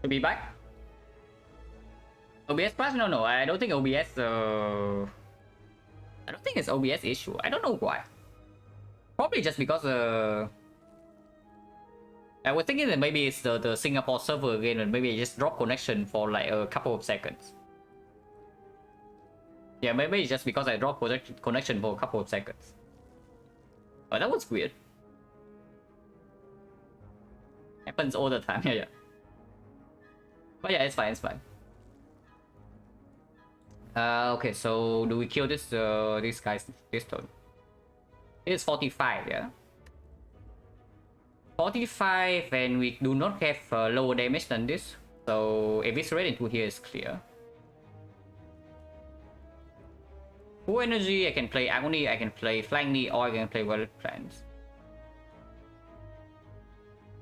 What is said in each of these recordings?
To be back. OBS crash? No, I don't think OBS. I don't think it's OBS issue. I don't know why. Probably just because I was thinking that maybe it's the Singapore server again, and maybe it just dropped connection for like a couple of seconds. Yeah, maybe it's just because I dropped connection for a couple of seconds. But that was weird. Happens all the time. Yeah. But yeah, it's fine. It's fine. Okay, so do we kill these guys this turn? It's 45, yeah. 45, and we do not have lower damage than this, so eviscerate into here is clear. Full energy, I can play Agony, I can play Flying Knee, or I can play Violet Plants.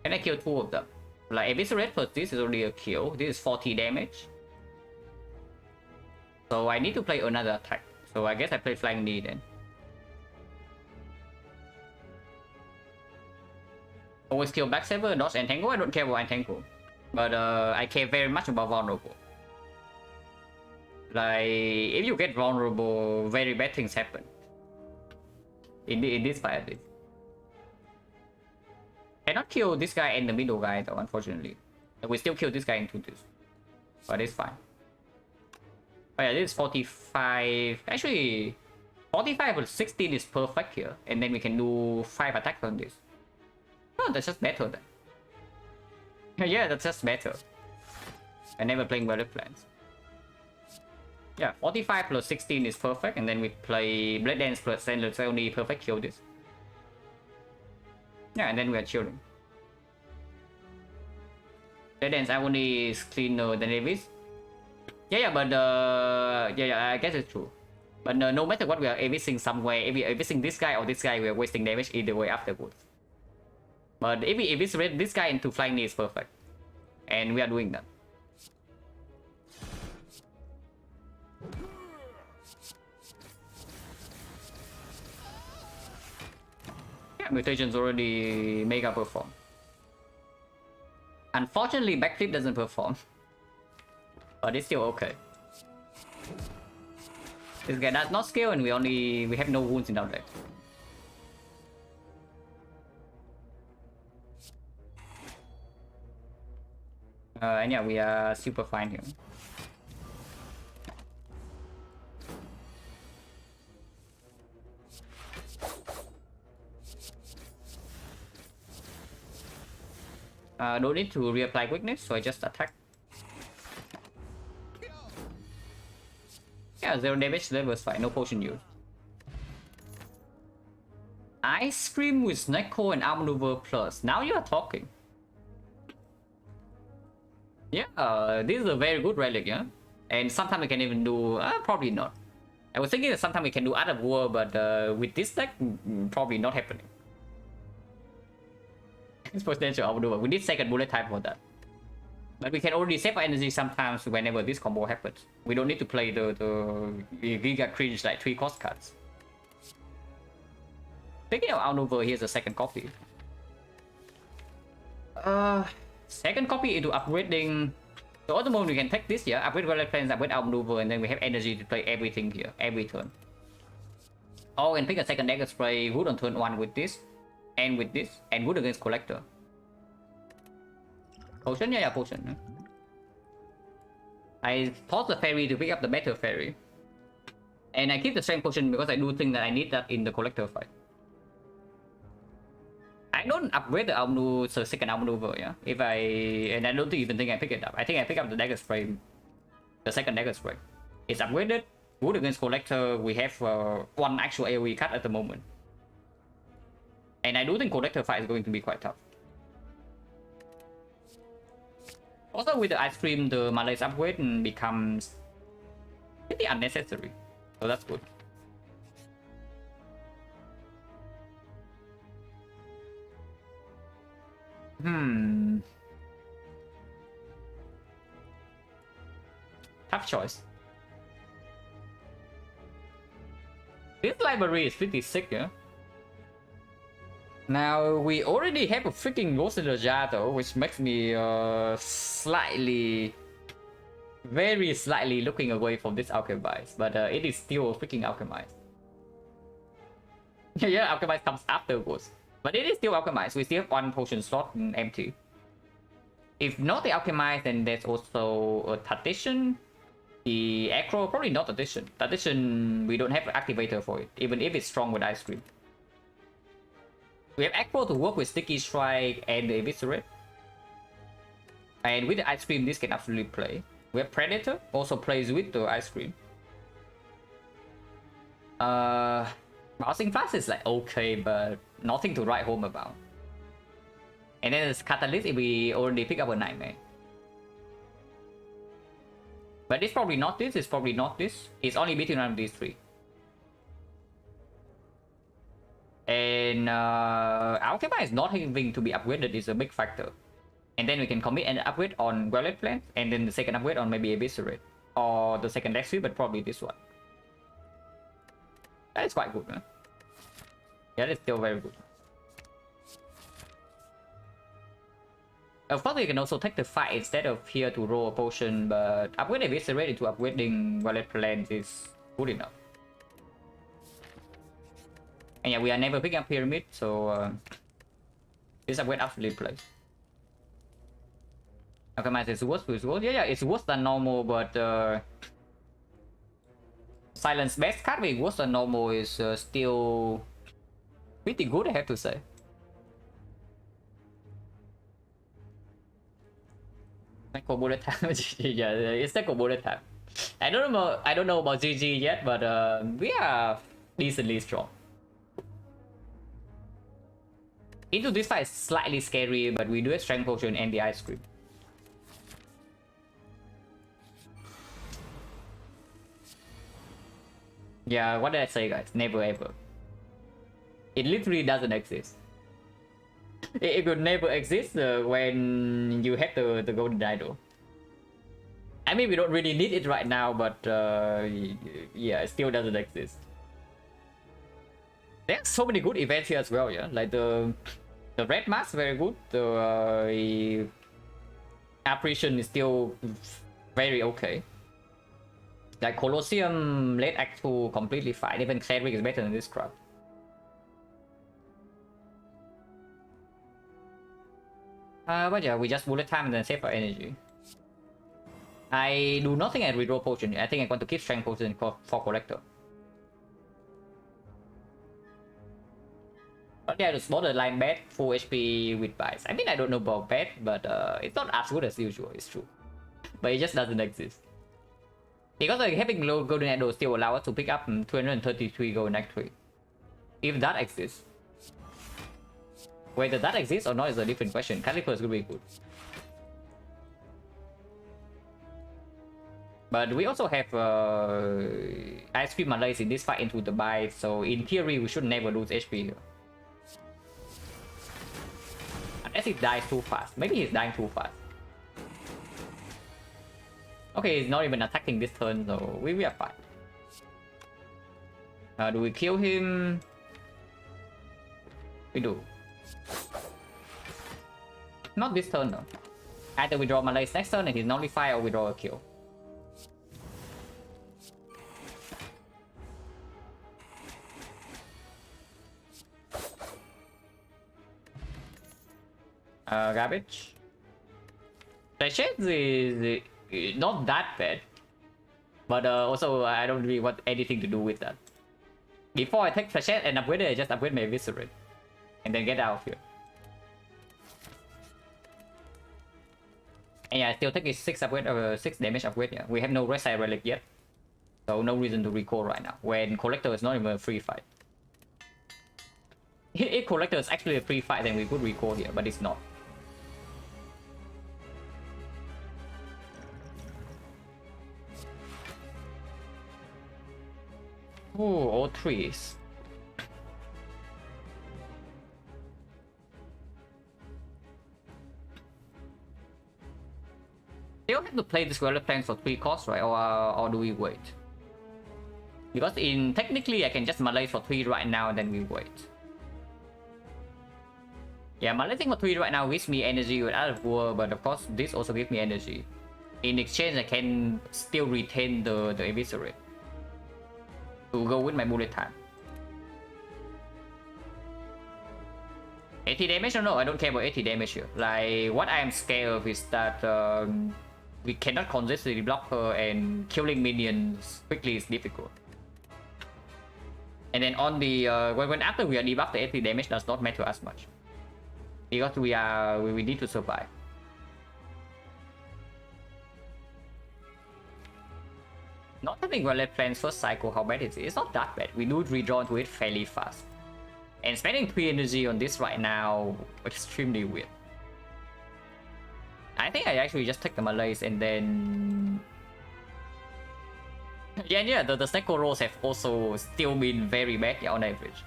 Can I kill two of them? Like eviscerate plus this is already a kill. This is 40 damage. So I need to play another attack. So I guess I play Flying Knee then. Always kill Backstabber, dodge Entangle. I don't care about Entangle. But I care very much about Vulnerable. Like, if you get vulnerable, very bad things happen. In this fight at least. Cannot kill this guy and the middle guy though, unfortunately. We still kill this guy into this. But it's fine. Oh yeah, this is 45. Actually, 45 or 16 is perfect here. And then we can do 5 attacks on this. Oh, that's just better then. Yeah, that's just better. I never playing Violet Plants. Yeah, 45 plus 16 is perfect. And then we play Blade Dance plus Silent-2 only perfect kill this. Yeah, and then we are chilling. Blade Dance Agony is cleaner than Avis. Yeah, but yeah, I guess it's true. But no matter what, we are avising somewhere. If we are avising this guy or this guy, we are wasting damage either way afterwards. But if we eviscerate this guy into Flying Knee is perfect. And we are doing that. Yeah, mutations already mega perform. Unfortunately, backflip doesn't perform. But it's still okay. This guy does not scale, and we have no wounds in our deck. And yeah, we are super fine here. Don't need to reapply quickness, so I just attack. Yeah, 0 damage, that was fine, no potion used. Ice Cream with Neko and Outmaneuver Plus. Now you are talking. Yeah, this is a very good relic, yeah? And sometimes we can even do... probably not. I was thinking that sometimes we can do Art of War, but with this deck, probably not happening. It's potential Outmaneuver. We need second bullet type for that. But we can already save our energy sometimes whenever this combo happens. We don't need to play the Giga Cringe like 3 cost cards. Speaking of Outmaneuver, here's a second copy. Second copy into upgrading. So at the moment we can take this here, upgrade Violet Plans, upgrade Outmaneuver, and then we have energy to play everything here, every turn. Or we can pick a second Dagger Spray, Wood on turn 1 with this, and with this, and Wood against Collector. Potion? Yeah, potion. I toss the fairy to pick up the better fairy. And I keep the strength potion because I do think that I need that in the Collector fight. I don't upgrade the Outmaneuver, second Outmaneuver, yeah? And I don't even think I pick it up. I think I pick up the Dagger Spray. The second Dagger Spray. It's upgraded. Wood against Collector, we have one actual AoE cut at the moment. And I do think Collector fight is going to be quite tough. Also with the Ice Cream, the Malaise upgrade becomes pretty unnecessary. So that's good. Tough choice. This library is pretty sick, yeah? Now we already have a freaking ghost in the jar though, which makes me slightly, very slightly looking away from this alchemist, but it is still a freaking alchemist. Yeah, alchemist comes afterwards, but it is still alchemist. We still have one potion slot empty. If not the alchemist, then there's also a tradition. The acro, probably not tradition. Tradition, we don't have an activator for it, even if it's strong with ice cream. We have acro to work with sticky strike and the eviscerate. And with the ice cream, this can absolutely play. We have predator, also plays with the ice cream. Bouncing flash is like okay, but nothing to write home about. And then there's catalyst if we already pick up a nightmare. But it's probably not this, it's probably not this. It's only between one of these three. And Alchemy is not having to be upgraded is a big factor. And then we can commit an upgrade on Violet Plant, and then the second upgrade on maybe Eviscerate. Or the second next but probably this one. That is quite good, man. Yeah, that's still very good. Of course, you can also take the fight instead of here to roll a potion, but upgrade Eviscerate into upgrading Violet Plant is good enough. And yeah, we are never picking up Pyramid, so this upgrade absolutely plays. Okay, it's worse, it's worse. Yeah, it's worse than normal, but Silent's best card being worse than normal is still pretty good, I have to say. Cycle bullet time. Yeah, it's cycle bullet time. I don't know about GG yet, but we are decently strong. Into this fight is slightly scary, but we do have strength potion and the ice cream. Yeah, what did I say, guys? Never ever. It literally doesn't exist. It could never exist when you have the golden idol. I mean, we don't really need it right now, but yeah, it still doesn't exist. There's so many good events here as well, yeah. Like the red mask, very good. The apparition is still very okay. Like Colosseum, late Act 2, completely fine. Even Cleric is better than this crap. But yeah, we just bullet time and then save our energy. I do not think I reroll potion. I think I want to keep strength potion for collector. But yeah, it's borderline bad, full HP with bites. I mean, I don't know about bad, but it's not as good as usual, it's true. But it just doesn't exist. Because like, having low golden idol still allow us to pick up 233 golden act 3. If that exists. Whether that exists or not is a different question. Caliper is going to be good. But we also have Ice Cream Malaise in this fight into the bite, so in theory we should never lose HP here. Unless it dies too fast. Maybe he's dying too fast. Okay, he's not even attacking this turn, so we are fine. Do we kill him? We do. Not this turn though. Either we draw Malaise next turn and he's nullified, or we draw a kill. Garbage. Flashheads is not that bad, but also I don't really want anything to do with that. Before I take Flashhead and upgrade it, I just upgrade my Eviscerate and then get out of here. And yeah, I still take a 6 upgrade, 6 damage upgrade. Yeah, we have no Red Side Relic yet, so no reason to recall right now. When Collector is not even a free fight. If Collector is actually a free fight, then we could recall here, but it's not. Oh, all trees. Still have to play this Violet Plant for 3 costs, right? Or do we wait? Because technically I can just Malaise for 3 right now and then we wait. Yeah, Maletic for 3 right now gives me energy with Art of War, but of course this also gives me energy. In exchange, I can still retain the Eviscerate to go with my bullet time. 80 damage? No, I don't care about 80 damage here. Like, what I am scared of is that we cannot consistently block her, and killing minions quickly is difficult. And then on the when after we are debuffed, the 80 damage does not matter as much because we need to survive. Not having Violet Plans first cycle, how bad is it? It's not that bad. We do redraw to it fairly fast. And spending 3 energy on this right now, extremely weird. I think I actually just take the Malays and then... yeah, the Snecko rolls have also still been very bad, yeah, on average.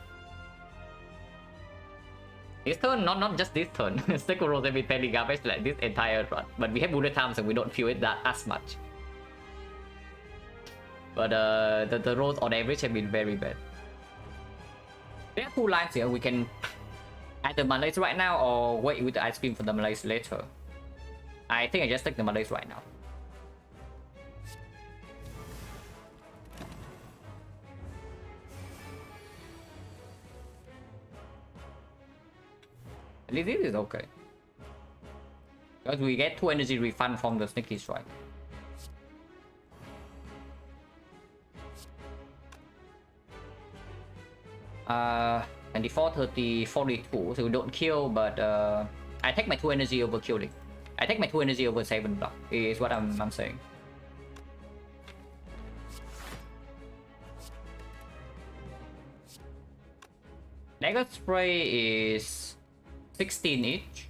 This turn, not just this turn. Snecko rolls have been fairly garbage like this entire run. But we have bullet time, so we don't feel it that as much. But the rolls on average have been very bad. There are 2 lines here. We can either Malays right now or wait with the ice cream for the Malays later. I think I just take the Malays right now. At least this is okay. Because we get 2 energy refund from the Sneaky Strike. Uh, 24, 30, 42, so we don't kill, but I take my 2 energy over killing. I take my 2 energy over 7 block, is what I'm saying. Dagger Spray is 16 each.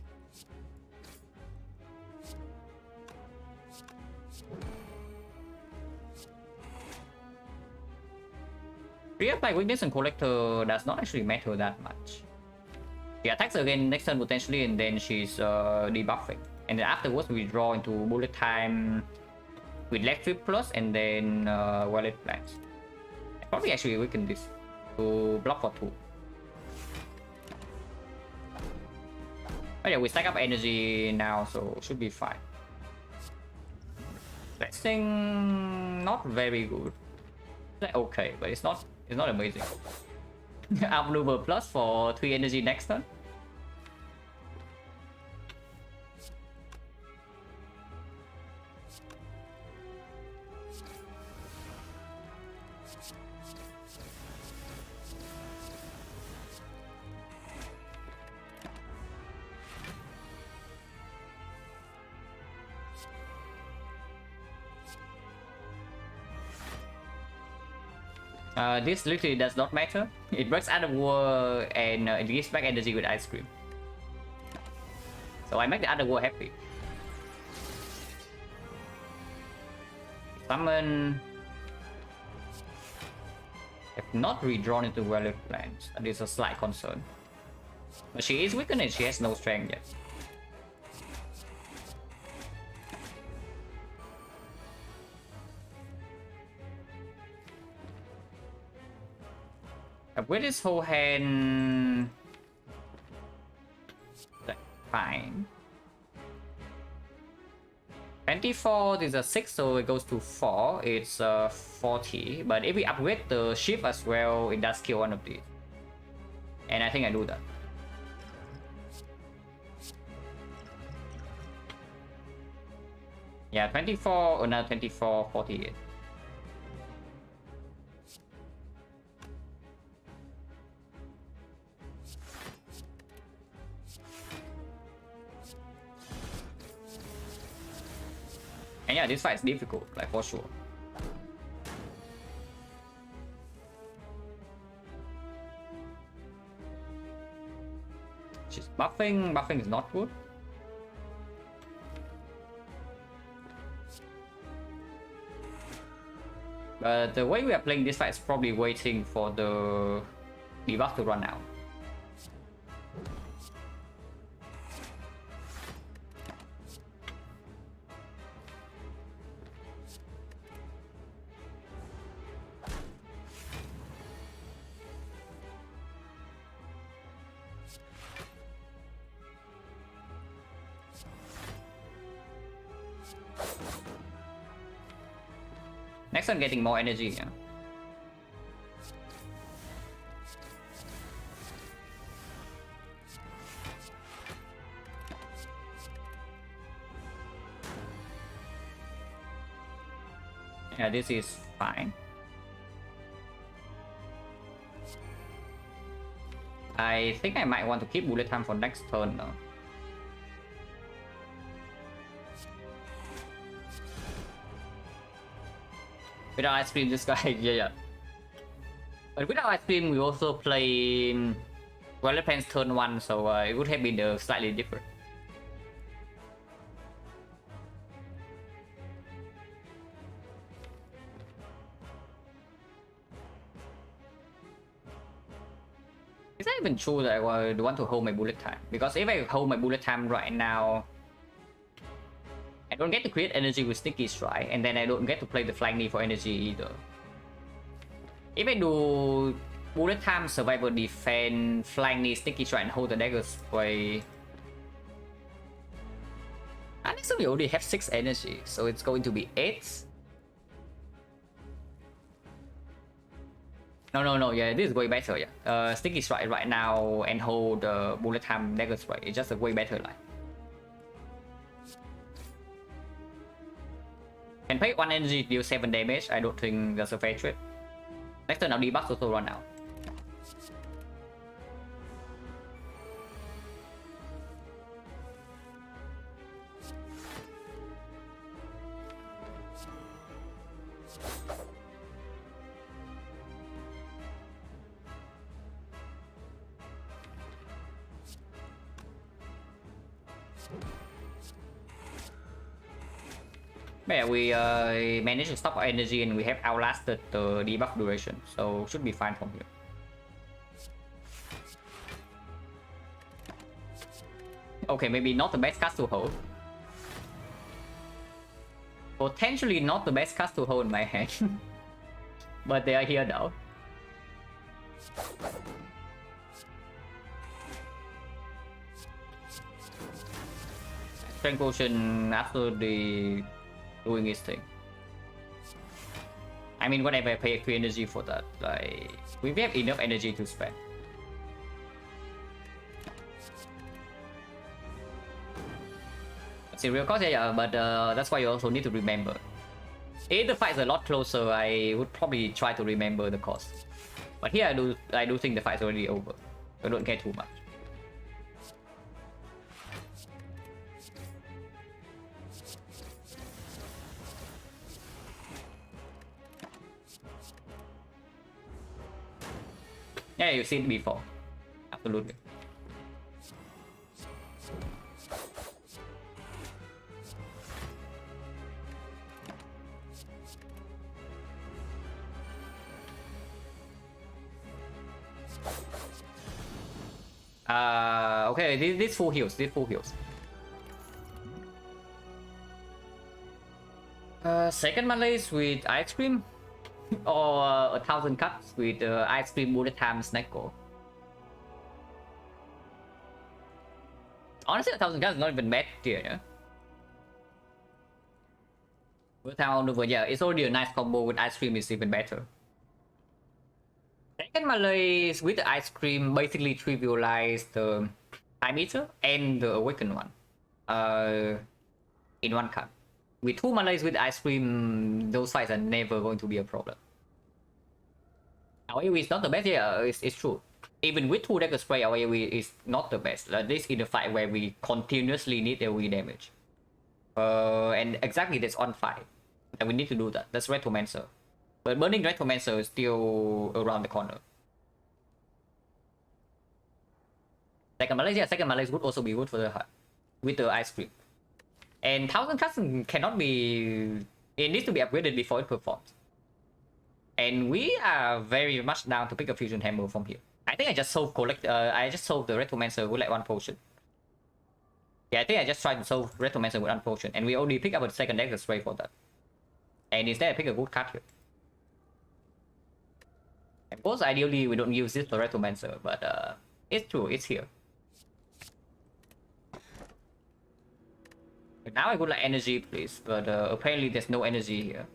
Reapply Weakness and Collector does not actually matter that much. She attacks again next turn potentially, and then she's debuffing. And then afterwards we draw into bullet time with Electric Plus and then Violet Plans. I probably actually weaken this to block for 2. Oh yeah, we stack up energy now, so it should be fine. Blessing, not very good. Like, okay, but it's not amazing. Outmaneuver plus for 3 energy next turn. This literally does not matter. It breaks out of war and it gives back energy with ice cream. So I make the other war happy. Summon. Have not redrawn into Violet Plans. That is a slight concern. But she is weakened and she has no strength yet. With this whole hand, that's fine. 24 is a 6, so it goes to 4. It's 40. But if we upgrade the shift as well, it does kill one of these. And I think I do that. Yeah, 24, another 24, 48. And yeah, this fight is difficult, like for sure. She's buffing. Buffing is not good. But the way we are playing this fight is probably waiting for the debuff to run out. Next turn getting more energy, yeah. Yeah, this is fine. I think I might want to keep bullet time for next turn though. Without ice cream, this guy, yeah. But without ice cream, we also play Violet Plains turn 1, so it would have been slightly different. Is that even true that I want to hold my bullet time? Because if I hold my bullet time right now, I don't get to create energy with Sticky Strike, and then I don't get to play the Flying Knee for energy either. If I do bullet time, survival defense, Flying Knee, Sticky Strike, and hold the dagger spray, I think we already have 6 energy, so it's going to be 8. No, yeah, this is way better, yeah. Sticky Strike right now and hold the bullet time dagger spray. It's just a way better line. Can pay 1 energy, deal 7 damage. I don't think that's a fair trade. Next turn, I'll debug also run out. But yeah, we managed to stop our energy and we have outlasted the debuff duration, so should be fine from here. Okay, maybe not the best cast to hold. Potentially not the best cast to hold in my hand. But they are here though. Strength Potion absolutely doing its thing. I mean, whatever I pay 3 energy for that, like, we have enough energy to spend. It's a real cost, yeah, but that's why you also need to remember. If the fight is a lot closer, I would probably try to remember the cost. But here I do think the fight is already over. I don't care too much. Yeah, you've seen it before. Absolutely. Okay, this full heals, second Malays with ice cream, or 1,000 cuts with ice cream bullet time snack go. Honestly, 1,000 cuts is not even bad here, yeah. Bullet time on over, yeah, it's already a nice combo with ice cream, is even better. Second Malays with the ice cream basically trivialize the time eater and the awakened one in one cut. With 2 Malays with ice cream, those fights are never going to be a problem. Our AoE is not the best, yeah, it's true. Even with 2 dagger spray, our AoE is not the best. At least in a fight where we continuously need AoE damage. And exactly that's on fight. And we need to do that. That's Retromancer. But burning Retromancer is still around the corner. Second Malaysia, second Malaysia would also be good for the heart with the ice cream. And 1,000 cuts cannot be. It needs to be upgraded before it performs. And we are very much down to pick a fusion hammer from here. I think I just solved I just solved the Retromancer with like 1 potion. Yeah, I think I just tried to solve Retromancer with 1 potion, and we already pick up a second dagger spray for that. And instead I pick a good card here. Of course, ideally we don't use this for Retromancer, but it's true, it's here. But now I would like energy, please, but apparently there's no energy here.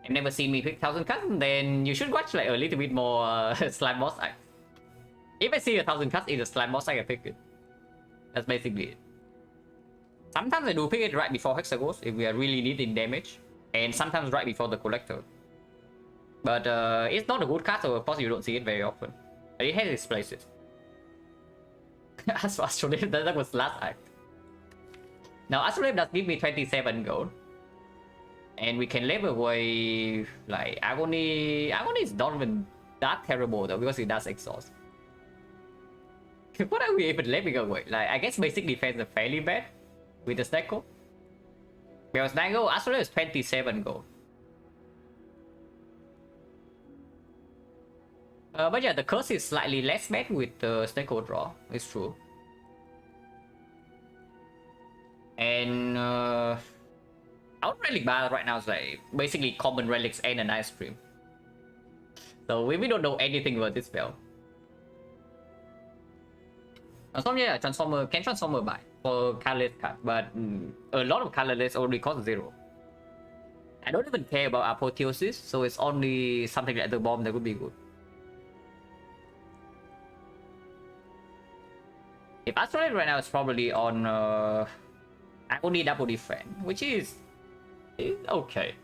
and never seen me pick 1000 cuts, then you should watch like a little bit more slime boss act. If I see 1000 cuts in the slime boss act, I pick it. That's basically it. Sometimes I do pick it right before Hexagons if we are really needing damage, and sometimes right before the collector. But it's not a good card, so of course you don't see it very often. But it has its places. As for Astrolabe, that was last act. Now Astrolabe does give me 27 gold. And we can level away like Agony. Agony is not even that terrible though because it does exhaust. What are we even leveling away? Like I guess basic defense is fairly bad with the Snecko. Because Snecko Astrolabe is 27 gold. But yeah, the curse is slightly less bad with the Snecko draw. It's true. And our relic bar right now is like basically common relics and an ice cream. So we don't know anything about this spell. Some yeah, transformer can transformer by for colorless card, but a lot of colorless already cost 0. I don't even care about apotheosis, so it's only something like the bomb that would be good. If Astrolabe right now is probably on only double defense, which is okay.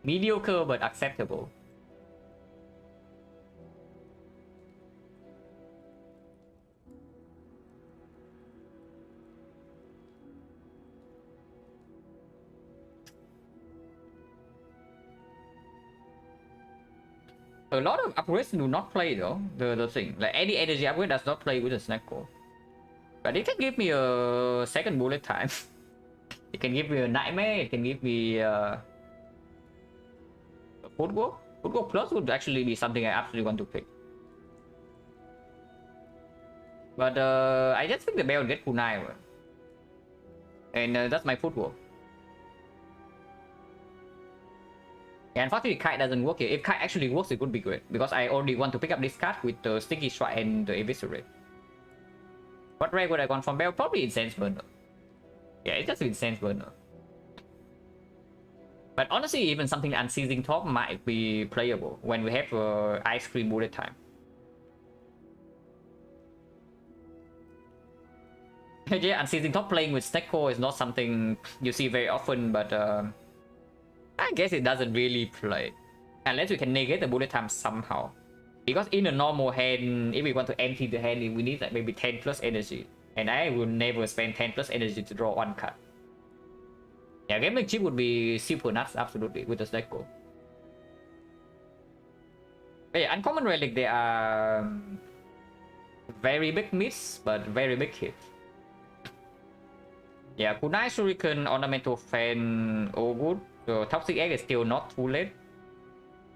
Mediocre but acceptable. A lot of upgrades do not play though, the thing. Like any energy upgrade does not play with the Snecko. But it can give me a second bullet time. It can give me a nightmare, it can give me a footwork. Footwork plus would actually be something I absolutely want to pick. But I just think the bell will get kunai. And that's my footwork. And unfortunately Kite doesn't work here. If Kite actually works, it would be great. Because I only want to pick up this card with the Sticky Strike and the Eviscerate. What rare would I want from Bell? Probably Incense Burner. Yeah, it's just Incense Burner. But honestly, even something Unceasing Top might be playable when we have Ice Cream bullet time. Yeah, Unceasing Top playing with Snecko is not something you see very often, but I guess it doesn't really play. Unless we can negate the bullet time somehow. Because in a normal hand, if we want to empty the hand, we need like maybe 10 plus energy. And I will never spend 10 plus energy to draw one card. Yeah, Gambling Chip would be super nuts, absolutely, with the Snecko. But yeah, Uncommon Relic, they are very big miss, but very big hit. Yeah, Kunai Shuriken, Ornamental Fan, all good. So Toxic Egg is still not too late.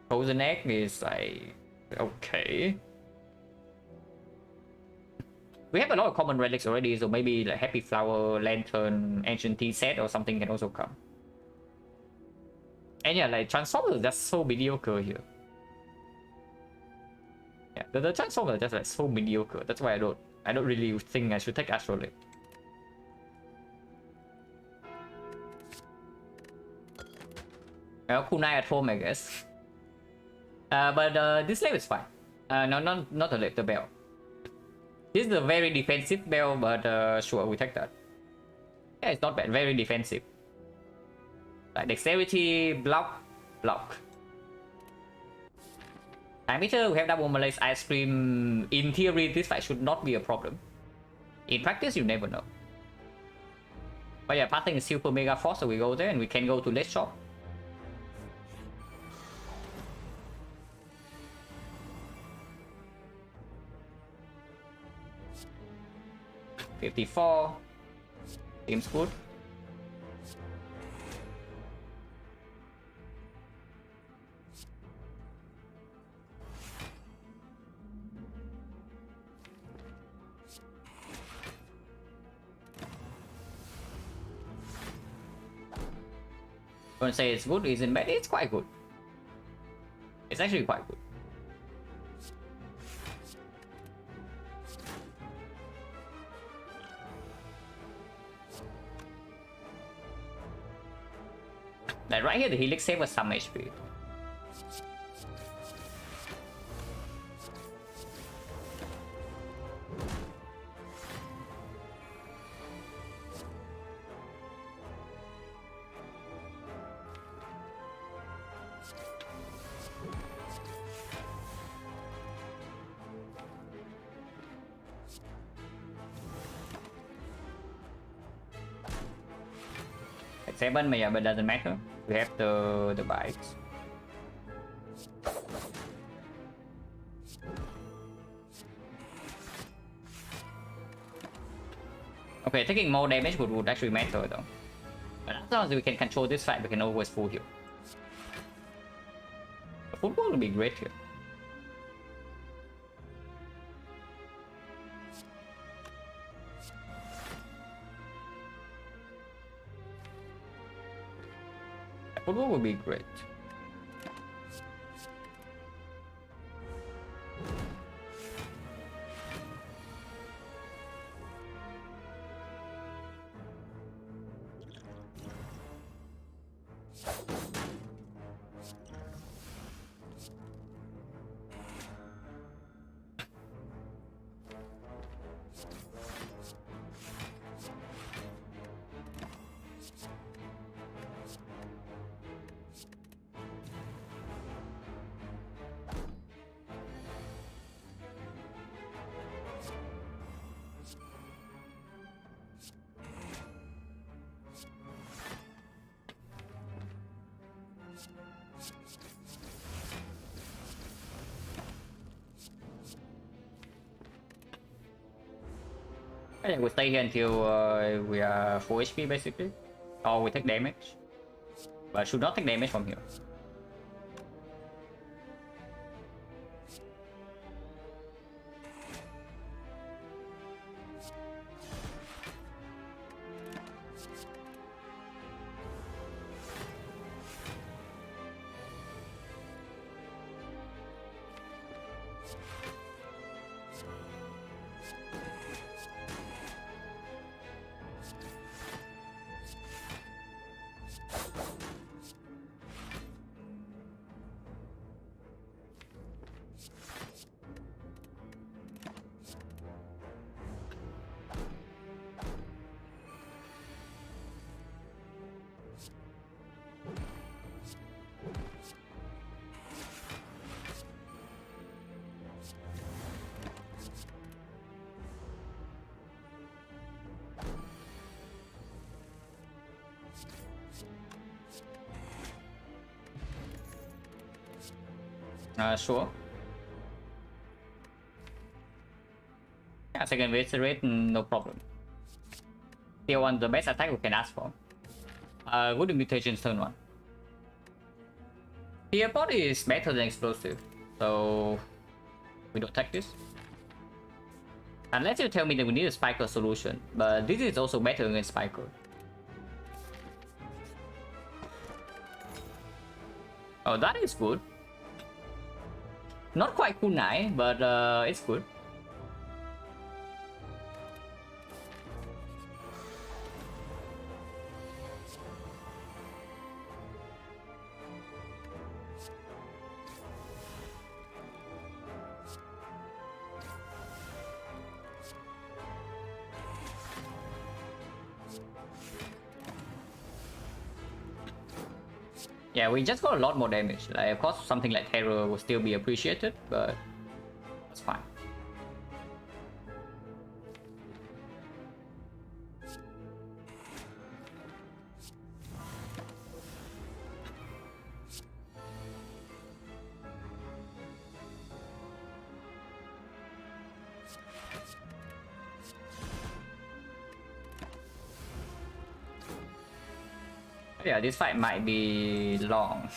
Frozen Egg is like okay. We have a lot of common relics already, so maybe like Happy Flower, Lantern, Ancient Tea set or something can also come. And yeah, like Transformers are just so mediocre here. Yeah, the Transformers are just like so mediocre. That's why I don't really think I should take Astrolabe. Kunai at home, I guess. But this lab is fine. No, not the lab, the bell. This is a very defensive bell, but sure, we take that. Yeah, it's not bad. Very defensive. Like dexterity, block, block. Time meter, we have double Malays Ice Cream. In theory, this fight should not be a problem. In practice, you never know. But yeah, passing is super mega force, so we go there and we can go to Let's Shop. $54 seems good. I wouldn't say it's good, isn't bad, it's quite good. It's actually quite good. Like right here, the Helix saves some HP. Like 7, but yeah, but doesn't matter. We have the bikes. Okay, taking more damage would actually matter though. But as long as we can control this fight, we can always full heal. The football would be great here. The football would be great. I think we stay here until we are full HP basically, or we take damage, but should not take damage from here. Sure. Yeah, second base rate, no problem. Tier 1, the best attack we can ask for. Good mutations turn 1. Tier body is better than explosive, so we don't take this. Unless you tell me that we need a Spiker solution, but this is also better than Spiker. Oh, that is good. Not quite kunai, but it's good. Yeah, we just got a lot more damage. Like, of course, something like Terror will still be appreciated, but that's fine. Yeah, this fight might be long.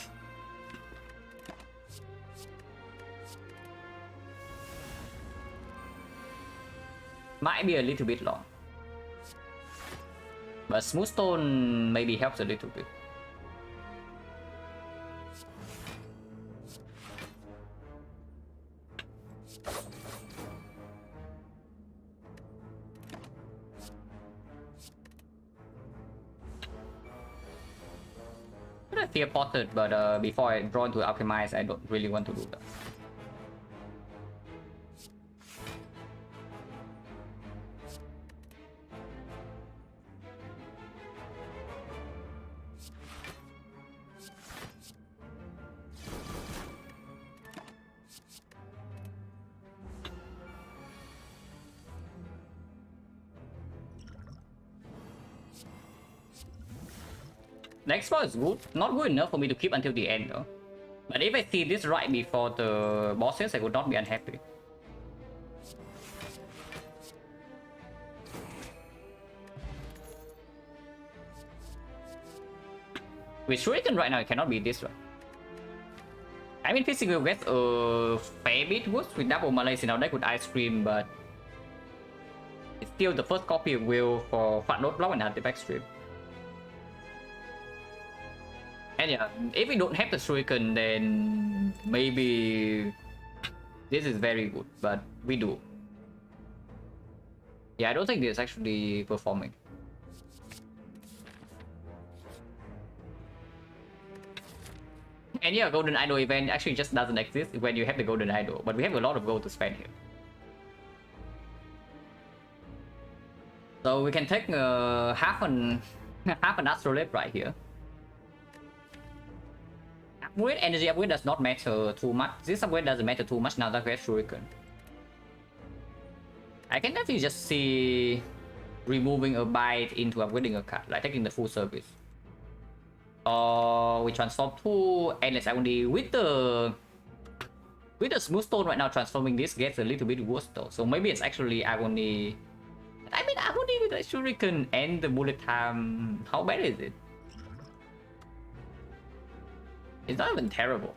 Might be a little bit long. But Smooth Stone maybe helps a little bit. fear potted, but before I draw into alchemize, I don't really want to do that. Next spell is good. Not good enough for me to keep until the end though. But if I see this right before the bosses, I would not be unhappy. With Shuriken right now, it cannot be this right. I mean, Physics will get a fair bit worse with double Malays in our deck with Ice Cream, but it's still the first copy of Will for Fat Road Block and Artifact Stream. And yeah, if we don't have the Shuriken, then maybe this is very good, but we do. Yeah, I don't think this is actually performing. And yeah, Golden Idol event actually just doesn't exist when you have the Golden Idol, but we have a lot of gold to spend here. So we can take half an Astrolabe right here. Upgrade, energy upgrade does not matter too much. This upgrade doesn't matter too much now that we have Shuriken. I can definitely just see removing a bite into upgrading a card, like taking the full service. Or we transform to Endless Agony with the Smooth Stone right now. Transforming this gets a little bit worse though. So maybe it's actually Agony. I mean, Agony with the Shuriken and the bullet time. How bad is it? It's not even terrible.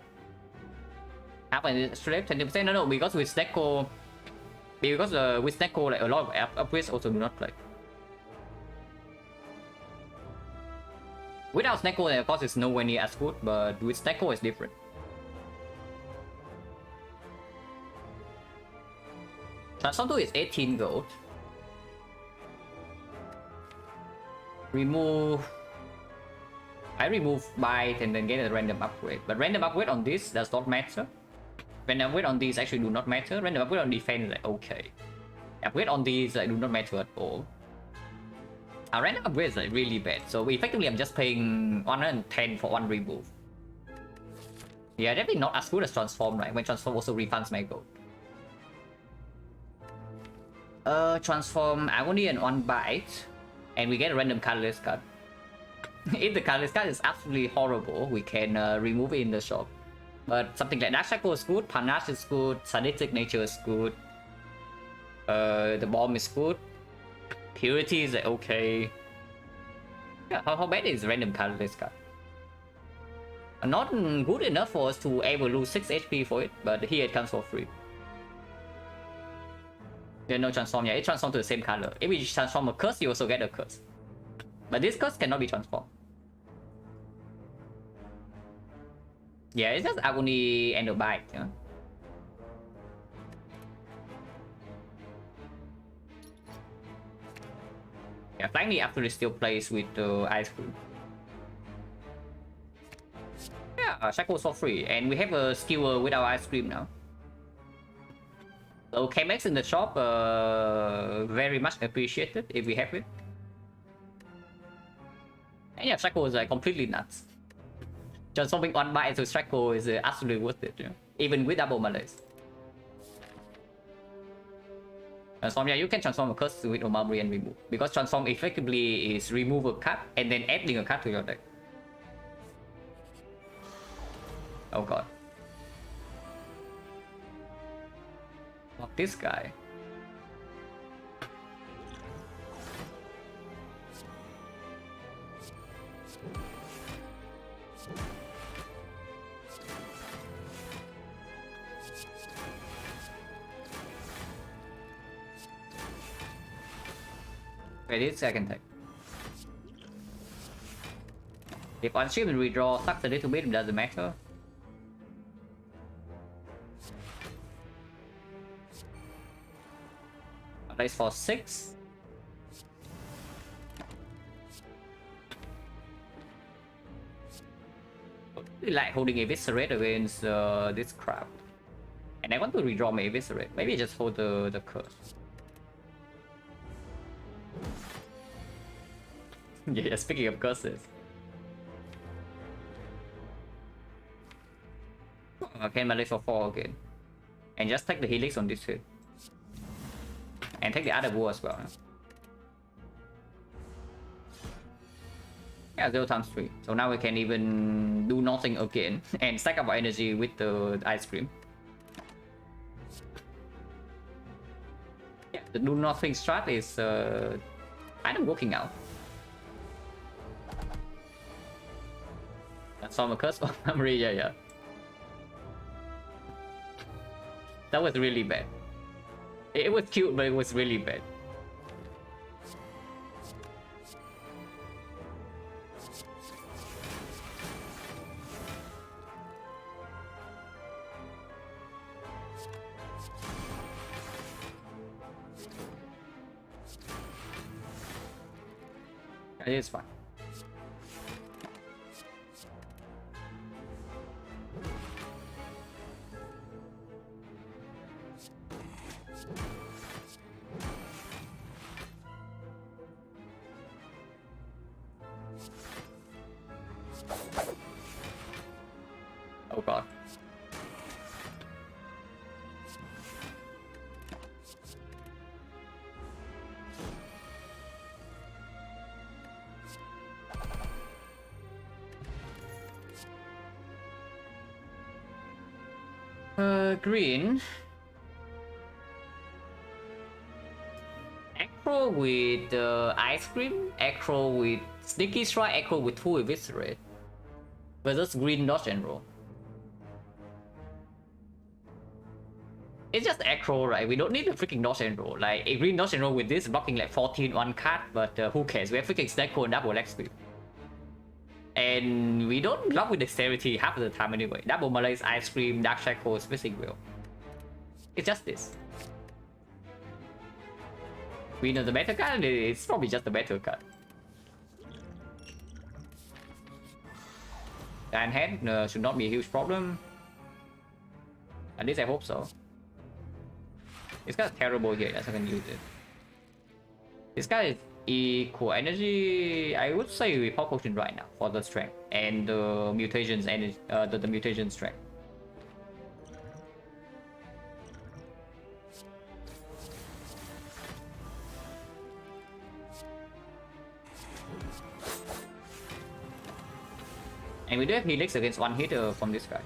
Happen straight 20%. No, because with Snecko, with Snecko, like a lot of upgrades also do not play. Without Snecko, of course, it's nowhere near as good, but with Snecko, it's different. Transform 2 is 18 gold. I remove bite and then get a random upgrade. But random upgrade on this does not matter. Random upgrade on these actually do not matter. Random upgrade on defense is like okay. Upgrade on these do not matter at all. Random upgrade is like really bad. So effectively I'm just paying 110 for one remove. Yeah, definitely not as good as transform, right? When transform also refunds my gold. Transform Agony and one bite. And we get a random colorless card. If the colorless card is absolutely horrible, we can remove it in the shop. But something like Dark Shackle is good, Panache is good, Sadistic Nature is good. The Bomb is good. Purity is okay. Yeah, how bad is random colorless card? Not good enough for us to ever lose 6 HP for it, but here it comes for free. Yeah, no transform, yeah, it transforms to the same color. If you transform a curse, you also get a curse. But this curse cannot be transformed. Yeah, it's just Agony and a bite, yeah. Yeah, finally actually still plays with the Ice Cream. Yeah, Shackles for free, and we have a skewer with our Ice Cream now. So KMX in the shop, very much appreciated if we have it. And yeah, Shackle is completely nuts. Transforming one bite into Shackle is absolutely worth it, yeah? Even with double malaise. Transform, yeah, you can transform a curse with Omamri and remove. Because transform effectively is remove a card and then adding a card to your deck. Oh god. Not this guy. Wait, it's second take. If on stream and redraw sucks a little bit, it doesn't matter. Place for 6. really like holding Eviscerate against this crap. And I want to redraw my Eviscerate. Maybe just hold the curse. Yeah, speaking of curses. Okay, Melee for 4 again. And just take the Helix on this hit. And take the other War as well. Yeah, 0 times 3. So now we can even do nothing again. And stack up our energy with the Ice Cream. Yeah, the do nothing strat is kind of working out. That's all my curse for memory, yeah. That was really bad. It was cute, but it was really bad. It is fine. Oh god. Green. Acro with Ice Cream, Acro with Sneaky Strike, Acro with 2 Eviscerate. Versus green dodge and roll. It's just Acro, right? We don't need a freaking dodge and roll. Like, a green dodge and roll with this blocking like 14 one card, but who cares? We have freaking Snake and double leg sweep. And we don't block with dexterity half of the time anyway. Double Malaise, Ice Cream, Dark Shackle, Missing Will. It's just this. We know the better card, it's probably just the better card. Giant Head should not be a huge problem. At least I hope so. This guy's terrible here, that's how I can use it. This guy is equal energy. I would say we pop potion right now for the strength and the mutations energy, the mutation strength. And we do have Helix against one hitter from this guy.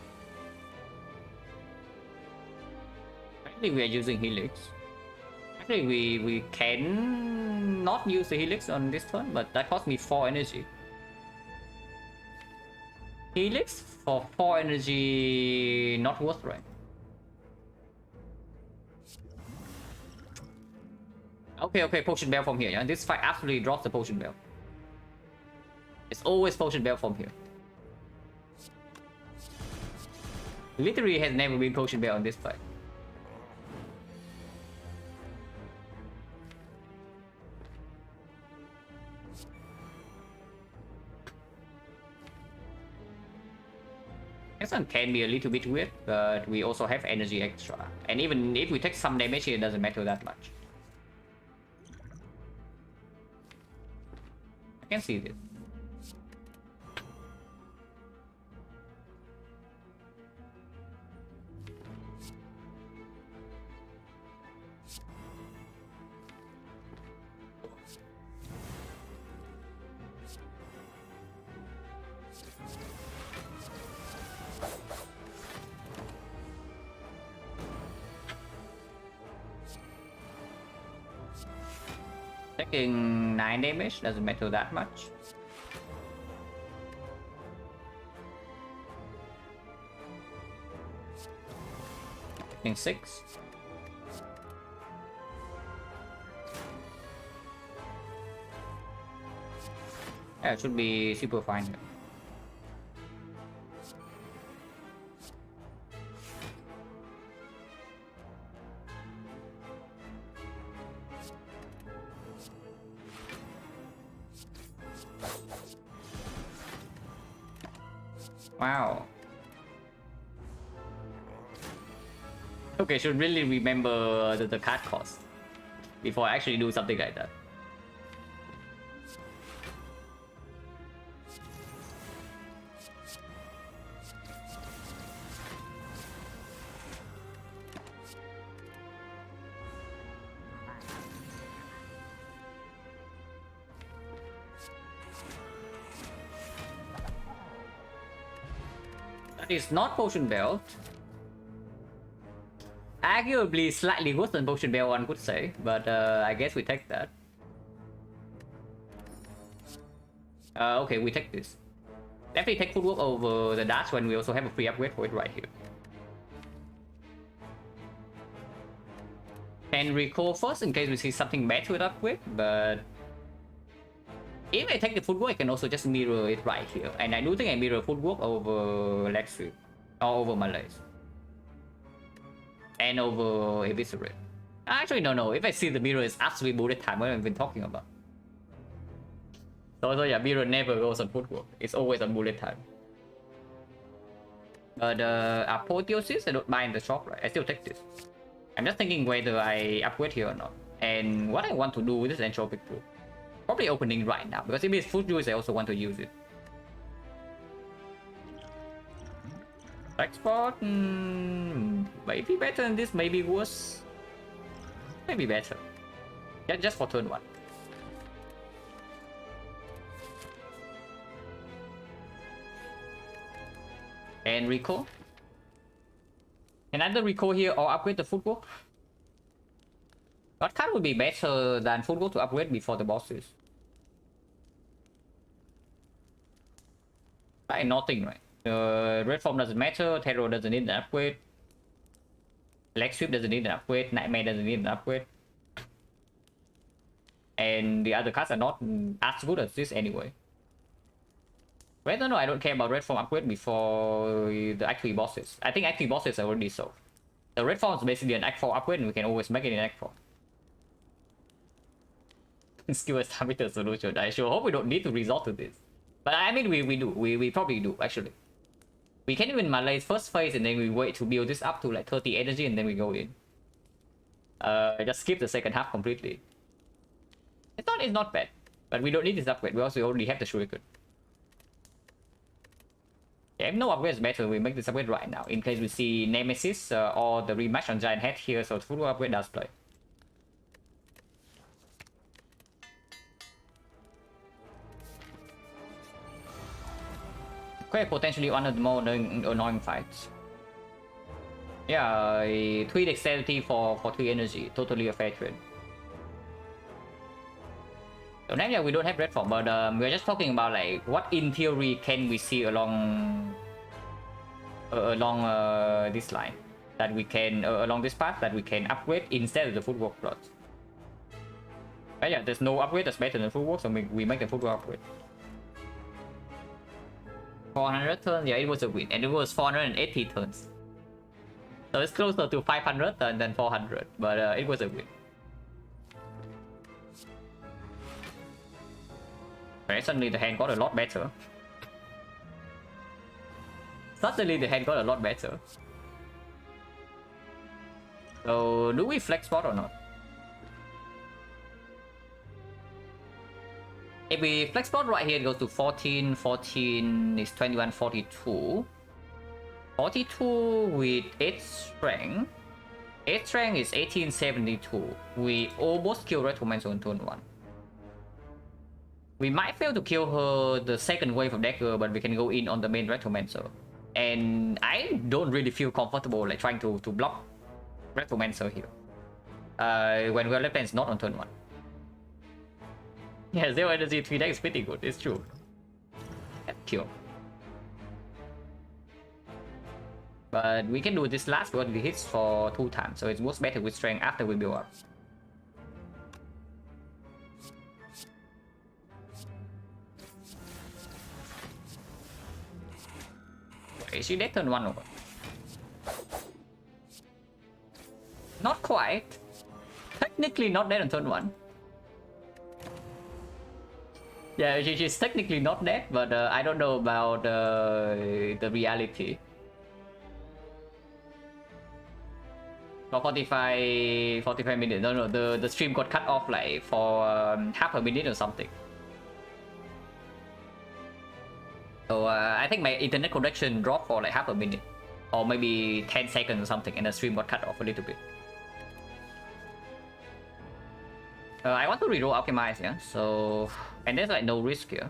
Actually, we are using Helix. Actually, we can not use the Helix on this turn, but that cost me 4 energy. Helix for 4 energy, not worth right. Okay, Potion Bell from here, yeah? This fight absolutely drops the Potion Bell. It's always Potion Bell from here. Literally has never been Potion Bell on this fight. This one can be a little bit weird, but we also have energy extra. And even if we take some damage here, it doesn't matter that much. I can see this. Taking 9 damage doesn't matter that much. Taking 6. Yeah, it should be super fine here. Wow. Okay, should really remember the card cost before I actually do something like that. That is not Potion Belt. Arguably slightly worse than Potion Belt, one could say, but I guess we take that. Okay, we take this. Definitely take footwork over the dash when we also have a free upgrade for it right here. Can recall first in case we see something bad with upgrade, but if I take the footwork, I can also just mirror it right here. And I do think I mirror footwork over leg sweep, or over Malays. And over Eviscerate. Actually, no. If I see the mirror is absolutely bullet time, what I've been talking about. So yeah, mirror never goes on footwork. It's always on bullet time. But Apotheosis, I don't mind the shop, right? I still take this. I'm just thinking whether I upgrade here or not. And what I want to do with this Entropic Tool. Probably opening right now, because if it's food juice, I also want to use it. Export, maybe better than this, maybe worse. Maybe better. Yeah, just for turn 1. And recall. Can either recall here or upgrade the footwork. What card would be better than footwork to upgrade before the bosses? Like nothing, right? Red form doesn't matter, Terror doesn't need an upgrade. Leg sweep doesn't need an upgrade, Nightmare doesn't need an upgrade. And the other cards are not as good as this anyway. Right, no, I don't care about red form upgrade before the Act 3 bosses. I think Act 3 bosses are already solved. The red form is basically an Act 4 upgrade and we can always make it in Act 4. Skill establishment solution. I sure hope we don't need to resort to this. But I mean, we do. We probably do, actually. We can even Malay's first phase and then we wait to build this up to like 30 energy and then we go in. Just skip the second half completely. It's not bad. But we don't need this upgrade. We also already have the Shuriken. Yeah, if no upgrade is better, we make this upgrade right now. In case we see Nemesis or the rematch on Giant Head here, so the full upgrade does play. Okay, potentially one of the more annoying fights. Yeah, 3 dexterity for 3 energy. Totally a fair trade. So now, yeah, we don't have red form, but we're just talking about like what in theory can we see along this line that we can along this path that we can upgrade instead of the footwork plots. But yeah, there's no upgrade that's better than footwork, so we make the footwork upgrade. 400 turns, yeah, it was a win, and it was 480 turns. So it's closer to 500 than 400, but it was a win. Okay, suddenly the hand got a lot better. Suddenly the hand got a lot better. So do we flex spot or not? If we flex spot right here, it goes to 14, 14 is 21, 42. 42 with 8 strength. 8 strength is 1872. We almost kill Retromancer on turn 1. We might fail to kill her the second wave of Dagger, but we can go in on the main Retromancer. And I don't really feel comfortable like trying to block Retromancer here. When we're left hand is not on turn 1. Yeah, 0 energy 3 deck is pretty good, it's true. Kill. But we can do this last one, we hits for 2 times, so it works better with strength after we build up. Is she dead turn 1 over? Not quite. Technically not dead on turn 1. Yeah, she's technically not dead, but I don't know about the reality. For 45 minutes. No, the stream got cut off like for half a minute or something. So I think my internet connection dropped for like half a minute, or maybe 10 seconds or something, and the stream got cut off a little bit. I want to reroll Alchemize, yeah. So, and there's like no risk here.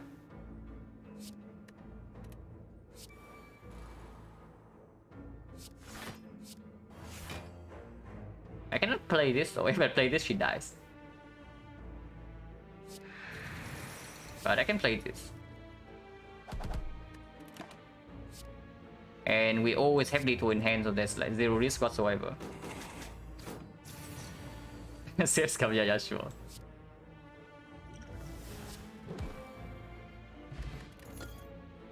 I cannot play this, so if I play this, she dies. But I can play this. And we always heavily to enhance, so there's like zero risk whatsoever. Saves come, yeah, sure.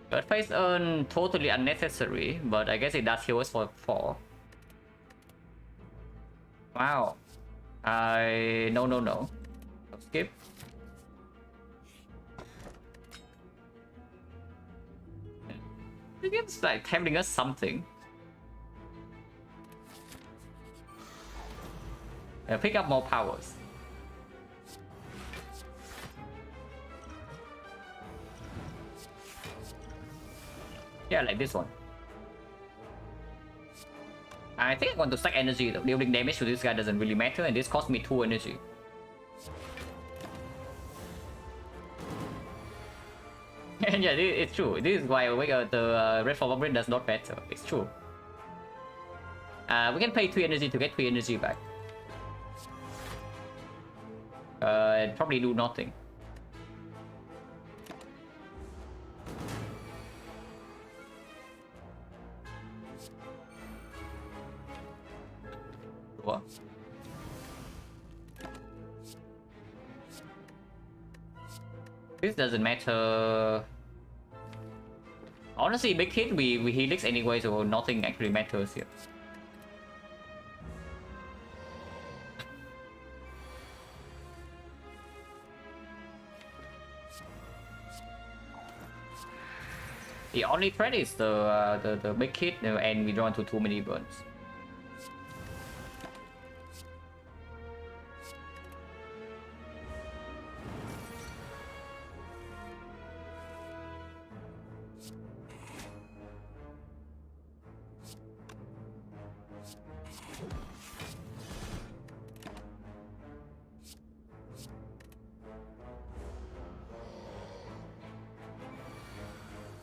Third phase earn totally unnecessary, but I guess it does heal us for 4. Wow. No. Skip. The game's like telling us something. Pick up more powers. Yeah, like this one. I think I want to stack energy though. Dealing damage to this guy doesn't really matter, and this cost me 2 energy. And yeah, it's true. This is why the red for Brain does not matter. It's true. We can pay 3 energy to get 3 energy back. And probably do nothing. What? This doesn't matter. Honestly, big hit, we helix anyway, so nothing actually matters here. The only threat is the big hit, and we draw into too many burns.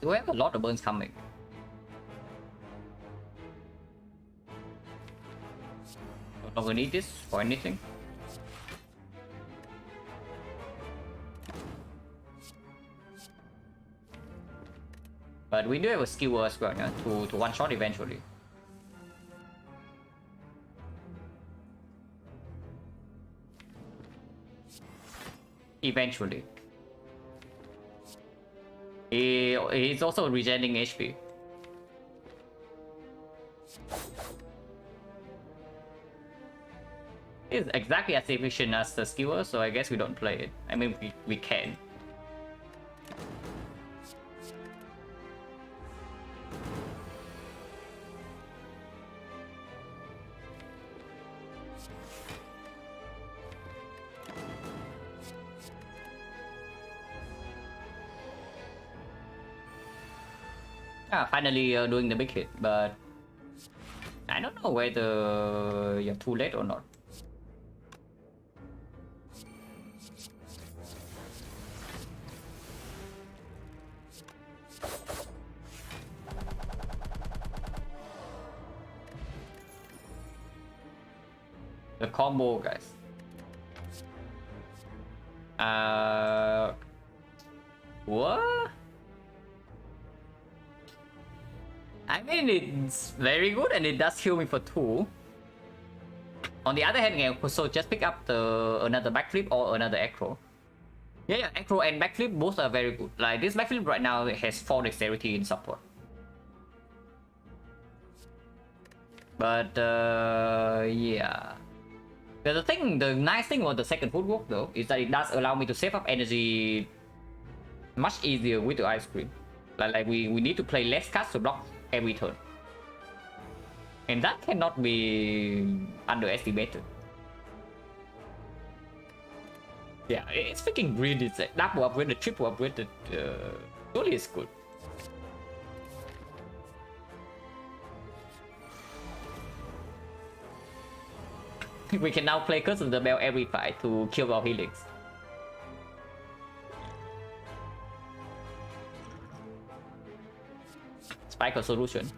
We have a lot of burns coming. Don't know we need this for anything. But we do have a skill as well, yeah, to one shot eventually. Eventually. He's also regenerating HP. It's exactly as efficient as the skewer, so I guess we don't play it. I mean, we can. Finally doing the big hit, but I don't know whether you're too late or not. The combo, guys. What? I mean, it's very good and it does heal me for 2. On the other hand, so just pick up another backflip or another acro. Yeah, acro and backflip both are very good. Like this backflip right now has 4 dexterity in support. But yeah. The nice thing about the second footwork though is that it does allow me to save up energy much easier with the ice cream. Like we need to play less cards to block every turn. And that cannot be underestimated. Yeah, it's freaking green. It's a double upgrade, the triple upgrade, the totally is good. We can now play Curse of the Bell every fight to kill our healings. Spike a solution.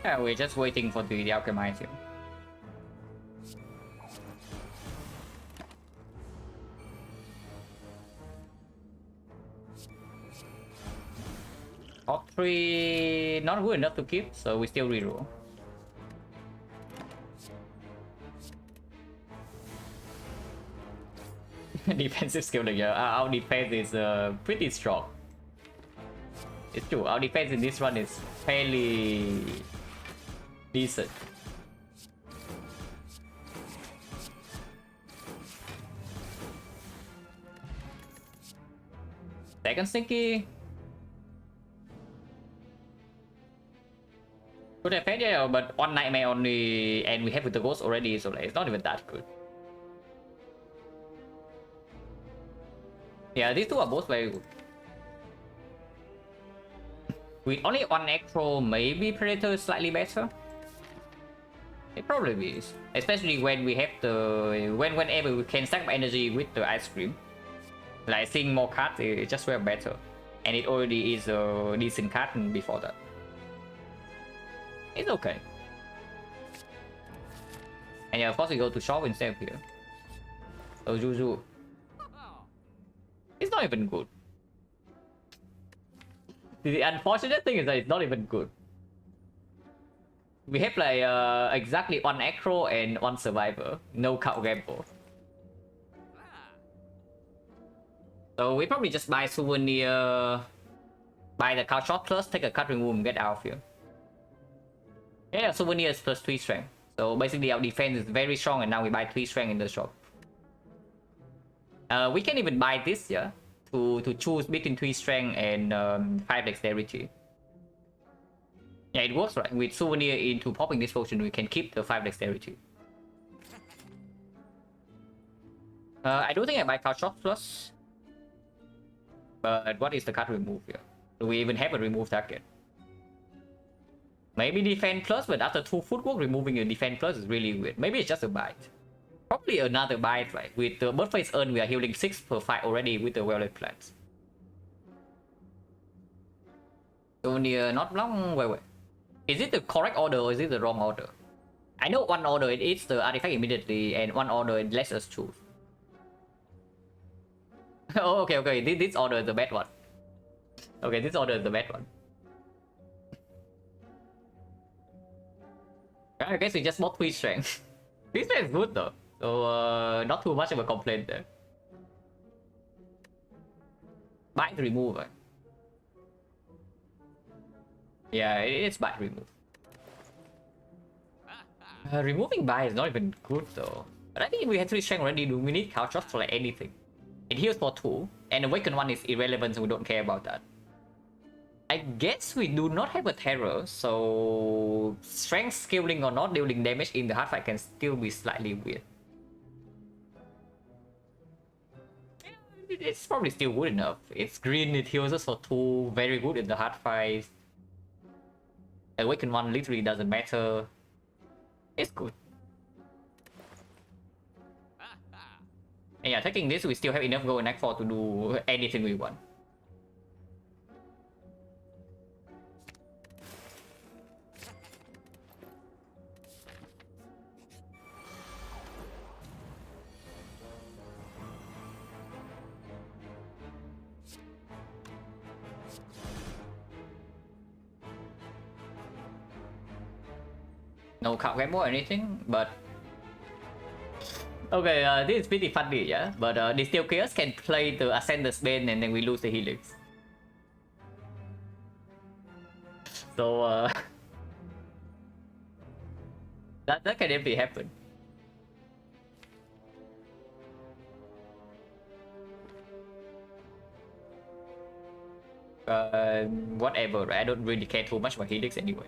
Yeah, we're just waiting for the alchemize him. Top 3 not good enough to keep, so we still reroll. Defensive skill, yeah. Our defense is pretty strong. It's true, our defense in this run is fairly decent. Second sneaky. Good effect, yeah, but one nightmare only, and we have with the ghost already, so like, it's not even that good. Yeah, these two are both very good. With only one Necro, maybe Predator is slightly better. It probably is, especially when we have the whenever we can stack energy with the ice cream. Like seeing more cards, it's just way better, and it already is a decent card before that. It's okay. And yeah, of course we go to shop instead of here. So Juju, it's not even good. The unfortunate thing is that it's not even good. We have like exactly one Acro and one Survivor, no card gamble. So we probably just buy Souvenir, buy the card shot plus, take a card remove and get out of here. Yeah, Souvenir is plus 3 strength. So basically our defense is very strong and now we buy 3 strength in the shop. We can even buy this, yeah, to choose between 3 strength and 5 dexterity. Yeah, it works, right? With Souvenir into popping this potion, we can keep the 5 dexterity. I don't think I buy card shot plus. But what is the card remove here? Do we even have a remove target? Maybe defense plus, but after 2 footwork, removing a defense plus is really weird. Maybe it's just a bite. Probably another bite, right? With the Birthface Urn, we are healing 6 per fight already with the well-laid plants. Souvenir not long. Wait. Is it the correct order or is it the wrong order? I know one order it eats the artifact immediately, and one order it lets us choose. Oh, okay. This order is the bad one. Okay, this order is the bad one. I guess we just bought 3 strength. 3 strength is good though, so not too much of a complaint there. Bite remove, right? Yeah, it's bite remove. Removing bite is not even good though. But I think if we had 3 strength already, do we need couch shots for like anything? It heals for 2, and awaken 1 is irrelevant, so we don't care about that. I guess we do not have a terror, so strength scaling or not dealing damage in the hard fight can still be slightly weird. It's probably still good enough. It's green, it heals us for 2, very good in the hard fight. Awaken 1 literally doesn't matter. It's good. And yeah, taking this, we still have enough gold in Act 4 to do anything we want. No card game or anything, but okay, this is pretty funny, yeah. But the Steel Chaos can play the Ascender's Bane and then we lose the Helix. So that can definitely happen. Whatever, right? I don't really care too much about Helix anyway.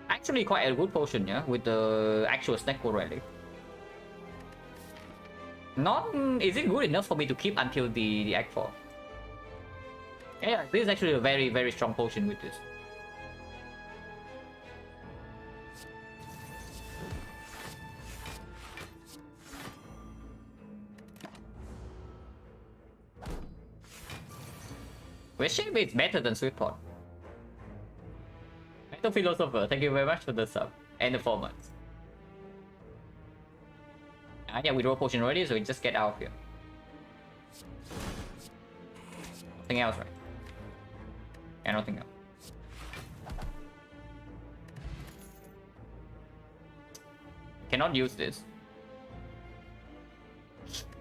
Actually quite a good potion, yeah, with the actual snack rally. Not is it good enough for me to keep until the Act 4? Yeah, this is actually a very strong potion with this. Question if it's better than Sweet Pot. Metal Philosopher, thank you very much for the sub and the 4 months. Yeah, we draw a potion already, so we just get out of here. Nothing else, right? Yeah, nothing else. Cannot use this.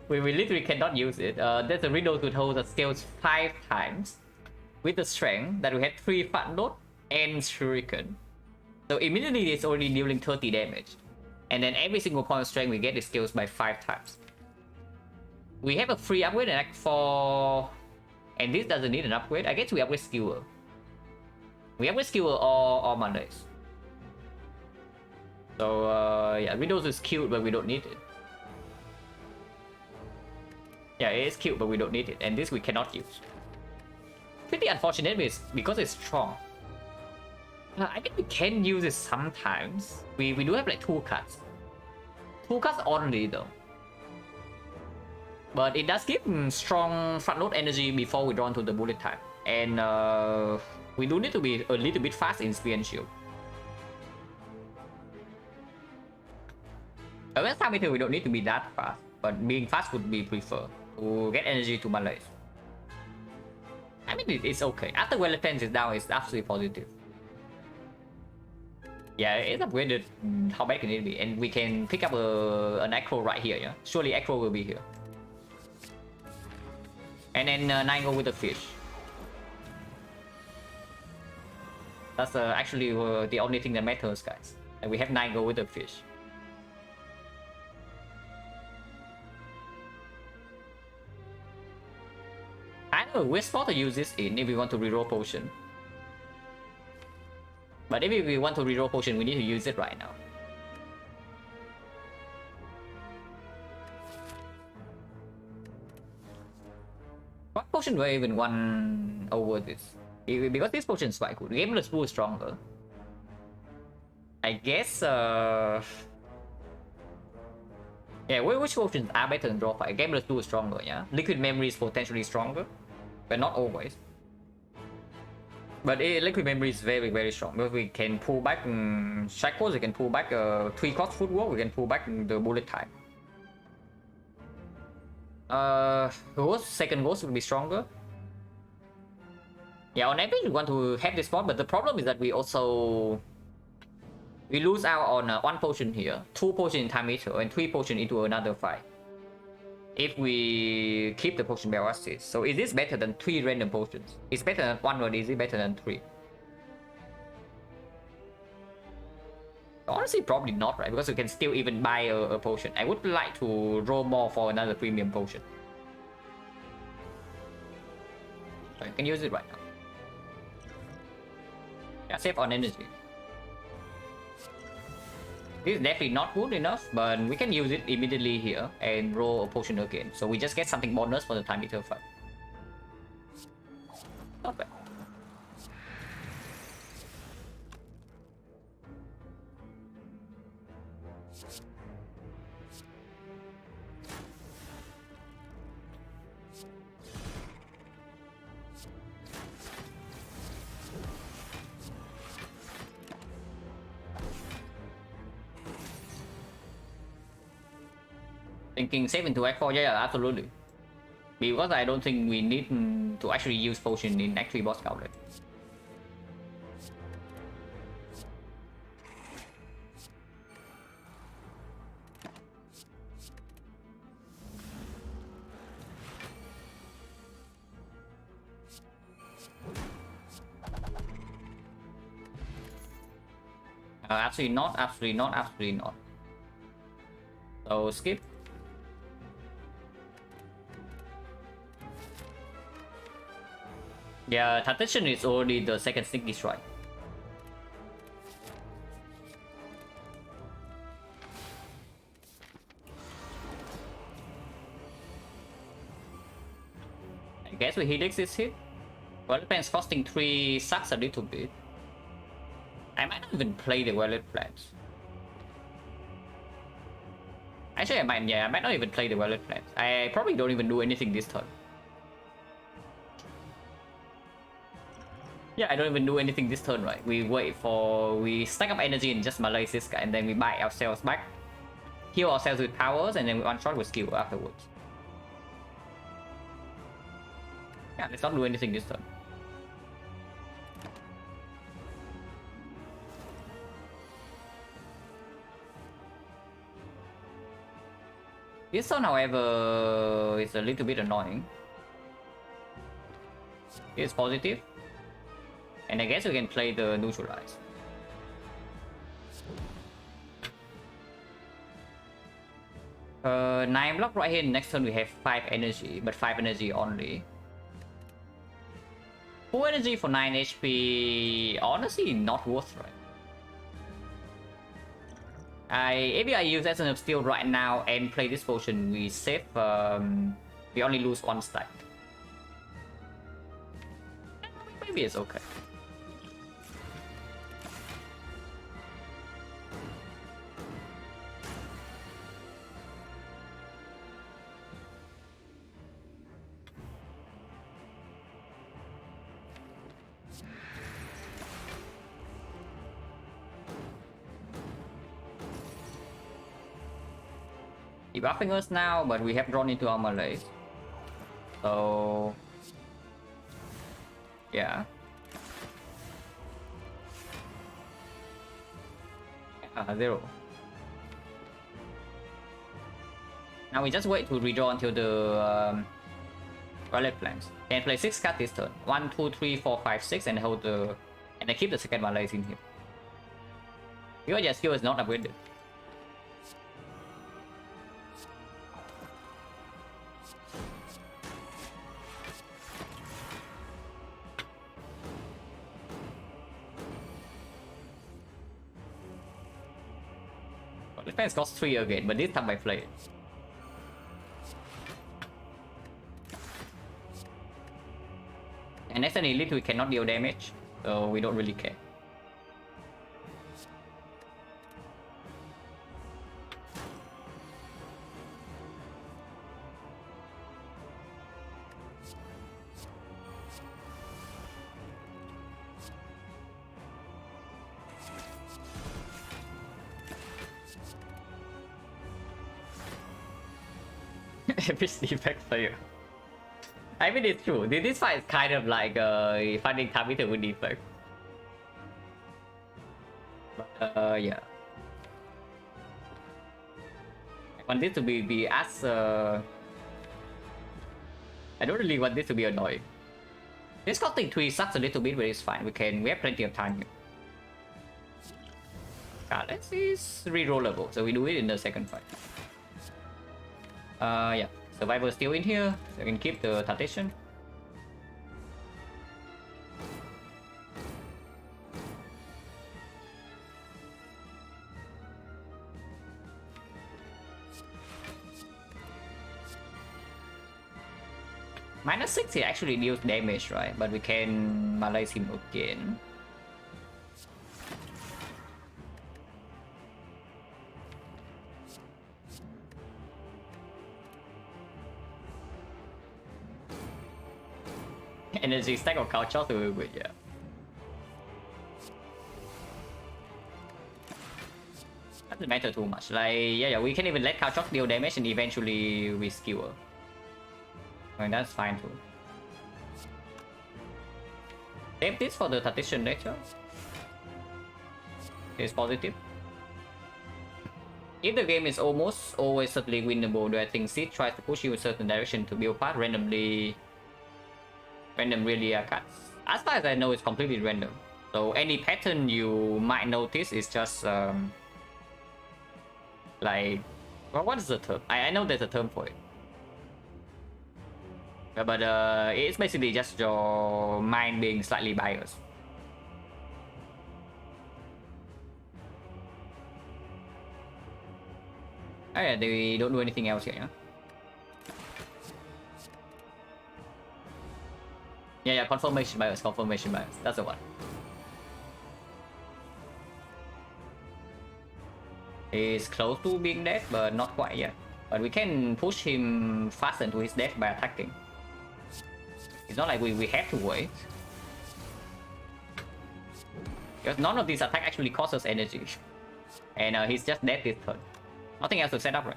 We literally cannot use it. There's a riddle to hold that scales 5 times with the strength that we had 3 fat note and shuriken. So immediately it's already dealing 30 damage. And then every single point of strength we get is scales by 5 times. We have a free upgrade and Act 4. And this doesn't need an upgrade. I guess we upgrade Skewer. We upgrade Skewer or Mondays. So yeah, Riddles is cute, but we don't need it. Yeah, it is cute, but we don't need it. And this we cannot use. Pretty unfortunate because it's strong. I think we can use it sometimes. We do have like 2 cards. 2 cards only though. But it does give strong front load energy before we draw into the bullet time. And we do need to be a little bit fast in Spear and Shield. Against Targeter we don't need to be that fast. But being fast would be preferred to get energy to Malays. I mean, it's okay. After Well Defense is down, it's absolutely positive. Yeah, it's upgraded. How bad can it be? And we can pick up an Acro right here, yeah? Surely Acro will be here. And then 9 go with the fish. That's actually the only thing that matters, guys. And we have 9 go with the fish. I know which spot to use this in if we want to reroll potion. But if we want to reroll potion, we need to use it right now. What potion do I even want over this? Because this potion is quite good. Gameless Blue is stronger. I guess yeah, which potions are better than Draw 5? Gameless Blue is stronger, yeah? Liquid Memory is potentially stronger, but not always. But Liquid Memory is very strong because we can pull back Shackles, we can pull back 3 cost footwork, we can pull back the bullet time. Second Ghost will be stronger. Yeah, on average we want to have this spot, but the problem is that we lose out on 1 potion here, 2 potion in Time Eater, and 3 potion into another fight. If we keep the potion barrel assist. So is this better than 3 random potions? It's better than 1, or is it better than 3? Honestly, probably not, right? Because you can still even buy a potion. I would like to roll more for another premium potion. So you can use it right now. Yeah, save on energy. This is definitely not good enough, but we can use it immediately here and roll a potion again. So we just get something bonus for the Time Eater fight. Not bad. Thinking save into Act 4, yeah, absolutely. Because I don't think we need to actually use potion in Act 3 boss gauntlet. Absolutely not, absolutely not, absolutely not. So skip. Yeah, Tactician is already the second sneaky strike. I guess we Helix this hit. Wallet plans costing 3 sucks a little bit. I might not even play the wallet plans. Actually, I might not even play the wallet plans. I probably don't even do anything this turn. Yeah, I don't even do anything this turn, right? We stack up energy and just malaise this guy, and then we buy ourselves back, heal ourselves with powers, and then we one shot with skill afterwards. Yeah, let's not do anything this turn. This turn, however, is a little bit annoying. It's positive. And I guess we can play the neutralize. Nine block right here. Next turn we have 5 energy, but 5 energy only. Full energy for 9 HP. Honestly, not worth right. If I use Essence of Steel right now and play this potion, we save. We only lose 1 stack. Maybe it's okay. Debuffing us now, but we have drawn into our malaise. So yeah. 0. Now we just wait to redraw until the wallet plans. And play 6 cards this turn. 1, 2, 3, 4, 5, 6, and hold the and I keep the second malaise in here. Because your skill is not upgraded. Defense costs 3 again, but this time I play it. And as an elite, we cannot deal damage, so we don't really care. Epic defect fail. I mean, it's true. This fight is kind of like finding Tabitha with defect. But yeah. I want this to be as I don't really want this to be annoying. This costing 3 sucks a little bit, but it's fine. We have plenty of time here. This is rerollable, so we do it in the second fight. Yeah, survivor still in here, so I can keep the Tactician. -6 he actually deals damage, right? But we can malaise him again. Energy stack of culture to good, yeah. Doesn't matter too much. Like, yeah, we can even let Couchok deal damage and eventually we skewer. I mean, that's fine too. Save this for the Tactician later. It's positive. If the game is almost always certainly winnable, do I think Seed tries to push you in a certain direction to build path randomly? Random really cuts. As far as I know, it's completely random. So any pattern you might notice is just like, well, what is the term? I know there's a term for it. But it's basically just your mind being slightly biased. Oh yeah, they don't do anything else here, yeah? Yeah, confirmation bias, that's the one. He's close to being dead, but not quite yet. But we can push him faster into his death by attacking. It's not like we have to wait. Because none of these attacks actually cost us energy. And he's just dead this turn. Nothing else to set up, right?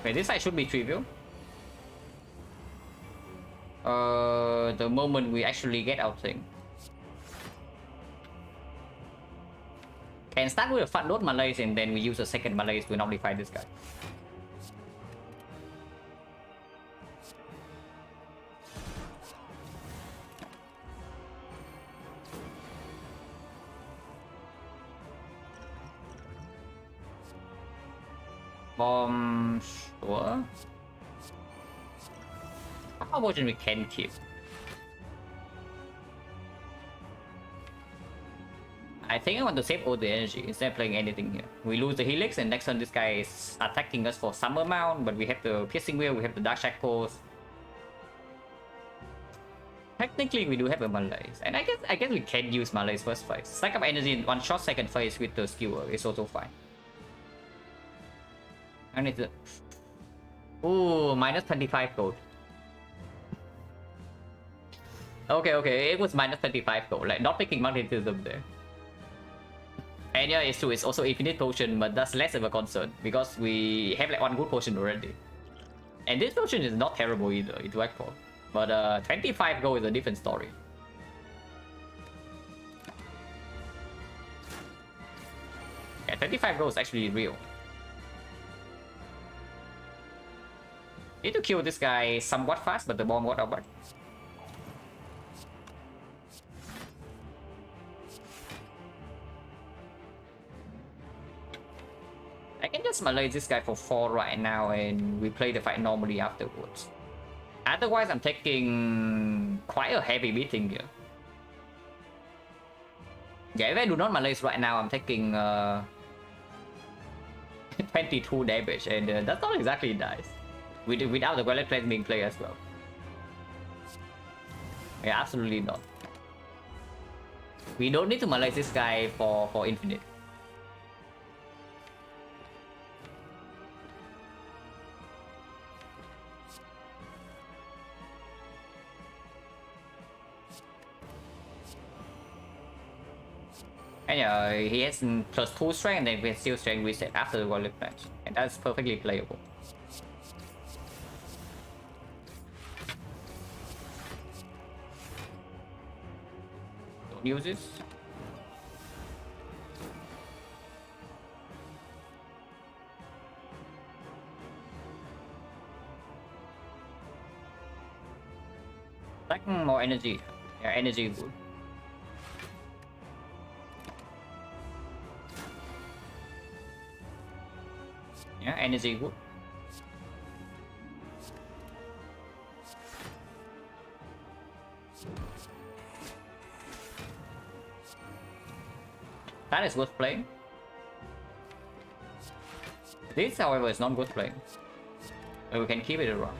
Okay, this side should be trivial. The moment we actually get our thing. Can start with a front load Malays and then we use a second Malays to nullify this guy. Bomb, sure. How much we can keep? I think I want to save all the energy instead of playing anything here. We lose the Helix and next turn this guy is attacking us for some amount, but we have the Piercing Wheel, we have the Dark Shackles. Technically we do have a Malays, and I guess we can use Malays first phase. Stack up energy in one shot second phase with the Skewer is also fine. I need to... Ooh, minus 25 gold. Okay, it was minus 25 gold, like not picking magnetism there. And yeah, it's true, it's also infinite potion, but that's less of a concern because we have like one good potion already. And this potion is not terrible either, it's worked for. But 25 gold is a different story. Yeah, 25 gold is actually real. Need to kill this guy somewhat fast, but the bomb got outback. I can just Malay this guy for 4 right now and we play the fight normally afterwards. Otherwise, I'm taking quite a heavy beating here. Yeah, if I do not Malays right now, I'm taking 22 damage and that's not exactly nice. Without the Gauntlet Clans being played as well. Yeah, absolutely not. We don't need to Malay this guy for infinite. And yeah, he has +2 strength and then we still strength reset after the Gauntlet Clans. And that's perfectly playable. Don't use this. Like more energy. Yeah, energy is good. Yeah, energy good. That is worth playing. This, however, is not worth playing. But we can keep it around.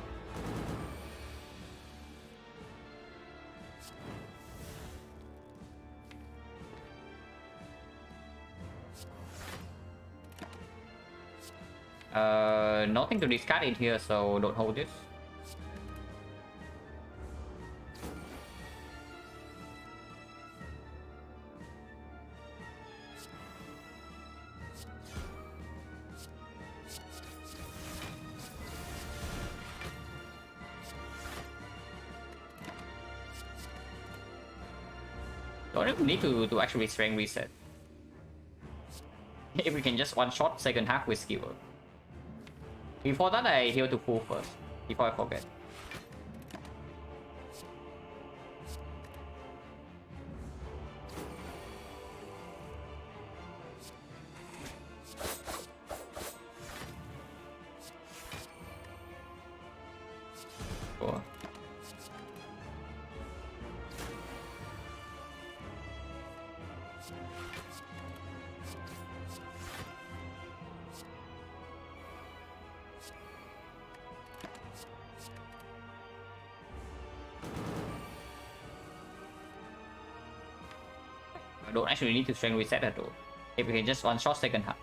Nothing to discard in here, so don't hold this. Don't even need to actually strength reset. If we can just one shot second half with skewer. Before that, I heal to full first. Before I forget. Cool. I don't actually need to strength reset at all. If we can just one shot second half.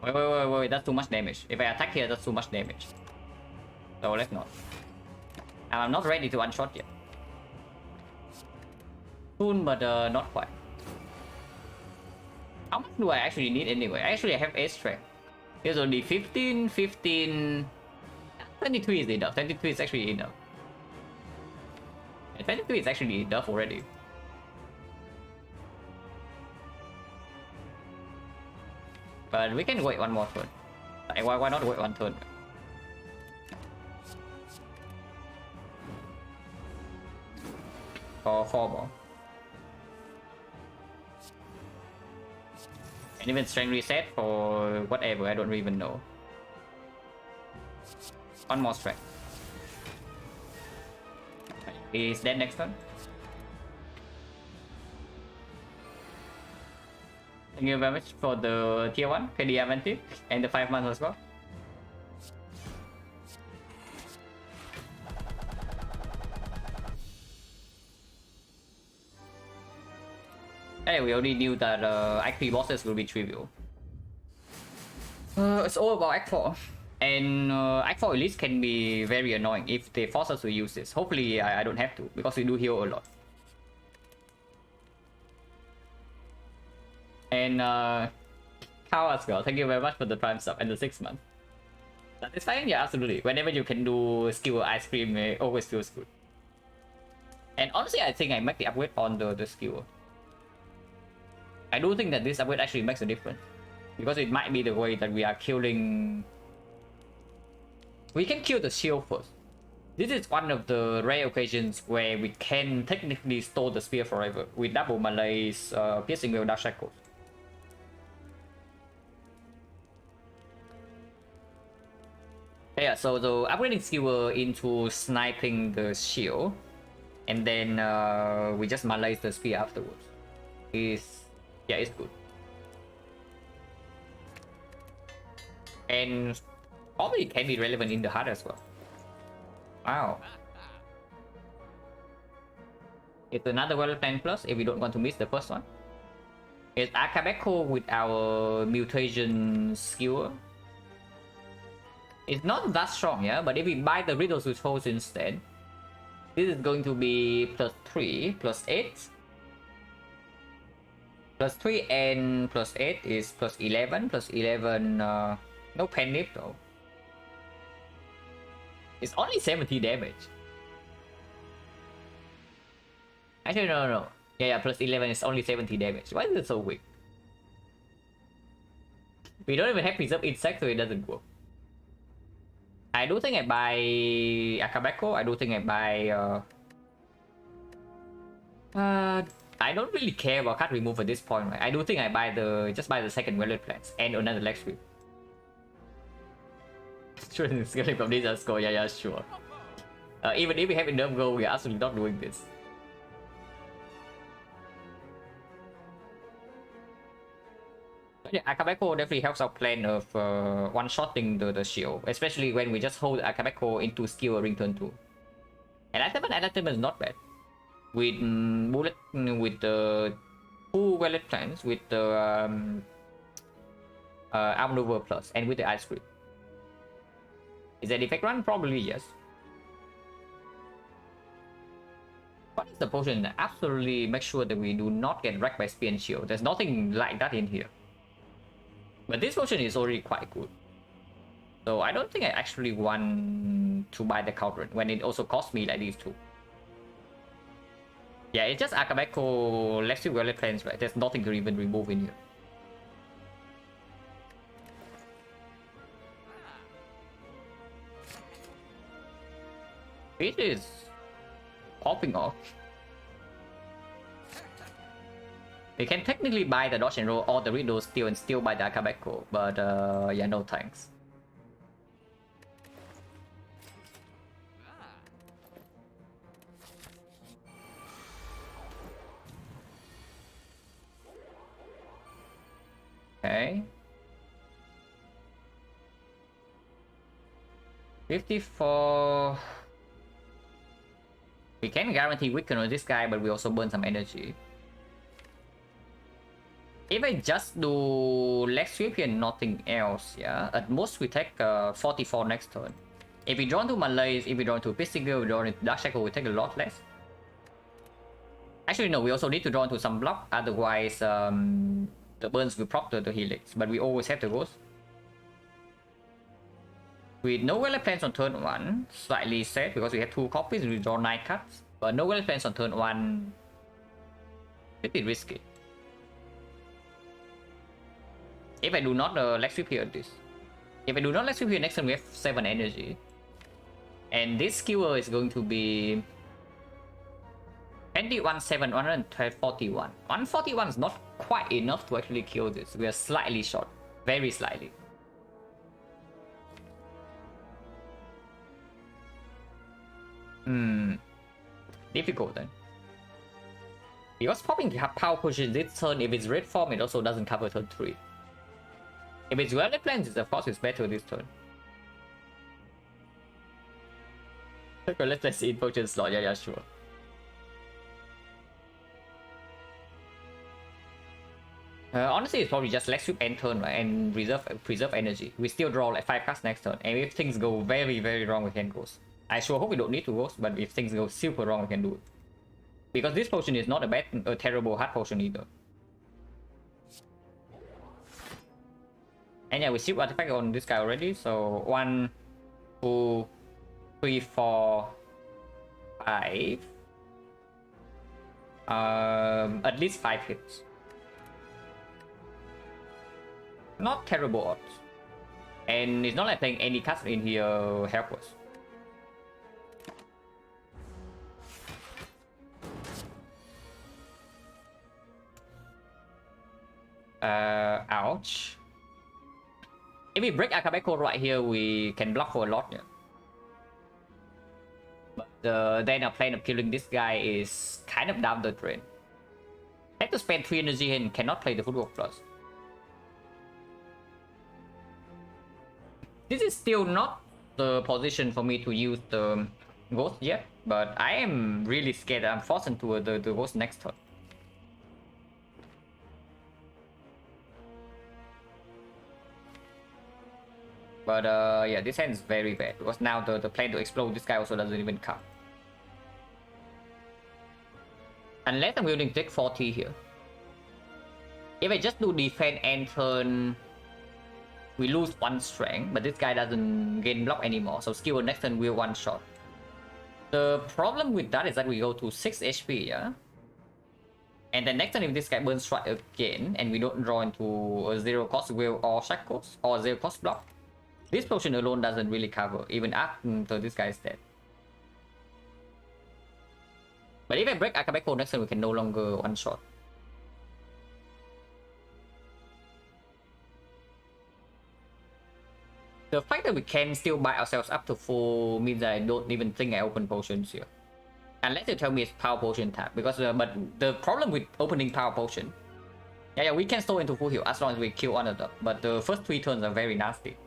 Wait, that's too much damage. If I attack here, that's too much damage. So let's not. And I'm not ready to one shot yet. Soon, but not quite. How much do I actually need anyway? I actually have 8 strength. There's only 15, 15... 23 is enough. 23 is actually enough. 23 is actually enough already. But we can wait one more turn. Like, why not wait one turn? For 4 more. And even strength reset for whatever, I don't even know. One more strength. Is that next turn? Thank you very much for the tier 1 KD advantage and the 5 months as well. Hey, we already knew that Act 3 bosses will be trivial. It's all about Act 4. And Act 4 Elite can be very annoying if they force us to use this. Hopefully I don't have to, because we do heal a lot. And Cow as well, thank you very much for the Prime sub and the 6 months. Satisfying? Yeah, absolutely. Whenever you can do skill ice cream, it always feels good. And honestly, I think I make the upgrade on the skill. I do think that this upgrade actually makes a difference. Because it might be the way that we are killing... We can kill the shield first. This is one of the rare occasions where we can technically store the spear forever with double melee's piercing wheel dark shackles. Yeah, so the upgrading skill into sniping the shield, and then we just melee the spear afterwards. Yeah, it's good. And probably can be relevant in the heart as well. Wow. It's another well plan plus if we don't want to miss the first one. It's Akabeko with our mutation skewer. It's not that strong, yeah, but if we buy the riddles with holes instead, this is going to be +3, +8. +3 and +8 is +11, +11, no pen nip though. It's only 70 damage. Actually, no. Yeah, +11 is only 70 damage. Why is it so weak? We don't even have preserve insect, so it doesn't work. I do think I buy Akabeko. I do think I buy I don't really care about card remove at this point, right? I do think I buy just buy the second Violet Plants and another leg sweep. Sure, scaling from this score, yeah, sure. Even if we have enough gold, we are absolutely not doing this. Yeah, Akabeko definitely helps our plan of one-shotting the shield, especially when we just hold Akabeko into skill ring turn 2. And Enlightenment is not bad. With bullet, with the 2 Violet Plants, with the Outmaneuver Plus, and with the Ice Cream. Is that effect run? Probably yes. What is the potion that absolutely make sure that we do not get wrecked by spear and shield. There's nothing like that in here. But this potion is already quite good. So I don't think I actually want to buy the Cauldron when it also costs me like these two. Yeah, it's just Akabeko, Lexi Violet Plains, right? There's nothing to even remove in here. It is popping off. We can technically buy the dodge and roll or the Riddle still and still buy the Akabeko, but yeah, no thanks. Okay. 54. We can guarantee weaken on this guy, but we also burn some energy. If I just do Lex Sweep here and nothing else, yeah, at most we take 44 next turn. If we draw into Malaise, if we draw into Pistinger, we draw into Dark Shackle, we take a lot less. Actually, no, we also need to draw into some block, otherwise the burns will prop the Helix, but we always have the Ghost. With no Violet Plans on turn 1, slightly sad because we have 2 copies, we draw 9 cards. But no Violet Plans on turn 1, pretty risky. If I do not Lex Sweep here this. If I do not Lex Sweep here next turn, we have 7 energy. And this skewer is going to be 21, 7, 141. 141 is not quite enough to actually kill this. We are slightly short. Very slightly. Difficult then. Because popping power pushes this turn, if it's red form, it also doesn't cover turn 3. If it's Violet Plans, of course it's better this turn. Okay, let's see potion slot. Yeah, sure. Honestly, it's probably just Lex Sweep end turn, right? And preserve energy. We still draw like 5 cards next turn. And if things go very, very wrong, we can Ghost. I sure hope we don't need to Ghost, but if things go super wrong, we can do it. Because this potion is not a terrible hard potion either. And yeah, we ship artifact on this guy already. So 1, 2, 3, 4, 5. At least 5 hits. Not terrible odds. And it's not like playing any cards in here help us. Ouch. If we break Akabeko right here, we can block for a lot, yeah. But then our plan of killing this guy is kind of down the drain. Have to spend 3 energy and cannot play the Footwork Plus. This is still not the position for me to use the Ghost yet, but I am really scared that I'm forced into the Ghost next turn. But yeah, this hand is very bad because now the plan to explode this guy also doesn't even come. Unless I'm willing to take 40 here. If I just do defend and turn, we lose 1 strength, but this guy doesn't gain block anymore, so skill next turn will 1-shot. The problem with that is that we go to 6 HP, yeah? And then next turn if this guy burns strike again, and we don't draw into a 0 cost will or shackles, or 0 cost block, this potion alone doesn't really cover, even after this guy is dead. But if I break Akabeko next turn, we can no longer 1-shot. The fact that we can still buy ourselves up to full means that I don't even think I open potions here. Unless you tell me it's power potion tap, because but the problem with opening power potion, yeah, we can store into full heal as long as we kill one of them, but the first 3 turns are very nasty.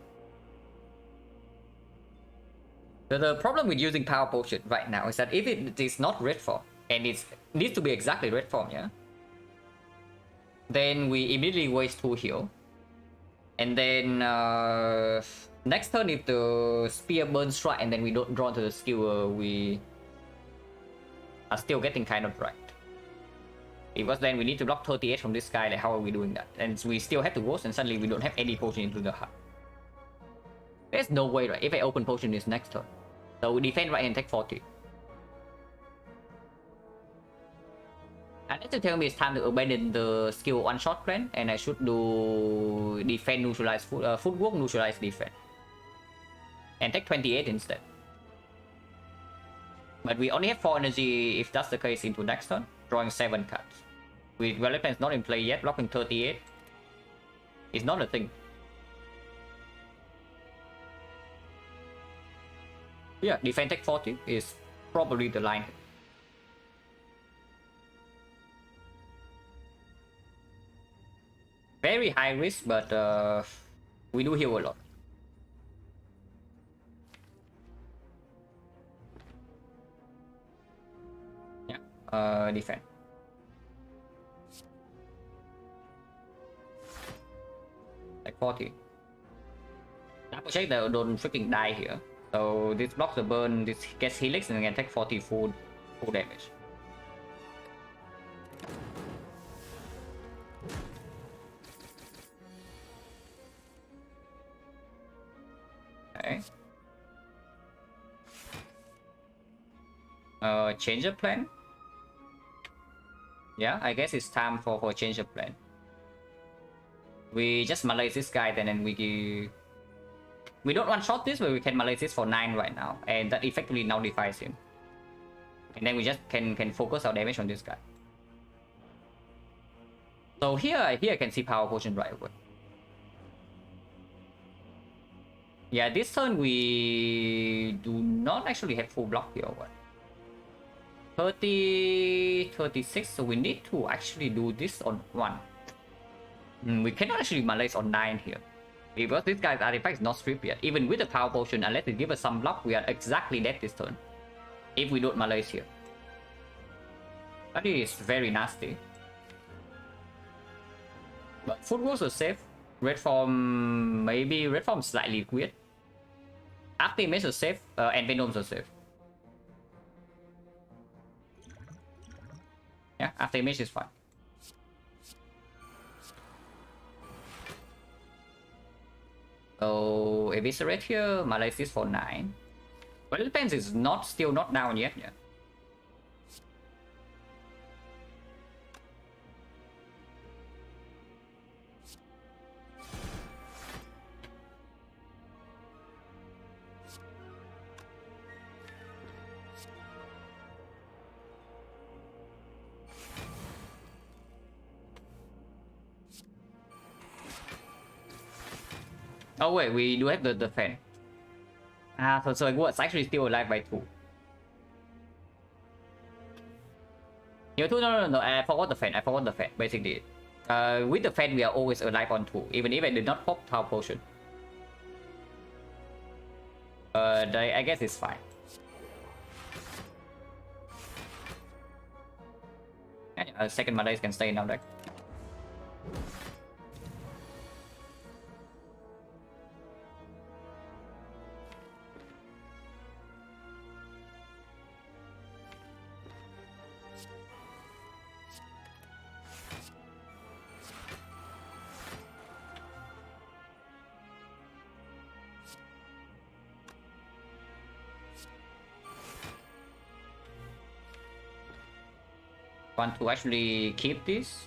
The problem with using power potion right now is that if it is not red form, and it needs to be exactly red form, yeah, then we immediately waste 2 heal. And then next turn if the spear burns strike and then we don't draw into the skewer, we are still getting kind of right. Because then we need to block 38 from this guy, like how are we doing that? And we still have to ghost and suddenly we don't have any potion into the hub. There's no way, right? If I open potion this next turn. So we defend right and take 40. Unless you tell me it's time to abandon the skill one-shot plan and I should do defend neutralize footwork neutralize defense. And take 28 instead. But we only have 4 energy if that's the case into next turn, drawing 7 cards. With Violet Plans not in play yet, blocking 38 is not a thing. Yeah, defense take 40 is probably the line. Very high risk, but we do heal a lot. Yeah, defense. Like 40. Double check that don't freaking die here. So this blocks the burn, this gets helix and can take 40 full damage. Okay. Change of plan. Yeah, I guess it's time for change of plan. We just malaise this guy, then we don't one-shot this, but we can malaise this for 9 right now, and that effectively nullifies him. And then we just can focus our damage on this guy. So here I can see power potion right away. Yeah, this turn we do not actually have full block here. What? 30, 36. So we need to actually do this on 1. We cannot actually malaise on 9 here. Because this guy's artifact is not stripped yet. Even with the power potion, unless they give us some block, we are exactly dead this turn. If we don't malaise here. That is very nasty. But footworks are safe. Red form, maybe red form slightly weird. Aftermath are safe, and Venoms are safe. Yeah, Aftermath is fine. So eviscerate here, malaise this for 9. But it depends, it's still not down yet. Yeah. Oh wait, we do have the fan. So it was actually still alive by 2. You 2, no, I forgot the fan, basically. With the fan we are always alive on 2, even if I did not pop Power Potion. I guess it's fine. Yeah, second Malaise can stay in our deck. Want to actually keep this?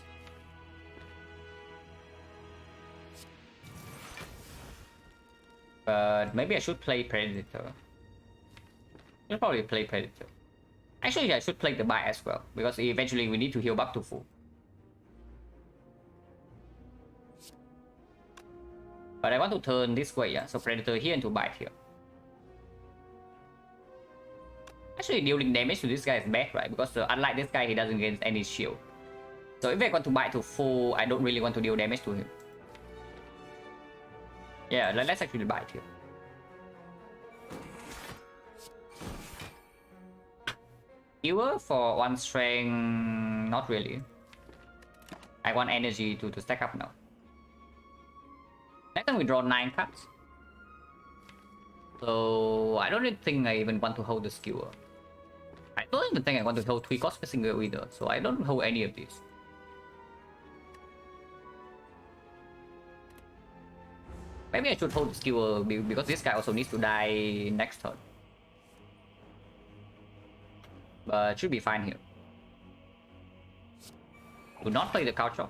But maybe I should play Predator. I'll probably play Predator. Actually, I should play the Bite as well, because eventually we need to heal back to full. But I want to turn this way, yeah. So Predator here into Bite here. Actually, dealing damage to this guy is bad, right? Because unlike this guy, he doesn't get any shield. So if I want to Bite to full, I don't really want to deal damage to him. Yeah, let's actually Bite here. Healer for 1 strength, not really. I want energy to stack up now. Next time we draw 9 cards. So I don't really think I even want to hold the skewer. I don't don't even think I want to hold 3 cost per single either, so I don't hold any of these. Maybe I should hold the skewer because this guy also needs to die next turn. But should be fine here. Do not play the culture.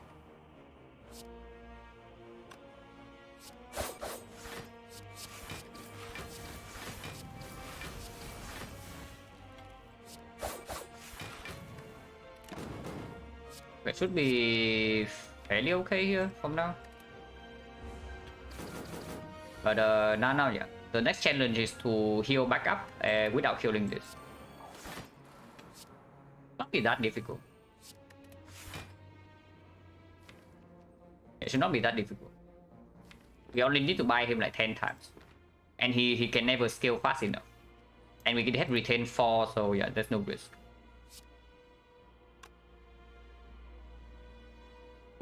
It should be fairly okay here from now. But now, yeah. The next challenge is to heal back up without killing this. Not be that difficult. It should not be that difficult. We only need to buy him like 10 times. And he can never scale fast enough. And we can have retain 4, so yeah, there's no risk.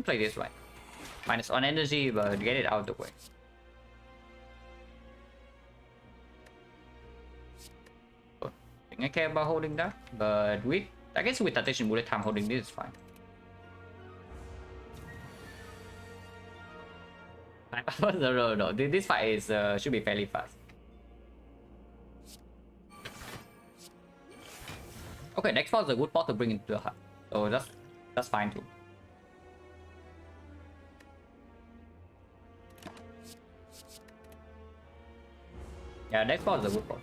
Play this right. Minus on energy, but get it out of the way. I think I care about holding that, but I guess with attention bullet time, holding this is fine. No. This fight is should be fairly fast. Okay, next part is a good part to bring into the hut, so that's fine too. Yeah, next part is a good part.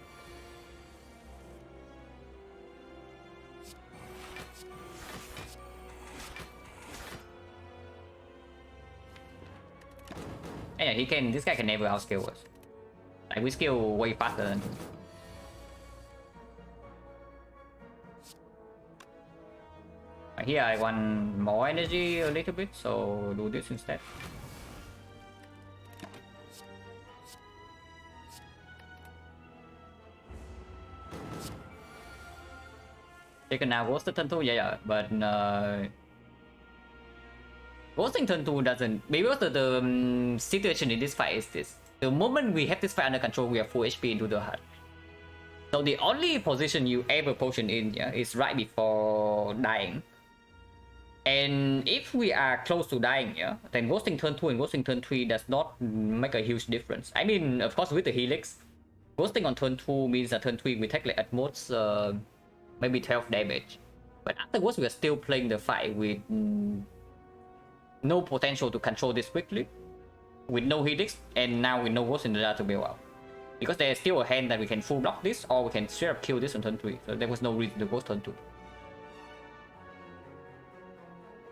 Yeah, this guy can never outscale us. Like, we scale way faster than him. Here I want more energy a little bit, so do this instead. XecnaR Ghost turn 2, yeah, but Ghosting turn 2 doesn't, because the situation in this fight is this. The moment we have this fight under control, we have full HP into the hut. So the only position you ever potion in, yeah, is right before dying. And if we are close to dying, yeah, then Ghosting turn 2 and Ghosting turn 3 does not make a huge difference. I mean, of course, with the Helix, Ghosting on turn 2 means that turn 3 we take like at most maybe 12 damage. But afterwards, we are still playing the fight with no potential to control this quickly, with no Helix, and now with no Ghost in the Dark to bail out. Because there's still a hand that we can full block this, or we can straight up kill this on turn 3. So there was no reason to Ghost turn 2.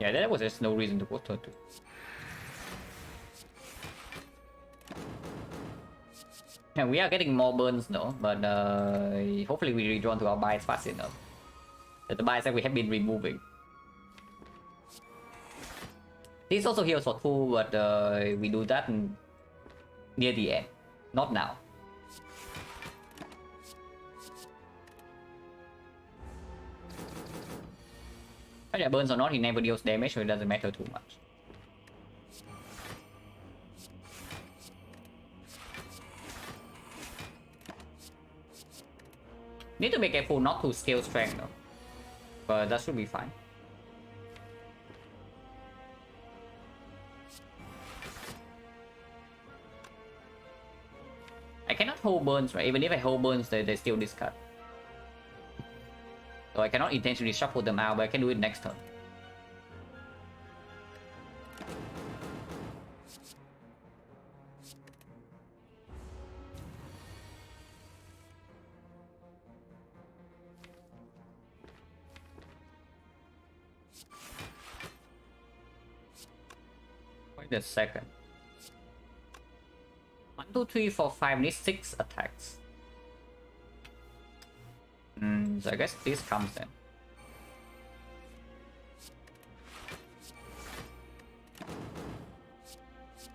Yeah, there was just no reason to Ghost turn 2. Yeah, we are getting more burns though, but hopefully we redraw to our buys fast enough. The buys that we have been removing. This also heals for 2, but we do that near the end, not now. Whether burns or not, he never deals damage, so it doesn't matter too much. Need to be careful not to scale strength though, but that should be fine. I cannot hold burns, right? Even if I hold burns, they still discard. So I cannot intentionally shuffle them out, but I can do it next turn. Wait a second. 1, 2, 3, 4, 5 needs 6 attacks. So I guess this comes then.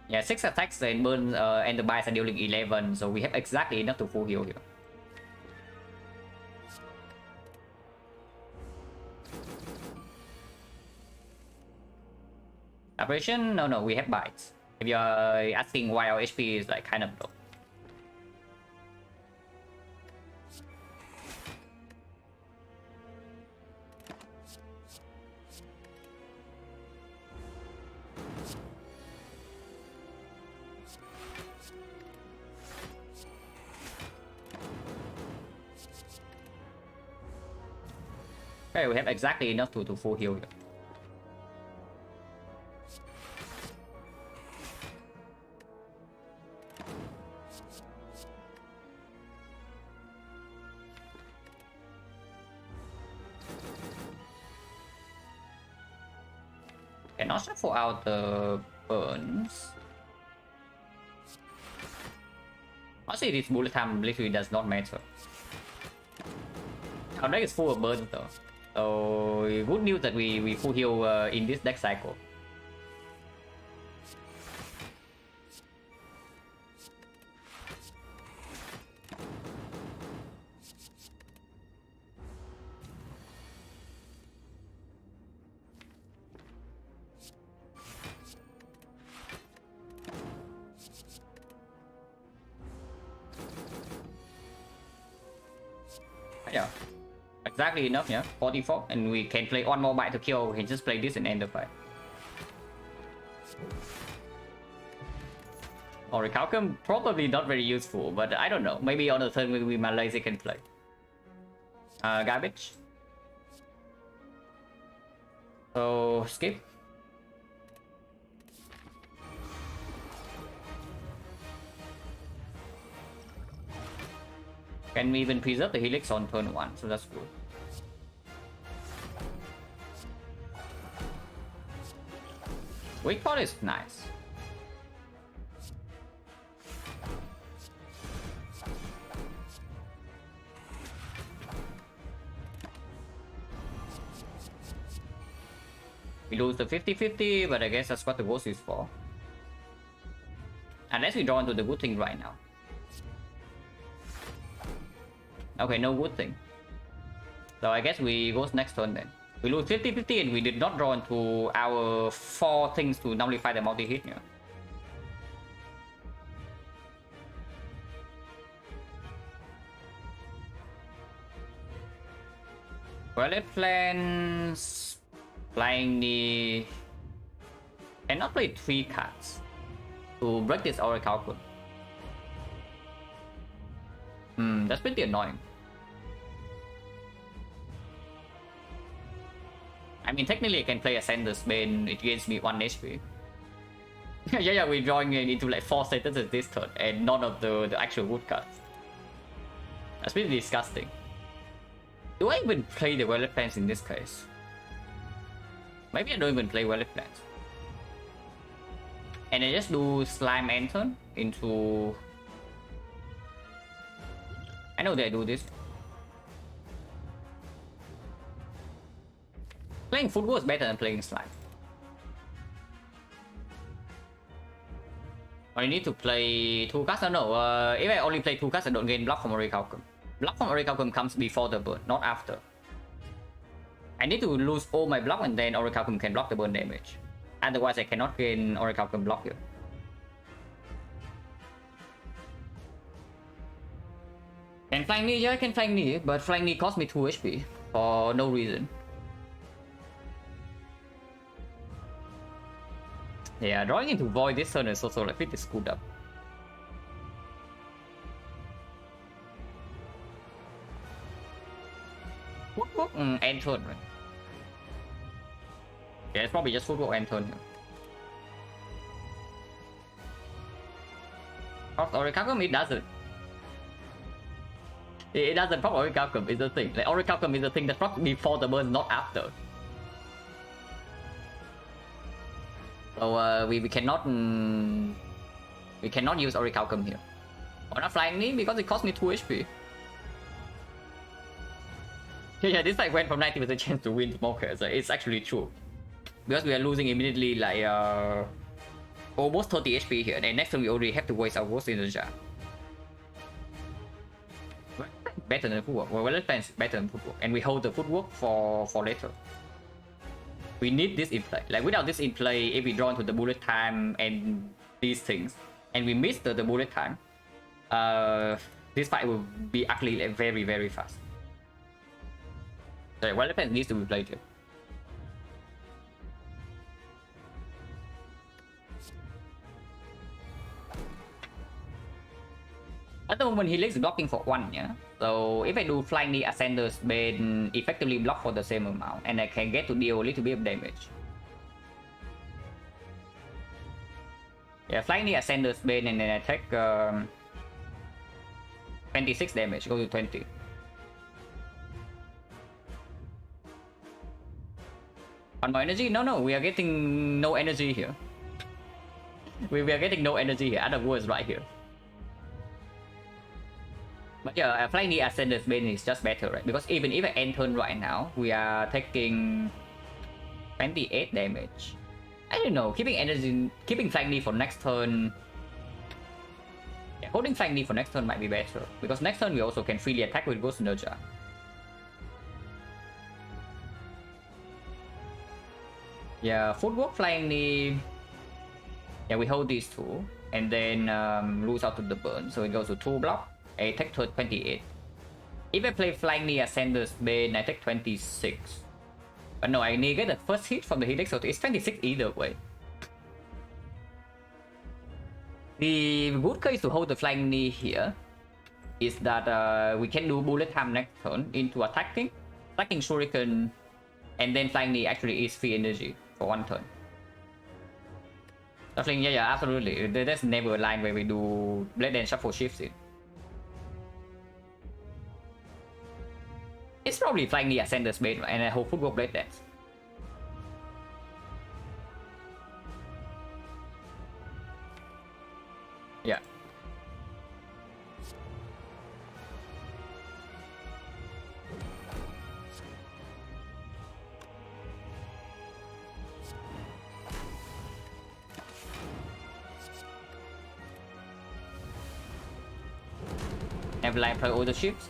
Yeah, 6 attacks and burn and the buys are dealing 11, so we have exactly enough to full heal here. Operation? No, we have bites. If you're asking why our HP is like kind of low. Okay, we have exactly enough to full heal here. Can also shuffle out the burns. Honestly, this bullet time literally does not matter. Our deck is full of burns though. So good news that we full heal in this deck cycle. Yeah, exactly enough. Yeah, 44, and we can play one more bite to kill. We can just play this and end the fight. Orichalcum probably not very useful, but I don't know. Maybe on the turn we my lazy can play. Garbage. So skip. Can we even preserve the helix on turn 1? So that's good. Weak pot is nice. We lose the 50-50, but I guess that's what the ghost is for. Unless we draw into the good thing right now. Okay, no good thing. So I guess we go next turn then. We lose 50-50 and we did not draw into our 4 things to nullify the multi-hit here. Violet plans... Playing the... Cannot play 3 cards to break this Orichalcum. That's pretty annoying. I mean, technically I can play Ascender's Bane, it gains me 1 HP. yeah, we're drawing it into like 4 sentences this turn, and none of the actual wood cards. That's pretty disgusting. Do I even play the Violet Plans in this case? Maybe I don't even play Violet Plans. And I just do Slime end turn into... I know they do this. Playing football is better than playing slime. I need to play 2 cards. No, if I only play 2 cards, I don't gain block from Orichalcum. Block from Orichalcum comes before the burn, not after. I need to lose all my block and then Orichalcum can block the burn damage. Otherwise, I cannot gain Orichalcum block here. Can Flying Knee? Yeah, I can Flying Knee, but Flying Knee cost me 2 HP for no reason. Yeah, drawing into Void this turn is also like pretty screwed up. Footwork? End turn, right? Yeah, it's probably just footwork end turn. Proc Orichalcum? It doesn't. It doesn't proc Orichalcum, is the thing. Like, Orichalcum is the thing that proc before the burn, not after. So we cannot use Orichalcum here. Or not Flying Knee because it cost me 2 HP. Yeah, this fight went from 90% chance to win Smoker, so it's actually true. Because we are losing immediately like almost 30 HP here, and next time we already have to waste our Ghost in the jar. Better than footwork. Well, let's plan better than footwork, and we hold the footwork for later. We need this in play. Like without this in play, if we draw into the bullet time and these things, and we miss the bullet time, this fight will be ugly like, very, very fast. So well, depends needs to be played here. At the moment, Helix is blocking for 1, yeah? So if I do Flying Knee Ascender's Bane, effectively block for the same amount, and I can get to deal a little bit of damage. Yeah, Flying Knee Ascender's Bane, and then I take 26 damage, go to 20. One more energy? No, we are getting no energy here. we are getting no energy here. Other words right here. But yeah, Flying the Ascender's Bane is just better, right? Because even if I end turn right now, we are taking 28 damage. I don't know, keeping Flying Knee for next turn. Yeah, holding Flying Knee for next turn might be better. Because next turn we also can freely attack with Ghost Nerja. Yeah, Footwork, Flying Knee. Yeah, we hold these two. And then lose out to the burn. So it goes to 2 block. I take 28. If I play Flying Knee Ascender's Bane, I take 26. But no, I negate the first hit from the Helix, so it's 26 either way. The good case to hold the Flying Knee here is that we can do bullet time next turn into attacking Shuriken, and then Flying Knee actually is free energy for 1 turn. Definitely, yeah, absolutely. There's never a line where we do Blade and Shuffle Shifts in. It's probably Flying Knee Ascender's Bane, right? And I hope Footwork Blade Dance. Yeah. And like play all the shifts.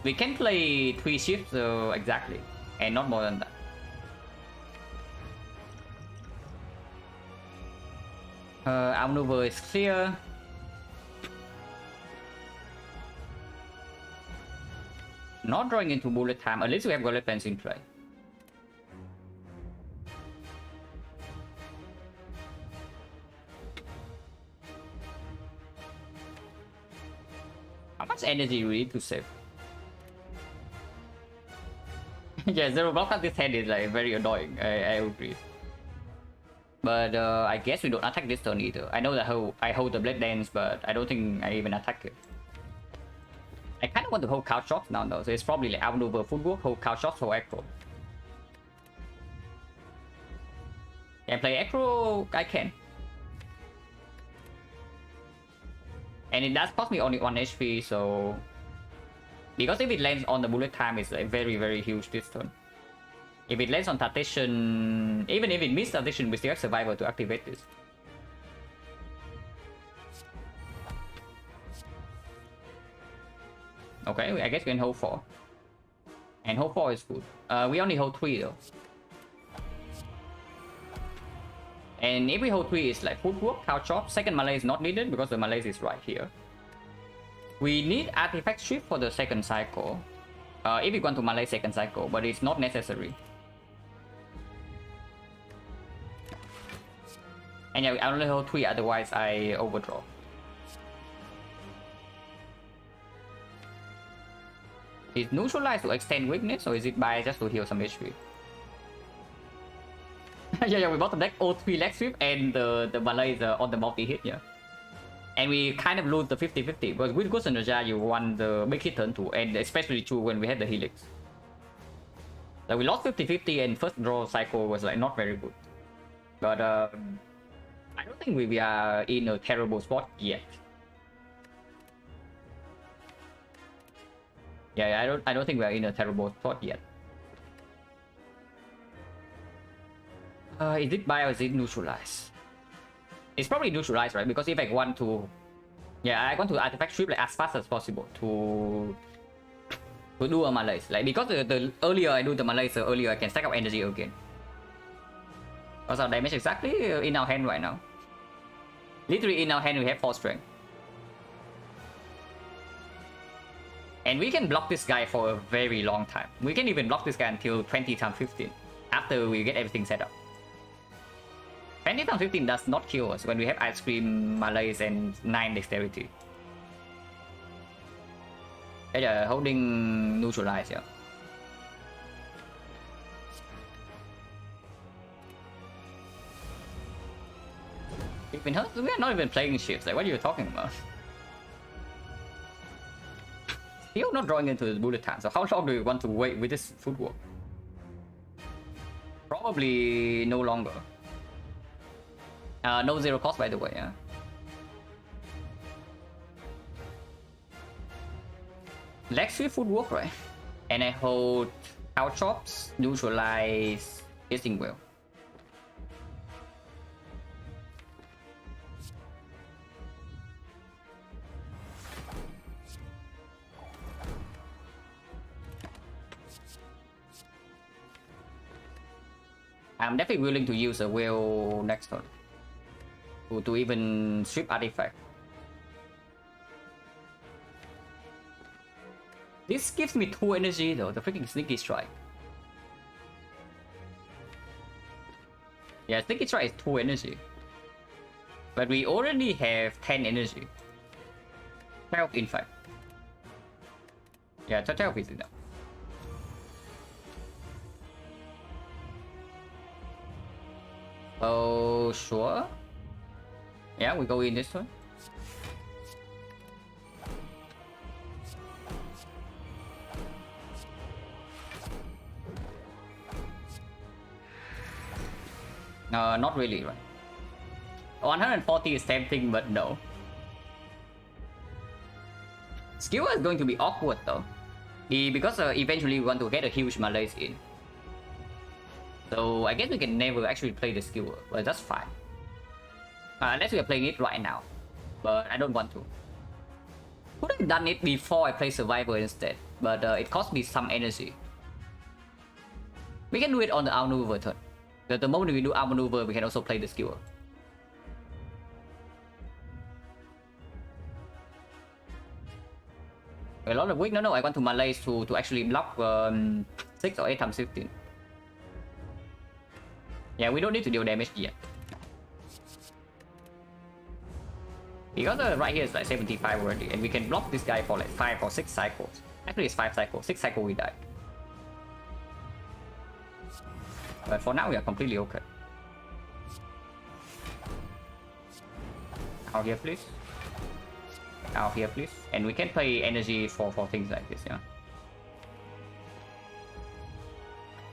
We can play 3 shifts exactly, and not more than that. Outmaneuver is clear. Not drawing into bullet time, at least we have Gauntlet Plans in play. How much energy we need to save? Yeah, 0 block at this hand is like very annoying, I agree. But I guess we don't attack this turn either. I know that I hold the Blade Dance, but I don't think I even attack it. I kind of want to hold Couch Shots now though, so it's probably like Outmaneuver, Footwork, hold Couch Shots, hold Acro. Can I play Acro? I can. And it does cost me only 1 HP, so... Because if it lands on the bullet time, it's like very, very huge this turn. If it lands on Tactician, even if it misses Tactician, we still have Survivor to activate this. Okay, I guess we can hold 4. And hold 4 is good. We only hold 3 though. And if we hold 3, it's like Footwork, Couch Chop. Second Malaise is not needed because the Malaise is right here. We need Artifact Shift for the second cycle. If we want to Malaise second cycle, but it's not necessary. And yeah, I only hold 3, otherwise I overdraw. Is neutralized to extend weakness, or is it by just to heal some HP? yeah, we bottom deck all 3 leg sweep and the Malaise on the multi-hit, yeah. And we kind of lose the 50-50, because with Ghost Nerja you won the big hit turn 2, and especially true when we had the Helix. Like we lost 50-50 and first draw cycle was like not very good. But I don't think we are in a terrible spot yet. Yeah, I don't think we are in a terrible spot yet. Is it buy or is it neutralize? It's probably neutralized, right? Because if I want to... Yeah, I want to artifact strip like as fast as possible to do a Malaise. Like, because the earlier I do the Malaise, the earlier I can stack up energy again. What's our damage exactly in our hand right now? Literally in our hand we have 4 strength. And we can block this guy for a very long time. We can even block this guy until 20 times 15 after we get everything set up. 20 times 15 does not kill us when we have Ice Cream, Malaise, and 9 Dexterity. Yeah, holding neutralize, yeah. We are not even playing ships, like what are you talking about? You're not drawing into the bullet time, so how long do you want to wait with this footwork? Probably no longer. No zero cost, by the way, yeah. Leg sweep footwork, right? And I hold out chops, neutralize, hitting well. I'm definitely willing to use a whale next turn to even strip artifact. This gives me 2 energy though, the freaking sneaky strike. Yeah, sneaky strike is 2 energy. But we already have 10 energy. 12 in fact. Yeah, 12 is enough. Oh, sure. Yeah, we go in this one. Not really, right? 140 is tempting, but no. Skewer is going to be awkward though. Because eventually we want to get a huge malaise in. So I guess we can never actually play the skewer, but that's fine. Unless we are playing it right now. But I don't want to. Could have done it before I play Survivor instead, but it cost me some energy. We can do it on the outmaneuver turn. The moment we do outmaneuver, we can also play the skewer. A lot of weak. No, I want to malaise to actually block 6 or 8 times 15. Yeah, we don't need to deal damage yet. Because right here is like 75 already, and we can block this guy for like 5 or 6 cycles. Actually, it's 5 cycles. 6 cycles we die. But for now, we are completely okay. Out here, please. Out here, please. And we can play energy for things like this, yeah.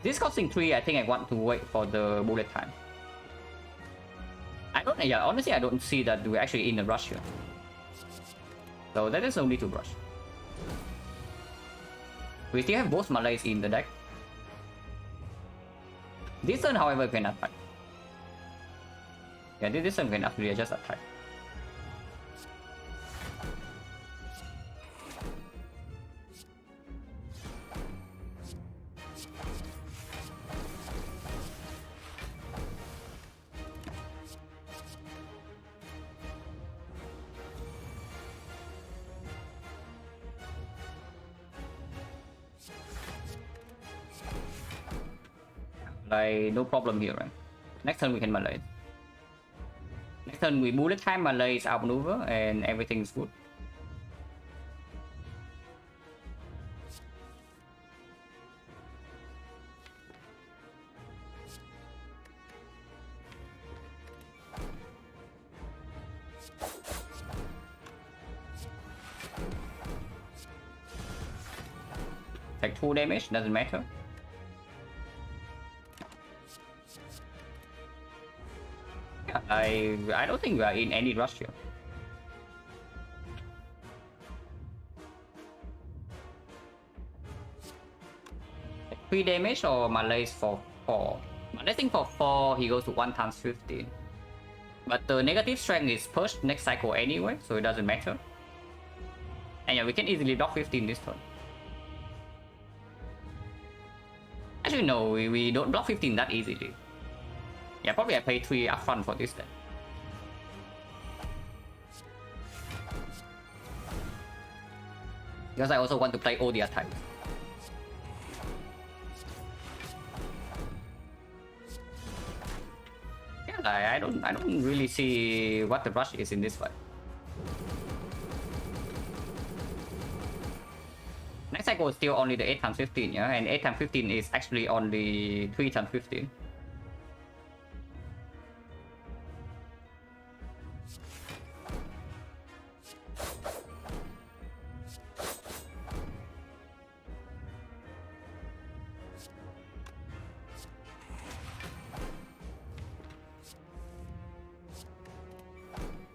This costing 3, I think I want to wait for the bullet time. Yeah, honestly, I don't see that we're actually in a rush here. So there is no need to rush. We still have both malaise in the deck. This turn, however, we can attack. Yeah, this turn we can actually just attack. Like, no problem here, right? Next turn we can malaise. Next turn we bullet time, malaise, outmaneuver, and everything's good. Take 2 damage, doesn't matter. I don't think we are in any rush here. Take 3 damage or malaise for 4. Malacing for 4, he goes to 1 times 15. But the negative strength is pushed next cycle anyway, so it doesn't matter. And yeah, we can easily block 15 this turn. Actually no, we don't block 15 that easily. Yeah, probably I pay 3 upfront for this then. Because I also want to play all the attacks. Yeah, I don't really see what the rush is in this fight. Next cycle is still only the 8 times 15, yeah? And 8 times 15 is actually only 3 times 15.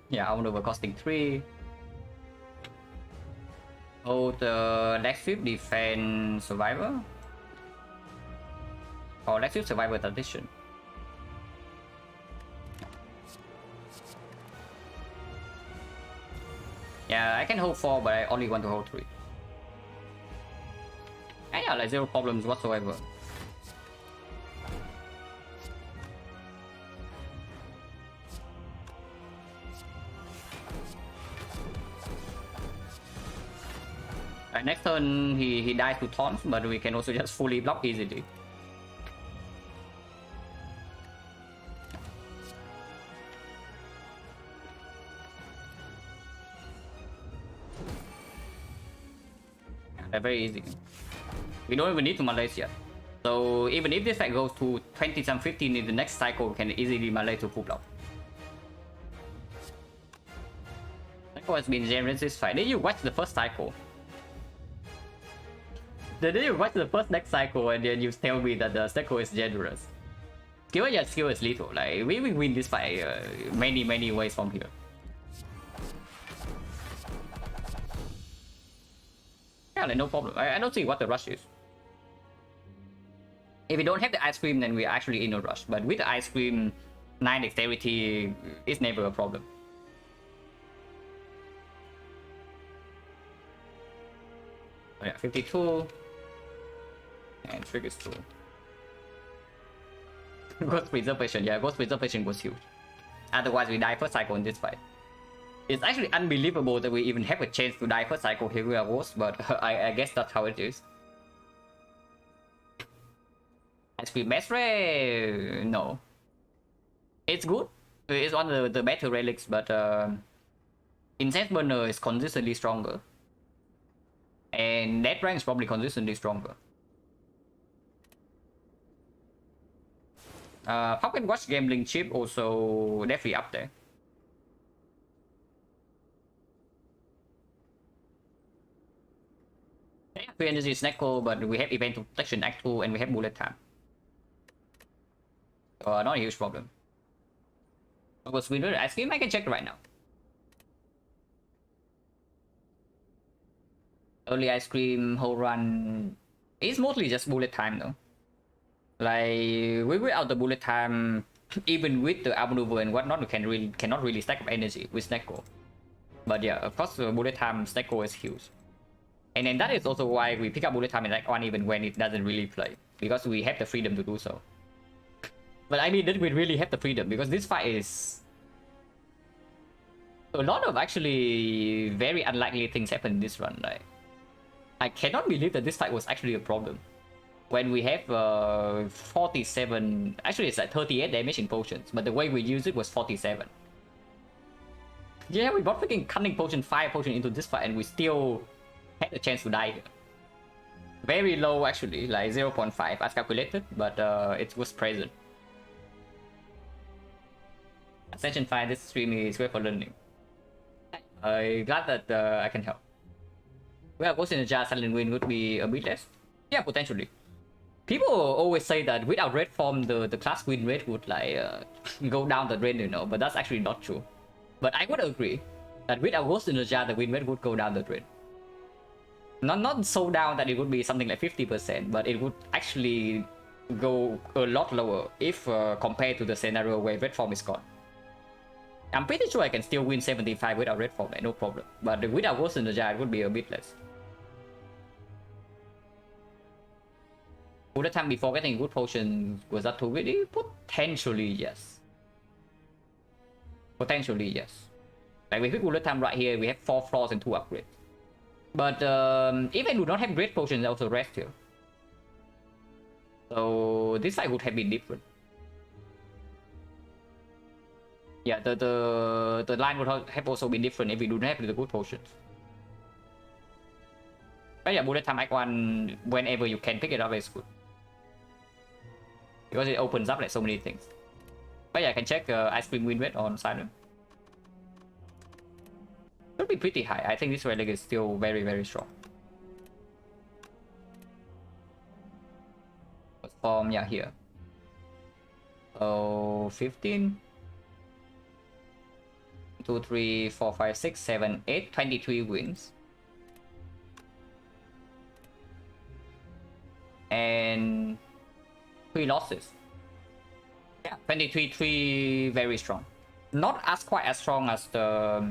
Yeah, outmaneuver costing 3. Oh, the leg sweep defense survivor? Or leg sweep survivor tradition? Yeah, I can hold 4, but I only want to hold 3. And yeah, like 0 problems whatsoever. Next turn he dies to taunts, but we can also just fully block easily. They're very easy. We don't even need to Malays yet. So even if this fight goes to 20 some 15 in the next cycle, we can easily Malay to full block. Cycle has been generous this fight. Did you watch the first cycle? Did you watch the first next cycle and then you tell me that the cycle is generous? Skill is little. Like we will win this fight many ways from here. Yeah, like no problem. I don't see what the rush is. If we don't have the ice cream, then we're actually in a rush. But with the ice cream, 9 dexterity is never a problem. Oh yeah, 52. And triggers 2. Ghost Preservation, yeah, Ghost Preservation was huge. Otherwise, we die first cycle in this fight. It's actually unbelievable that we even have a chance to die first cycle here with our Ghost, but I guess that's how it is. Ice Cream Mestre, no. It's good. It's one of the better relics, but Incense Burner is consistently stronger. And Death Rank is probably consistently stronger. Pocket Watch Gambling Chip also definitely up there. Yeah, 3 energy is Neko, but we have Event Protection Act 2 and we have Bullet Time. So not a huge problem. Was winner ice cream? I can check right now. Early ice cream, whole run. It's mostly just bullet time though. Like without the bullet time, even with the outmaneuver and whatnot, we cannot really stack up energy with Snecko. But yeah, of course the bullet time Snecko is huge. And then that is also why we pick up bullet time in Act 1 even when it doesn't really play. Because we have the freedom to do so. But I mean that we really have the freedom because this fight is a lot of actually very unlikely things happen in this run. Like I cannot believe that this fight was actually a problem. When we have 47, actually it's like 38 damage in potions, but the way we use it was 47. Yeah, we brought freaking Cunning Potion, Fire Potion into this fight and we still had a chance to die here. Very low actually, like 0.5 as calculated, but it was present. Ascension 5, this stream is great for learning. I'm glad that I can help. Well, Ghost in the Jar Silent win would be a bit less. Yeah, potentially. People always say that without red form, the class win rate would like go down the drain, you know, but that's actually not true. But I would agree that without Ghost in the Jar, the win rate would go down the drain. Not so down that it would be something like 50%, but it would actually go a lot lower if compared to the scenario where red form is gone. I'm pretty sure I can still win 75 without red form, like, no problem. But without Ghost in the Jar, it would be a bit less. Would the time before getting good potion was that too greedy? Potentially yes. Potentially yes. Like we pick bullet time right here, we have 4 flaws and 2 upgrades. But if I do not have great potions, I also rest here. So this fight would have been different. Yeah, the line would have also been different if we do not have the good potions. But yeah, bullet time Act 1, whenever you can pick it up is good. Because it opens up like so many things. But yeah, I can check Ice Cream win rate on Silent. Should be pretty high. I think this relic is still very, very strong. From yeah, here. So 15. 2, 3, 4, 5, 6, 7, 8, 23 wins. And 3 losses. Yeah, 23, 3 very strong. Not as quite as strong as the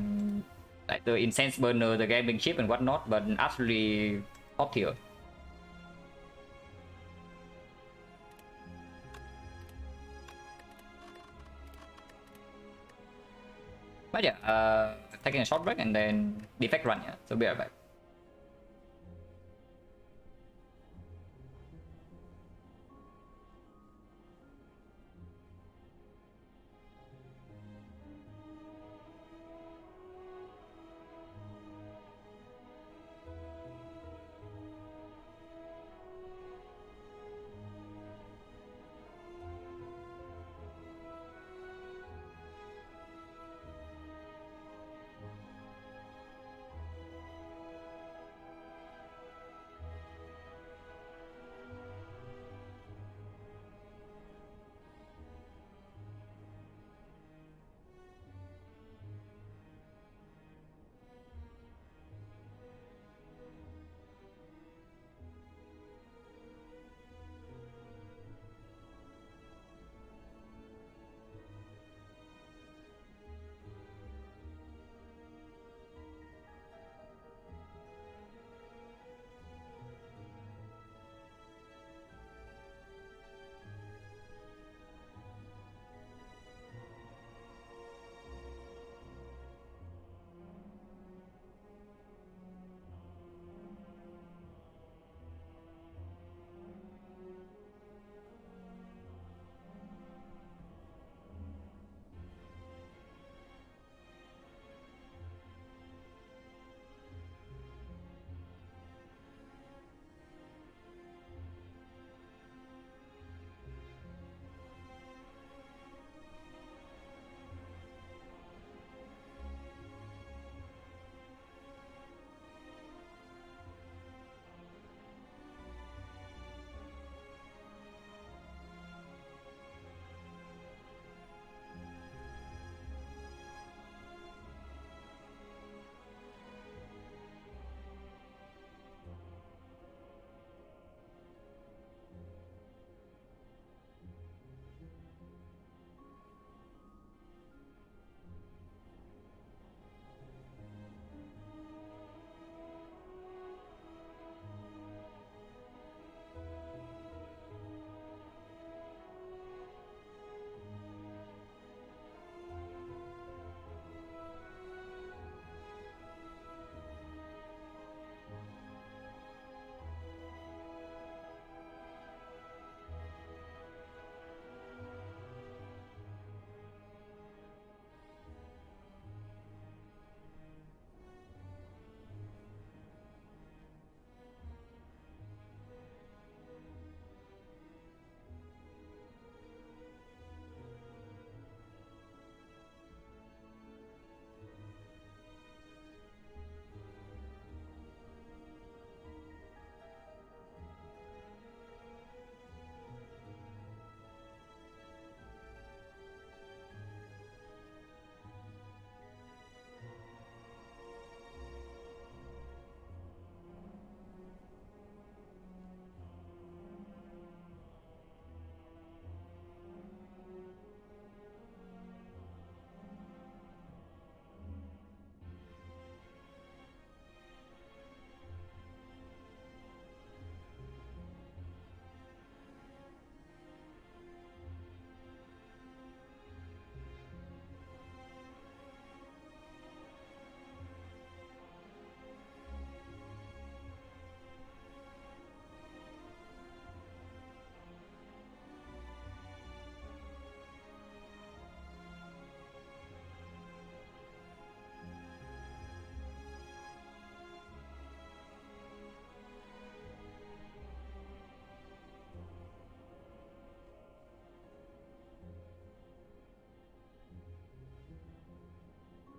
like the Incense Burner, the Gaming Chip and whatnot, but absolutely top tier. But yeah, taking a short break and then defect run, yeah. So be right back.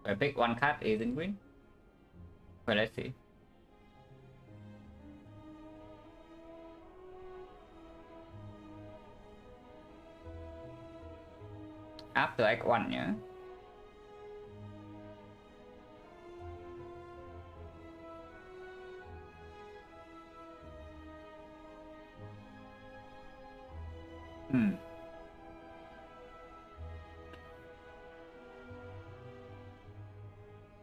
I pick one card is in green. Well, let's see. After Act 1, yeah.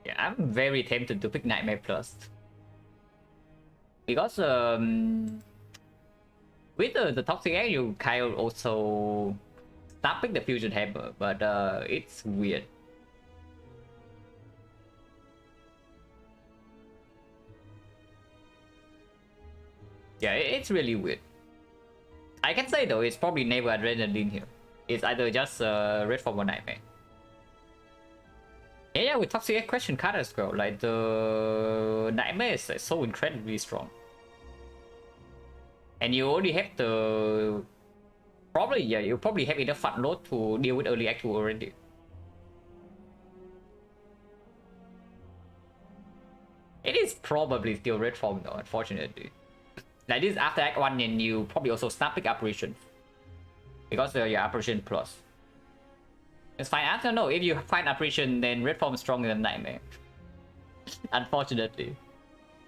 Yeah, I'm very tempted to pick Nightmare Plus. Because with the Toxic Egg, you kind of also start pick the Fusion Hammer, but it's weird. Yeah, it's really weird. I can say though, it's probably never Adrenaline here. It's either just Red Form or Nightmare. Yeah, with Toxic Egg question card as well. Like the Nightmare is like, so incredibly strong. And you already have the... Probably, yeah, you probably have enough fun load to deal with early Act 2 already. It is probably still Red Form though, unfortunately. Like this after Act 1 and you probably also start pick Apparition. Because your Apparition Plus. It's fine. I don't know, if you find Apparition, then Red Form is stronger than Nightmare. Unfortunately.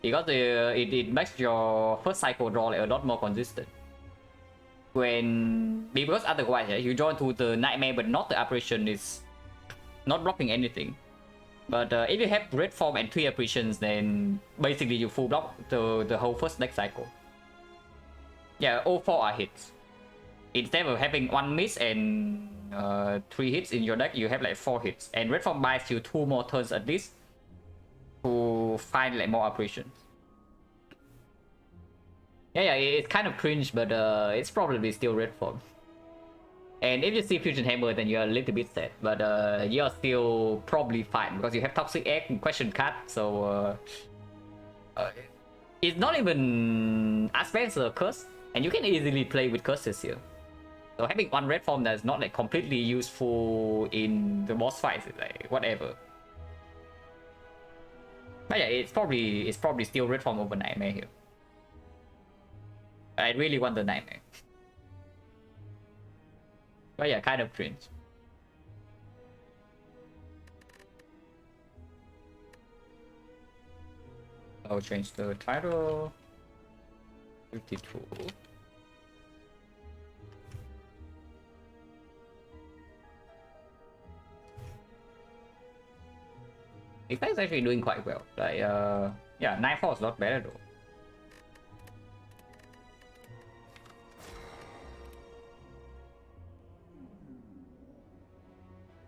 Because it makes your first cycle draw like a lot more consistent. Because otherwise, you draw into the Nightmare but not the Apparition is not blocking anything. But if you have Red Form and 3 Apparitions, then basically you full block the whole first deck cycle. Yeah, all 4 are hits. Instead of having 1 miss and 3 hits in your deck, you have like 4 hits. And Red Form buys you 2 more turns at least to find like more Apparitions. Yeah, it's kind of cringe, but it's probably still Red Form. And if you see Fusion Hammer, then you're a little bit sad, but you're still probably fine because you have Toxic Egg and question card, so it's not even as bad as a curse, and you can easily play with curses here. So having one Red Form that's not like completely useful in the boss fights is like whatever. But yeah, it's probably still Red Form over Nightmare here. I really want the Nightmare. But yeah, kind of cringe. I'll change the title. 52. This guy's actually doing quite well. Like, yeah, 9-4 is a lot better though.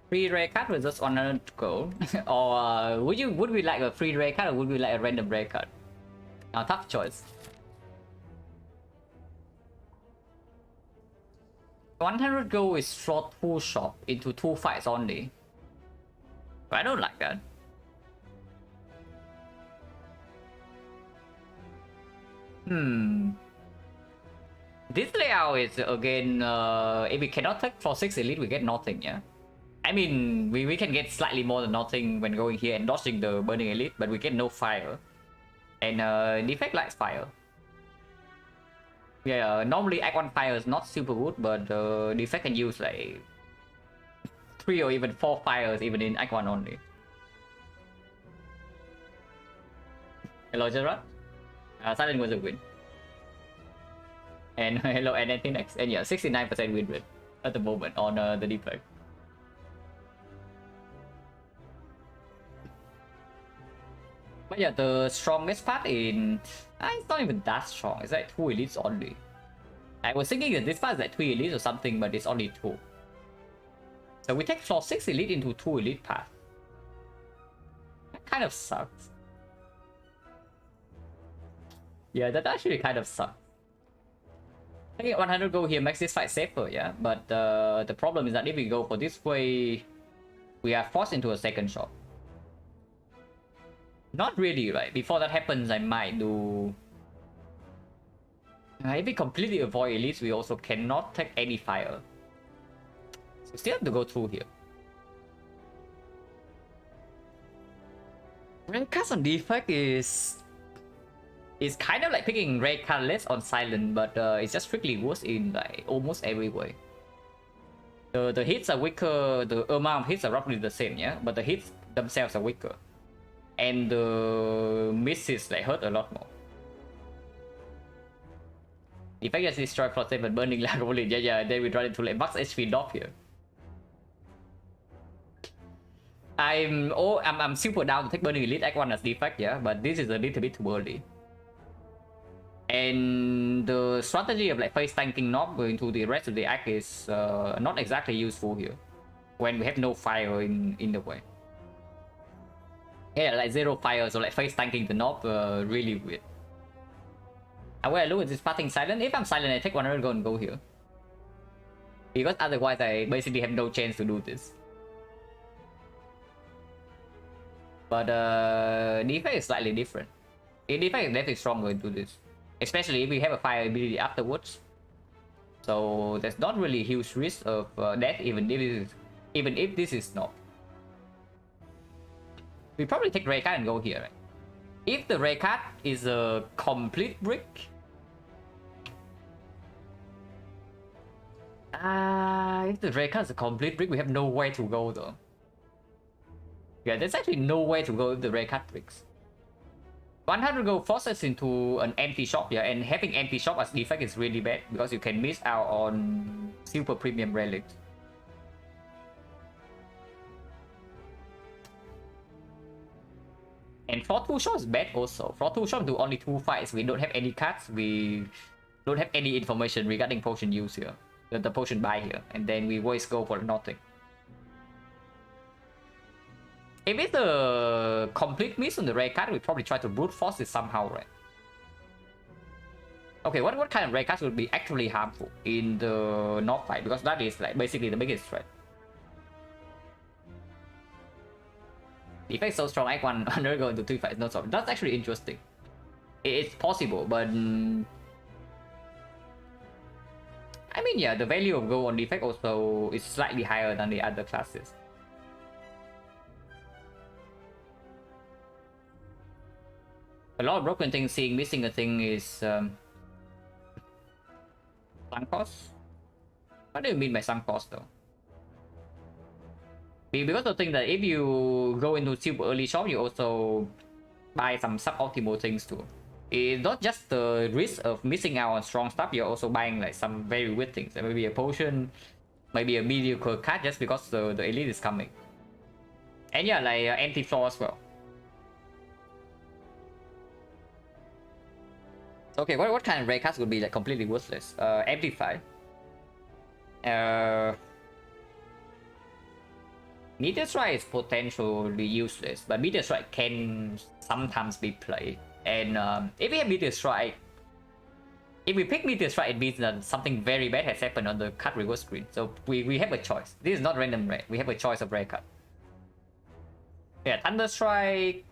Free rare card with just on gold, or would we like a free rare card or would we like a random rare card? Now, tough choice. 100 gold is slot 2 shop into 2 fights only. But I don't like that. This layout is again, if we cannot take for 6 elite, we get nothing, yeah? I mean, we can get slightly more than nothing when going here and dodging the burning elite, but we get no fire. And defect likes fire. Yeah, normally Act 1 fire is not super good, but defect can use like 3 or even 4 fires even in Act 1 only. Hello, Gerard. Silent was a win. And hello, and anything next? And yeah, 69% win rate at the moment on the defect. But yeah, the strongest part in... it's not even that strong, it's like 2 elites only. I was thinking that this part is like 3 elites or something, but it's only 2. So we take floor 6 elite into 2 elite path. That kind of sucks. Yeah, that actually kind of sucks. Taking 100 gold here makes this fight safer, yeah? But the problem is that if we go for this way, we are forced into a second shot. Not really, right? Before that happens, I might do... if we completely avoid elites, we also cannot take any fire. So still have to go through here. Red cards on defect is kind of like picking red card less on silent, but it's just strictly worse in like almost every way. The hits are weaker, the amount of hits are roughly the same, yeah, but the hits themselves are weaker, and the misses like hurt a lot more. If I just destroy plot 7 burning like only, yeah, then we run into like max HP drop here. I'm super down to take burning elite act 1 as defect, yeah, but this is a little bit too early. And the strategy of like face tanking knob going to the rest of the act is not exactly useful here when we have no fire in the way. Yeah, like 0 fire, so like face tanking the knob really weird. And when I look at this parting silent, if I'm silent, I take 100 go and go here. Because otherwise I basically have no chance to do this. But defense is slightly different. Defense is definitely stronger into this. Especially if we have a fire ability afterwards. So there's not really a huge risk of death even if this is not. We probably take red card and go here, right? If the red card is a complete brick, if the red card is a complete brick, we have nowhere to go though. Yeah, there's actually nowhere to go if the red card bricks. 100 gold forces into an empty shop, yeah, and having empty shop as defect is really bad because you can miss out on super premium relics. And for 2 shots is bad also. For 2 shots do only 2 fights. We don't have any cards. We don't have any information regarding potion use here. The potion buy here. And then we always go for nothing. If it's a complete miss on the red card, we probably try to brute force it somehow, right? Okay, what kind of red cards would be actually harmful in the North fight? Because that is like basically the biggest threat. If it's so strong, Act 1 undergo into 3 fights, no problem. That's actually interesting. It's possible, but I mean, yeah, the value of gold on defect also is slightly higher than the other classes. A lot of broken things, seeing missing a thing is sunk cost. What do you mean by sunk cost though? Because the thing that if you go into super early shop, you also buy some suboptimal things too. It's not just the risk of missing out on strong stuff, you're also buying like some very weird things. Maybe a potion, maybe a mediocre card just because the elite is coming. And yeah, like anti-flaw as well. Okay, what kind of red cards would be like completely worthless? Amplify. Meteor Strike is potentially useless, but Meteor Strike can sometimes be played. And if we have Meteor Strike, if we pick Meteor Strike, it means that something very bad has happened on the card reverse screen. So we have a choice. This is not random red. We have a choice of red card. Yeah, Thunder Strike,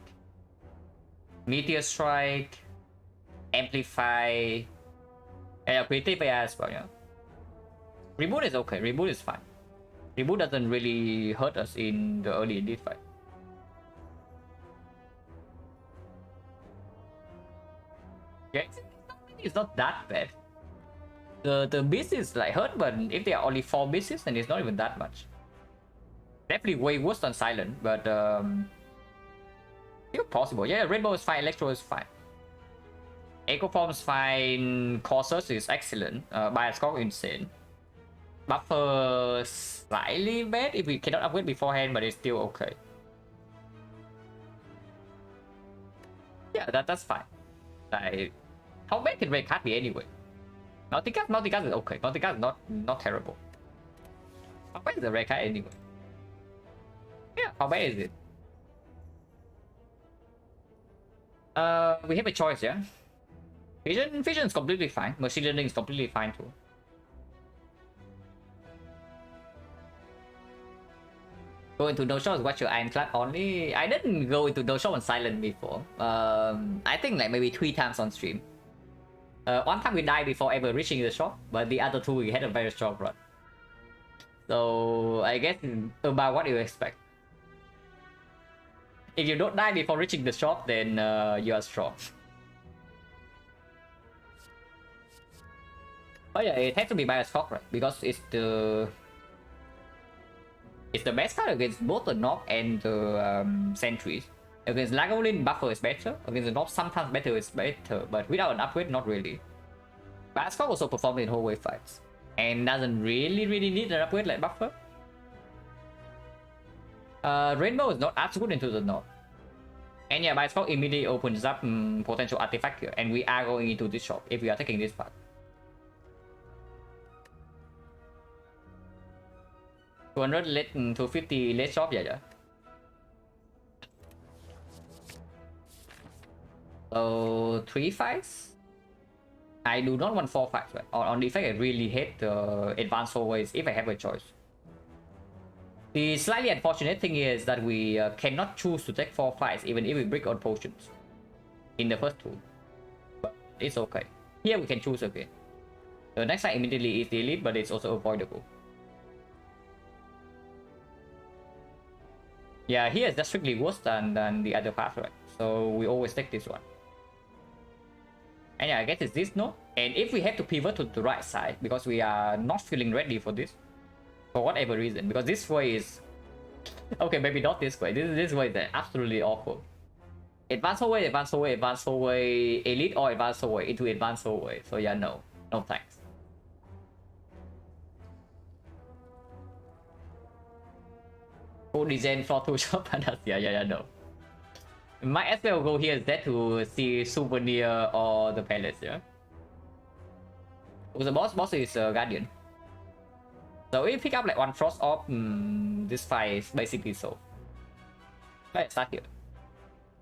Meteor Strike, Amplify, and Creative AI as well, yeah. Reboot is okay, reboot is fine. Reboot doesn't really hurt us in the early elite fight. Yeah, it's not that bad. The beast is like hurt, but if there are only 4 beasts, then it's not even that much. Definitely way worse than Silent, but still possible. Yeah, Rainbow is fine, Electro is fine. Echo Form is fine, Cautious is excellent, Bias Score insane. Buffer slightly bad if we cannot upgrade beforehand, but it's still okay. Yeah, that's fine. Like, how bad can red card be anyway? Multicast is okay. Multicast is not terrible. How bad is the red card anyway? Yeah, how bad is it? We have a choice, yeah. Vision is completely fine. Machine learning is completely fine too. Go into no shot, watch your ironclad only. I didn't go into no shot on Silent before. I think like maybe 3 times on stream. One time we died before ever reaching the shop, but the other 2 we had a very strong run. So I guess about what you expect. If you don't die before reaching the shop, then you are strong. Oh yeah, it has to be bias cock, right? Because it's the best card against both the knock and the sentries. Against Lagavulin, buffer is better. Against the knock, sometimes better is better, but without an upgrade, not really. Bias cock also performs in whole wave fights, and doesn't really need an upgrade like buffer. Rainbow is not as good into the knock. And yeah, bias cock immediately opens up potential artifact here, and we are going into this shop if we are taking this part. 200 less 250 less shop, yeah. So 3 fights. I do not want 4 fights, right? On the effect, I really hate the advanced always if I have a choice. The slightly unfortunate thing is that we cannot choose to take 4 fights even if we break on potions in the first 2. But it's okay. Here we can choose again. The next fight immediately is the elite, but it's also avoidable. Yeah, here is just strictly worse than the other path, right? So we always take this one. And yeah, I guess it's this node. And if we have to pivot to the right side, because we are not feeling ready for this, for whatever reason, because this way is... Okay, maybe not this way. This way is absolutely awful. Advanced hallway, advanced hallway, advanced hallway, elite or advanced hallway into advanced hallway. So yeah, no. No thanks. Full design floor 2 shop. Yeah, no. Might as well go here instead to see souvenir or the palace, yeah. Oh, the boss is Guardian. So if we pick up like 1 frost off, this fight is basically solved. Let's start here.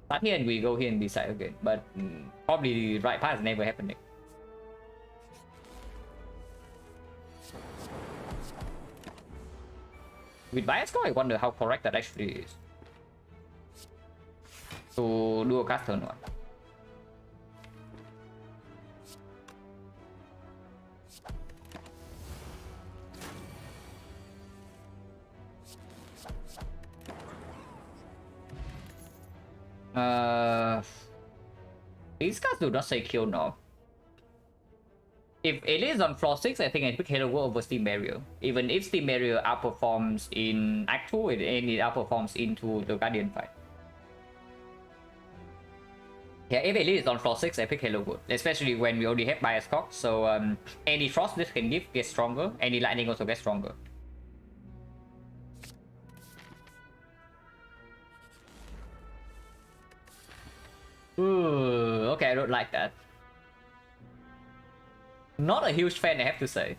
Start here and we go here and decide again. But probably the right path is never happening. With bias score, I wonder how correct that actually is. To do a cast turn 1. These cards do not say kill now. If it is on floor 6, I think I pick Halo World over Steam Barrier. Even if Steam Barrier outperforms in Act 2, it outperforms into the Guardian fight. Yeah, if it is on floor 6, I pick Halo World. Especially when we already have Bias Cock, so any Frost this can give gets stronger, any Lightning also gets stronger. Ooh, okay, I don't like that. Not a huge fan, I have to say.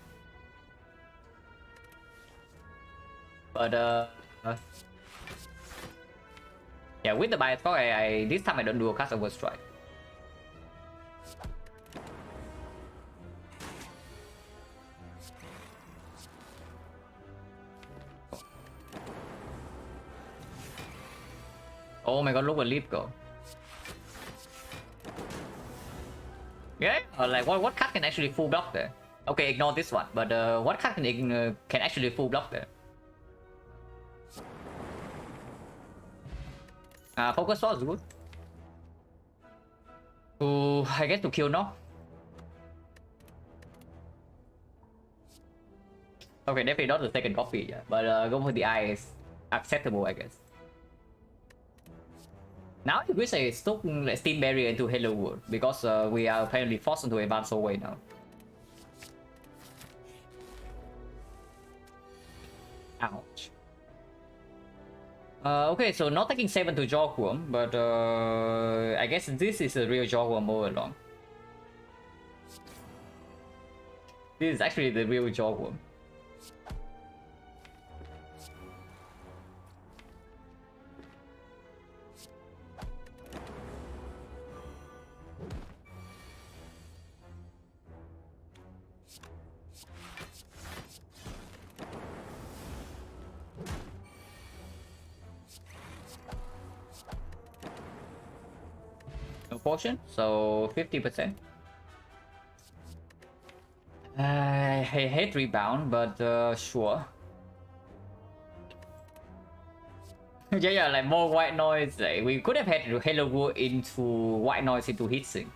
But yeah, with the bias cock, this time I don't do a cast over strike. Oh my god, look at leap go. Yeah, like what card can actually full block there? Okay, ignore this one, but what card can actually full block there? Focus sword is good. I guess to kill no. Okay, definitely not the second coffee, yeah, but go for the eye is acceptable, I guess. Now I wish I took Steam Barrier into Hello World, because we are apparently forced into advanced hallway now. Ouch. Okay, so not taking 7 to Jawworm, but I guess this is a real Jawworm all along. This is actually the real Jawworm. Portion, so 50%. I hate rebound, but sure. Yeah, like more white noise. Like, we could have had Halo War into white noise into heatsink.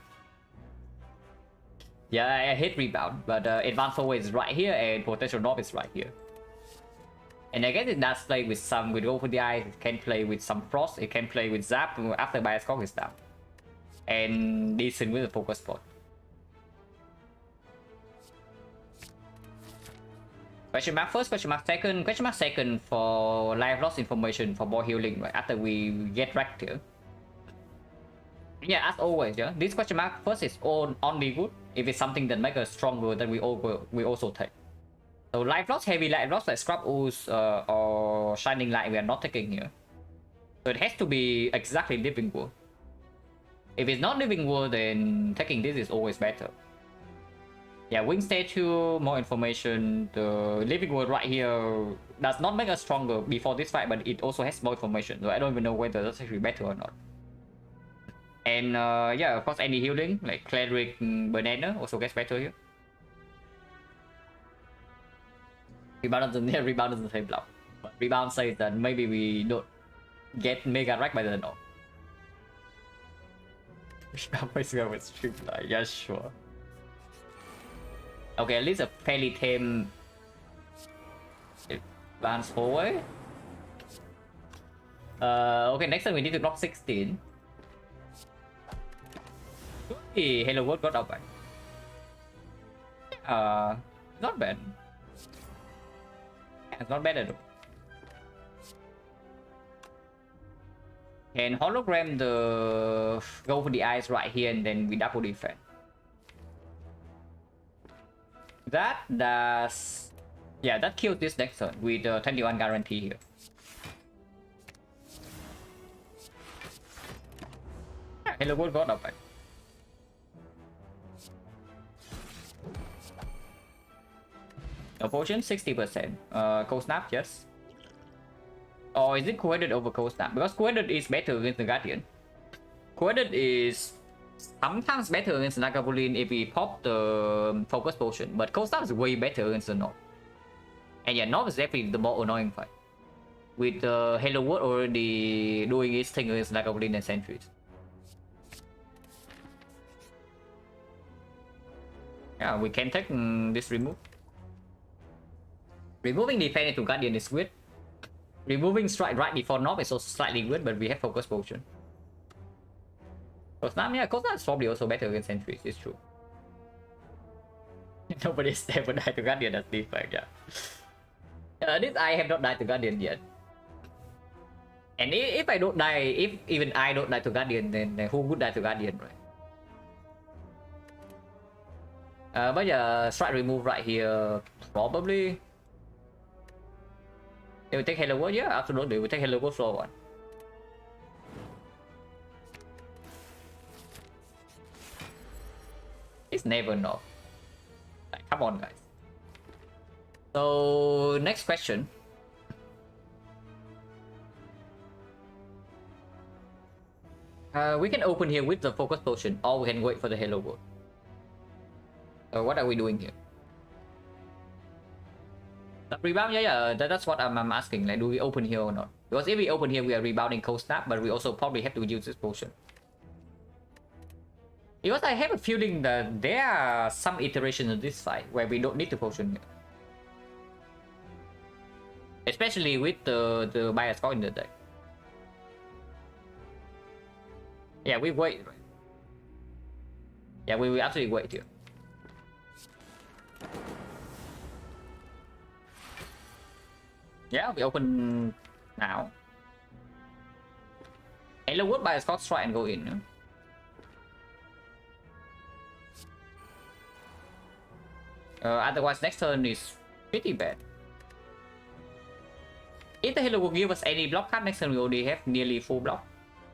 Yeah, I hate rebound, but advanced forward is right here and potential knob is right here. And I guess it does play with some with over the eye. It can play with some frost. It can play with zap after bias cock is down, and decent with the focus spot. Question mark first, question mark second, question mark second for life loss information for more healing, right? After we get wrecked here. Yeah, as always, yeah. This question mark first is only good if it's something that makes us stronger than we also take. So life loss, heavy life loss like Scrub Ooze or Shining Light we are not taking here. So it has to be exactly Living World. If it's not Living World, then taking this is always better. Yeah, Wing Statue, more information. The Living World right here does not make us stronger before this fight, but it also has more information. So I don't even know whether that's actually better or not. And yeah, of course, any healing like Cleric, Banana also gets better here. Rebound doesn't say block, but Rebound says that maybe we don't get Mega Rack by the no. Rebound is going with Streamline, yeah, sure. Okay, at least a fairly tame advance forward. Okay, next time we need to block 16. Hey, Hello World got up by. Not bad. It's not bad at all. And hologram the go for the eyes right here and then we double defense. That does, yeah, that kills this next turn with 21 guarantee here. Hello World got up by. No potion 60%. Cold Snap, yes. Or is it Coordinate over Cold Snap? Because Coordinate is better against the Guardian. Coordinate is sometimes better against Nagavolin if we pop the Focus Potion, but Cold Snap is way better against the Knob. And yeah, Knob is definitely the more annoying fight. With Hello World already doing its thing against Nagavolin and Sentries. Yeah, we can take this remove. Removing defense into Guardian is good. Removing strike right before knob is also slightly good, but we have focus potion. Cosnam, yeah, Cosnam is probably also better against sentries, it's true. Nobody's ever died to Guardian as defense, yeah. This I have not died to Guardian yet. And if I don't die, if even I don't die to Guardian, then who would die to Guardian, right? But yeah, strike remove right here, probably. They will take Hello World, yeah, absolutely. We take Hello World floor one. It's never no. Like, come on, guys. So next question. We can open here with the focus potion, or we can wait for the Hello World. What are we doing here? The rebound, yeah, that's what I'm asking. Like, do we open here or not? Because if we open here, we are rebounding Cold Snap, but we also probably have to use this potion. Because I have a feeling that there are some iterations of this fight where we don't need to potion here. Especially with the bias coin in the deck. Yeah, we wait. Right? Yeah, we will absolutely wait here. Yeah, we open now. Hello World by Scott try and go in. Otherwise, next turn is pretty bad. If the Hello World give us any block card, next turn we already have nearly full block.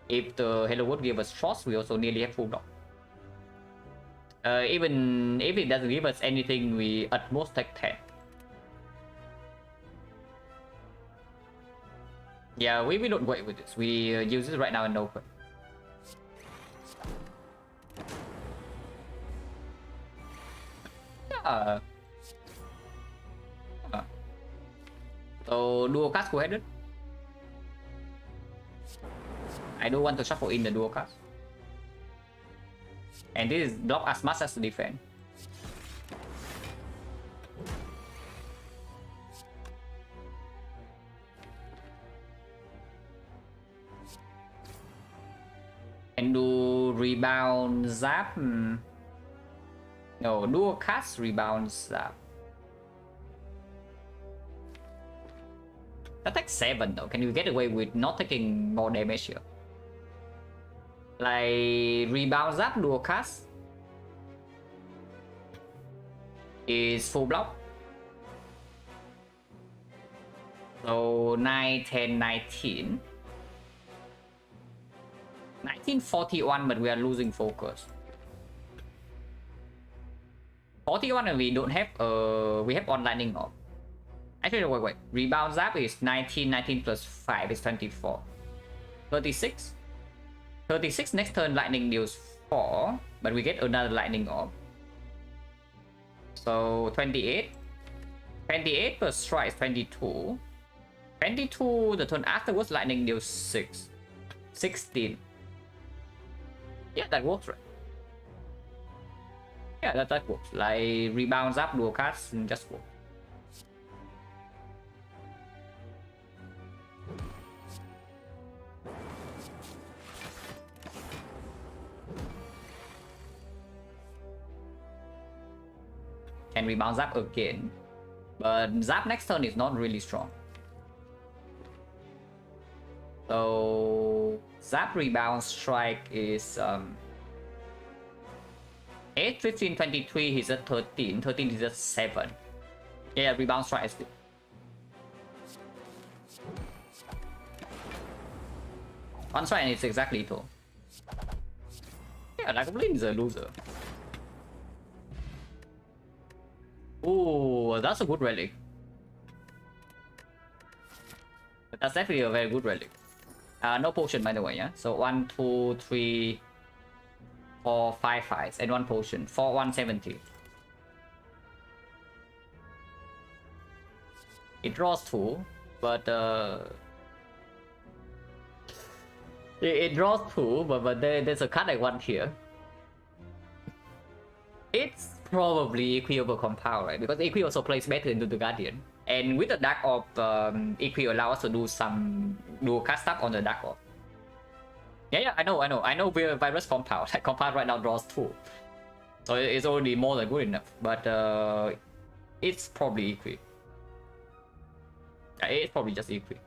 If the Hello World give us Frost, we also nearly have full block. Even if it doesn't give us anything, we at most take 10. Yeah, we don't wait with this. We use it right now in open. Yeah. So dual cast co-headed. I do want to shuffle in the dual cast. And this is block as much as to defend. And do rebound zap. No, dual cast rebound zap. That takes 7 though. Can you get away with not taking more damage here? Like rebound zap dual cast is full block. So 9, 10, 19. 1941, but we are losing focus. 41 and we don't have we have on lightning orb. Actually wait. Rebound zap is 19, 19 plus 5 is 24. 36. 36 next turn lightning deals 4, but we get another lightning orb. So 28. 28 plus strike is 22. 22 the turn afterwards lightning deals 6. 16. Yeah, that works, right? Yeah, that works. Like rebounds up, dual cast, and just work. Can rebound zap again, but zap next turn is not really strong. So zap rebound strike is 8, 15, 23, he's at 13, 13 he's at 7. Yeah, rebound strike is good. One strike and it's exactly lethal. Yeah, like Blin is a loser. Ooh, that's a good relic. That's definitely a very good relic. No potion by the way, yeah? So 1, 2, 3, 4, 5 fights and 1 potion for 170. It draws 2, but it draws 2, but there's a card I want here. It's probably Equi over Compound, right? Because Equi also plays better into the Guardian. And with the Dark Orb, Equi allow us to do some dual cast stuff on the Dark Orb. Yeah, I know we're Virus Compound. Like, Compound right now draws 2. So it's already more than good enough. But it's probably Equi. Yeah, it's probably just Equi.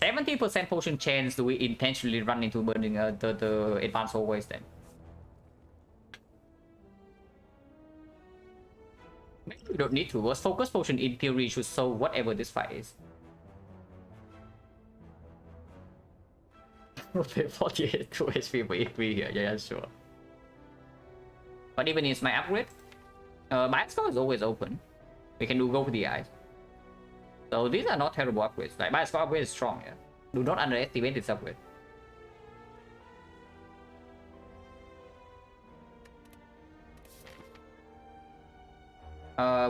70% potion chance do we intentionally run into burning the advanced always then? Maybe we don't need to, because focus potion in theory should solve whatever this fight is. 48 2 HP for Equi here, yeah, sure. But even is my upgrade, my score is always open. We can do go for the eyes. So these are not terrible upgrades. Like my score upgrade is strong, yeah. Do not underestimate this upgrade.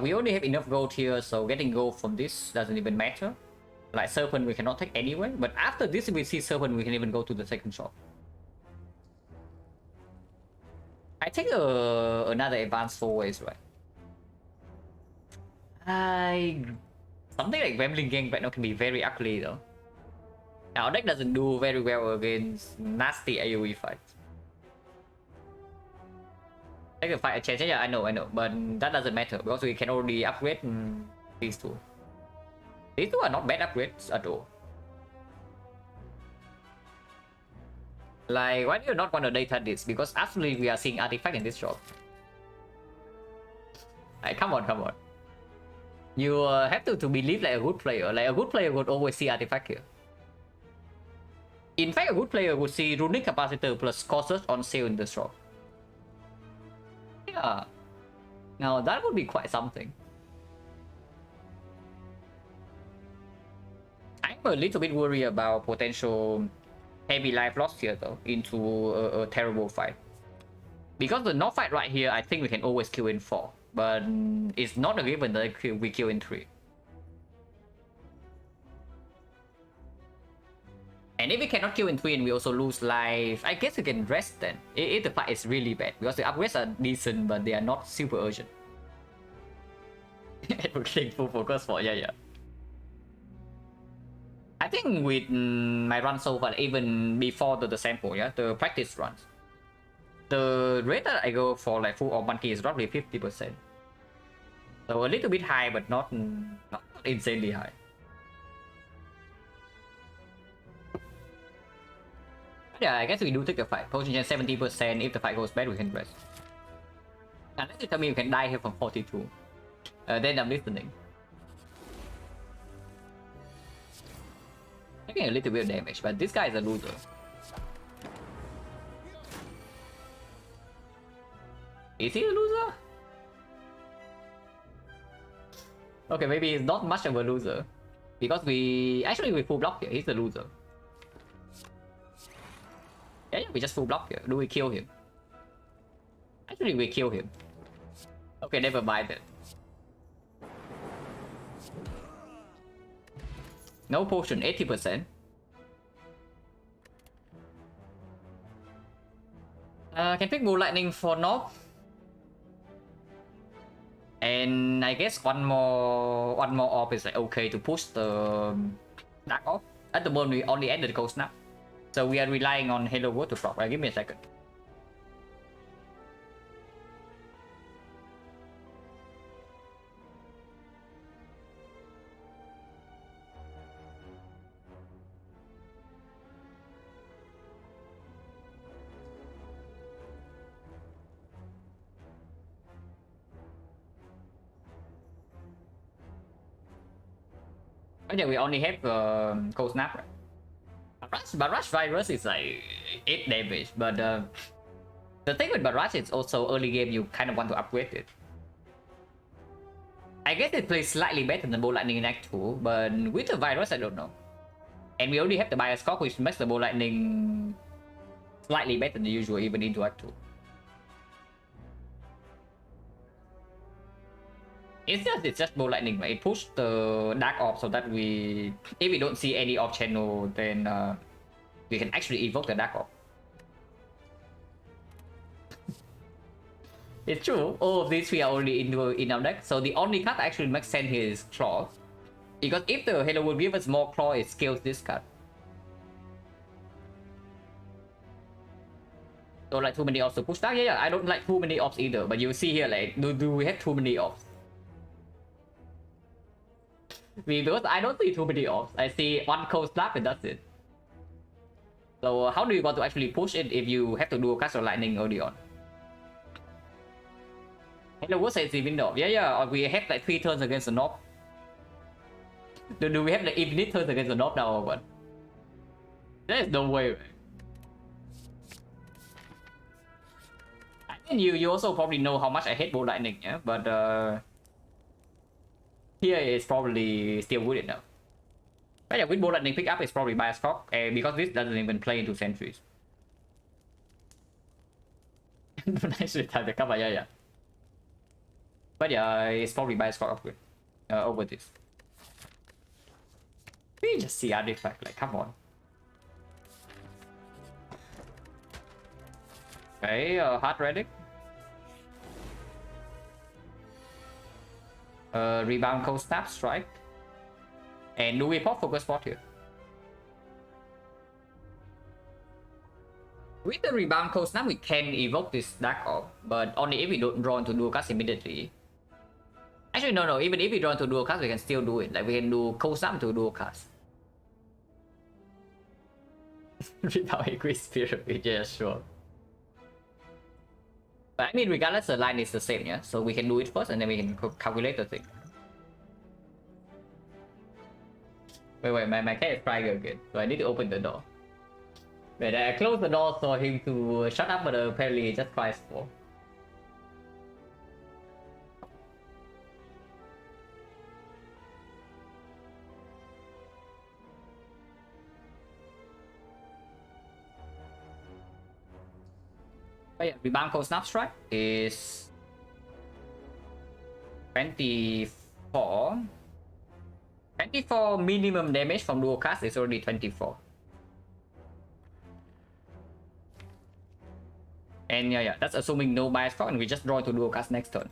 We only have enough gold here, so getting gold from this doesn't even matter. Like Serpent we cannot take anyway, but after this if we see Serpent we can even go to the second shop. I take another advanced 4 ways, right? Something like Gremlin Gang right now can be very ugly though. Our deck doesn't do very well against nasty AoE fights. Take the fight a chance, yeah, I know, but that doesn't matter because we can already upgrade these two. These two are not bad upgrades at all. Like, why do you not want to data this? Because actually we are seeing artifact in this shop. Like, come on. You have to believe like a good player. Like, a good player would always see artifact here. In fact, a good player would see runic capacitor plus courses on sale in the shop. Yeah. Now that would be quite something. I'm a little bit worried about potential heavy life loss here though into a terrible fight. Because the North fight right here, I think we can always kill in 4. But it's not a given that we kill in 3. And if we cannot kill in twin, we also lose life. I guess we can rest then. If the fight is really bad. Because the upgrades are decent, but they are not super urgent. Advocating full focus for, yeah. I think with my run so far, even before the sample, yeah, the practice runs, the rate that I go for like full or monkey is roughly 50%. So a little bit high, but not insanely high. Yeah, I guess we do take the fight. Potion 70%. If the fight goes bad, we can rest. Unless you tell me you can die here from 42. Then I'm listening. Taking a little bit of damage, but this guy is a loser. Is he a loser? Okay, maybe he's not much of a loser. Because we full block here. He's a loser. Yeah, we just full block here. Do we kill him? Actually, we kill him. Okay, never mind it. No potion, 80%. Can pick Bull Lightning for Nob. And I guess one more orb is like okay to push the Dark Orb. At the moment, we only ended the Cold Snap. So we are relying on Halo World to proc. Right, give me a second. Okay, we only have Cold Snap, right? Barrage Virus is like 8 damage, but the thing with Barrage is also early game you kind of want to upgrade it. I guess it plays slightly better than Bolt Lightning in Act 2, but with the Virus I don't know. And we only have the Bias Cock, which makes the Bolt Lightning slightly better than usual even into Act 2. It's just Bolt Lightning, right? It pushed the Dark Orb so that if we don't see any Orb channel, then we can actually evoke the Dark Orb. It's true, all of these three are only in our deck, so the only card that actually makes sense here is Claw. Because if the Halo would give us more Claw, it scales this card. So like too many Orbs to push down? Yeah, I don't like too many Orbs either, but you see here, like, do we have too many Orbs? Because I don't see too many Orbs. I see one Cold Snap and that's it. So how do you want to actually push it if you have to do a cast of Lightning early on? Hello, what says the window? Yeah, or we have like 3 turns against the Nob. Do we have like infinite turns against the Nob now or what? There's no way, man. I think you also probably know how much I hate Bolt Lightning, yeah? But here is probably still good enough. But yeah, with Bolt Lightning pick up is probably Bias Cock, because this doesn't even play into Sentries. Nice time to cover, yeah. But yeah, it's probably Bias Cock upgrade over this. We just see artifact, like, come on. Okay, Hard Relic. Rebound Cold Snap Strike. And do we pop Focus Spot here? With the Rebound Cold Snap, we can evoke this Dark Orb, but only if we don't draw into dual cast immediately. Actually, no, even if we draw into dual cast, we can still do it. Like, we can do Cold Snap to dual cast. Without a Great Spirit, yeah, sure. But I mean, regardless, the line is the same, yeah? So we can do it first and then we can calculate the thing. Wait, my cat is crying again, so I need to open the door. Wait, I closed the door for him to shut up, but apparently he just cries for. But yeah, Rebound Cold Snap Strike is 24 minimum damage from dual cast is already 24. And yeah, that's assuming no bias clock, and we just draw into dual cast next turn.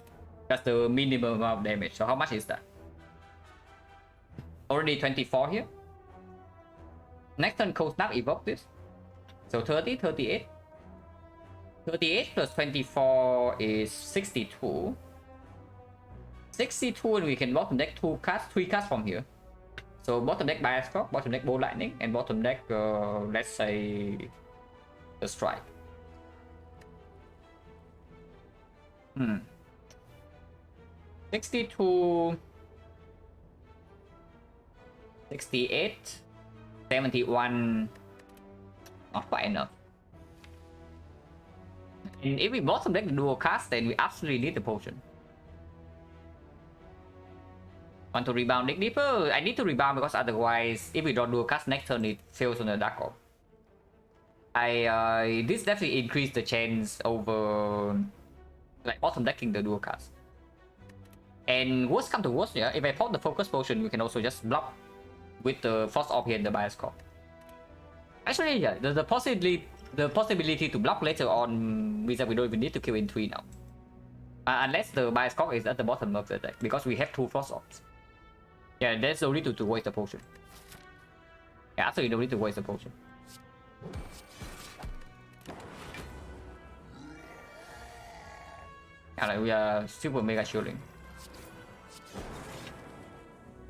That's the minimum amount of damage. So how much is that? Already 24 here. Next turn, Cold Snap, evoke this. So 30, 38. 38 plus 24 is 62. 62, and we can bottom deck 3 cards from here. So bottom deck Bias Clock, bottom deck Bolt Lightning, and bottom deck, let's say, the Strike. 62, 68, 71, not quite enough. And if we bottom deck the dual cast, then we absolutely need the potion. Want to rebound Dig Deeper? I need to rebound because otherwise, if we don't dual cast next turn, it fails on the Dark Orb. This definitely increased the chance over like bottom decking the dual cast. And worst come to worst, yeah, if I pop the focus potion, we can also just block with the Frost Orb here in the Bias Clock. Actually, yeah, the possibility to block later on means that we don't even need to kill in 3 now. Unless the Bias Clock is at the bottom of the deck, because we have 2 Frost Orbs. Yeah, there's no need to waste the potion. Yeah, absolutely no need to waste the potion. Yeah, like we are super mega shielding.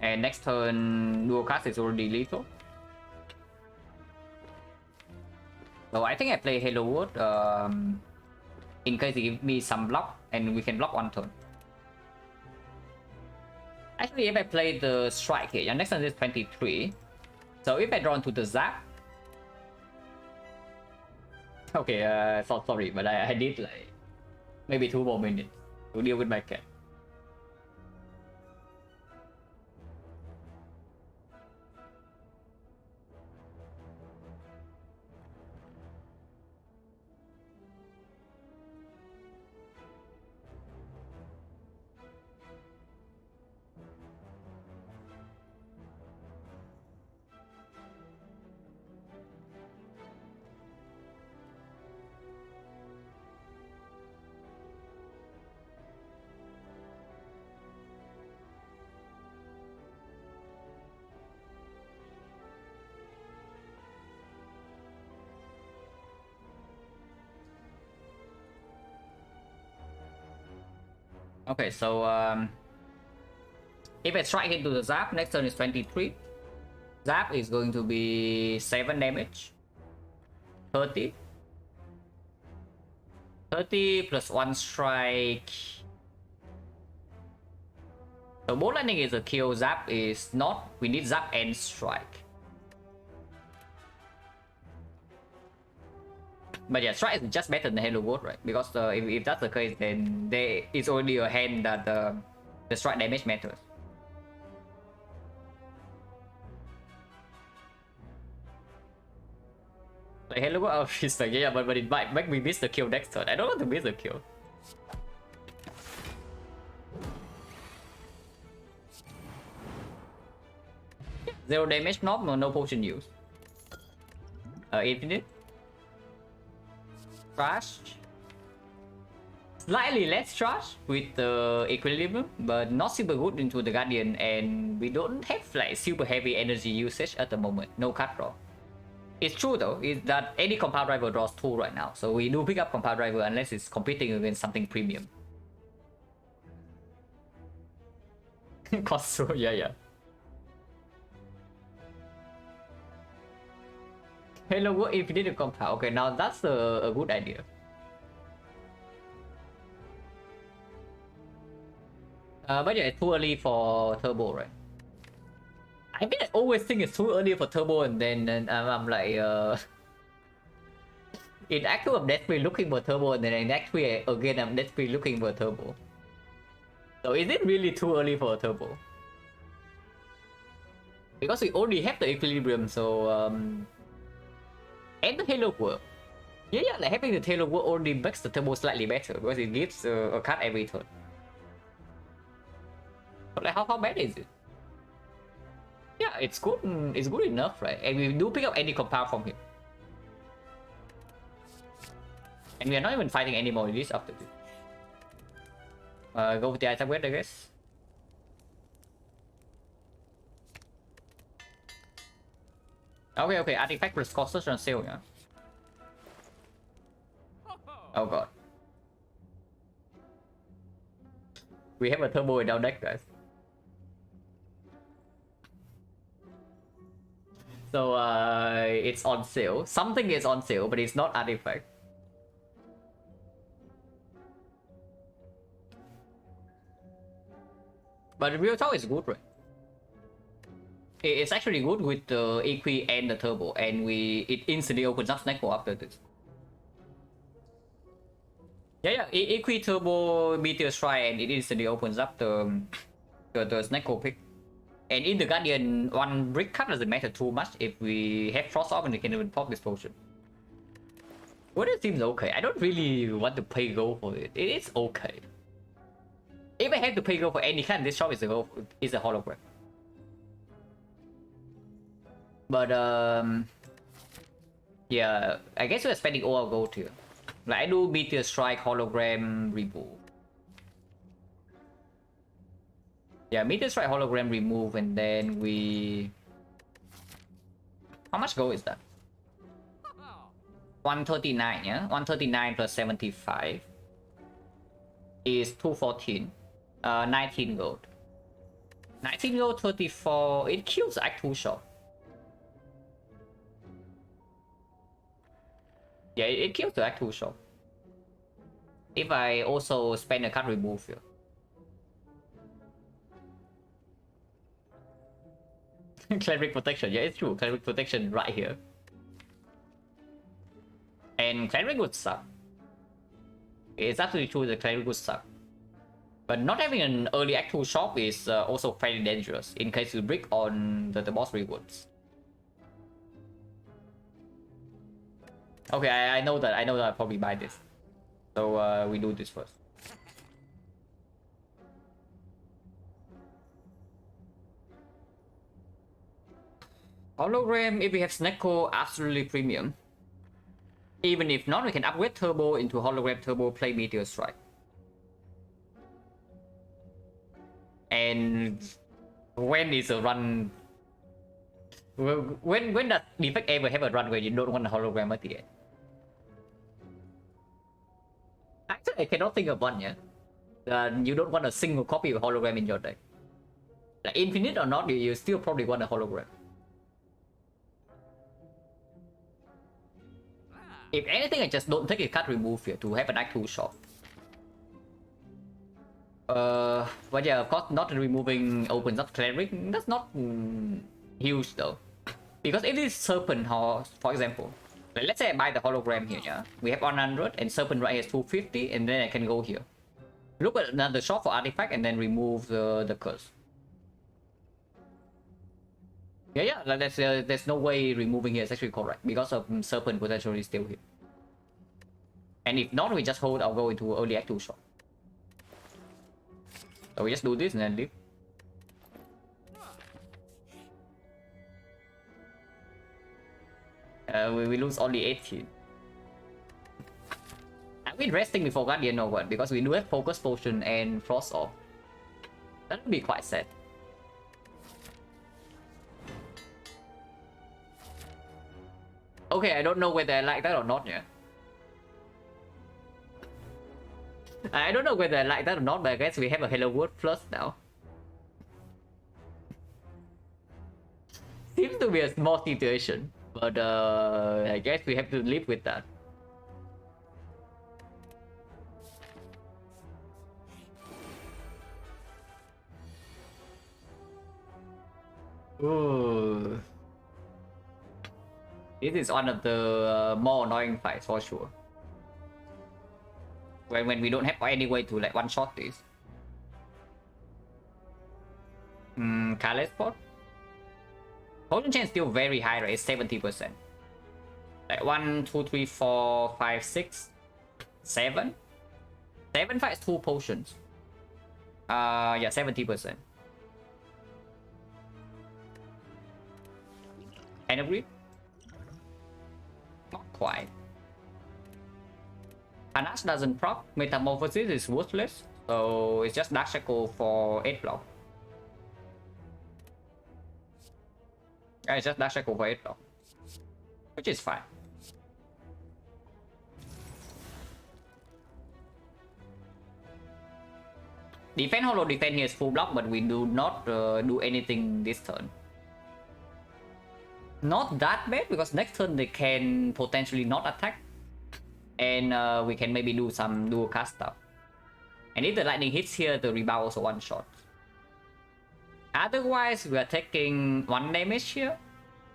And next turn, dual cast is already lethal. So I think I play Halo Wood in case they give me some block, and we can block 1 turn. Actually, if I play the Strike here, next turn is 23. So if I draw into the Zap... Okay, sorry, but I need like maybe 2 more minutes to deal with my cat. Okay, so if I strike into the Zap, next turn is 23. Zap is going to be 7 damage. 30. 30 plus 1 strike. So Bolt Lightning is a kill, Zap is not. We need Zap and strike. But yeah, strike is just better than Halo Wood, right? Because if that's the case, then it's only a hand that the strike damage matters. Like Halo Wood, oh, she's like, yeah, but it might make me miss the kill next turn. I don't want to miss the kill. Zero damage, no potion use. Infinite. Trash. Slightly less trash with the equilibrium, but not super good into the Guardian, and we don't have like super heavy energy usage at the moment. No cut draw. It's true though, is that any compound driver draws 2 right now, so we do pick up compound driver unless it's competing against something premium. Cost so yeah. Hello, what if you did a compound? Okay, now that's a good idea. But yeah, it's too early for turbo, right? I mean, I always think it's too early for turbo, and then I'm like, in Act 2 I'm desperately looking for turbo, and then in Act 3 again I'm desperately looking for turbo. So is it really too early for a turbo? Because we already have the equilibrium, so and the Halo World. Yeah, like having the Halo World already makes the turbo slightly better because it gives a card every turn. But like, how bad is it? Yeah, it's good. It's good enough, right? And we do pick up any compound from here. And we are not even fighting anymore this after this. Go with the attack weight, I guess. Okay, artifact plus costs on sale, yeah. Oh god. We have a turbo in our deck, guys. So it's on sale. Something is on sale, but it's not artifact. But the real talk is good, right? It's actually good with the Equi and the turbo, and it instantly opens up Snecko after this. Yeah, Equi turbo Meteor Strike, and it instantly opens up the Snecko pick. And in the Guardian, one brick cut doesn't matter too much if we have Frost off and we can even pop this potion. Well, it seems okay. I don't really want to pay gold for it. It is okay. If I have to pay gold for any kind, this shop is a hologram. But yeah, I guess we're spending all our gold here. Like I do Meteor Strike, hologram, remove. Yeah, Meteor Strike, hologram, remove, and then we... How much gold is that? 139, yeah? 139 plus 75 is 214. 19 gold. 19 gold, 34. It kills Act 2 shot. Yeah, it kills the Act 2 shot. If I also spend a card remove here. Cleric protection, yeah, it's true. Cleric protection right here. And Cleric would suck. It's absolutely true that Cleric would suck. But not having an early Act 2 shop is also fairly dangerous in case you brick on the boss rewards. Okay, I know that I'll probably buy this. So we do this first. Hologram, if we have Snecko, absolutely premium. Even if not, we can upgrade Turbo into Hologram Turbo, play Meteor Strike. And when is a run... When does Defect ever have a run where you don't want a hologram at the end? Actually, I cannot think of one yet. You don't want a single copy of hologram in your deck. Like infinite or not, you still probably want a hologram. If anything, I just don't take a card remove here to have an Act 2 shot. But yeah, of course, not removing opens up Cleric. That's not huge though. Because if it is Serpent, for example, let's say I buy the hologram here, yeah? We have 100 and Serpent right here is 250, and then I can go here. Look at another shop for artifact and then remove the curse. Yeah, there's no way removing here is actually correct because of Serpent potentially still here. And if not, we just hold our go into early Act 2 shop. So we just do this and then leave. We lose only 18. Are we resting before Guardian or what? Because we do have Focus Potion and Frost Off. That would be quite sad. Okay, I don't know whether I like that or not, yeah. I don't know whether I like that or not, but I guess we have a Hello World Plus now. Seems to be a small situation, but I guess we have to live with that. Ooh. This is one of the more annoying fights for sure. When we don't have any way to like one-shot this. Careless Spot? Potion chance still very high, right? It's 70%. Like 1, 2, 3, 4, 5, 6, 7? 7 fights 2 potions. Yeah, 70%. Can agree? Not quite. Panache doesn't proc. Metamorphosis is worthless, so it's just Dark Shackle for 8 block. Yeah, it's just Dark Shackle for 8 block, which is fine. Defense Hollow Defense here is full block, but we do not do anything this turn. Not that bad, because next turn they can potentially not attack. And we can maybe do some dual cast stuff. And if the lightning hits here, the rebound also one shot. Otherwise, we are taking 1 damage here,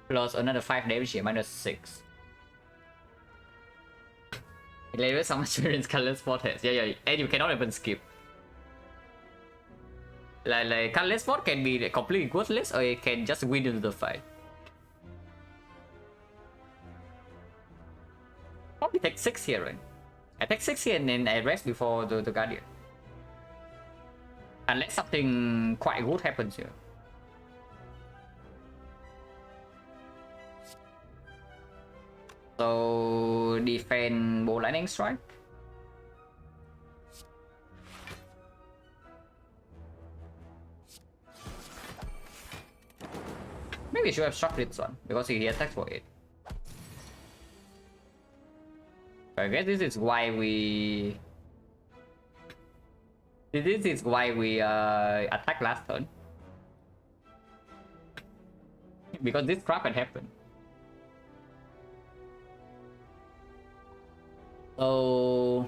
plus another 5 damage here, minus 6. Later, some experience color spot has. Yeah, and you cannot even skip. Like colorless spot can be completely worthless, or it can just win into the fight. Probably take 6 here, right? I take 6 here and then I rest before the Guardian. Unless something quite good happens here. So defend Bow Lightning Strike. Maybe I should have struck this one because he attacks for 8. I guess this is why we attack last turn. Because this crap can happen. So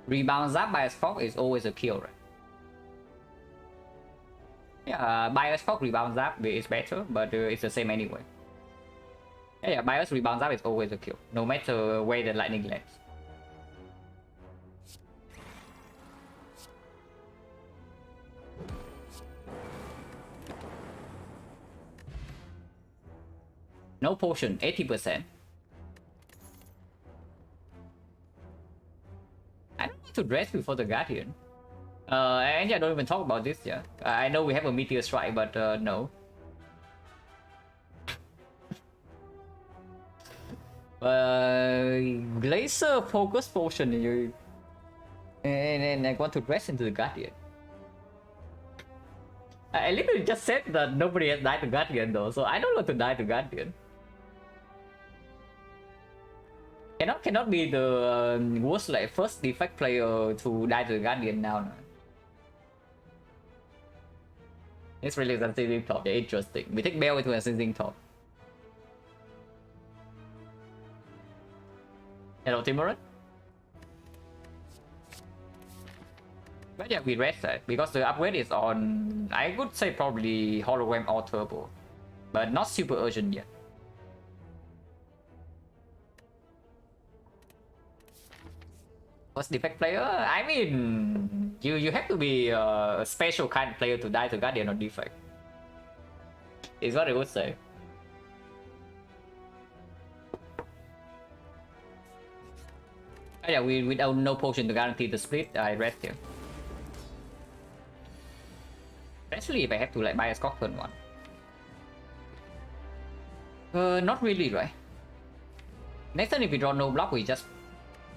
rebound zap by a Fog is always a kill, right? Yeah, Bias Fog rebound zap is better, but it's the same anyway. Yeah, Bias rebound zap is always a kill, no matter where the lightning lands. No potion, 80%. I don't need to dress before the Guardian. And yeah, don't even talk about this, yeah. I know we have a Meteor Strike, but no. Glacier Focus Potion, you... And I want to dress into the Guardian. I literally just said that nobody has died to Guardian though, so I don't want to die to Guardian. Cannot be the worst, like, first defect player to die to the Guardian now. No? It's really ascending top, yeah, interesting. We take Bell into ascending top. Hello, Timoran. But yeah, we rest that because the upgrade is on, I would say probably hologram or turbo, but not super urgent yet. First defect player, I mean, you have to be a special kind of player to die to Guardian or defect. Is what I would say. Oh, yeah, without no potion to guarantee the split, I rest here. Especially if I have to like buy a Scott turn 1. Not really, right? Next turn if we draw no block, we just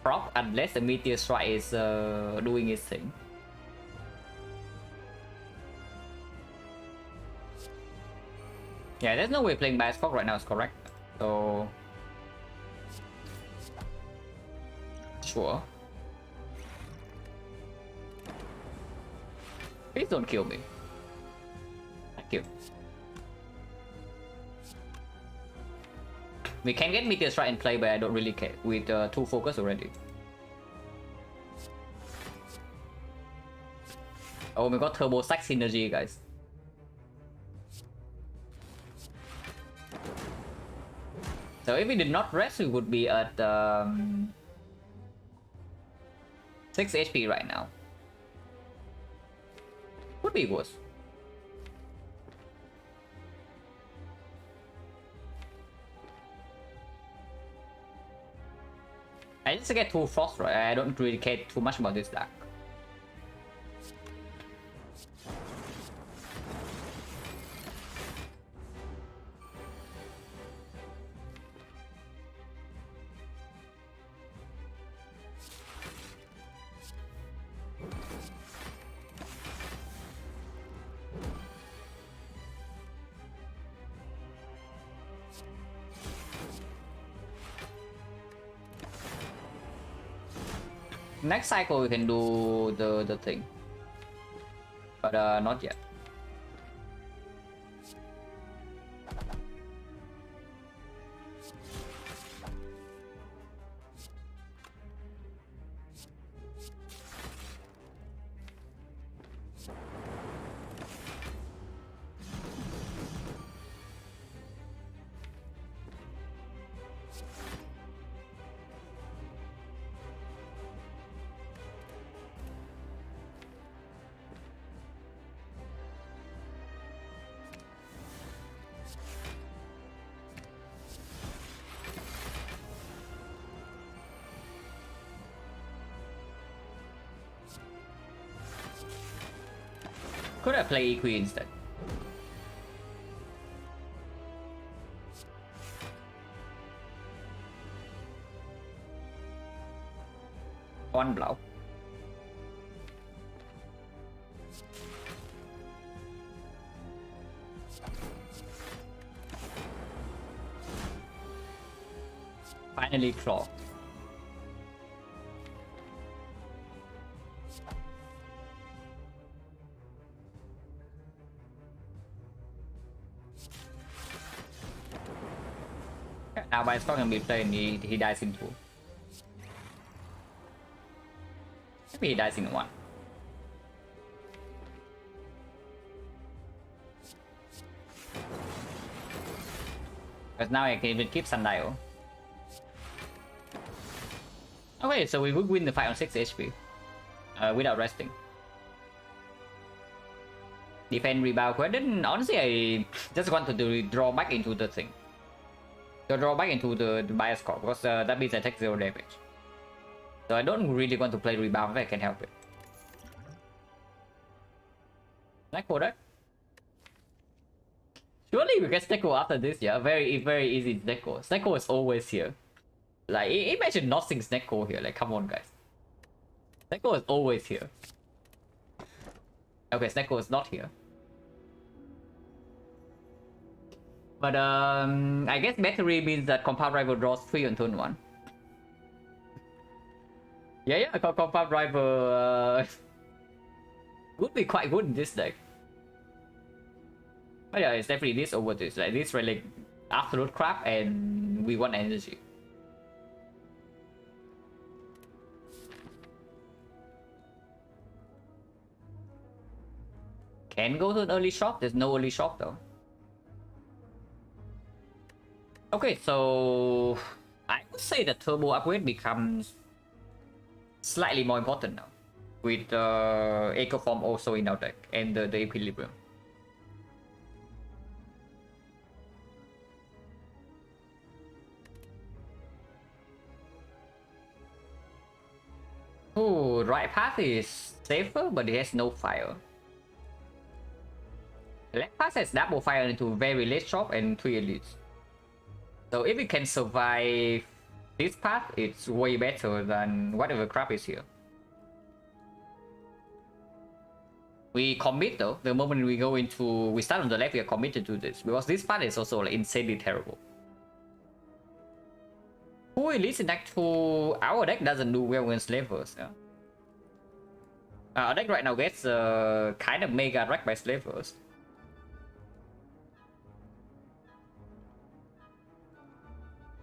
proc unless the Meteor Strike is doing its thing. Yeah, there's no way playing by Scott right now is correct. So sure. Please don't kill me. Thank you. We can get Meteor Strike in play, but I don't really care with 2 focus already. Oh my god, Turbo Sack synergy, guys. So if we did not rest, we would be at 6 HP right now. Would be worse. I just get 2 Frost, right? I don't really care too much about this deck. Next cycle we can do the thing, but not yet. Could I play Equi instead? One blow. Finally claw. Now by Scott can be playing, he dies in 2. Maybe he dies in 1. Because now I can even keep Sundial. Okay, so we would win the fight on 6 HP. Without resting. Defend rebound quest. Then honestly I just wanted to draw back into the thing. To draw back into the bias core, because that means I take 0 damage. So I don't really want to play rebound if I can help it. Snecko that. Surely we get Snecko after this, yeah? Very easy Snecko. Snecko is always here. Like, imagine not seeing Snecko here. Like, come on, guys. Snecko is always here. Okay, Snecko is not here. But I guess battery means that compound rival draws 3 on turn 1. Yeah, compound rival would be quite good in this deck. But yeah, it's definitely this over this. Like this really absolute crap, and we want energy. Can go to an early shop. There's no early shop though. Okay, so I would say that turbo upgrade becomes slightly more important now, with Echo Form also in our deck and the Equilibrium. Oh, right path is safer, but it has no fire. Left path has double fire into very late shop and 3 elites. So if we can survive this path, it's way better than whatever crap is here. We commit though. The moment we go into, we start on the left, we are committed to this, because this path is also like insanely terrible. Who elites in deck 2? Our deck doesn't do well against slavers. Yeah. Our deck right now gets kind of mega wrecked by slavers.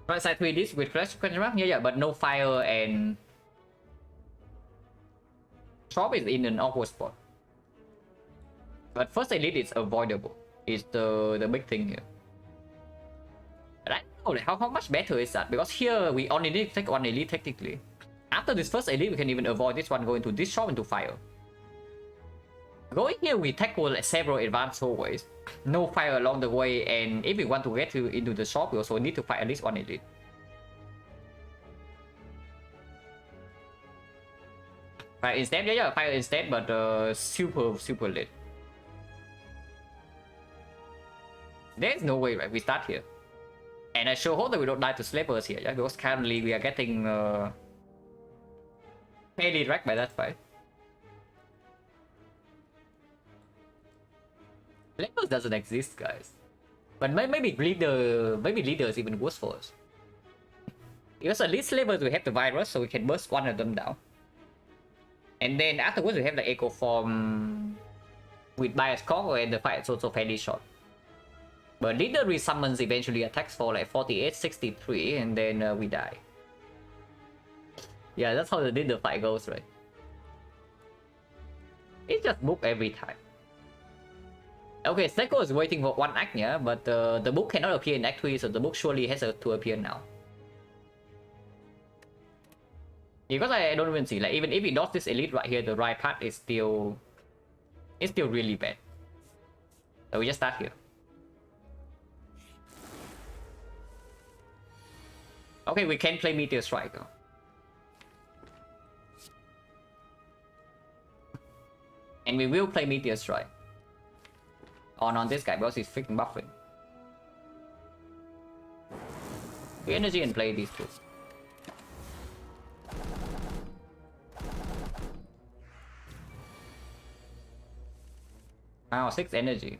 Right side 3 this with Flash question mark? Yeah, but no fire and shop is in an awkward spot. But first elite is avoidable. It's the big thing here. But I don't know like, how much better is that? Because here we only need to take 1 elite technically. After this first elite, we can even avoid this one going to this shop into fire. Going here, we tackle like, several advanced hallways. No fire along the way, and if we want to get into the shop, we also need to fight at least 1 elite. Fire instead, yeah, fire instead, but super late. There's no way, right? We start here. And I sure hope that we don't die to slavers here, yeah? Because currently we are getting fairly wrecked by that fight. Slavers doesn't exist, guys. But maybe leader is even worse for us. Because at least slavers we have the virus, so we can burst one of them down. And then afterwards we have the Echo Form with Bias Core, and the fight is also fairly short. But Leader resummons eventually attacks for like 48, 63, and then we die. Yeah, that's how the Leader fight goes, right? It just book every time. Okay, Seko is waiting for one act, yeah, but the book cannot appear in Act 3, so the book surely has to appear now. Because I don't even see, like, even if he does this elite right here, the right part is still... It's still really bad. So we just start here. Okay, we can play Meteor Strike though. And we will play Meteor Strike. On this guy because he's freaking buffing. We energy and play these two. Wow, 6 energy.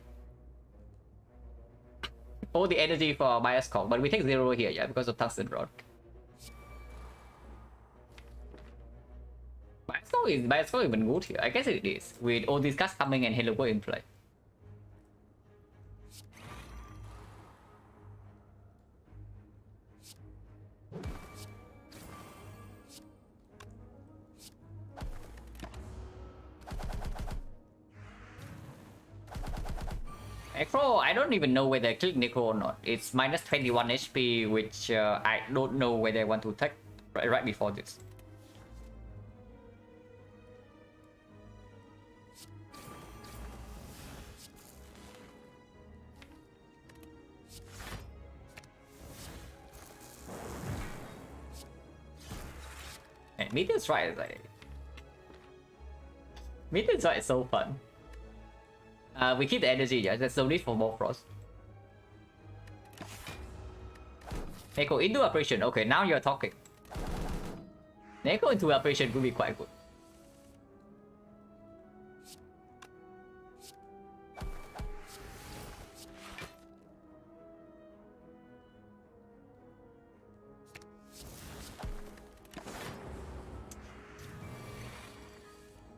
All the energy for Bias Core, but we take 0 here, yeah, because of Tungsten Rod. Bias Core even good here. I guess it is, with all these cards coming and Halo World in play. Necro, I don't even know whether I click Necro or not. It's minus 21 HP, which I don't know whether I want to take right before this. And Meteor Strike is like... Meteor Strike is so fun. We keep the energy, yeah, there's no need for more frost. Neko into operation, okay, now you're talking. Neko into operation could be quite good.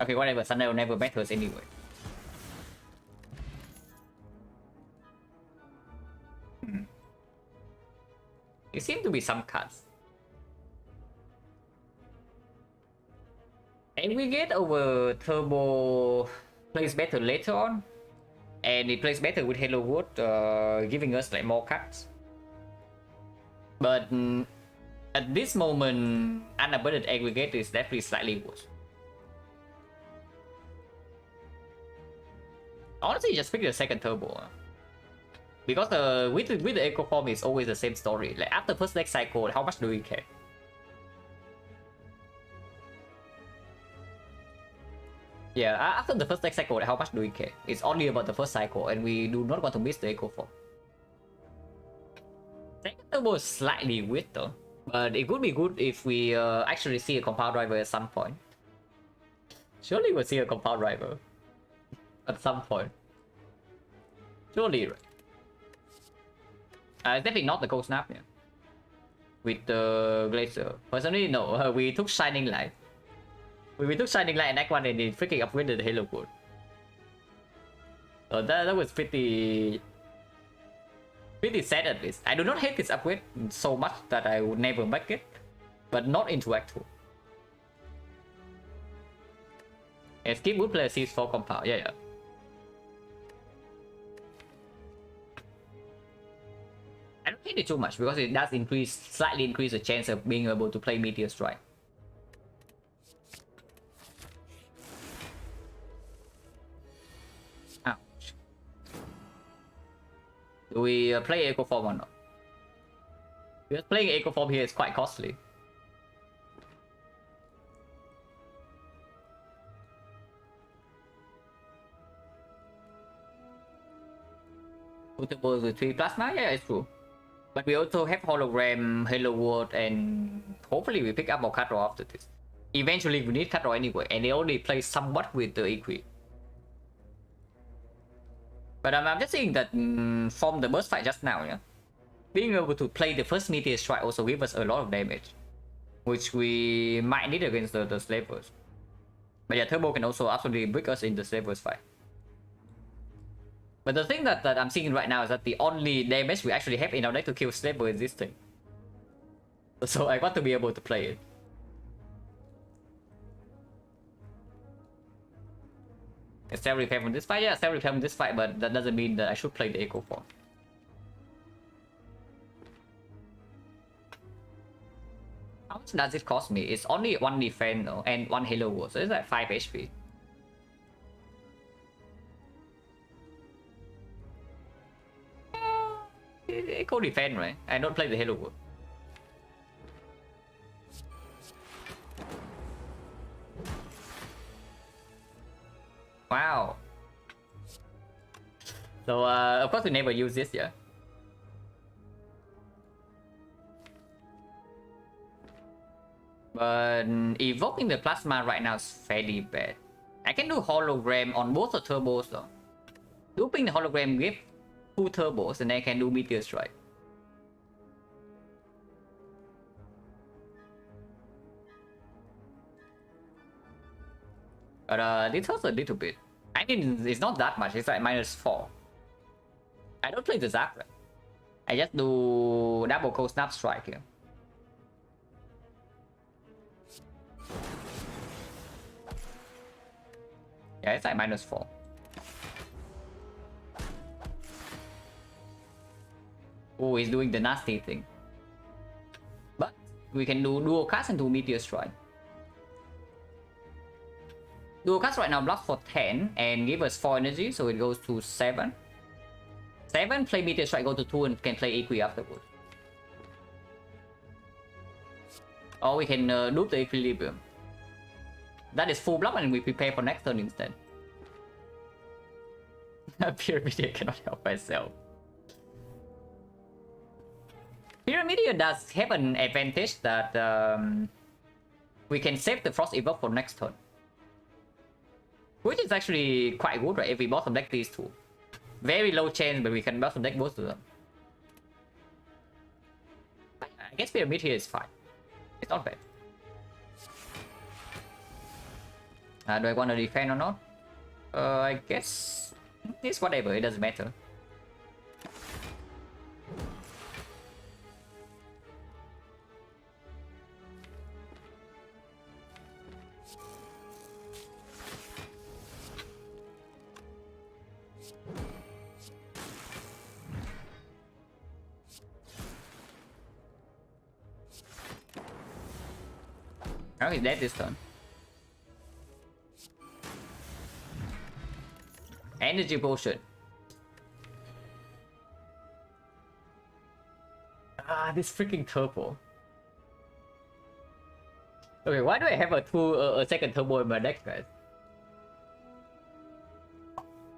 Okay, whatever, Sunday never matters anyway. It seems to be some cards. And we get over Turbo plays better later on. And it plays better with Halo World, giving us like more cards. But at this moment, Unabundant Aggregate is definitely slightly worse. Honestly, just pick the second Turbo. Because with the Echo Form is always the same story. Like after first next cycle, how much do we care? Yeah, after the first next cycle, how much do we care? It's only about the first cycle, and we do not want to miss the Echo Form. Second Turbo is slightly weird though, but it would be good if we actually see a compound driver at some point. Surely we'll see a compound driver at some point. Surely, right? It's definitely not the Cold Snap, yeah. With the Glacier. Personally, no. We took Shining Light. We took Shining Light and Act 1 and it freaking upgraded the Halo Code. So that was pretty sad at least. I do not hate this upgrade so much that I would never make it. But not into Act 2. And skip would play a C4 compound, yeah. I don't hate it too much because it does slightly increase the chance of being able to play Meteor Strike. Ouch. Do we play Echo Form or not? Because playing Echo Form here is quite costly. Suitable with 3 plasma? Yeah, it's true. But we also have Hologram, Halo World, and hopefully we pick up more card draw after this. Eventually we need card draw anyway, and they only play somewhat with the Equi. But I'm just saying that from the burst fight just now, yeah, being able to play the first Meteor Strike also gives us a lot of damage, which we might need against the Slavers. But yeah, turbo can also absolutely break us in the Slavers fight. But the thing that I'm seeing right now is that the only damage we actually have in our deck to kill Slaver is this thing. So I want to be able to play it. Is self repair from this fight? Yeah, self repair from this fight, but that doesn't mean that I should play the Echo Form. How much does it cost me? It's only 1 defense though, and 1 Halo Ward, so it's like 5 HP. Echo defense, right? I don't play the Halo Ward. Wow. So of course we never use this, yeah. But evoking the plasma right now is fairly bad. I can do hologram on both the turbos though. Looping the hologram give 2 turbos and I can do meteor strike. But this hurts a little bit. I mean, it's not that much. It's like -4. I don't play the Zap. I just do double cold snap strike here. Yeah, it's like -4. Oh, he's doing the nasty thing. But we can do dual cast and do meteor strike. Dual cast right now blocks for 10 and give us 4 energy, so it goes to 7. 7, play meteor strike, go to 2 and can play Equi afterwards. Or we can loop the equilibrium. That is full block and we prepare for next turn instead. Pyramidia cannot help myself. Pyramidia does have an advantage that we can save the Frost Evoke for next turn. Which is actually quite good, right? If we bottom deck these two. Very low chance, but we can bottom deck both of them. I guess Pyramid here is fine. It's not bad. Do I want to defend or not? I guess it's whatever, it doesn't matter. Oh, he's dead this turn. Energy potion. Ah, this freaking turbo. Okay, why do I have a second turbo in my deck, guys?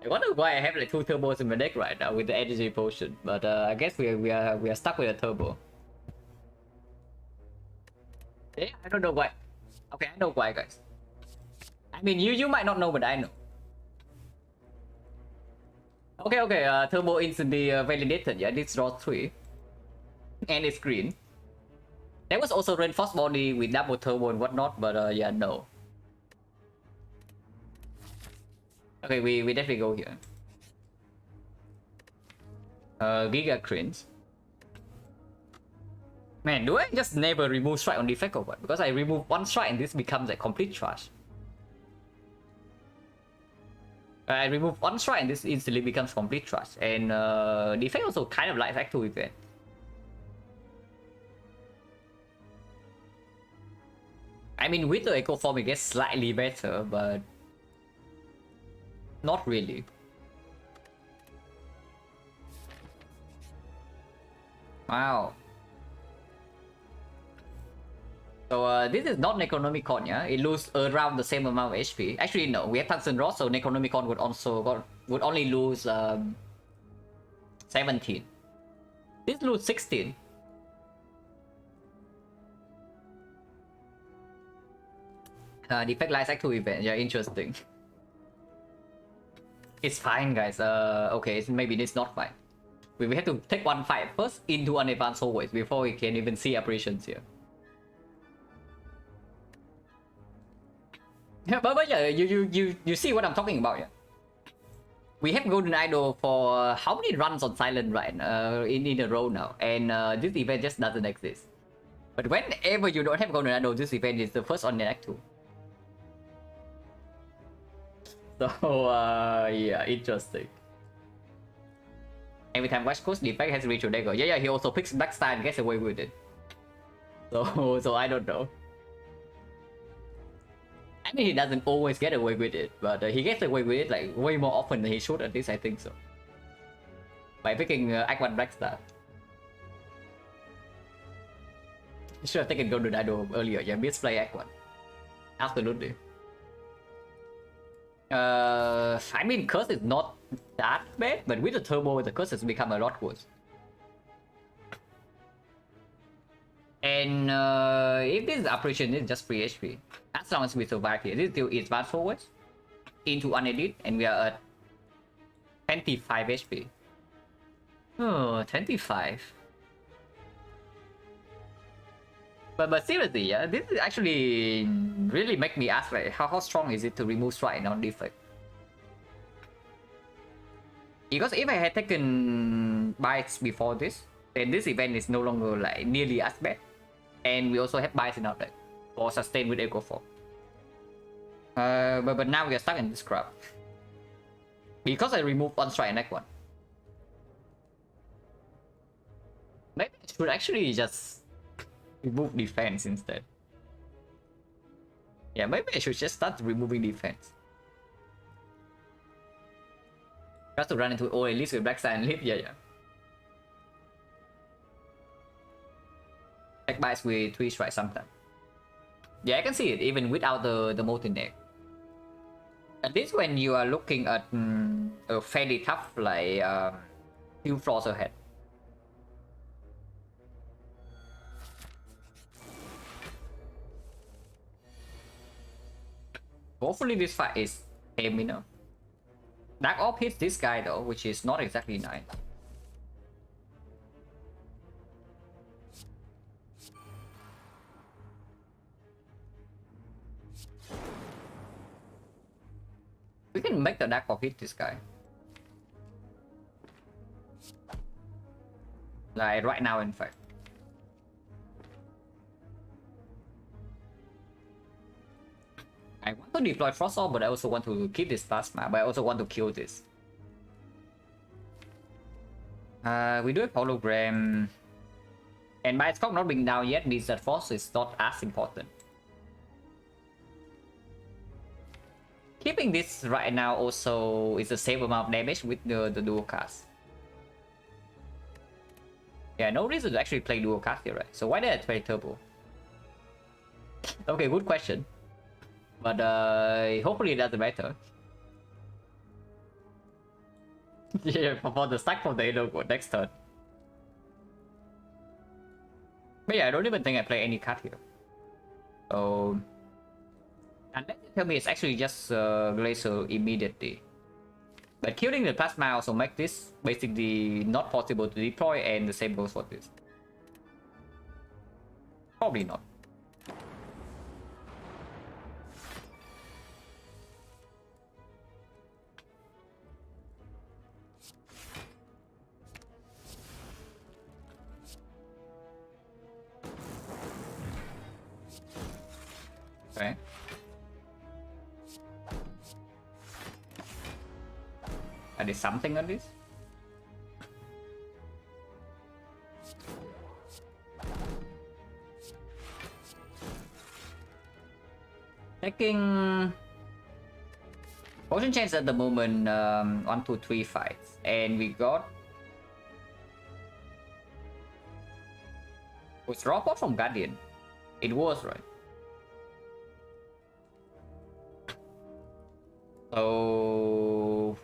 I wonder why I have like 2 turbos in my deck right now with the energy potion, but I guess we are stuck with a turbo. Yeah, I don't know why. Okay, I know why, guys. I mean, you might not know, but I know. Okay, turbo instantly validated. Yeah, this draw 3. And it's green. There was also reinforced body with double turbo and whatnot, but yeah, no. Okay, we definitely go here. Giga cringe. Man, do I just never remove strike on defect or what? Because I remove 1 strike and this becomes a complete trash. I remove 1 strike and this instantly becomes complete trash. And defect also kind of like Act 2 event. I mean, with the Echo Form it gets slightly better, but not really. Wow. So this is not Necronomicon, yeah? It loses around the same amount of HP. Actually, no, we have Tungsten Rod, so Necronomicon would only lose 17. This lose 16. Defect lies Act 2 event, yeah, interesting. It's fine, guys. Okay, maybe it's not fine. We have to take 1 fight first into an advanced hallways before we can even see apparitions here. but yeah, you see what I'm talking about, yeah. We have Golden Idol for how many runs on Silent right in a row now, and this event just doesn't exist. But whenever you don't have Golden Idol, this event is the first on the Act 2. So yeah, interesting. Every time West Coast defect has reached your dagger. Yeah, he also picks Black Star and gets away with it. So I don't know. I mean, he doesn't always get away with it, but he gets away with it like way more often than he should, at least I think so. By picking Act 1 Black Star. You should have taken Golden Idol earlier, yeah, misplay Act 1. Absolutely. I mean, Curse is not that bad, but with the turbo, the Curse has become a lot worse. And if this operation is just free HP, as long as we survive here, this still is fast forwards into unedited, and we are at 25 HP. Oh, 25. But seriously, yeah, this is actually really make me ask, like, how strong is it to remove strike on defect? Because if I had taken bites before this, then this event is no longer like nearly as bad. And we also have bites in our deck for sustain with Echo 4. But now we are stuck in this crap. Because I removed one strike and Act 1. Maybe I should actually just remove defense instead. Yeah, maybe I should just start removing defense. Just to run into all at least with Black Star and live, yeah. Tech bites with 3 strikes sometimes. Yeah, I can see it even without the molten egg. At least when you are looking at a fairly tough like few floors ahead. Hopefully this fight is tame enough. Dark Orb hits this guy though, which is not exactly nice. We can make the Dark Orb hit this guy. Like right now, in fact. I want to deploy Frost Orb, but I also want to keep this plasma, but I also want to kill this. We do have hologram. And by Scott not being down yet means that Frost is not as important. Keeping this right now also is the same amount of damage with the dual cast. Yeah, no reason to actually play dual cast here, right? So why did I play turbo? Okay, good question. But hopefully it doesn't matter. Yeah, for the stack for the Edo next turn. But yeah, I don't even think I play any card here. So unless you tell me it's actually just Glacier immediately. But killing the plasma also make this basically not possible to deploy, and the same goes for this. Probably not. Okay. Are there something on this? Taking potion chance at the moment, 1, 2, 3 fights, and we got was drop out from Guardian. It was right. So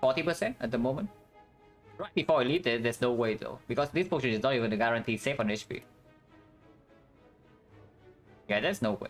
40% at the moment. Right before Elite, there's no way though, because this potion is not even a guaranteed save on HP. Yeah, there's no way.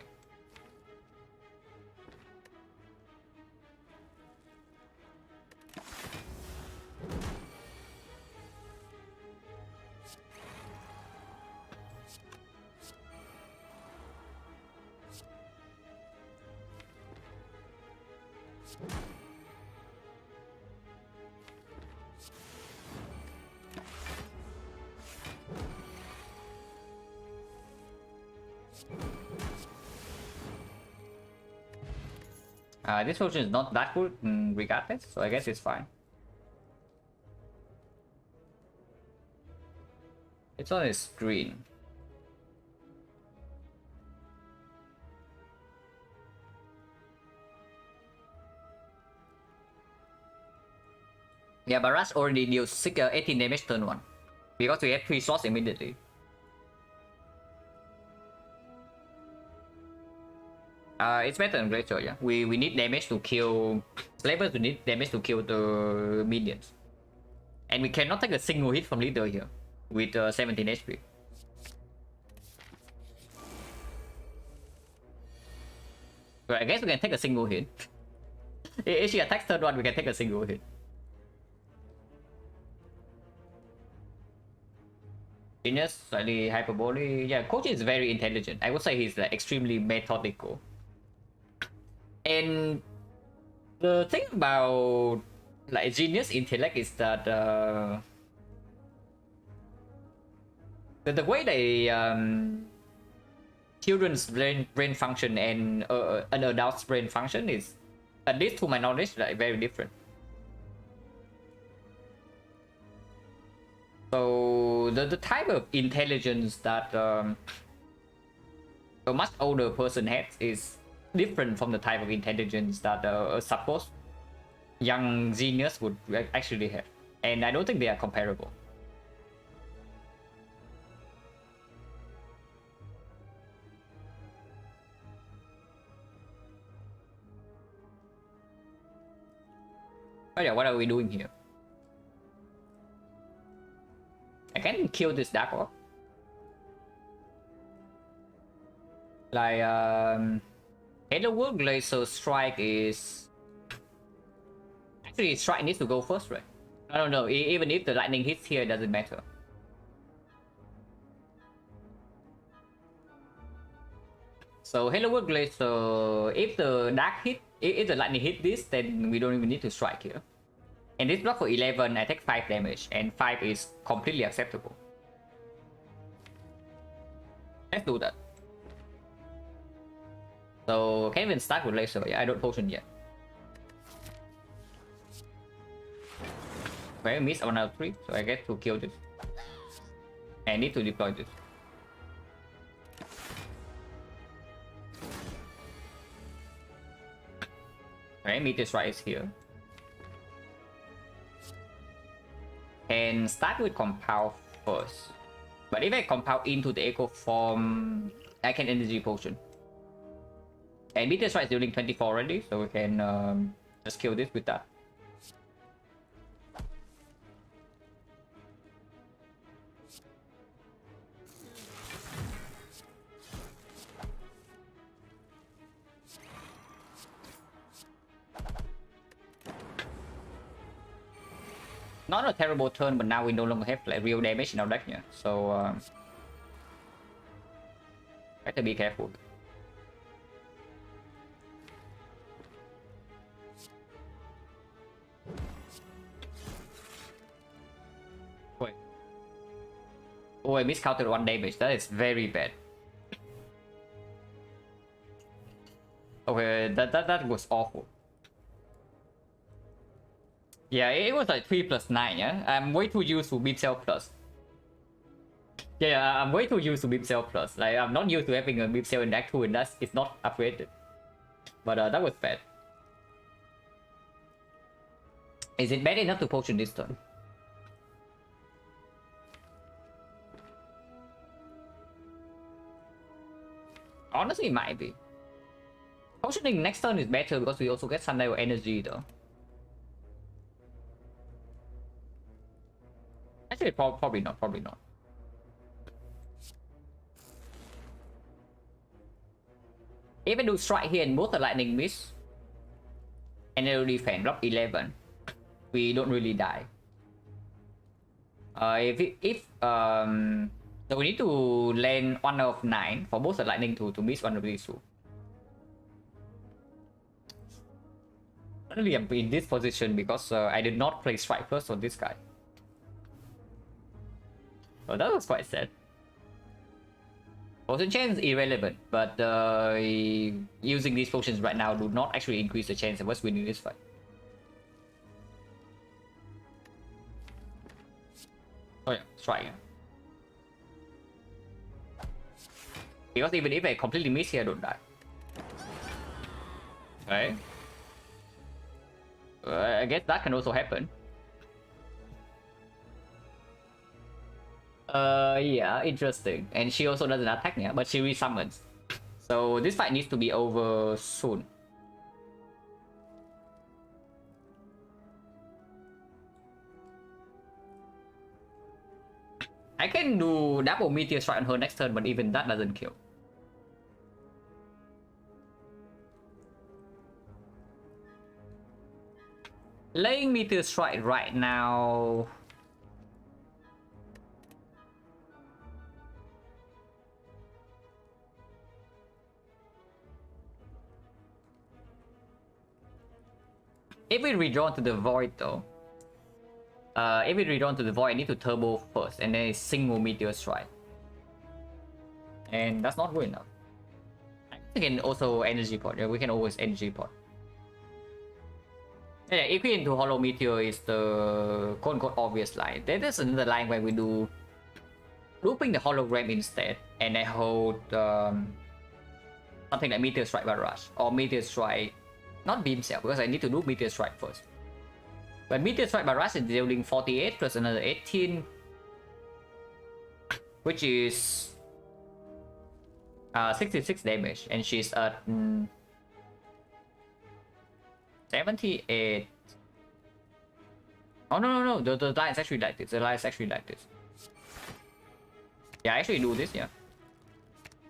This potion is not that good regardless, so I guess it's fine. It's on his screen. Yeah, but Rush already deals 18 damage turn 1. Because we have 3 slots immediately. It's better than Glacier, yeah. We need damage to kill... Slavers, we need damage to kill the minions. And we cannot take a single hit from Leader here. With 17 HP. So I guess we can take a single hit. If she attacks turn 1, we can take a single hit. Genius, slightly hyperbole. Yeah, Coach is very intelligent. I would say he's like extremely methodical. And the thing about like Genius intellect is that the way they children's brain function and an adult's brain function is, at least to my knowledge, like very different. So the type of intelligence that a much older person has is different from the type of intelligence that a supposed young genius would actually have, and I don't think they are comparable. Oh yeah, what are we doing here? I can kill this Dark Orc. Like, Hello World Laser Strike is... Actually, Strike needs to go first, right? I don't know, even if the lightning hits here, it doesn't matter. So, Hello World Laser, if the Dark hit, if the lightning hit this, then we don't even need to strike here. And this block for 11, I take 5 damage, and 5 is completely acceptable. Let's do that. So, can't even start with laser. Yeah, I don't potion yet. Okay, I missed 1 out of 3, so I get to kill this. I need to deploy this. Okay, Meteor Strike is here. And start with compound first. But if I compound into the echo form, I can energy potion. And Meteor Strike is dealing 24 already, so we can just kill this with that. Not a terrible turn, but now we no longer have like real damage in our deck here, so have to be careful. Wait. Oh, I miscounted 1 damage. That is very bad. Okay, that was awful. Yeah, it was like 3 plus 9, yeah? I'm way too used to Beam Cell Plus. Yeah, I'm way too used to Beam Cell Plus. Like, I'm not used to having a Beam Cell in Deck 2 and it's not upgraded. But that was bad. Is it bad enough to potion this turn? Honestly, it might be. Potioning next turn is better because we also get Sundial Energy though. Actually, probably not, probably not. If I do strike here and both the lightning miss, and it'll defend block 11, we don't really die. So we need to land 1 of 9 for both the lightning to miss one of these two. Currently, I'm in this position because I did not play strike first on this guy. Oh, that was quite sad. Potion chance irrelevant, but using these potions right now do not actually increase the chance of us winning this fight. Oh yeah, strike. Because even if I completely miss here, I don't die. Okay. I guess that can also happen. Yeah, interesting. And she also doesn't attack me, but she resummons. So this fight needs to be over soon. I can do double meteor strike on her next turn, but even that doesn't kill. Laying meteor strike right now. If we redraw to the void though, if we redraw to the void, I need to turbo first and then a single meteor strike. And that's not good enough. We can also energy pot. Yeah, we can always energy pot. Yeah, equal into hollow meteor is the quote-unquote obvious line. Then there's another line where we do looping the hologram instead, and I hold something like meteor strike barrage or meteor strike, not beam cell, because I need to do meteor strike first. But meteor strike barrage is dealing 48 plus another 18, which is 66 damage, and she's at 78. Oh no, the line is actually like this. The line is actually like this. Yeah, I actually do this, yeah.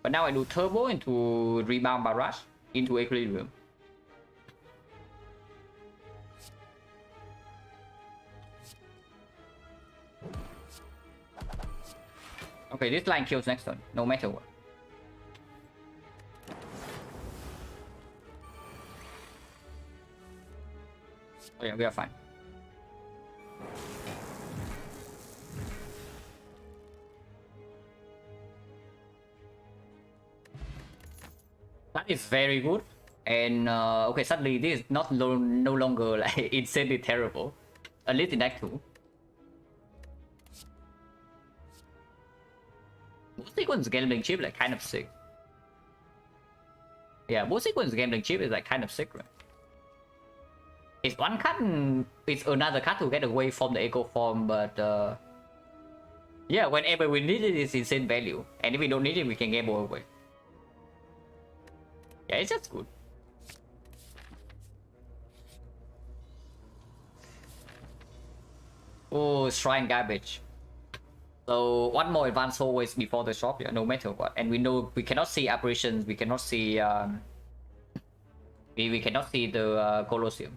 But now I do turbo into rebound barrage into equilibrium. Okay, this line kills next turn, no matter what. Oh yeah, we are fine. That is very good. And okay, suddenly this is no longer like insanely terrible. At least in Act 2. Both sequence gambling chip like kind of sick. Yeah, both sequence gambling chip is like kind of sick, right? It's one card and it's another card to get away from the echo form, but yeah, whenever we need it, it's insane value. And if we don't need it, we can gamble away. Yeah, it's just good. Oh, shrine garbage. So one more advanced always before the shop, yeah, no matter what. And we know we cannot see apparitions, we cannot see we cannot see the Colosseum.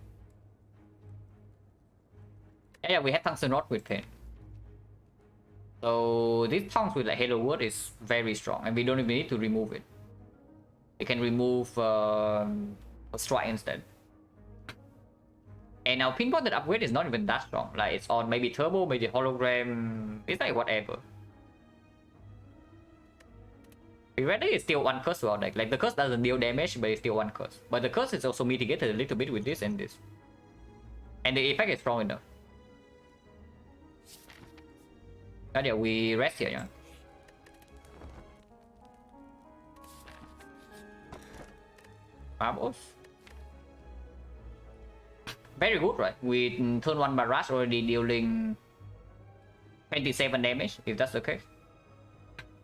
Yeah, we have tungsten rod with pain. So this tongues with like Halo Word is very strong, and we don't even need to remove it. We can remove a strike instead. And our pinpointed upgrade is not even that strong. Like it's on maybe turbo, maybe hologram. It's like whatever. Rather it's still one curse to our deck. Like the curse doesn't deal damage, but it's still one curse. But the curse is also mitigated a little bit with this and this. And the effect is strong enough. And yeah, we rest here, yeah. Marbles. Very good, right? With turn 1 barrage already dealing 27 damage, if that's the case.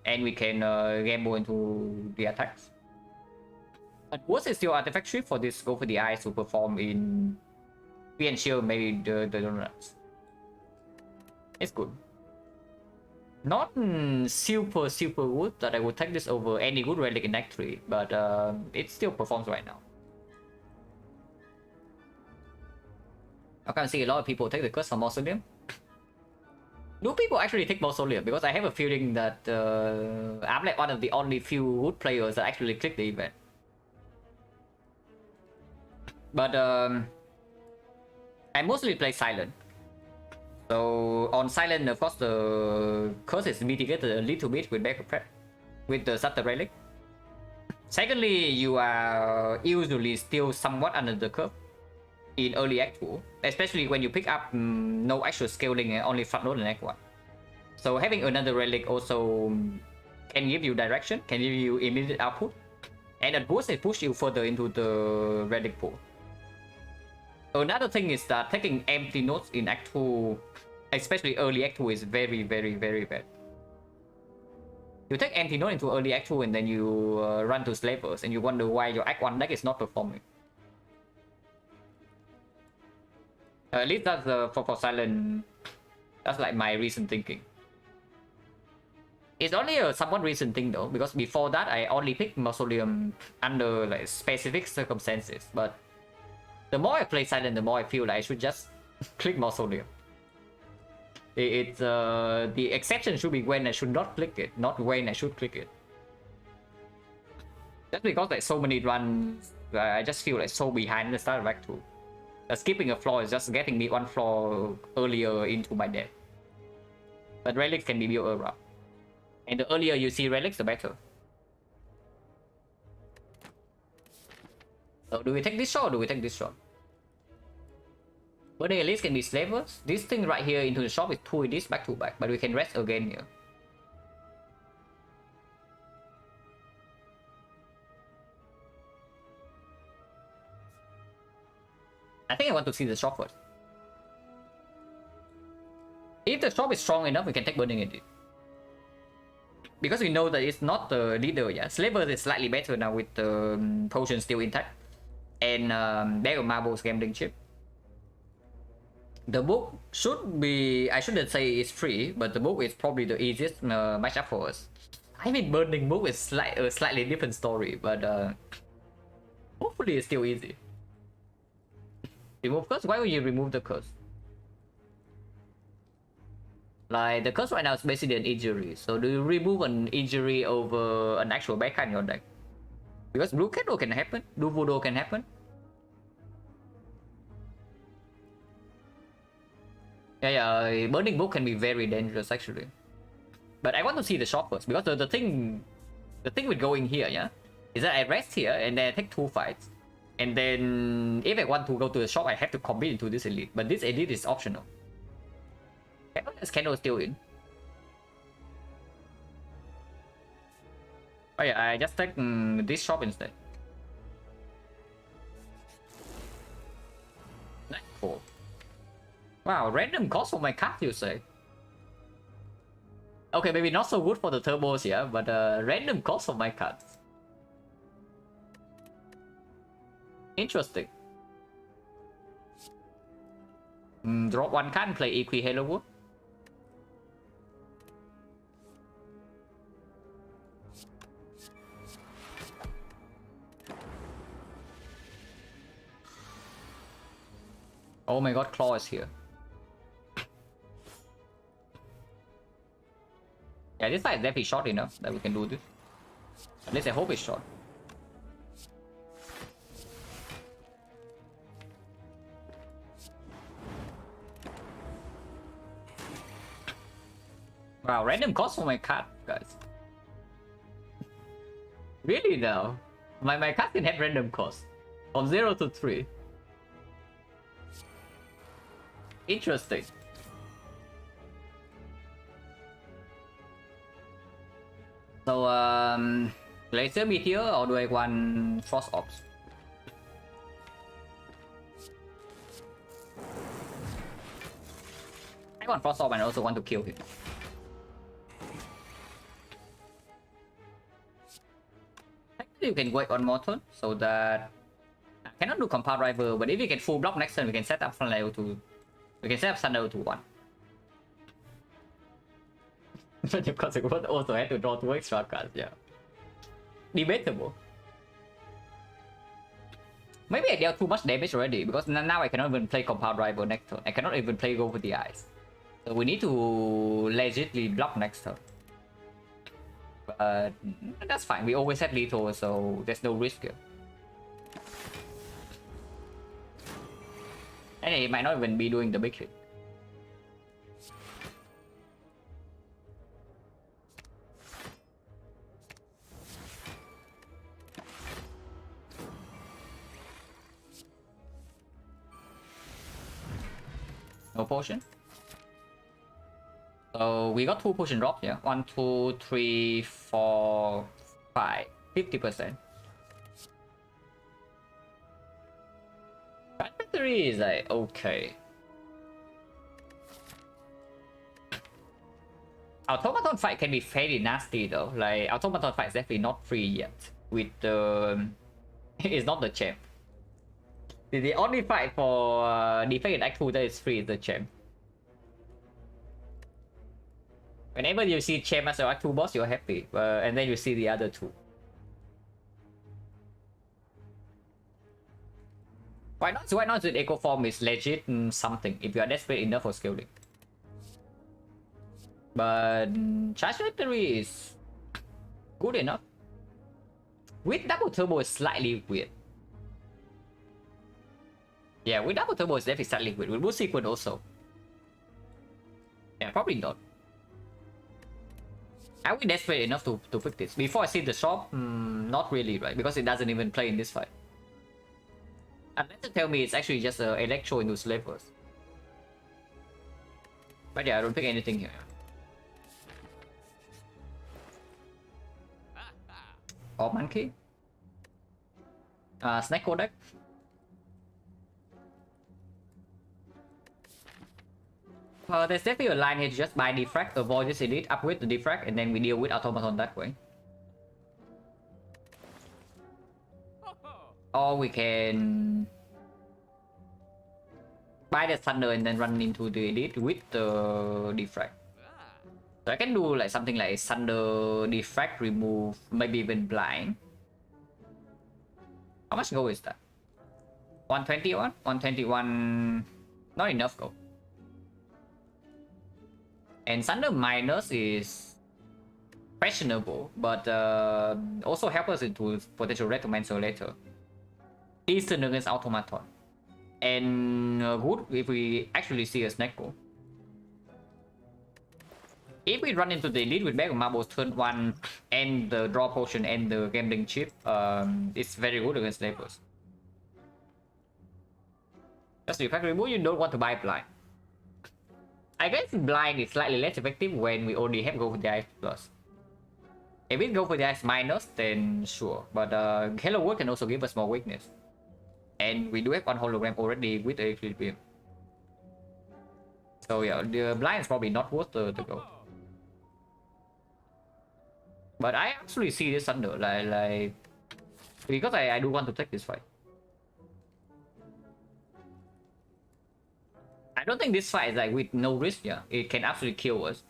And we can gamble into the attacks. But what is still artifact shift for this go for the eyes to perform in P and Shield, maybe the donuts. It's good. Not super good that I would take this over any good relic in Act 3, but it still performs right now. I can see a lot of people take the curse from Mausoleum. Do people actually take Mausoleum? Because I have a feeling that I'm like one of the only few good players that actually click the event. But I mostly play Silent. So on Silent, of course, the curse is mitigated a little bit with backup prep, with the Sutter Relic. Secondly, you are usually still somewhat under the curve in early Act 2, especially when you pick up no actual scaling and only front load in Act 1. So having another relic also can give you direction, can give you immediate output, and at boost it push you further into the relic pool. Another thing is that taking empty nodes in Act 2, especially early Act 2, is very bad. You take empty node into early Act 2 and then you run to Slavers and you wonder why your Act 1 deck is not performing. At least that's for Silent. That's like my recent thinking. It's only a somewhat recent thing though, because before that I only picked Mausoleum under like specific circumstances. But the more I play Silent, the more I feel like I should just click Mausoleum. It's the exception should be when I should not click it, not when I should click it. Just because like so many runs, I just feel like so behind the start of Act 2. Skipping a floor is just getting me one floor earlier into my deck. But relics can be built around. And the earlier you see relics, the better. So do we take this shot or do we take this shot? Burning at least can be slavers. This thing right here into the shop is 2 this back to back, but we can rest again here. I think I want to see the shop first. If the shop is strong enough, we can take Burning Edit. Because we know that it's not the leader yet. Slavers is slightly better now with the potion still intact. And Bag of Marbles gambling chip. The book should be, I shouldn't say it's free, but the book is probably the easiest matchup for us. I mean, Burning Book is a slightly different story, but hopefully it's still easy. Remove curse? Why would you remove the curse? Like, the curse right now is basically an injury, so do you remove an injury over an actual bad card in your deck? Because Blue Kettle can happen, Blue Voodoo can happen. Yeah, Burning Book can be very dangerous actually. But I want to see the shop first, because the thing with going here, yeah, is that I rest here and then I take 2 fights. And then if I want to go to the shop, I have to commit into this elite. But this elite is optional. Is Candle still in? Oh yeah, I just take this shop instead. 9-4. Wow, random cost for my card, you say? Okay, maybe not so good for the turbos here, but random cost for my cards. Interesting. Drop 1 card and play Equi Halo Wood. Oh my god, Claw is here. Yeah, this side is definitely short enough that we can do this. At least I hope it's short. Wow, random cost for my card, guys. Really now? My card can have random cost. From 0 to 3. Interesting. So, Glacier Meteor or do I want Frost Ops? I want Frost Ops and I also want to kill him. Actually, you can wait one more turn so that I cannot do Compound Rival, but if we get full block next turn, we can set up Front Level to. We can set up Sun Level to 1. But of course, I would also have to draw 2 extra cards, yeah. Debatable. Maybe I dealt too much damage already, because now I cannot even play Compound Rival next turn. I cannot even play Go for the Eyes. So we need to legitimately block next turn. But that's fine, we always have lethal, so there's no risk here. And he might not even be doing the big hit. No potion. So we got 2 potion drops, yeah. 1, 2, 3, 4, 5. 50%. Battery is like okay. Automaton fight can be fairly nasty though. Like automaton fight is definitely not free yet. With the it's not the champ. The only fight for defense in Act 2 that is free is the champ. Whenever you see champ as an Act 2 boss, you're happy, and then you see the other two. Why not? Why not? The echo form is legit something if you are desperate enough for scaling. But charge battery is good enough. With double turbo is slightly weird. Yeah, with double turbo is definitely slightly weird. With boost sequence also. Yeah, probably not. Are we desperate enough to fix this? Before I see the shop, not really, right? Because it doesn't even play in this fight. Unless you tell me it's actually just electro into slavers. But yeah, I don't pick anything here. Or monkey? Snack codec? There's definitely a line here to just buy defrag, avoid this elite, upgrade the defrag, and then we deal with automaton that way. Or we can buy the thunder and then run into the elite with the defrag. So I can do like something like thunder, defrag, remove, maybe even blind. How much gold is that? 121? 121. Not enough gold. And Thunder minus is questionable, but also help us into potential Retromancer later. Decent against Automaton. And good if we actually see a Snecko. If we run into the elite with Bag of Marbles turn 1 and the draw potion and the gambling chip, it's very good against Slavers. Just the fact remove, you don't want to buy blind. I guess blind is slightly less effective when we only have go for the ice plus. If we go for the ice minus, then sure. But Hello World can also give us more weakness. And we do have one hologram already with the equilibrium. So yeah, the blind is probably not worth the go. But I actually see this under like because I do want to take this fight. I don't think this fight is like with no risk, yeah. It can absolutely kill us.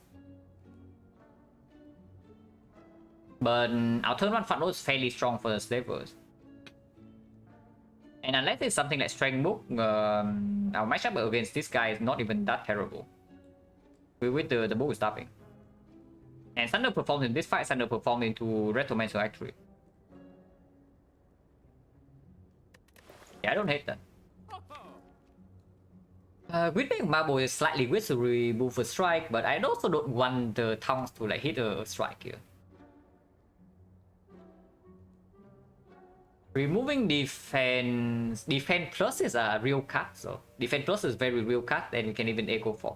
But our turn 1 front row is fairly strong for the slavers. And unless it's something like Strength Book, our matchup against this guy is not even that terrible. With the book stopping. And Thunder performs in this fight, Thunder performed into Retromancer actually. Yeah, I don't hate that. Whipping Marble is slightly weird to remove a strike, but I also don't want the tongues to like hit a strike here. Removing defense plus is a real cut, so defense plus is very real cut, and you can even echo for.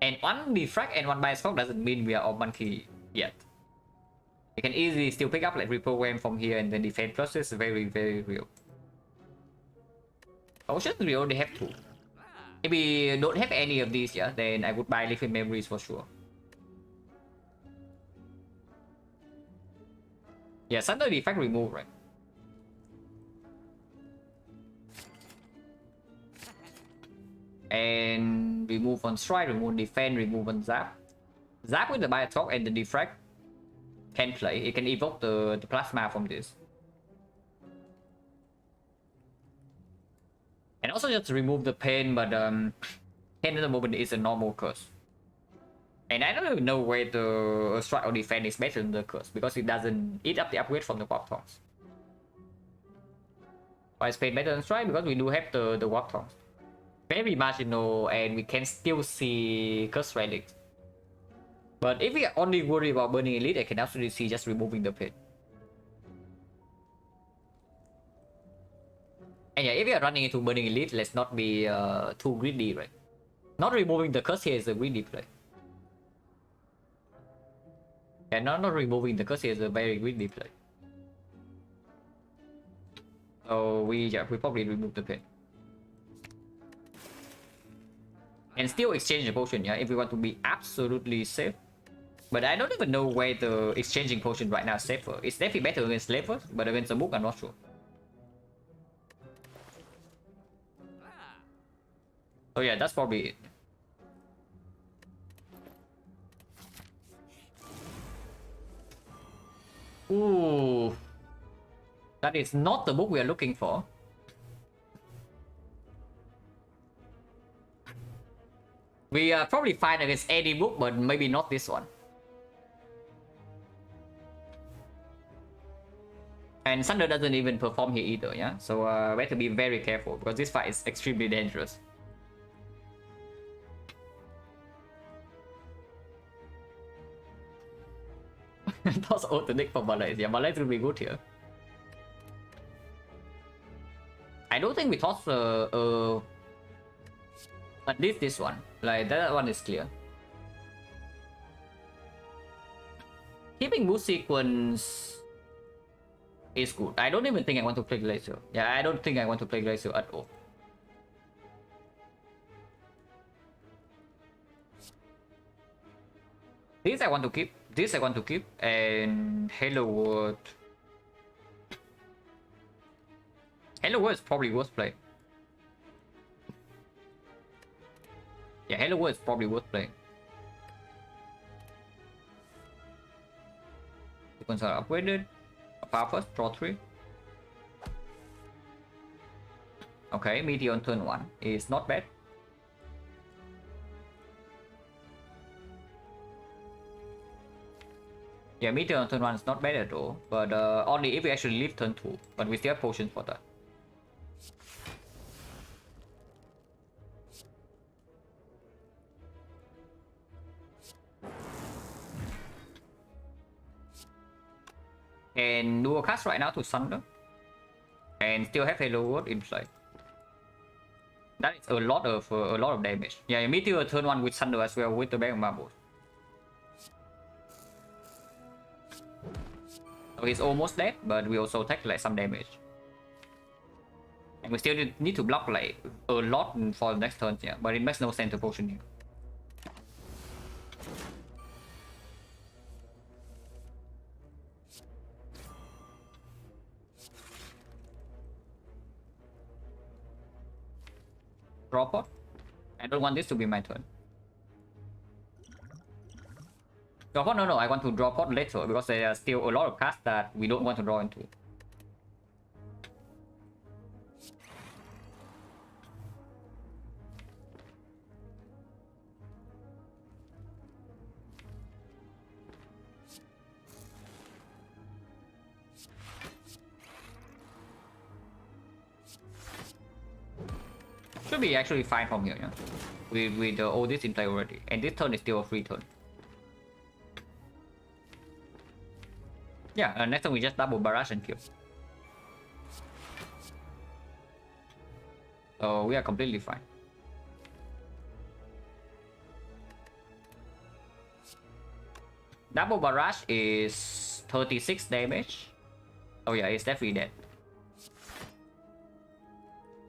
And one defrag and one bias doesn't mean we are on monkey yet. You can easily still pick up like reprogram from here, and then defense plus is very real. Potions we only have 2. If we don't have any of these, yeah, then I would buy Liquid Memories for sure. Yeah, Thunder defect remove, right? And remove on strike, remove defend, remove on zap. Zap with the Biotalk and the defrag can play. It can evoke the plasma from this. And also just remove the pain, but pain at the moment is a normal curse. And I don't even know whether strike or defend is better than the curse because it doesn't eat up the upgrade from the pop talks. Why Spain better than Strike? Because we do have the Warp Tongs. Very marginal, and we can still see Curse Relics. But if we only worry about Burning Elite, I can absolutely see just removing the pit. And yeah, if we are running into Burning Elite, let's not be too greedy, right? Not removing the curse here is a greedy play. Yeah, not removing the curse here is a very greedy play. So we probably remove the pit. And still exchange the potion, yeah, if we want to be absolutely safe. But I don't even know where the exchanging potion right now is safer. It's definitely better against Slavers, but against the book, I'm not sure. So yeah, that's probably it. Ooh. That is not the book we are looking for. We are probably fine against any book, but maybe not this one. And Thunder doesn't even perform here either, yeah? So we have to be very careful, because this fight is extremely dangerous. Toss alternate for Malays. Yeah, Malays will be good here. I don't think we toss at least this one. Like, that one is clear. Keeping boost sequence is good. I don't even think I want to play Glacier. Yeah, I don't think I want to play Glacier at all. This I want to keep. This I want to keep. And Hello World. Hello World is probably worth playing. Yeah, Hello World is probably worth playing. Sequence are upgraded. Power first, draw 3. Okay, Meteor on turn 1 is not bad. Yeah, Meteor on turn 1 is not bad at all, but only if we actually leave turn 2. But we still have potions for that. And dual cast right now to Thunder. And still have Hello World in play. That is a lot of damage. Yeah, Meteor turn 1 with Thunder as well with the Bag of Marbles. So he's almost dead, but we also take like some damage. And we still need to block like a lot for the next turn, yeah. But it makes no sense to potion here. Draw pot. I don't want this to be my turn. Draw pot? No, I want to draw pot later because there are still a lot of cards that we don't want to draw into. Should be actually fine from here, yeah. With all this in play already. And this turn is still a free turn. Yeah, next time we just double barrage and kill. So we are completely fine. Double barrage is 36 damage. Oh yeah, it's definitely dead.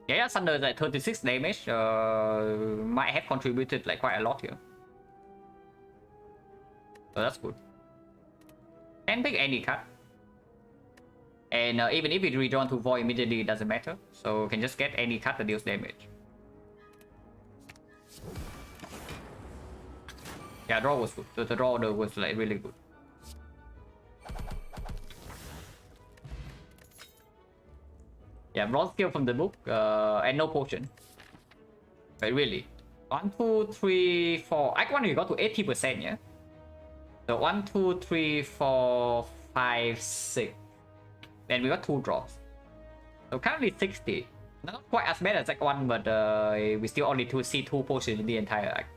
Yeah, Thunder is like 36 damage. Might have contributed like quite a lot here. So that's good. And pick any card. And even if it redrawn to Void immediately, it doesn't matter. So you can just get any card that deals damage. Yeah, draw was good. The draw order was like really good. Yeah, bronze skill from the book, and no potion. But really, 1, 2, 3, 4. I want to go to 80%, yeah. So 1, 2, 3, 4, 5, 6. Then we got 2 draws. So currently 60. Not quite as bad as Act 1, but we still only see 2 potions in the entire act.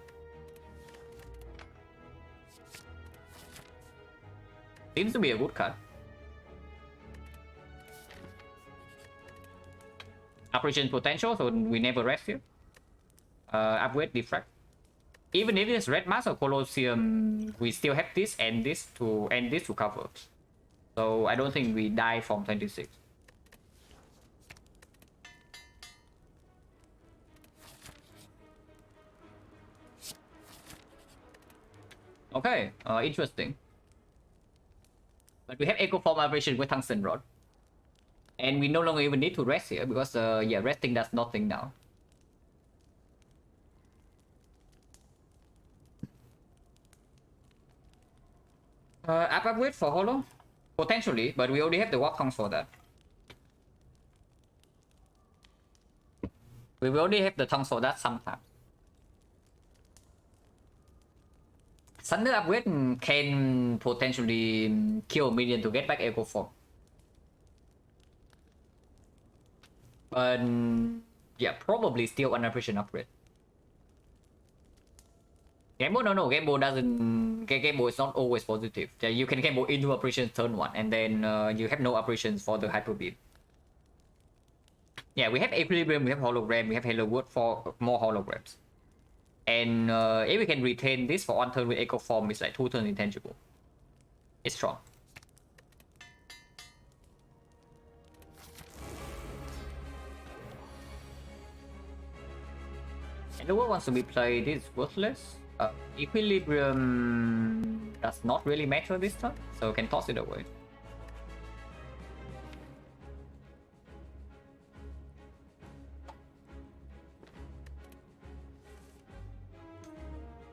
Seems to be a good card. Operation potential, so we never rest here. Upgrade diffract. Even if it's red mass or Colosseum, we still have this and this to cover. So I don't think we die from 26. Okay, interesting. But we have Echo Form operation with Tungsten Rod. And we no longer even need to rest here because yeah, resting does nothing now. Upgrade for Holo? Potentially, but we already have the Warp Tongues for that. We will already have the tongues for that sometime. Thunder upgrade can potentially kill a minion to get back Echo Form. But yeah, probably still an operation upgrade. Game mode, no, game mode doesn't. Game mode is not always positive. You can game mode into operations turn 1, and then you have no operations for the hyper beam. Yeah, we have Equilibrium, we have Hologram, we have Halo Wood for more holograms. And if we can retain this for 1 turn with Echo Form, it's like 2 turns intangible. It's strong. And the word wants to be played is worthless. Equilibrium does not really matter this turn, so we can toss it away.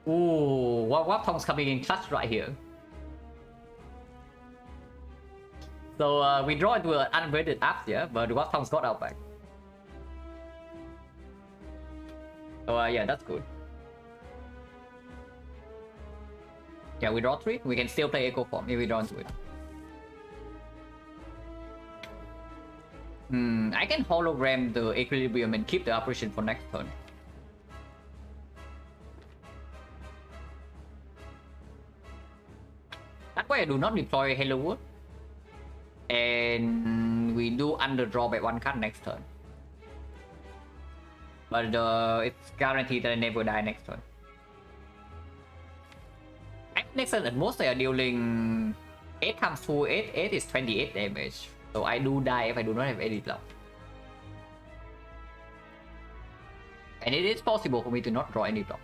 Ooh, what Tom's coming in clutch right here. So we draw into an unbraided up here, but Warp Tom's got our back. So yeah, that's good. Yeah, we draw 3. We can still play Echo Form if we draw into it. I can hologram the Equilibrium and keep the operation for next turn. That's why I do not deploy Halo Wood. And we do underdraw by 1 card next turn. But it's guaranteed that I never die next turn. Next turn at most I are dealing 8 times 2, 8 is 28 damage. So I do die if I do not have any block. And it is possible for me to not draw any block.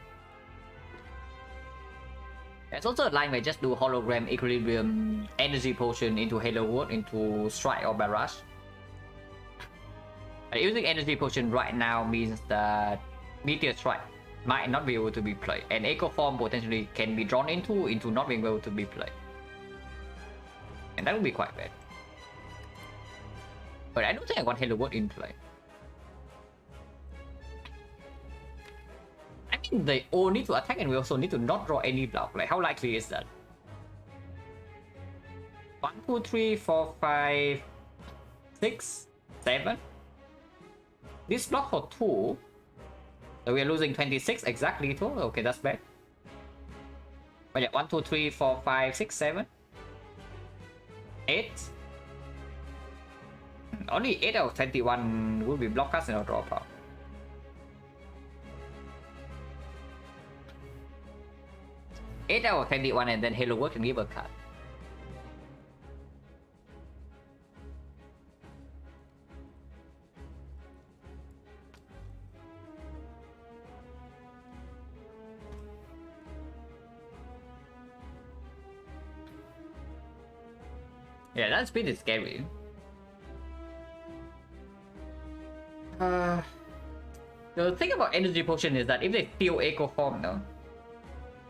There's also a line where I just do Hologram, Equilibrium, Energy Potion into Halo Wood, into Strike or Barrage. But using Energy Potion right now means that Meteor Strike might not be able to be played, and Echo Form potentially can be drawn into not being able to be played. And that would be quite bad. But I don't think I want Halo Wood in play. I mean, they all need to attack and we also need to not draw any block. Like, how likely is that? 1, 2, 3, 4, 5, 6, 7. This block for 2. So we are losing 26 exactly 2. Okay, that's bad. But yeah, 1, 2, 3, 4, 5, 6, 7. 8. Only 8 out of 21 will be block cards and I'll draw a power. Eight out of 21 and then Halo Wood can give a card. Yeah, that speed is scary. The thing about Energy Potion is that if they steal Echo Form now,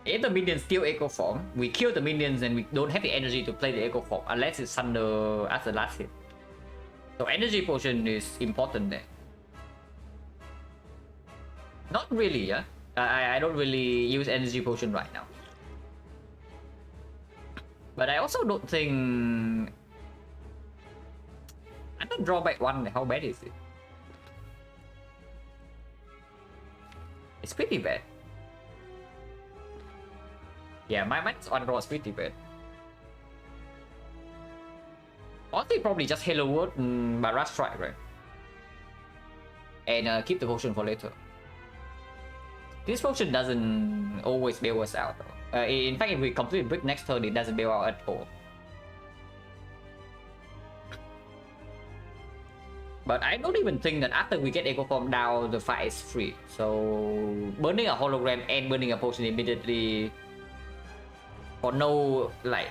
if the minions steal Echo Form, we kill the minions and we don't have the energy to play the Echo Form unless it's Thunder as the last hit. So Energy Potion is important there. Not really, yeah. I don't really use Energy Potion right now. But I also don't think... And the drawback 1, how bad is it? It's pretty bad. Yeah, my minus 1 draw is pretty bad. Honestly, probably just Hello World, Barrage Strike, right? And keep the potion for later. This potion doesn't always bail us out. In fact, if we complete brick next turn, it doesn't bail out at all. But I don't even think that after we get Echo Form down, the fight is free. So burning a hologram and burning a potion immediately for no like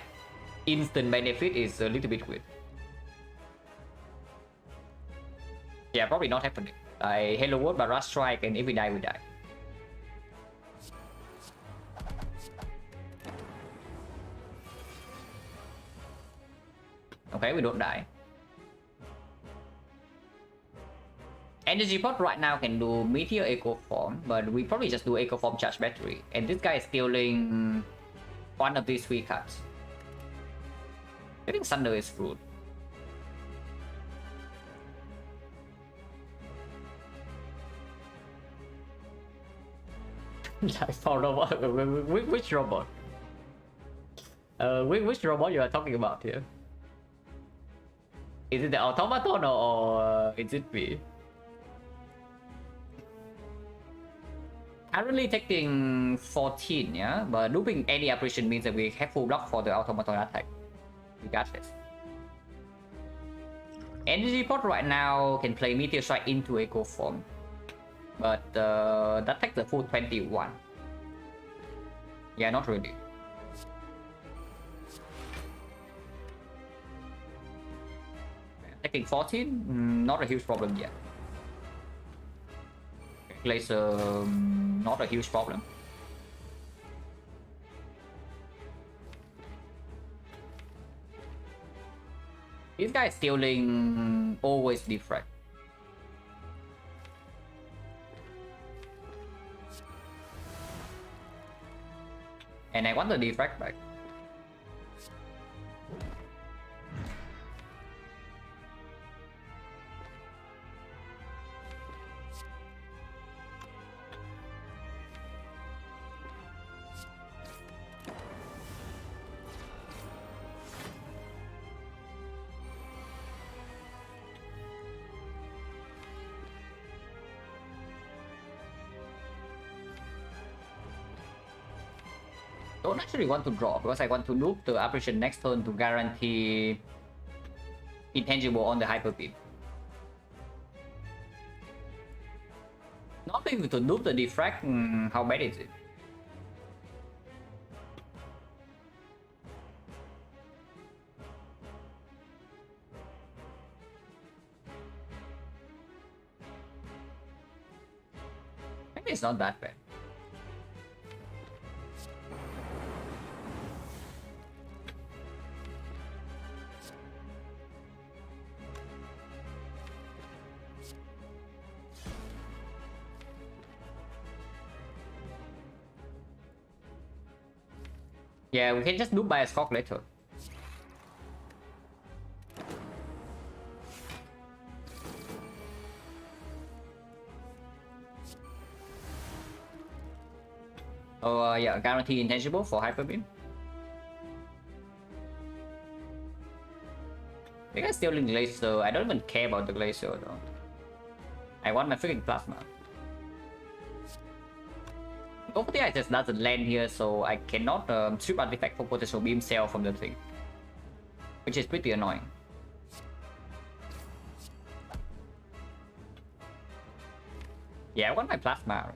instant benefit is a little bit weird. Yeah, probably not happening. Hello World, Barrage Strike, and if we die, we die. Okay, we don't die. Energy Pot right now can do Meteor Echo Form, but we probably just do Echo Form Charge Battery. And this guy is stealing one of these 3 cards. I think Thunder is screwed. For robot? Which robot? Which robot you are talking about here? Is it the automaton or is it me? Currently taking 14, yeah? But looping any apparition means that we have full block for the automaton attack. Regardless. Energy Pot right now can play Meteor Strike into Echo Form. But that takes the full 21. Yeah, not really. Taking 14, not a huge problem yet. Laser, not a huge problem. This guy is stealing always defrag. And I want the defrag back. Don't actually want to draw because I want to loop the apparition next turn to guarantee intangible on the Hyper Beam. Not able to loop the defrag, how bad is it? Maybe it's not that bad. Yeah, we can just loop by a Skok later. Oh, yeah, guarantee intangible for Hyper Beam. You guys stealing Glacier. I don't even care about the Glacier though. I want my freaking Plasma. OPTI just doesn't land here, so I cannot strip artifact for potential beam cell from the thing, which is pretty annoying. Yeah, I want my Plasma.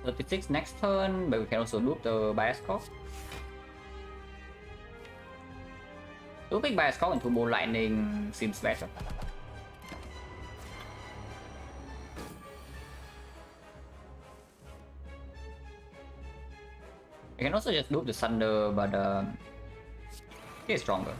.36 next turn, but we can also loop the bias cost. Looping by Skull into Moon Lightning seems better. I can also just loop the Thunder, but it's stronger.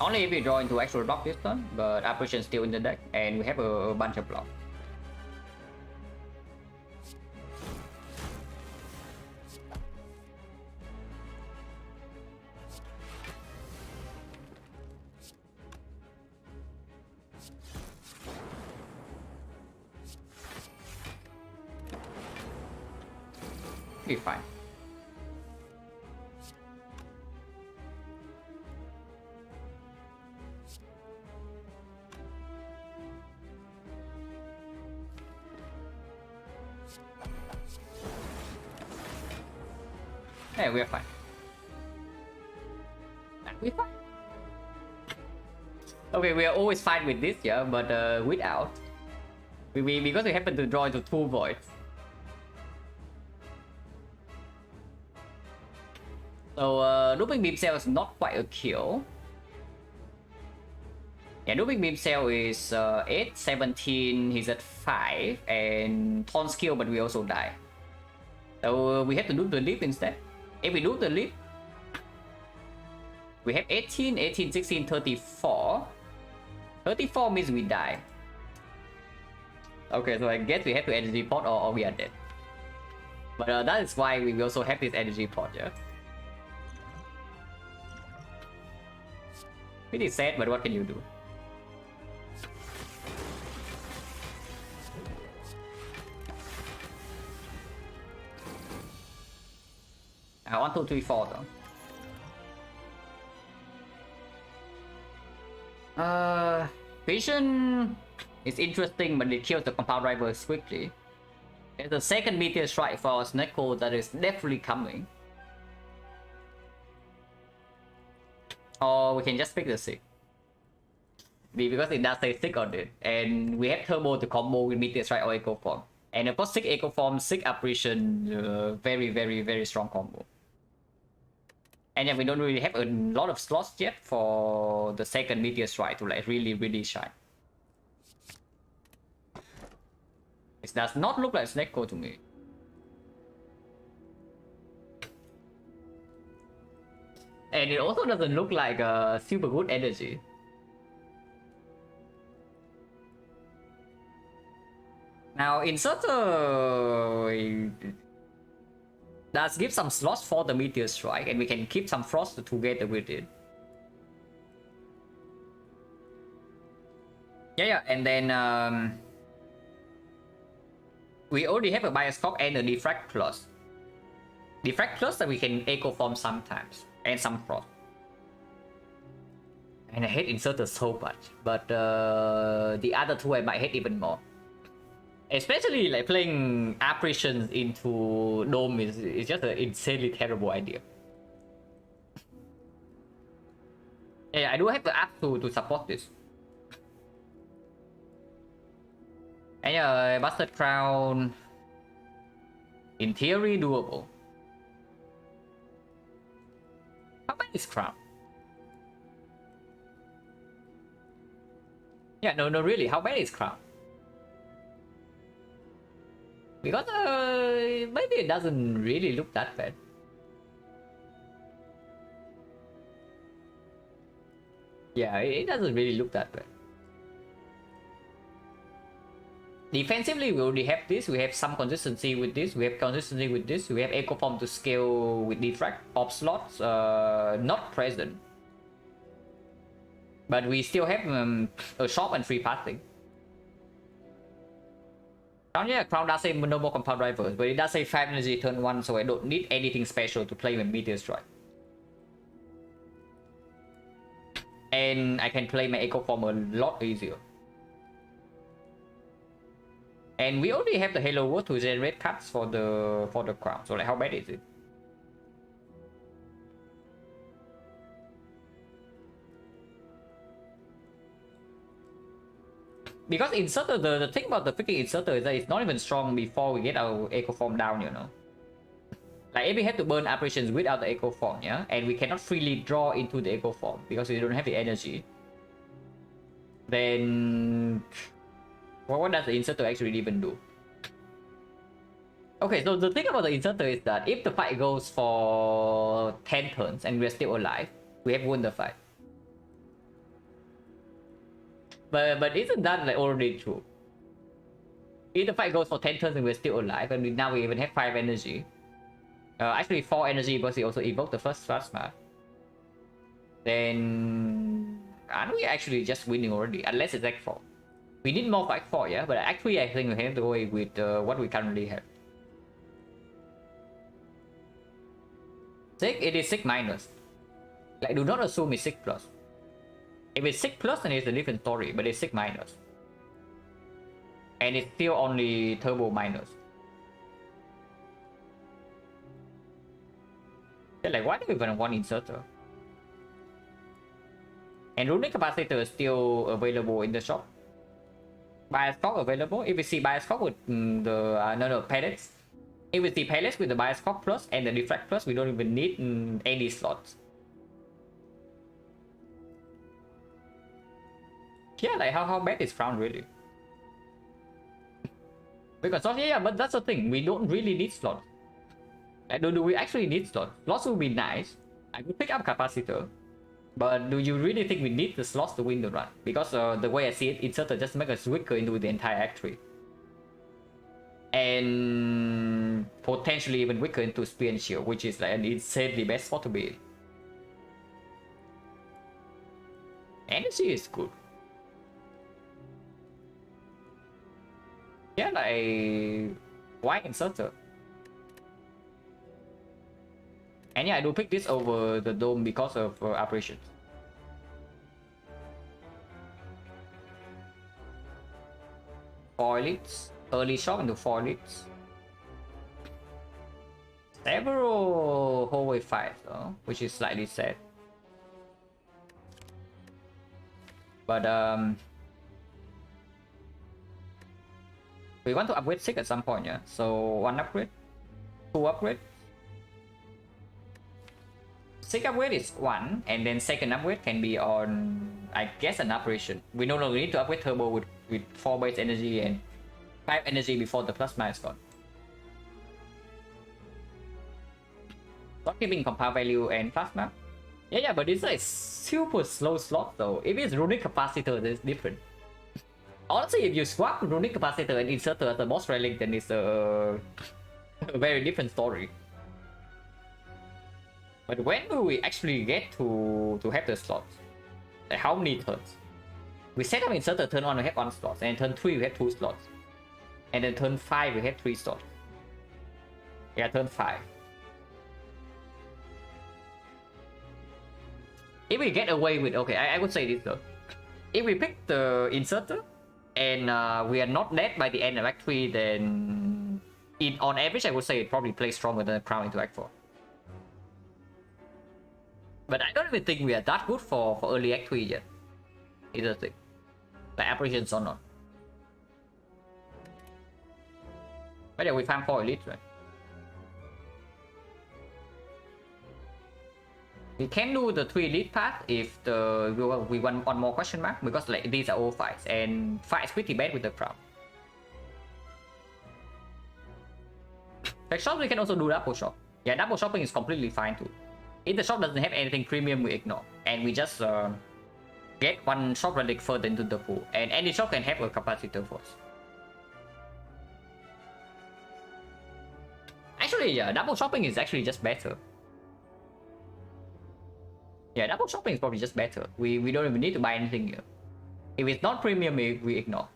Only if we draw into actual block this turn, but Apparition still in the deck, and we have a bunch of blocks. Be fine. Yeah, we're fine. We're fine. Okay, we are always fine with this, yeah, but without. Because we happen to draw into 2 voids. So Looping Beam Cell is not quite a kill. Yeah, Looping Beam Cell is 8, 17, he's at 5, and Taunt's kill, but we also die. So we have to loop the leap instead. If we loop the leap, we have 18, 18, 16, 34. 34 means we die. Okay, so I guess we have to energy pot or we are dead. But that is why we also have this energy pot, yeah? Pretty sad, but what can you do? I 1, 2, 3, 4 though. Vision is interesting, but it kills the compound rivals quickly. There's a second meteor strike for Snecko that is definitely coming. Or we can just pick the Sick. Because it does say Sick on it. And we have Turbo to combo with Meteor Strike or Echo Form. And of course, Sick Echo Form, Sick Apparition, very, very, very strong combo. And yeah, we don't really have a lot of slots yet for the second Meteor Strike to like really, really shine. It does not look like Snecko to me. And it also doesn't look like a super good energy. Now, insert does give some slots for the Meteor Strike, and we can keep some Frost together with it. Yeah, and then we already have a Bias Cock and a Defract Plus. Defract Plus that we can Echo Form sometimes, and some Frost. And I hate Inserter so much, but the other two I might hate even more. Especially like playing Apparitions into Dome is just an insanely terrible idea. Yeah, I do have the app to support this. And yeah, Bastard Crown, in theory, doable. How bad is Crown? Yeah, no, really, how bad is Crown? Because maybe it doesn't really look that bad. Yeah, it doesn't really look that bad. Defensively, we already have this. We have some consistency with this. We have consistency with this. We have Echo Form to scale with Defract. Op slots not present. But we still have a shop and free passing. Crown does say no more compound rivals, but it does say 5 energy turn 1, so I don't need anything special to play with Meteor Strike. And I can play my Echo Form a lot easier. And we already have the Halo Word to generate cards for the Crown, so like how bad is it? Because inserter, the thing about the freaking inserter is that it's not even strong before we get our echo form down, you know. Like if we have to burn apparitions without the echo form, yeah, and we cannot freely draw into the echo form because we don't have the energy, then what does the inserter actually even do? Okay, so the thing about the inserter is that if the fight goes for 10 turns and we're still alive, we have won the fight. But isn't that like already true? If the fight goes for 10 turns and we're still alive, and now we even have 5 energy, actually 4 energy because we also evoked the first plasma, then aren't we actually just winning already? Unless it's Act 4. We need more Act 4, yeah? But actually I think we have to go with what we currently have. It is 6 minus. Like, do not assume it's 6 plus. If it's 6 plus, then it's a different story, but it's 6 minus. And it's still only turbo minus. Yeah, like, why do we even want inserter? And runic capacitor is still available in the shop. Bias clock available. If we see bias clock with the pellets. If we see pellets with the bias clock plus and the deflect plus, we don't even need any slots. Yeah, like how bad is Crown really? Because yeah, but that's the thing. We don't really need slots. Like, do we actually need slots? Slots would be nice. I could pick up capacitor. But do you really think we need the slots to win the run? Because the way I see it, inserter just make us weaker into the entire Act 3. And potentially even weaker into Spear and Shield, which is like an insanely best spot to be. Energy is good. Yeah, like, why inserter? And yeah, I do pick this over the dome because of operations. Four elites, early shock into 4 elites. Several hallway fights though, which is slightly sad. But we want to upgrade 6 at some point, yeah. So 1 upgrade, 2 upgrade. 6 upgrade is 1, and then 2nd upgrade can be on, I guess, an operation. We no longer need to upgrade turbo with 4 base energy and 5 energy before the plasma is gone. Not keeping compound value and plasma. Yeah, but it's like super slow slot though. If it's runic capacitor, it's different. Honestly, if you swap runic capacitor and inserter as a boss relic, then it's a very different story. But when will we actually get to have the slots? Like how many turns? We set up inserter turn 1 we have 1 slot, and turn 3 we have 2 slots. And then turn 5 we have 3 slots. Yeah, turn 5. If we get away with, okay, I would say this though. If we pick the inserter and we are not dead by the end of Act 3, then on average I would say it probably plays stronger than the Crown into Act 4. But I don't even think we are that good for early Act 3 yet. Is the thing. Like apparitions or not. But yeah, we farm 4 elites, right? We can do the 3 elite path if we want one more question mark, because like these are all fights and fights pretty bad with the Crown. Like shop we can also do double shop. Yeah, double shopping is completely fine too. If the shop doesn't have anything premium, we ignore. And we just get 1 shop relic further into the pool. And any shop can have a capacitor force. Actually, yeah, double shopping is actually just better. Yeah, double shopping is probably just better. We don't even need to buy anything here. If it's not premium, we ignore.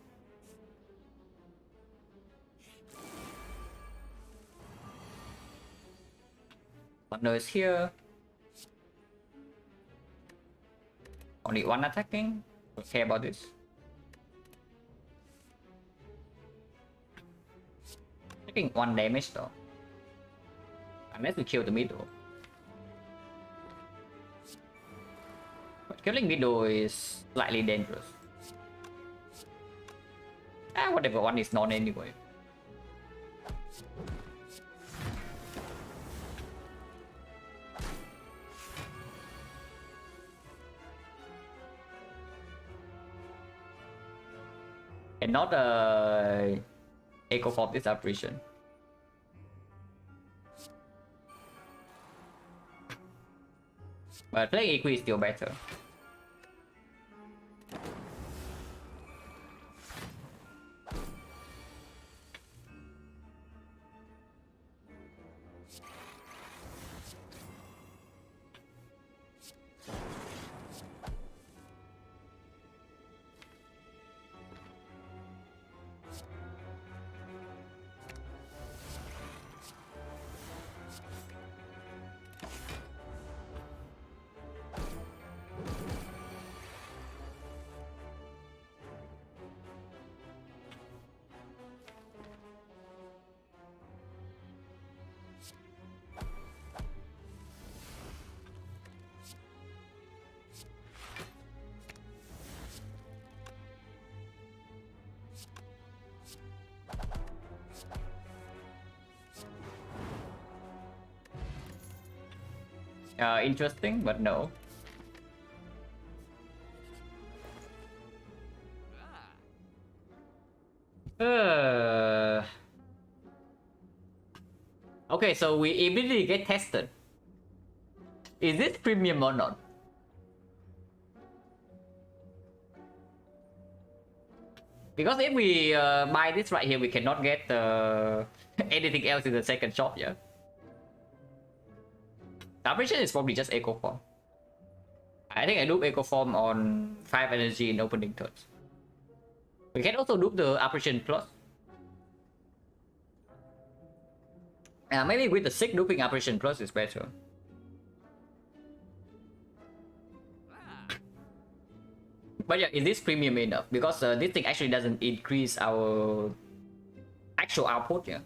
Thunder is here. Only 1 attacking. Don't care about this. Taking 1 damage though. Unless we kill the middle. But killing middle is slightly dangerous. Whatever, one is none anyway. And not echo for this operation. But playing equi is still better. Interesting, but no. Okay, so we immediately get tested. Is this premium or not? Because if we buy this right here, we cannot get anything else in the second shop, yeah? The operation is probably just Echo Form. I think I loop Echo Form on 5 energy in opening turns. We can also loop the operation plus. Maybe with the 6 looping operation plus is better. But yeah, is this premium enough? Because this thing actually doesn't increase our actual output, yeah?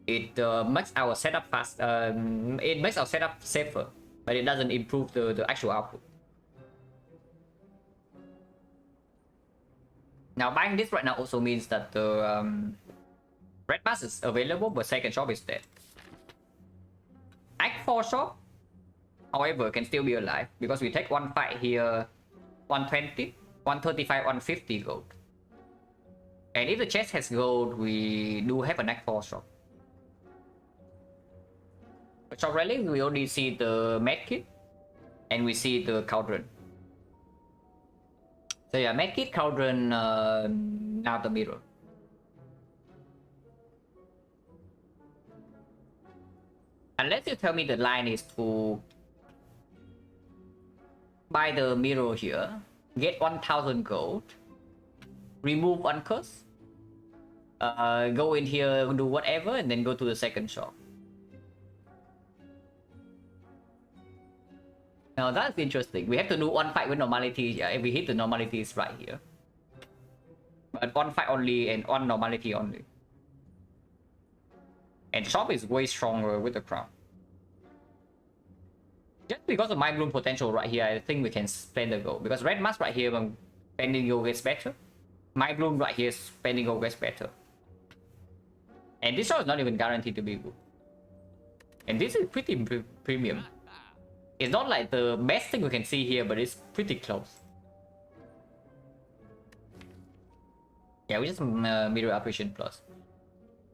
It makes our setup fast. It makes our setup safer, but it doesn't improve the actual output. Now buying this right now also means that the red mask is available, but second shop is dead. Act 4 shop, however, can still be alive because we take one fight here, 120, 135, 150 gold. And if the chest has gold, we do have an Act 4 shop. Shop relic, we only see the medkit and we see the cauldron. So yeah, medkit, cauldron, now the mirror. Unless you tell me the line is to buy the mirror here, get 1000 gold, remove one curse, go in here, do whatever, and then go to the second shop. Now that's interesting. We have to do one fight with normality. Yeah, if we hit the normalities right here. But one fight only and one normality only. And shop is way stronger with the crown. Just because of Mind Bloom potential right here, I think we can spend the gold. Because red mask right here, when spending gold gets better. Mind Bloom right here, spending gold gets better. And this shop is not even guaranteed to be good. And this is pretty premium. It's not like the best thing we can see here, but it's pretty close. Yeah, we just mirror operation plus.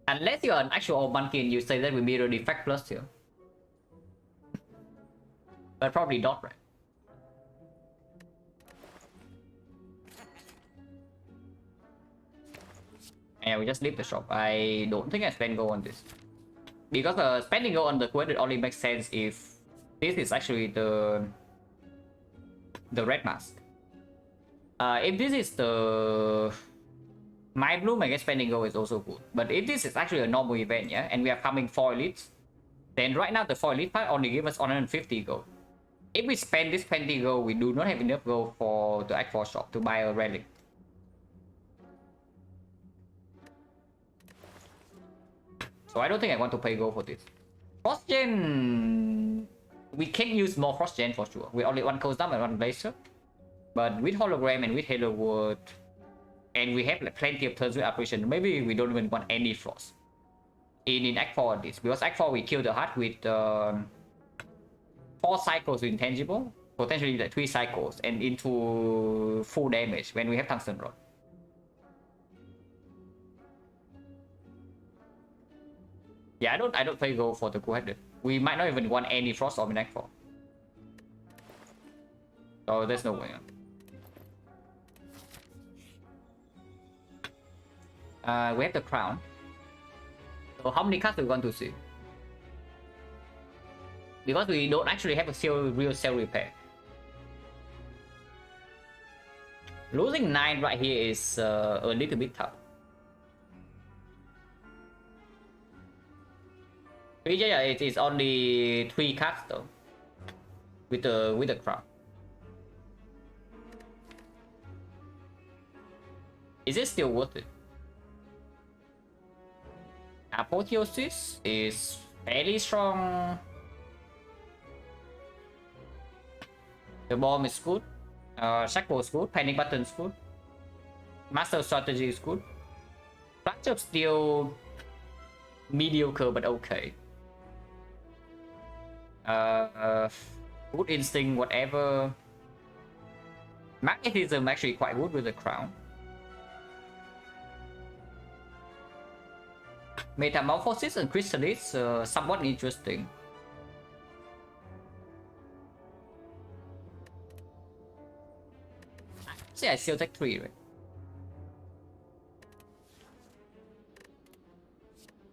Unless you're an actual old monkey and you say that we mirror defect plus here. But probably not, right? Yeah, we just leave the shop. I don't think I spend gold on this. Because spending gold on the quest, it only makes sense if this is actually the red mask. If this is the Mind Bloom, I guess spending gold is also good. But if this is actually a normal event, yeah, and we are coming 4 elites, then right now the 4 elite part only give us 150 gold. If we spend this 20 gold, we do not have enough gold for the Act 4 shop to buy a relic. So I don't think I want to pay gold for this. Frost Gen, we can use more Frost Gen for sure. We only one cooldown and one blazer. But with hologram and with Halo Word, And we have like plenty of turns with apparition. Maybe we don't even want any frost in Act 4 on this, because Act 4 we kill the heart with 4 cycles with intangible, potentially like 3 cycles, and into full damage when we have tungsten rod. Yeah, I don't play go for the cool-headed. We might not even want any frost orb in Act 4. So there's no way. We have the crown. So how many cards do we want to see? Because we don't actually have a real cell repair. Losing 9 right here is a little bit tough. Yeah, it is only 3 cards though. With the crown. Is it still worth it? Apotheosis is fairly strong. The bomb is good. Shackle is good. Panic button is good. Master strategy is good. Fracture still mediocre but okay. Good instinct, whatever. Magnetism actually quite good with the crown. Metamorphosis and Chrysalis somewhat interesting. See, I still take 3, right?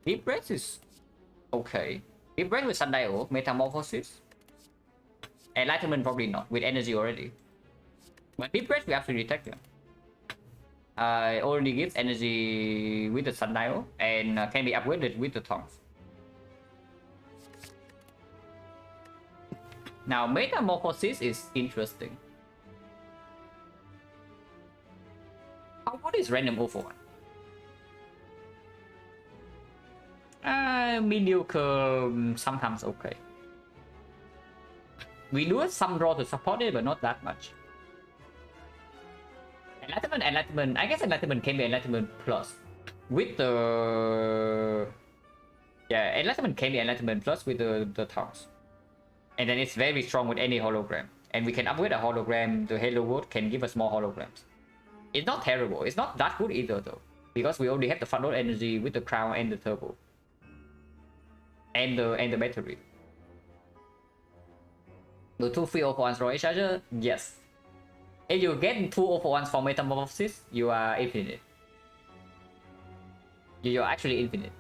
Deep Breath is okay. Deep Breath with Sundial, Metamorphosis. Enlightenment probably not, with energy already. But Deep Breath we absolutely take them. It already gives energy with the Sundial and can be upgraded with the Tongs. Now Metamorphosis is interesting. How good is random 0 for 1? Mediocre, sometimes okay. We do have some draw to support it, but not that much. Enlightenment, I guess Enlightenment can be Enlightenment Plus. With the... Yeah, Enlightenment can be Enlightenment Plus with the Tongs. And then it's very strong with any hologram. And we can upgrade a hologram, the Halo World can give us more holograms. It's not terrible, it's not that good either though. Because we already have the front load energy with the crown and the turbo. And the battery. The 2 free 041s from Charger? Yes. If you get 2 041s for Metamorphosis, you are infinite. You're actually infinite.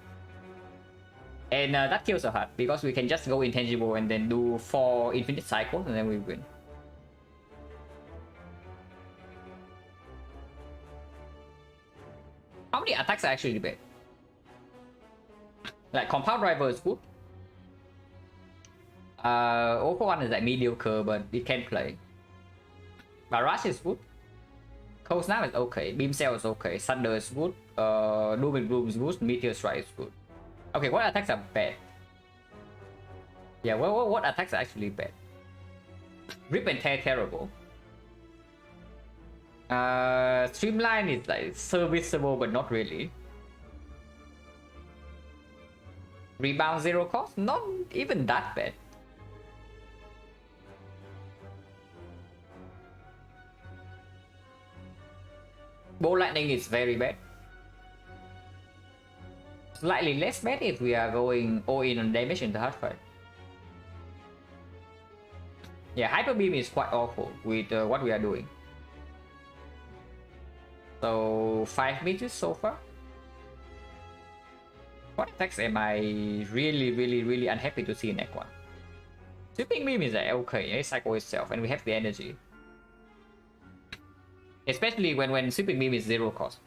And that kills a heart, because we can just go intangible and then do 4 infinite cycles and then we win. How many attacks are actually bad? Like Compound Driver is good. 041 is like mediocre, but it can play. Barrage is good. Cold Snap is okay. Beam Cell is okay. Thunder is good. Doom and Gloom is good. Meteor Strike is good. Okay, what attacks are bad? Yeah, what attacks are actually bad? Rip and Tear terrible. Streamline is like serviceable, but not really. Rebound 0 cost? Not even that bad. Bolt Lightning is very bad. Slightly less bad if we are going all in on damage in the hard fight. Yeah, Hyper Beam is quite awful with what we are doing. So 5 meters so far. What attacks am I really unhappy to see in Act 1? Sweeping Beam is okay, it cycles itself and we have the energy. Especially when Sweeping Beam is 0 cost.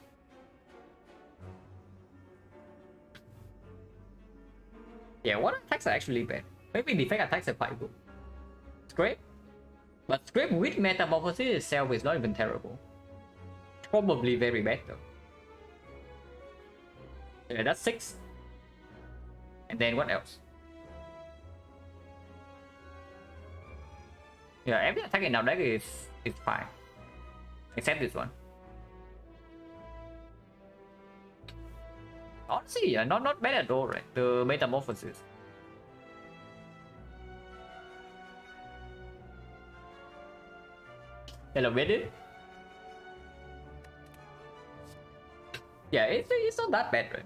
Yeah, what attacks are actually bad? Maybe defect attacks are quite good. Scrape? But Scrape with Metamorphosis itself is not even terrible. Probably very bad though. Yeah, that's 6. And then what else? Yeah, every attack in our deck is fine. Except this one. Honestly, yeah, not bad at all, right? The metamorphosis. Elevated? Yeah, it's not that bad, right?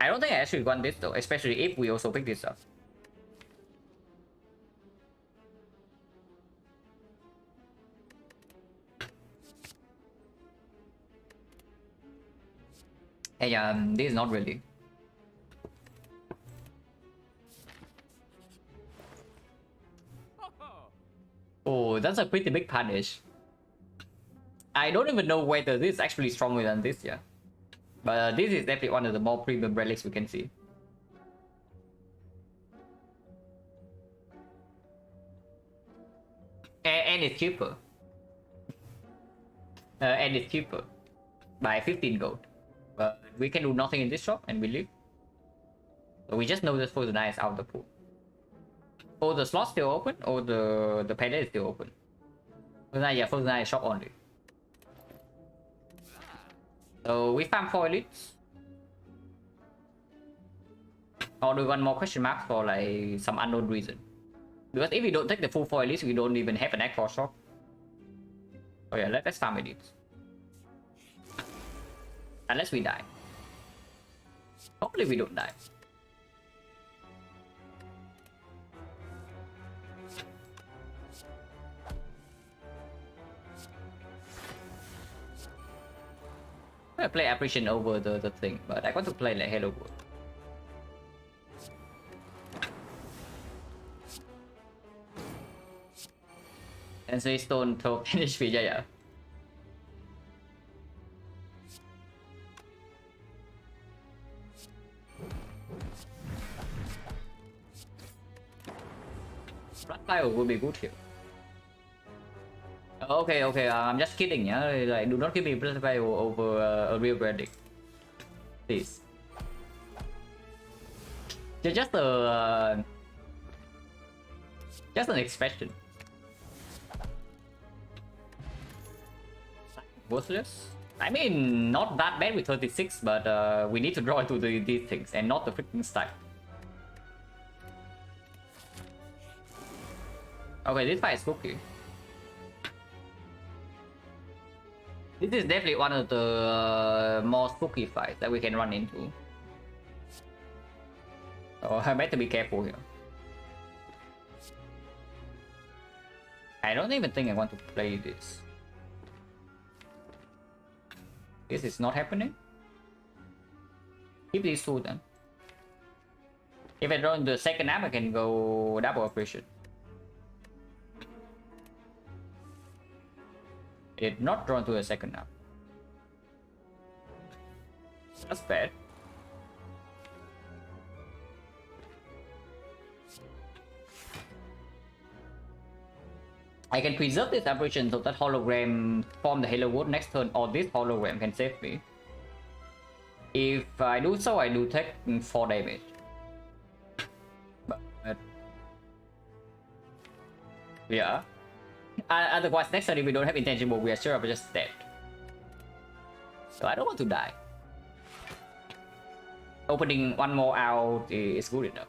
I don't think I actually want this though, especially if we also pick this up. Hey, this is not really. Oh, that's a pretty big punish. I don't even know whether this is actually stronger than this, yeah. But this is definitely one of the more premium relics we can see. And it's cheaper. And it's cheaper. By 15 gold. But we can do nothing in this shop and we leave. So we just know this Frozen Eye is out of the pool. Oh, the slot's still open? Or the pallet is still open? Frozen Eye, yeah, Frozen Eye is shop only. So we farm 4 elites. Or do we want more question marks for like some unknown reason? Because if we don't take the full 4 elites, we don't even have an egg for shop. Oh yeah, let's farm elites. Unless we die. Hopefully we don't die. I'm gonna play Apparition over the thing, but I want to play like Hello World. And so Stone took 10 HP, yeah. Blood Fire would be good here. Okay, I'm just kidding, yeah. Like, do not give me Blood Fire over a real verdict, please. Just an expression. Worthless. I mean, not that bad with 36, but we need to draw into these things and not the freaking stack. Okay, this fight is spooky. This is definitely one of the more spooky fights that we can run into. So I better be careful here. I don't even think I want to play this. This is not happening. Keep these two then. If I draw in the second app, I can go double operation. It not drawn to a second app. That's bad. I can preserve this apparition so that hologram form the Halo Wood next turn, or this hologram can save me. If I do so, I do take 4 damage. But yeah. Otherwise, next turn if we don't have intangible, we are sure of just dead. So I don't want to die. Opening one more out is good enough.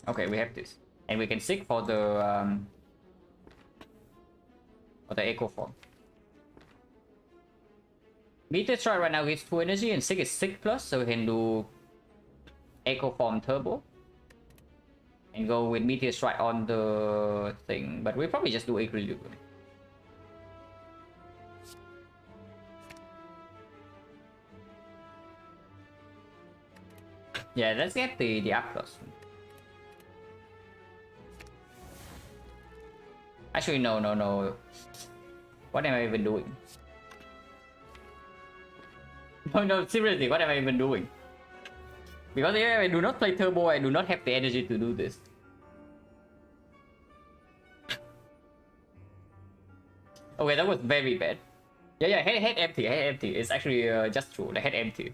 Okay, we have this, and we can seek for the echo form. Meteor Strike right now gives 2 energy, and Seek is 6 plus, so we can do echo form turbo and go with Meteor Strike on the thing. But we probably just do equilibrium. Yeah, let's get the up plus. Actually, no. What am I even doing? No, seriously, what am I even doing? Because if I do not play turbo, I do not have the energy to do this. Okay, that was very bad. Yeah, head empty. It's actually just true. The head empty.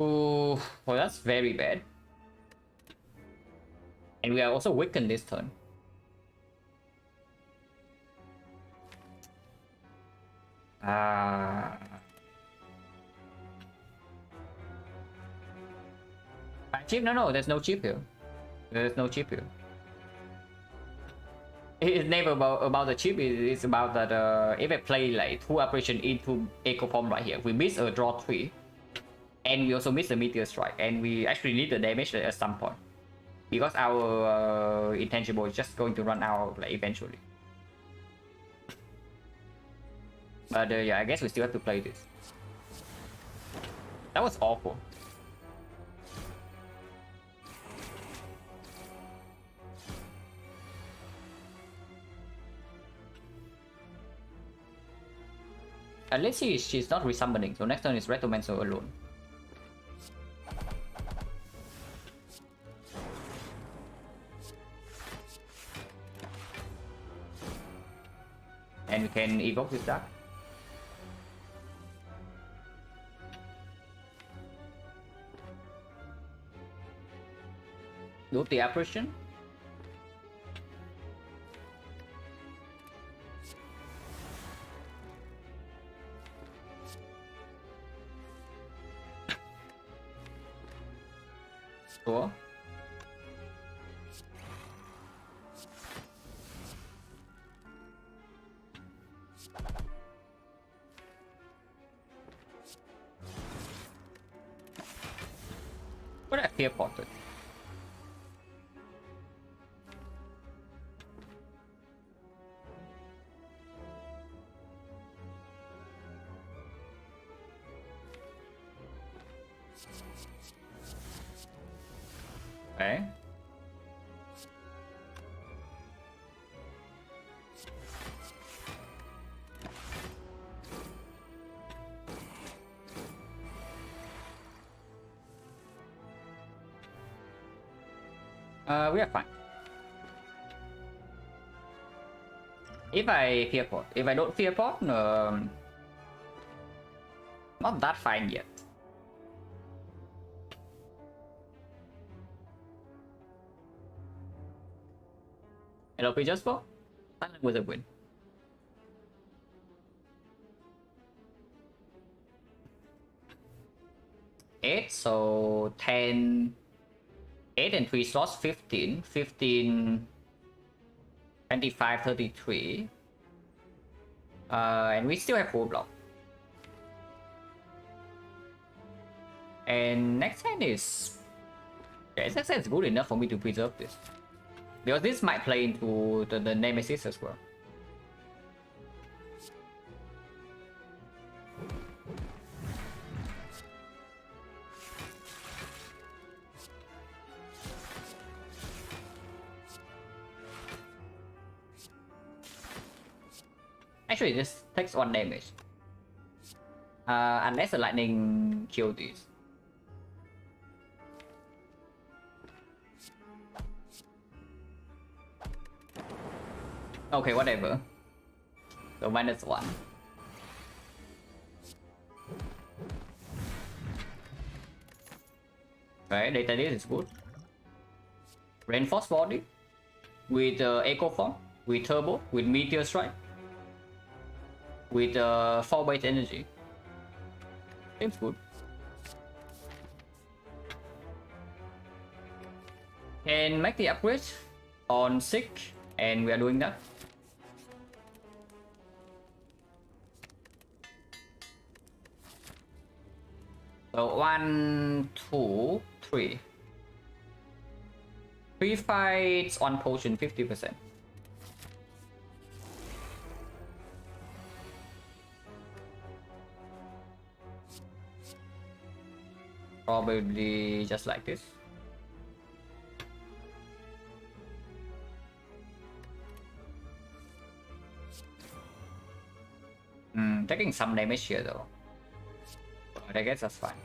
Oh, well, that's very bad. And we are also weakened this turn. Chip? No, there's no chip here. There's no chip here. It's never about the chip. It's about that if I play like 2 operation into echo form right here, we miss a draw 3, and we also miss the meteor strike, and we actually need the damage at some point because our intangible is just going to run out like eventually. But yeah, I guess we still have to play this. That was awful. At least she's not resummoning, so next turn is Retromancer alone. And we can evoke this dark. Do the apparition. Sure. What a fear potted. Okay. We are fine. If I fear pot, if I don't fear pot, not that fine yet. LP just for Silent with a win. Eight, so 10, 8 and 3 slots, 15, 15, 25, 33. And we still have 4 block. And next hand is... yeah, next hand is good enough for me to preserve this. Because this might play into the Nemesis as well. Actually, this takes 1 damage. Unless the lightning kills this. Okay, whatever. So -1. Right, data this is good. Reinforced body with echo form, with turbo, with meteor strike, with 4 base energy. Seems good. Can make the upgrade on sick, and we are doing that. So 1, 2, 3. 3 fights on potion 50%. Probably just like this. Taking some damage here though. But I guess that's fine.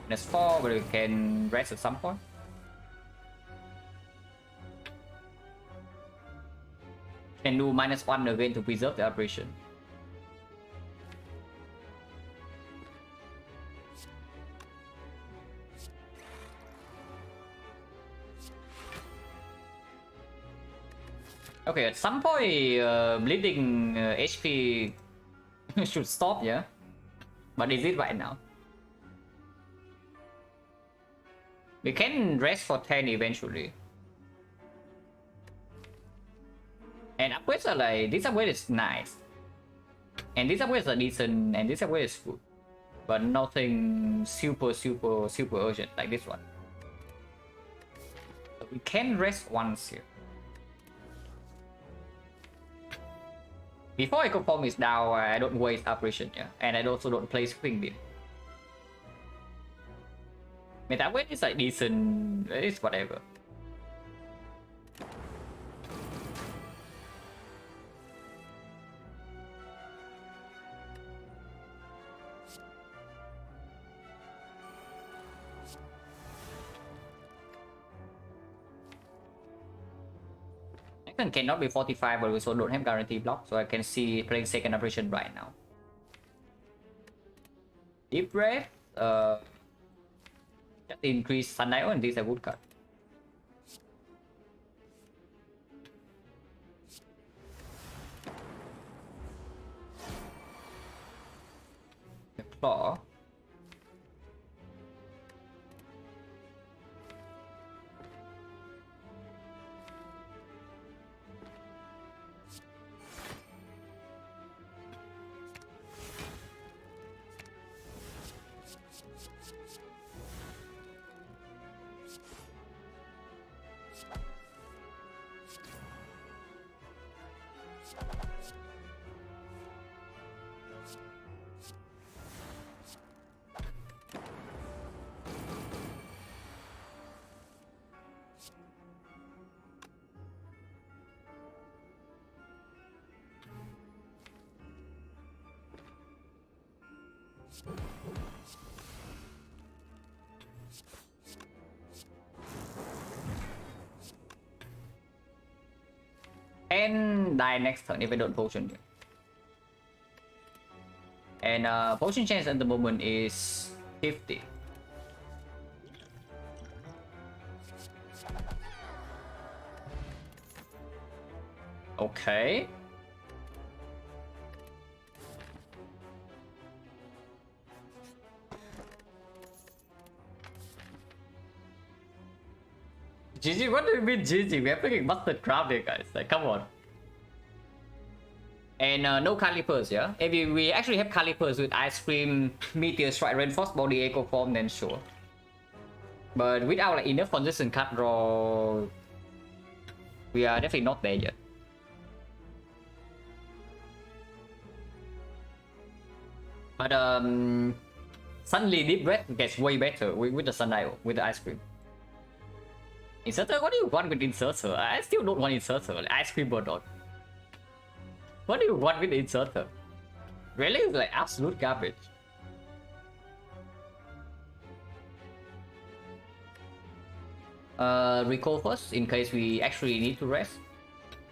-4, but we can rest at some point. Can do -1 again to preserve the operation. Okay, at some point, bleeding HP should stop, yeah? But is it right now? We can rest for 10 eventually. And upgrades are like, this upgrade is nice. And this upgrades are decent, and this upgrade is good. But nothing super urgent like this one. So we can rest once here. Before Echo Form is down, I don't waste operation, yeah? And I also don't play Spring Beam. Meta weight is like decent, it's whatever. Action cannot be 45, but we also don't have guarantee block, so I can see playing second operation right now. Deep breath, just increase Sundial, and this is a good card. The claw. And die next turn if I don't potion here. And potion chance at the moment is 50. Okay. GG, what do you mean GG? We are playing Busted Craft here, guys. Like, come on. And no calipers, yeah? If we actually have calipers with Ice Cream, Meteor Strike, Reinforced Body, Echo Form, then sure. But without like enough consistent card draw, we are definitely not there yet. But suddenly Deep Breath gets way better with the Sundial, with the Ice Cream. Inserter, what do you want with Inserter? I still don't want Inserter, like Ice Cream Bulldog. What do you want with Inserter? Really? It's like absolute garbage. Recall first in case we actually need to rest,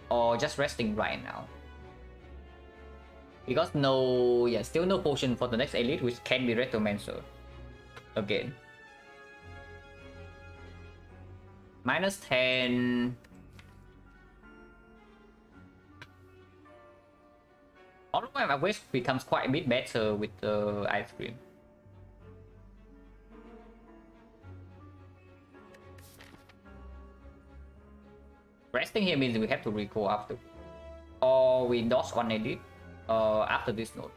or just resting right now. Because no, yeah, still no potion for the next elite, which can be Retromancer again. Minus 10. Although my waist becomes quite a bit better with the Ice Cream. Resting here means we have to recall after. Or we dodge one edit after this node.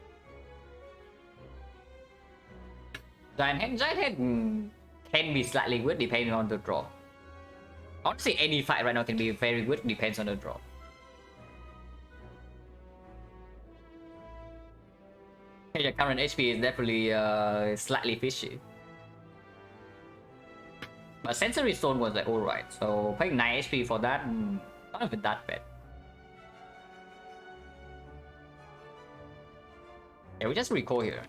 Giant Head can be slightly good depending on the draw. Honestly, any fight right now can be very good, depends on the draw. Your current HP is definitely slightly fishy. But Sensory Stone was like alright, so paying 9 HP for that, not even that bad. Yeah, we just recall here.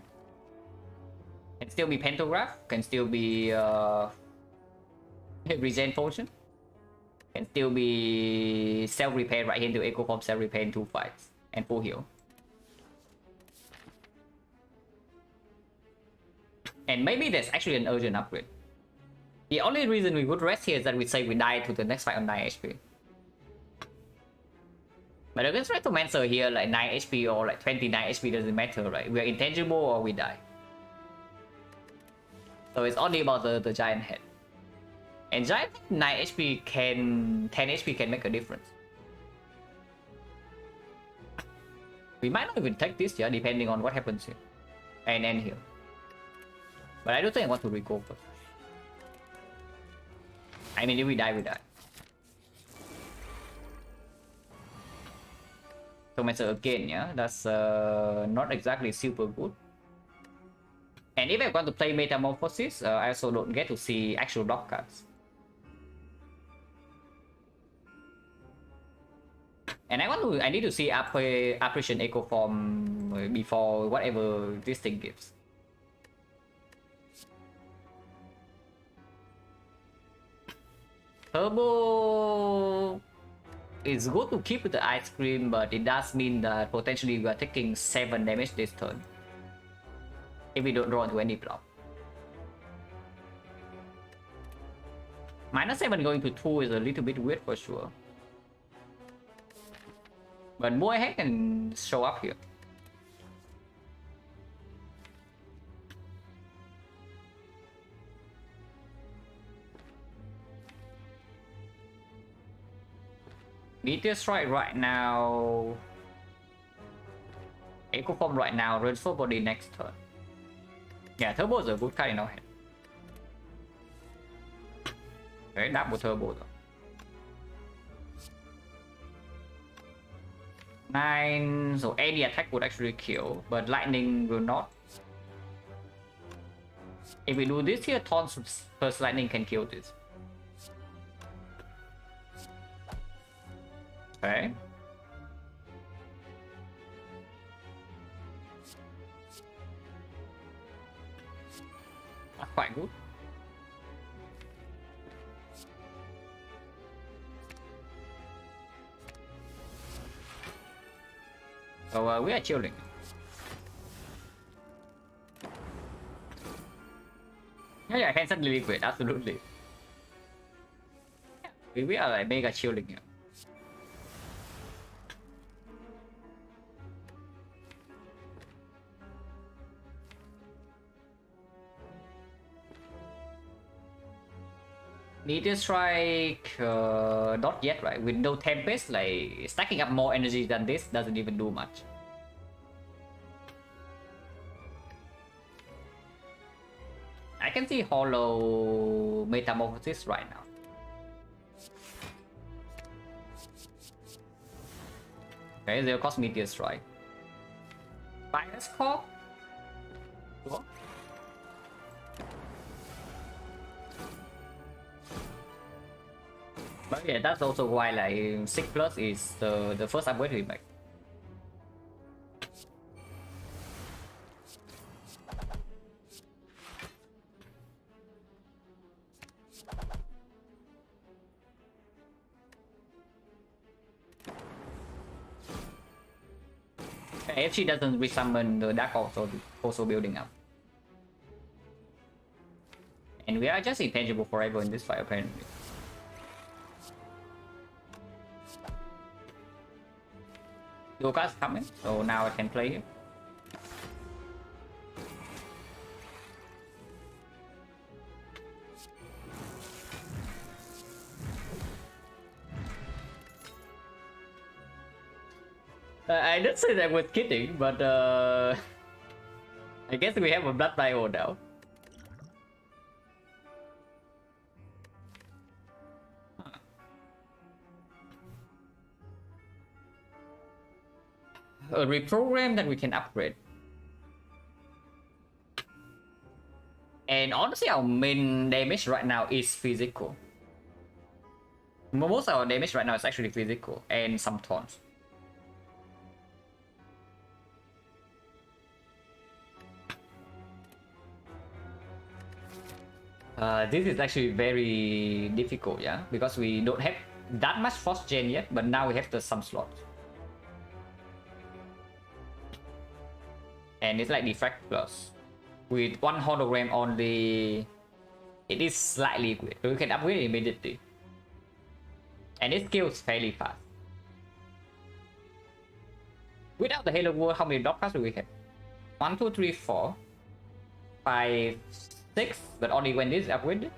Can still be Pantograph, can still be Regen Potion. Can still be self-repair right here into Echo Form, self-repair in 2 fights, and full heal. And maybe there's actually an urgent upgrade. The only reason we would rest here is that we say we die to the next fight on 9 HP. But against Rectomancer here, like 9 HP or like 29 HP doesn't matter, right? We are intangible or we die. So it's only about the giant head. And giant 9 HP can 10 HP can make a difference. We might not even take this here, depending on what happens here. And end here. But I don't think I want to recall first. I mean, if we die, we die. Rectomancer again, yeah? That's not exactly super good. And if I want to play Metamorphosis, I also don't get to see actual block cards. And I need to see Apparition Echo Form before whatever this thing gives. Turbo is good to keep with the ice cream, but it does mean that potentially we are taking 7 damage this turn if we don't draw into any block. -7 going to 2 is a little bit weird for sure. But Moehead can show up here. Meteor Strike right now. Echo Form right now, Rainfall Body next turn. Yeah, Turbo is a good card in our hand. Okay, double Turbo though. 9, so any attack would actually kill, but lightning will not. If we do this here, Taun's first lightning can kill this. Okay. That's quite good. So we are chilling. Yeah, I can suddenly liquid, absolutely. Yeah, we are like mega chilling here. Meteor Strike, not yet, right? With no Tempest, like stacking up more energy than this doesn't even do much. I can see Hollow Metamorphosis right now. Okay, they'll cost Meteor Strike. Finest Core? What? But yeah, that's also why like 6+ is the first upgrade we make. If she doesn't resummon, the Dark also building up. And we are just intangible forever in this fight apparently. Lucas coming, so now I can play him. I did say that with kidding, but I guess we have a blood bio now. A reprogram that we can upgrade. And honestly, our main damage right now is physical. Most of our damage right now is actually physical and some taunts. This is actually very difficult, yeah, because we don't have that much Frost Gen yet, but now we have the some slots. And it's like Defect Plus. With one hologram only, it is slightly good, but we can upgrade it immediately. And it scales fairly fast. Without the Halo World, how many broadcasts do we have? 1, 2, 3, 4, 5, 6, but only when this is upgraded.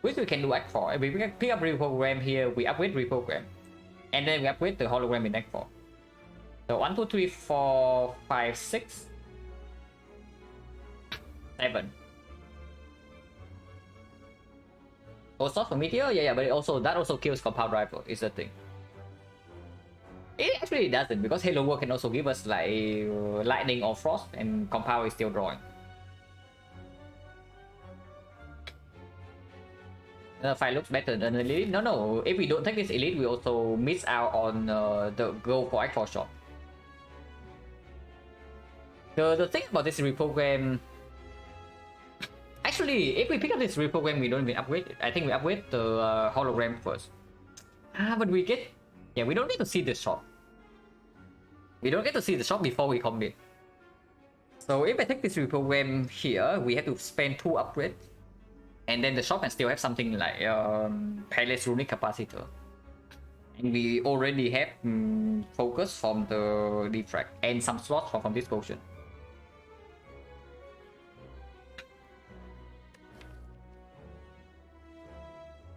Which we can do Act 4. We can pick up reprogram here, we upgrade reprogram. And then we upgrade the hologram in Act 4. So 1, 2, 3, 4, 5, 6, 7. Oh, source for meteor? Yeah, but that also kills compound rifle, is the thing. It actually doesn't, because Halo World can also give us like lightning or frost, and compound is still drawing. The fight looks better than the elite. No. If we don't take this elite, we also miss out on the goal for Act 4 shop. The thing about this reprogram, actually, if we pick up this reprogram, we don't even upgrade it. I think we upgrade the hologram first. But we get, yeah, we don't need to see the shop. We don't get to see the shop before we commit. So if I take this reprogram here, we have to spend 2 upgrades. And then the shop can still have something like Palace Runic Capacitor. And we already have focus from the defrag and some slots from this potion.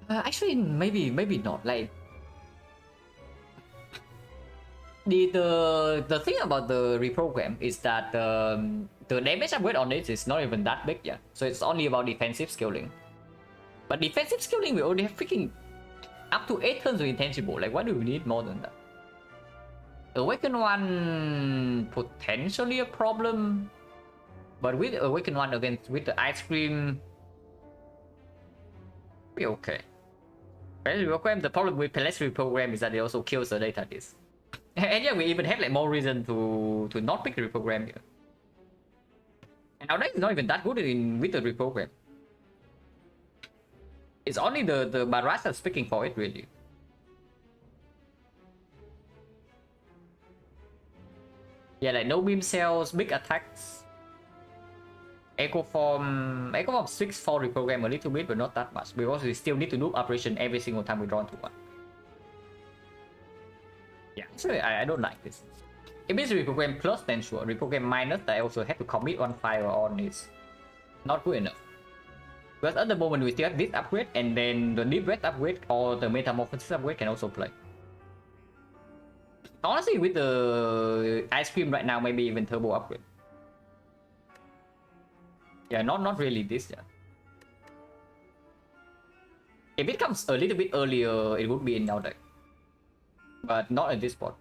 Actually, maybe not. Like the thing about the reprogram is that the damage upgrade on it is not even that big yet. So it's only about defensive scaling. But defensive scaling, we already have freaking up to 8 turns of intangible. Like, why do we need more than that? Awaken 1 potentially a problem. But with Awaken 1 against with the ice cream, be okay. The problem with Palace reprogram is that it also kills the data disk. And yeah, we even have like more reason to not pick the reprogram here. And our deck is not even that good with the reprogram. It's only the Barrasa speaking for it, really. Yeah, like no beam cells, big attacks. Echo Form speaks for reprogram a little bit, but not that much, because we still need to do operation every single time we draw into one. Yeah, actually, I don't like this. If it's reprogram plus, then sure. Reprogram minus, I also have to commit one fire on is not good enough. Because at the moment we still have this upgrade, and then the Deep Red upgrade or the Metamorphosis upgrade can also play. Honestly, with the ice cream right now, maybe even turbo upgrade. Yeah, not really this, yeah. If it comes a little bit earlier, it would be in our deck. But not at this spot.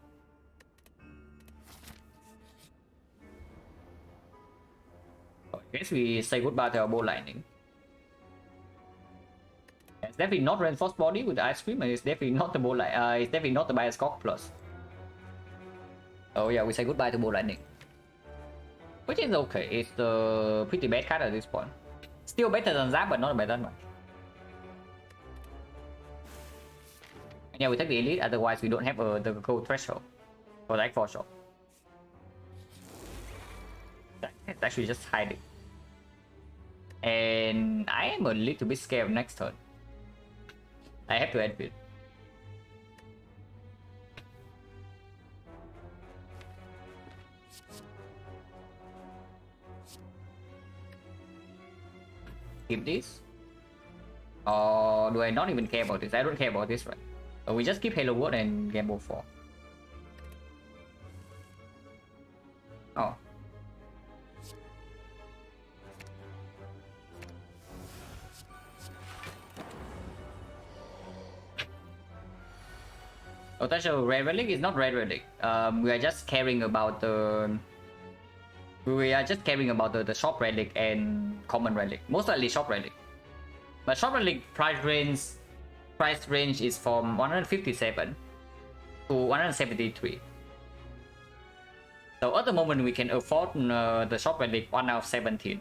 I guess we say goodbye to our Bow Lightning. It's definitely not Reinforced Body with the ice cream, and it's definitely not the Bow Lightning. It's definitely not the Bioscock Plus. Oh yeah, we say goodbye to Bow Lightning. Which is okay, it's the pretty bad card at this point. Still better than that, but not by that much. And yeah, we take the elite, otherwise we don't have the gold threshold for the Act 4 shop. It's actually just hiding. And I am a little bit scared of next turn. I have to admit. Keep this? Or do I not even care about this? I don't care about this, right? We just keep Halo World and gamble 4. Oh. Potential Red Relic is not Red Relic. We are just caring about the... We are just caring about the Shop Relic and Common Relic. Most likely Shop Relic. But Shop Relic price range is from 157 to 173. So at the moment we can afford the Shop Relic 1 out of 17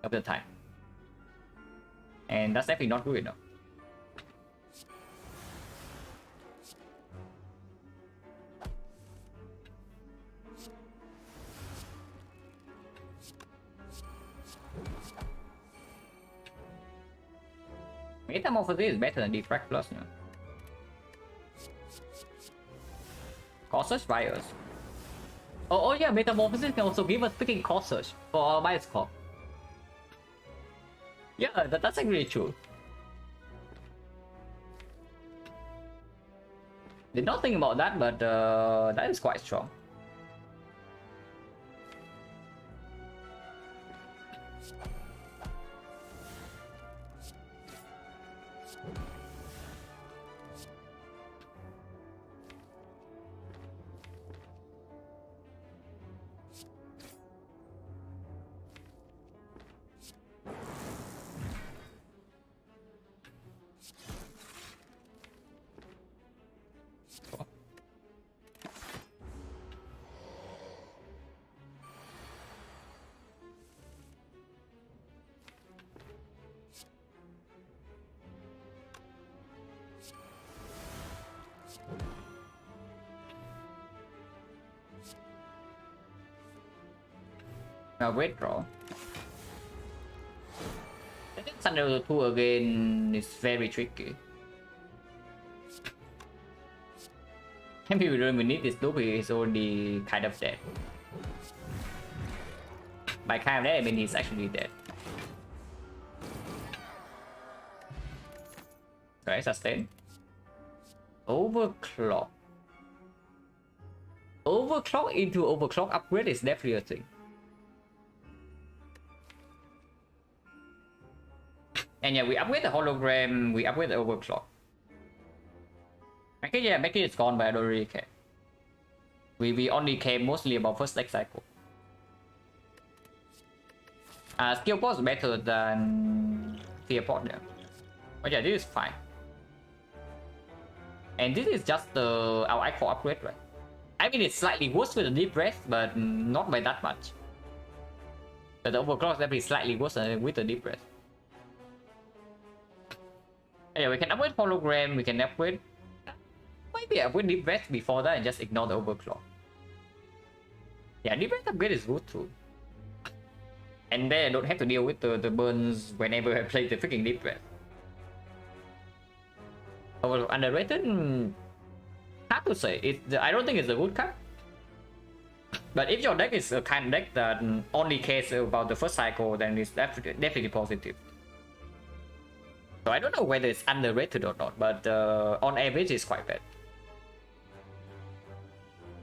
of the time. And that's definitely not good enough. Metamorphosis is better than Defrag Plus now. Causes Fires. Oh yeah, Metamorphosis can also give us freaking core search for our bias core. Yeah, that's actually true. Did not think about that, but that is quite strong. Now wait, draw. I think Silent-2 again is very tricky. Maybe we don't even need this loop, he's already kind of dead. By kind of dead, I mean he's actually dead. Right, sustain. Overclock. Overclock into overclock upgrade is definitely a thing. And yeah, we upgrade the hologram, we upgrade the overclock. Okay, yeah, Becky is gone, but I don't really care. We only care mostly about first deck cycle. Skill post is better than fear pot there. But yeah, this is fine. And this is just the our icon upgrade, right? I mean, it's slightly worse with the deep breath, but not by that much. But the overclock is definitely slightly worse with the deep breath. Yeah, we can upgrade hologram, we can upgrade. Maybe upgrade deep breath before that and just ignore the overclock. Yeah, deep breath upgrade is good too. And then I don't have to deal with the burns whenever I play the freaking deep breath. Underrated? Hard to say. I don't think it's a good card. But if your deck is a kind of deck that only cares about the first cycle, then it's definitely positive. So I don't know whether it's underrated or not, but on average it's quite bad.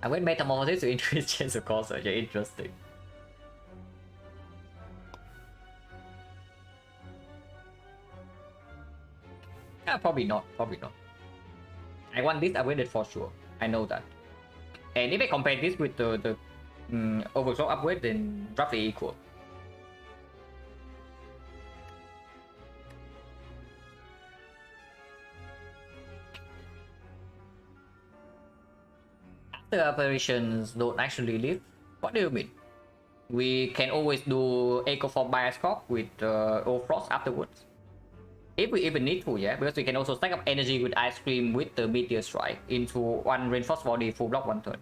I went Metamorphosis to increase chance of core search. Interesting. Yeah, probably not. Probably not. I want this upgraded for sure. I know that. And if I compare this with the overclock upgrade, then roughly equal. After operations don't actually live? What do you mean? We can always do Echo for Bias Corp with Frost afterwards. If we even need to, yeah, because we can also stack up energy with Ice Cream with the Meteor Strike into one reinforced body full block one turn.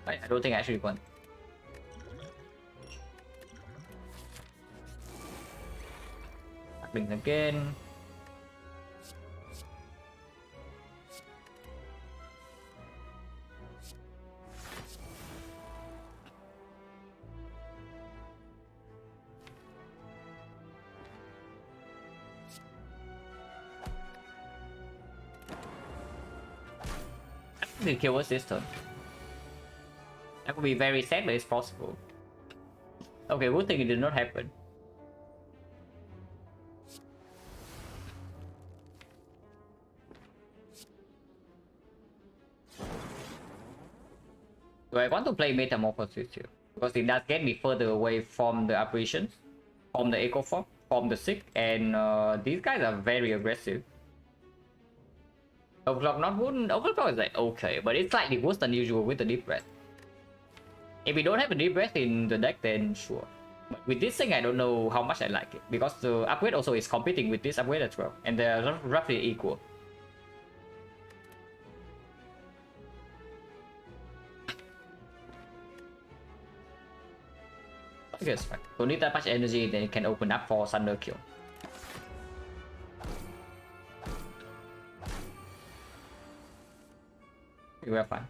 I don't think I actually want. Blink again. I think kill us this turn. That would be very sad, but it's possible. Okay, good thing it did not happen. So I want to play Metamorphosis here, because it does get me further away from the apparitions, from the Echo Form, from the Sick, and these guys are very aggressive. Overclock not good. Overclock is like okay, but it's slightly worse than usual with the deep breath. If we don't have a deep breath in the deck, then sure. But with this thing, I don't know how much I like it, because the upgrade also is competing with this upgrade as well, and they're roughly equal. I guess fine. Don't need that much energy, then it can open up for Thunder Kill. We were fine.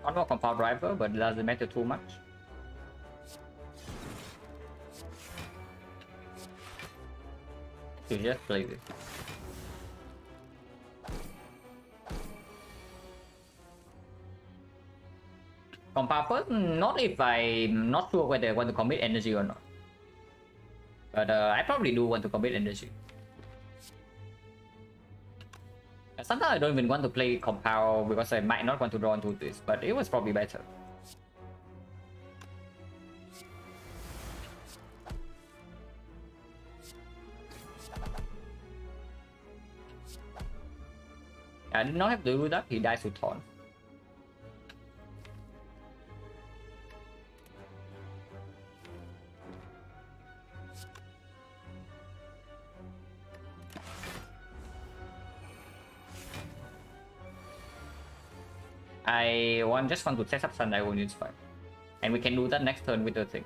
One more compound driver, but it doesn't matter too much. You just play this. Compound first, not if I'm not sure whether I want to commit energy or not. But I probably do want to commit energy. Sometimes I don't even want to play compound because I might not want to draw into this, but it was probably better. I did not have to do that, he dies with Taunt. Just want to set up Sunlight when it's fine. And we can do that next turn with the thing.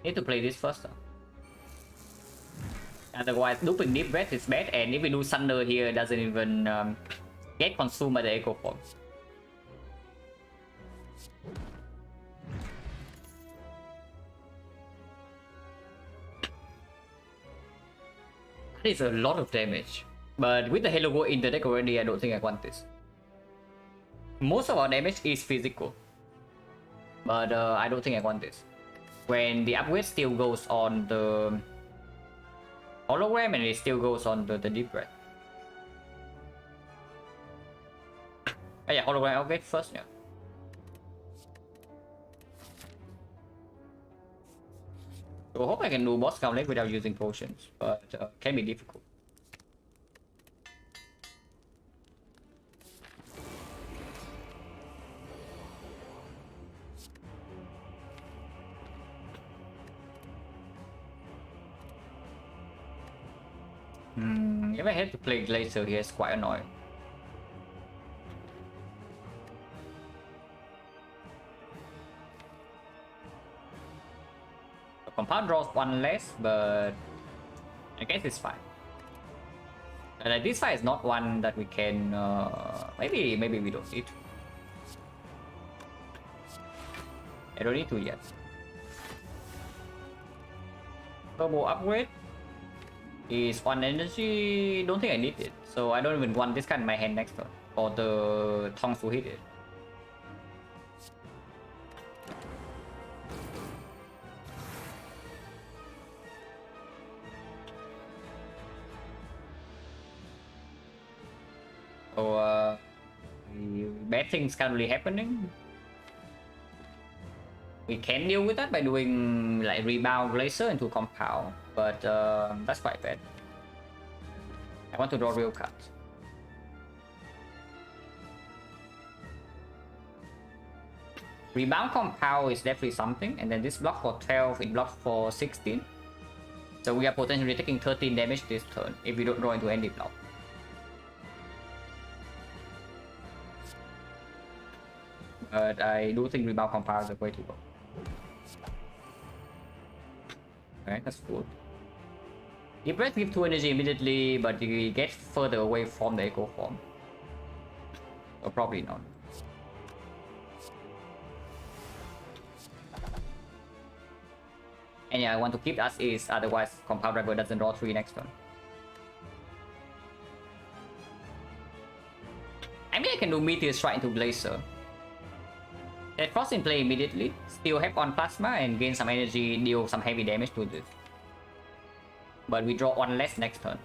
Need to play this first though. Otherwise looping Deep Breath is bad, and if we do Thunder here, it doesn't even get consumed by the Echo Form. That is a lot of damage. But with the Halo Go in the deck already, I don't think I want this. Most of our damage is physical. But I don't think I want this. When the upgrade still goes on the hologram and it still goes on the Deep Breath. Oh yeah, hologram upgrade first, yeah. So I hope I can do boss gauntlet without using potions, but can be difficult. If I had to play Glacier here, it's quite annoying. The compound draws one less, but I guess it's fine. And this fight is not one that we can. Maybe we don't need to. I don't need to yet. Turbo upgrade is one energy. Don't think I need it, so I don't even want this card in my hand next turn, or the tongs to hit it. So bad things currently happening. We can deal with that by doing like rebound Glacier into compound, but that's quite bad. I want to draw real cards. Rebound compound is definitely something, and then this block for 12, it blocks for 16. So we are potentially taking 13 damage this turn if we don't draw into any block. But I do think rebound compound is the way to go. Okay, that's good. Deep Breath gives 2 energy immediately, but you get further away from the Echo Form. So probably not. And yeah, I want to keep as is, otherwise Compound Driver doesn't draw 3 next turn. I mean, I can do Meteor Strike into Glacier. Let Frost in play immediately, still have on plasma and gain some energy, deal some heavy damage to this. But we draw one less next turn.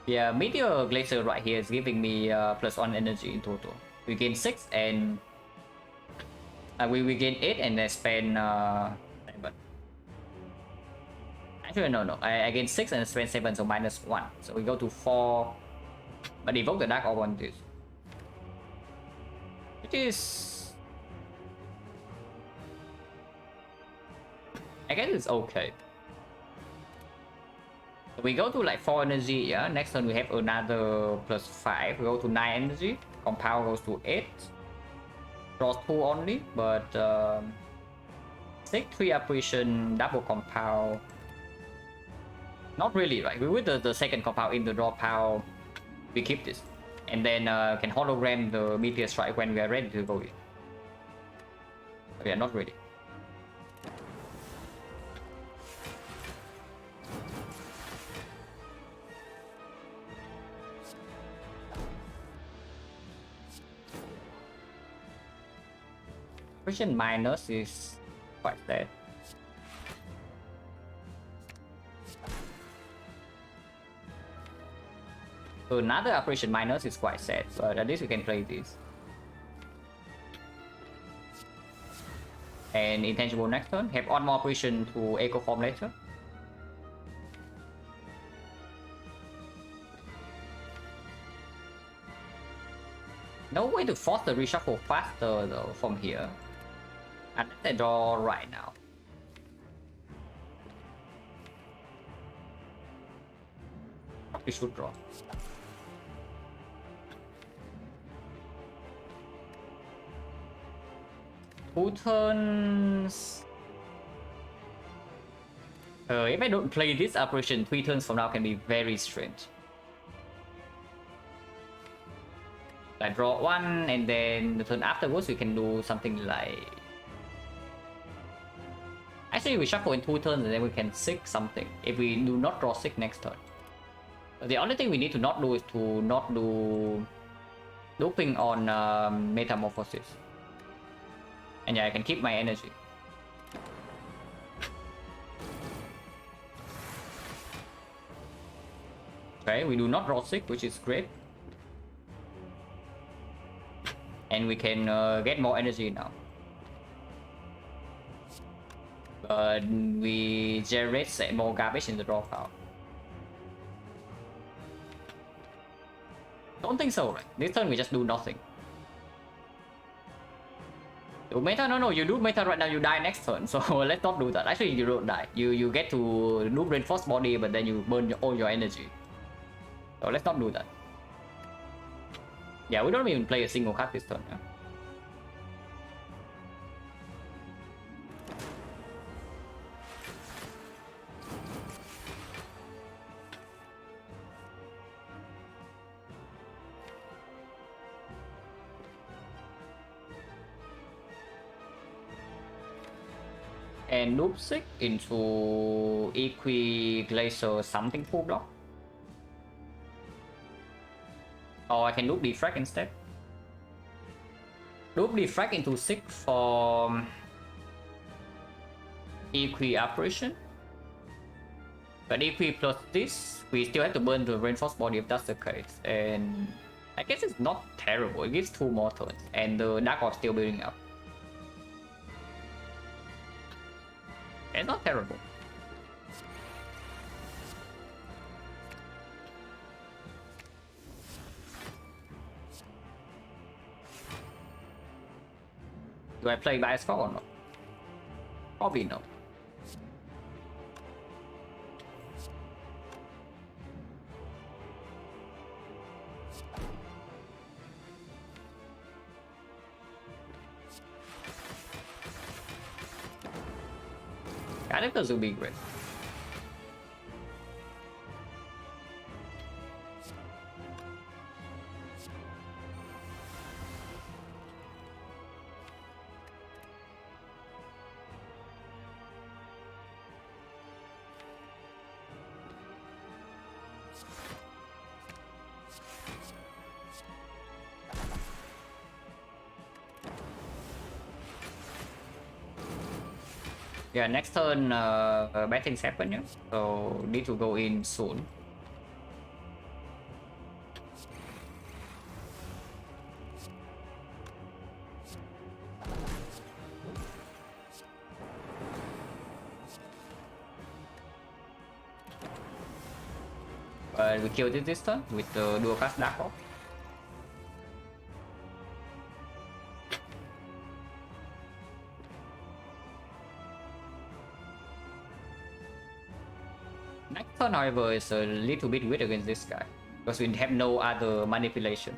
Yeah, Meteor Glacier right here is giving me +1 energy in total. We gain 6 and we gain 8 and then spend 7. Actually, no. I gain 6 and spend 7, so -1. So we go to 4. But evoke the Dark Orb on this. Which is... I guess it's okay. So we go to like 4 energy, yeah. Next turn we have another +5. We go to 9 energy. Compound goes to 8. Draws 2 only, but 6, 3 apparition, double compound. Not really, right? We with the second compound in the draw pile, we keep this. And then can hologram the Meteor Strike when we are ready to go in. We are not ready. Apparition minus is quite sad. So another apparition minus is quite sad, but at least we can play this. And intangible next turn. Have one more apparition to echo form later. No way to force the reshuffle faster though from here. Unless I draw right now. Probably should draw. Two turns. If I don't play this apparition, 3 turns from now can be very strange. I draw 1 and then the turn afterwards we can do something like... Actually we shuffle in 2 turns and then we can 6 something if we do not draw 6 next turn. The only thing we need to not do is to not do looping on Metamorphosis. And yeah, I can keep my energy. Okay, we do not draw 6, which is great. And we can get more energy now. But we generate more garbage in the draw pile. Don't think so, right? This turn we just do nothing. Do meta? No, you do meta right now, you die next turn. So let's not do that. Actually, you don't die. You get to do reinforced body, but then you burn all your energy. So let's not do that. Yeah, we don't even play a single card this turn. Yeah? And loop 6 into Glacier something full block. Or I can loop Defrag instead. Loop Defrag into 6 for Apparition. But plus this, we still have to burn the Reinforced Body if that's the case. And I guess it's not terrible. It gives 2 more turns. And the Dark Orb still building up. It's not terrible. Do I play bias call or not? Probably no. Characters will be great. Yeah, next turn bad things happen, yeah. So need to go in soon. But we killed it this turn with the dual cast Dark Orb. Next turn, however, is a little bit weird against this guy because we have no other manipulation.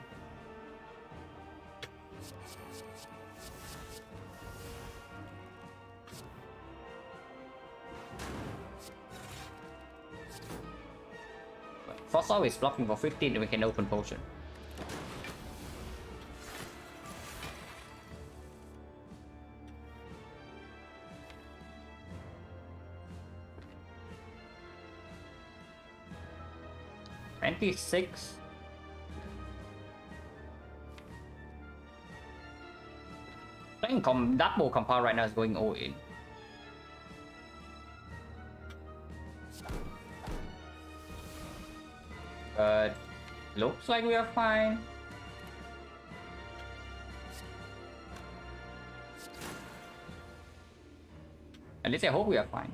Frost Orb is blocking for 15 and we can open potion. $26. I think double compound right now is going all in. But looks like we are fine. At least I hope we are fine.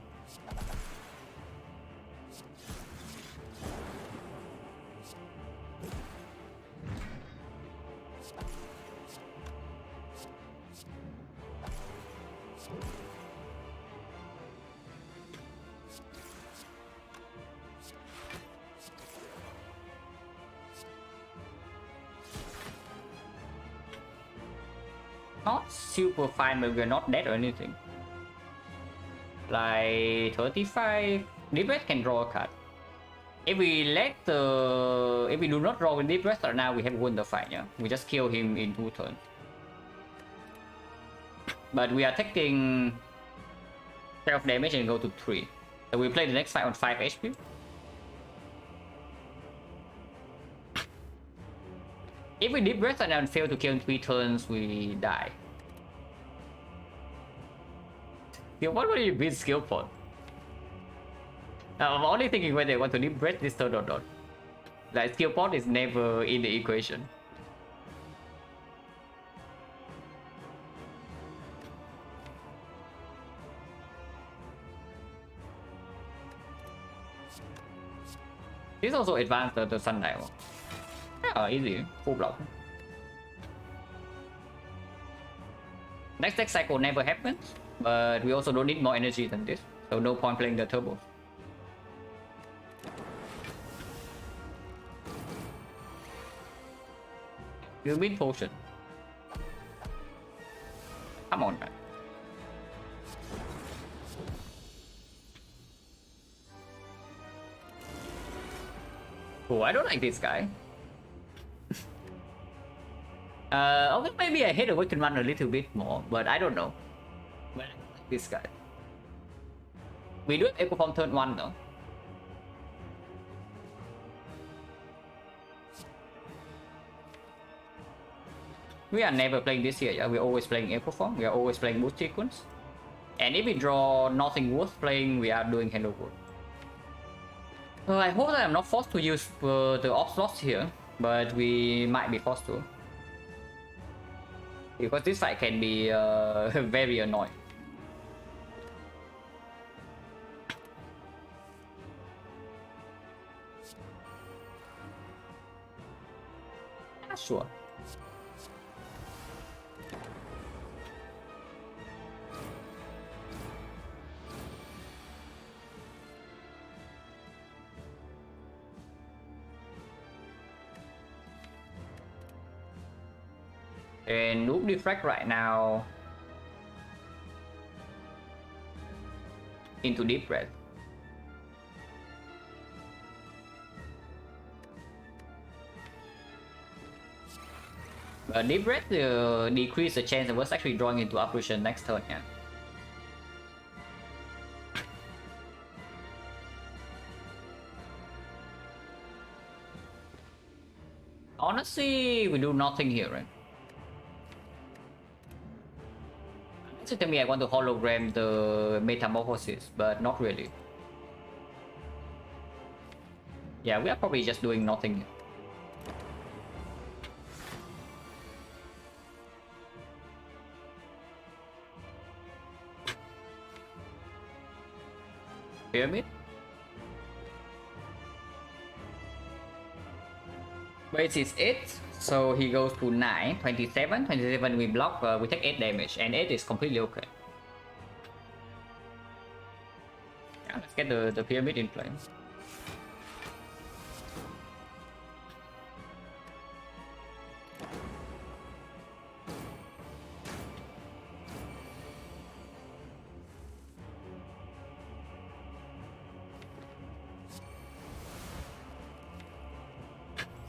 Not super fine, but we're not dead or anything. Like 35. Deep Breath can draw a card. If we if we do not draw with Deep Breath right now, we have won the fight, yeah? We just kill him in 2 turns. But we are taking 12 damage and go to 3. So we play the next fight on 5 HP. If we Deep Breath and fail to kill in 3 turns, we die. Yeah, what would you beat skill point? I'm only thinking whether they want to Deep Breath this turn or not. Like, skill point is never in the equation. This also advanced the Sun Dial. Yeah, easy. Full block. Next deck cycle never happens, but we also don't need more energy than this, so no point playing the turbo. You win potion. Come on, man. Oh, I don't like this guy. Okay, maybe I hate Awakened One a little bit more, but I don't know. But I don't like this guy. We do have Echo Form turn 1 though. We are never playing this here, yeah? We're always playing Echo Form, we are always playing Boost Sequence. And if we draw nothing worth playing, we are doing Hand of Wood. I hope that I'm not forced to use the off slots here, but we might be forced to. Because this fight can be very annoying. Sure. And Noob Deflect right now into Deep Breath. Deep Breath decrease the chance of us actually drawing into Uprootion next turn, yeah. Honestly, we do nothing here, right? Unless you tell me I want to hologram the metamorphosis, but not really. Yeah, we are probably just doing nothing. Pyramid? Base is 8, so he goes to 9, 27. 27 we block, we take 8 damage, and 8 is completely okay. Yeah, let's get the pyramid in play.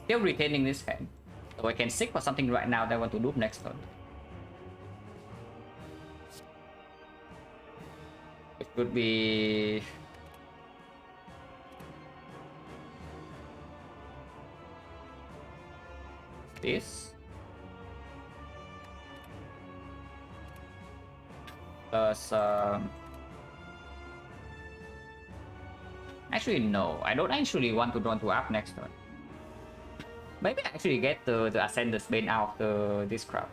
Still retaining this hand, so I can seek for something right now that I want to do next turn. It could be this plus actually no, I don't actually want to draw to up next turn. Maybe I actually get the Ascender's Bane out of this crowd.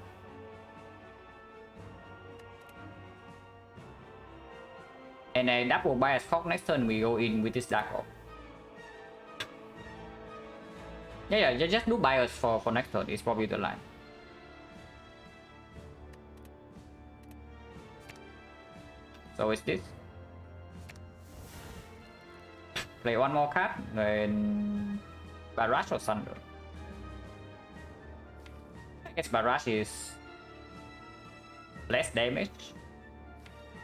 And a double bias cock next turn we go in with this Dark Orb. Yeah, just do bias for next turn is probably the line. So it's this. Play one more card, then Barrage or Thunder. I guess Barrage is less damage.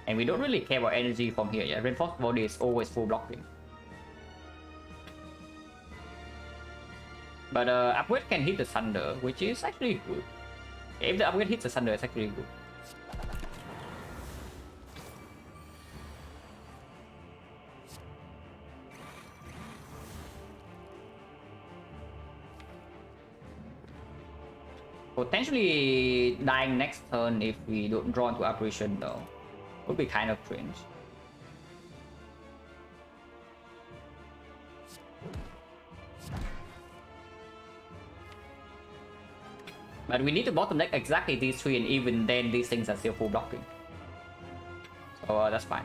And we don't really care about energy from here. Yeah, Reinforced Body is always full blocking. But upgrade can hit the Thunder, which is actually good. If the upgrade hits the Thunder, it's actually good. Potentially dying next turn if we don't draw into apparition though. Would be kind of cringe. But we need to bottom deck exactly these three, and even then these things are still full blocking. So that's fine.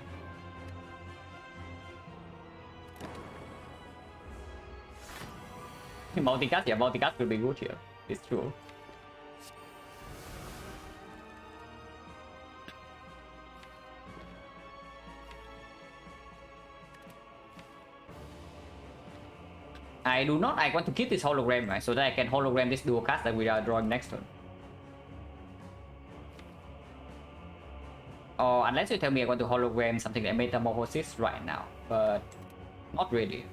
Multicast, yeah, multicast will be good here. It's true. I want to keep this hologram, right? So that I can hologram this dual cast that we are drawing next turn. Or unless you tell me I want to hologram something like Metamorphosis right now, but not really.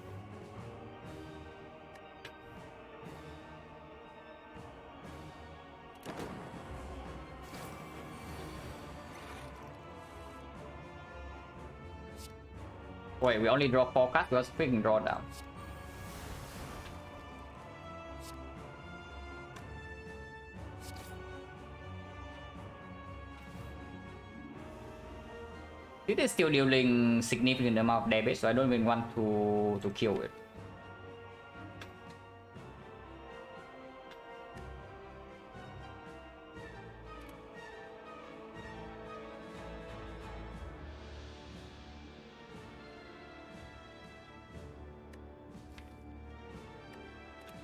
Wait, we only draw 4 cards because freaking draw down. It is still dealing significant amount of damage, so I don't even want to kill it.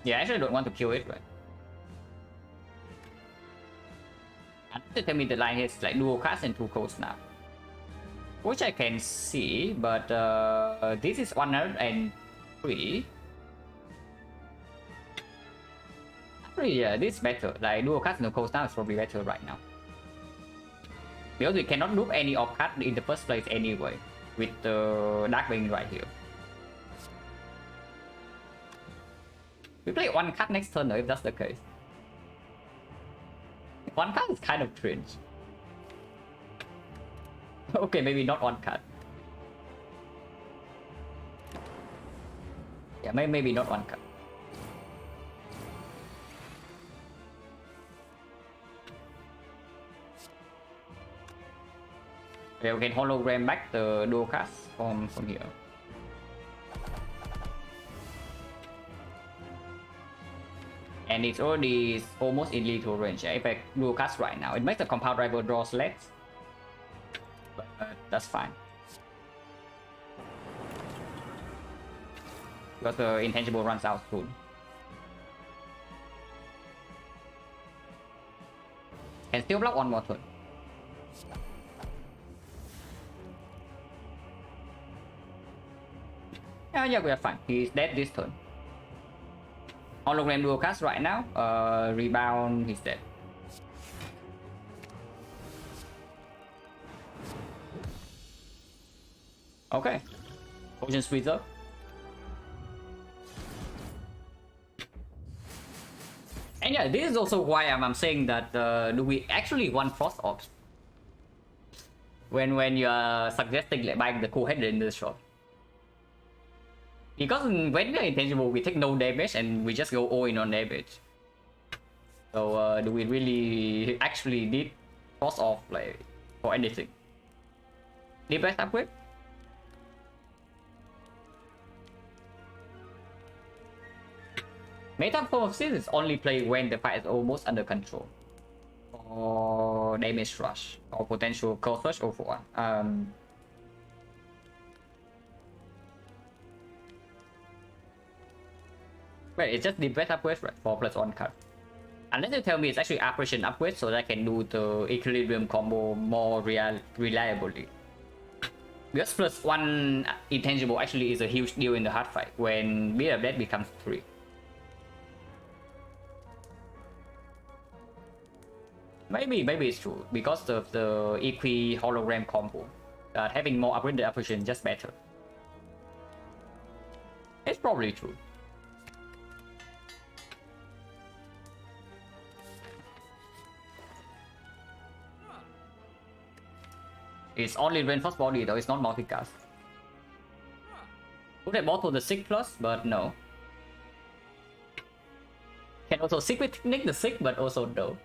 Yeah, I actually don't want to kill it, right? And to tell me the line is like dual cast and 2 cold snap. Which I can see, but this is 103. Actually, yeah, this is better. Like dual cast and 2 cold snap is probably better right now. Because we cannot loop any off card in the first place anyway, with the Darkwing right here. We play 1 card next turn though, if that's the case. 1 card is kind of cringe. Okay, maybe not 1 card. Yeah, maybe not 1 card. Okay, we can hologram back the dual cast from here. And it's already almost in lethal range. If I dual cast right now, it makes the compound driver draw less. But that's fine. Because the intangible runs out soon. Can still block one more turn. Yeah, we are fine. He's dead this turn. Hologram dual cast right now. Rebound, he's dead. Okay. Potions Reserve. And yeah, this is also why I'm saying that do we actually want Frost Ops? When you are suggesting like buying the cool header in this shop. Because when we're intangible, we take no damage and we just go all in on damage. So do we really actually need Frost Off like for anything? Deep-Breath upgrade? Metamorphosis is only played when the fight is almost under control. Or damage rush. Or potential cold rush over one. Wait, it's just the breath upgrade, right? 4+1 card. Unless you tell me it's actually apparition upgrade so that I can do the equilibrium combo more reliably. Because +1 intangible actually is a huge deal in the hard fight when Beat of Death becomes 3. Maybe it's true because of the equi hologram combo. That having more upgraded apparition just better. It's probably true. It's only reinforced body though, it's not multicast. Could have bought for the 6+, but no. Can also secret nick the 6, but also no.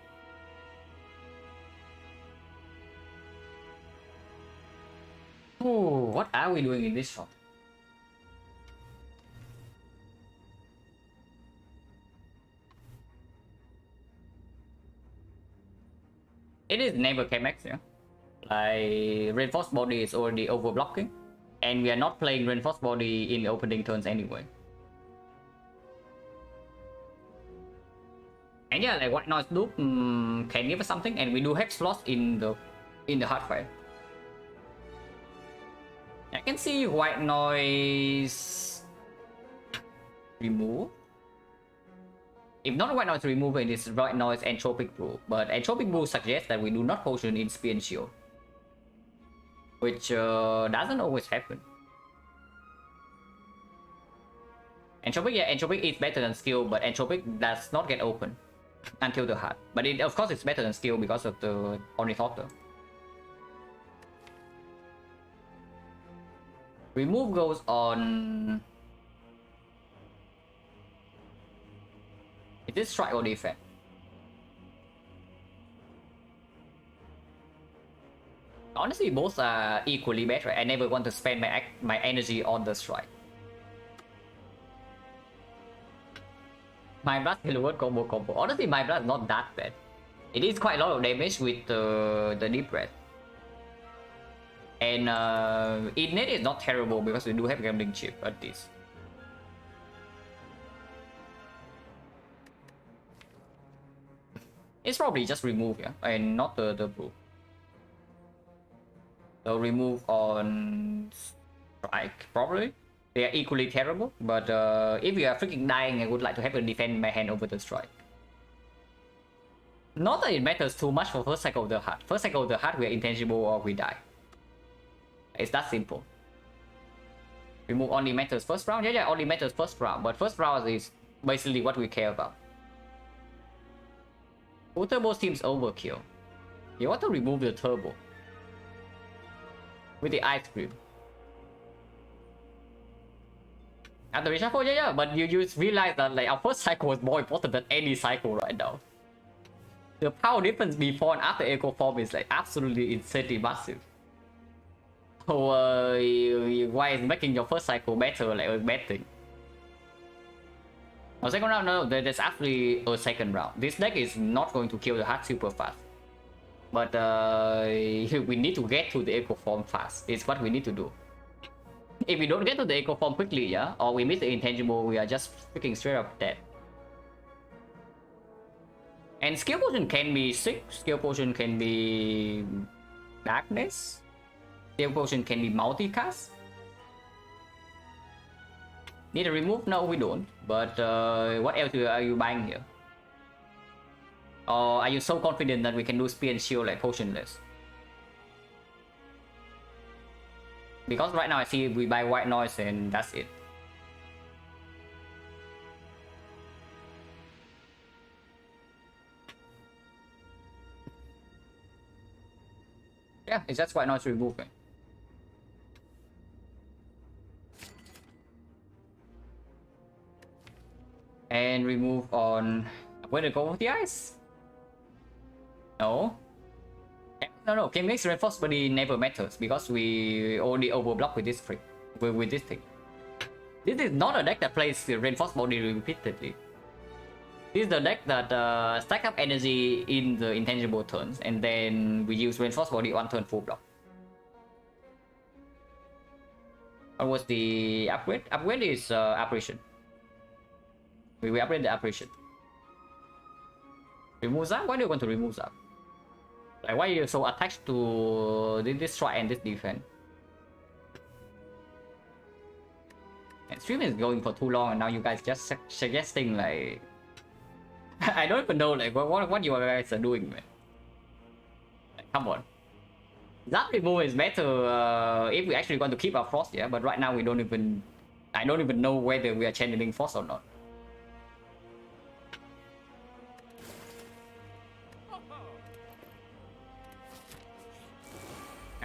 Oh, what are we doing in this shot? It is never KMX, yeah. Like, reinforced body is already overblocking, and we are not playing reinforced body in the opening turns anyway. And yeah, like White Noise Loop can give us something, and we do have slots in the hard fight. I can see White Noise remove. If not White Noise removal, it is White Noise Entropic Brew, but Entropic Brew suggests that we do not potion in Spear and Shield, which doesn't always happen. Entropic, yeah, Entropic is better than Skill, but Entropic does not get open until the heart. But it, of course, it's better than Skill because of the Ornithopter. Remove goes on. Is this strike or defense? Honestly, both are equally better. I never want to spend my energy on the strike. My Blast Kilowatt combo. Honestly, my Blast is not that bad. It is quite a lot of damage with the Deep Breath. And Innate is not terrible because we do have Gambling Chip at this. It's probably just remove, yeah, and not the brew. So remove on strike, probably. They are equally terrible, but if you are freaking dying, I would like to have a defend my hand over the strike. Not that it matters too much for first cycle of the heart. First cycle of the heart, we are intangible or we die. It's that simple. Remove only matters first round. Yeah, only matters first round, but first round is basically what we care about. Turbo seems overkill. You want to remove the turbo with the ice cream. At the reshuffle, yeah, but you realize that like our first cycle was more important than any cycle right now. The power difference before and after Echo Form is like absolutely insanely massive. why is making your first cycle better like a bad thing? No, second round, no, there's actually a second round. This deck is not going to kill the heart super fast. But we need to get to the echo form fast. It's what we need to do. If we don't get to the echo form quickly, yeah, or we miss the intangible, we are just freaking straight up dead. And skill potion can be sick, skill potion can be darkness, skill potion can be multicast. Need to remove? No, we don't. But what else are you buying here? Or are you so confident that we can do spear and shield like potionless? Because right now I see we buy white noise and that's it. Yeah, it's just white noise removing. And remove on... Where to go with the ice? No. No. Can mix reinforced body never matters because we already overblock with this trick. With this thing. This is not a deck that plays the reinforced body repeatedly. This is the deck that stack up energy in the intangible turns and then we use reinforced body one turn full block. What was the upgrade? Upgrade is apparition. We will upgrade the apparition. Remove that? Why do you want to remove that? Like, why are you so attached to this strike and this defense? And stream is going for too long and now you guys just suggesting like... I don't even know like what you guys are doing, man. Like, come on. That removal is better if we actually want to keep our frost, yeah, but right now we don't even... I don't even know whether we are channeling frost or not.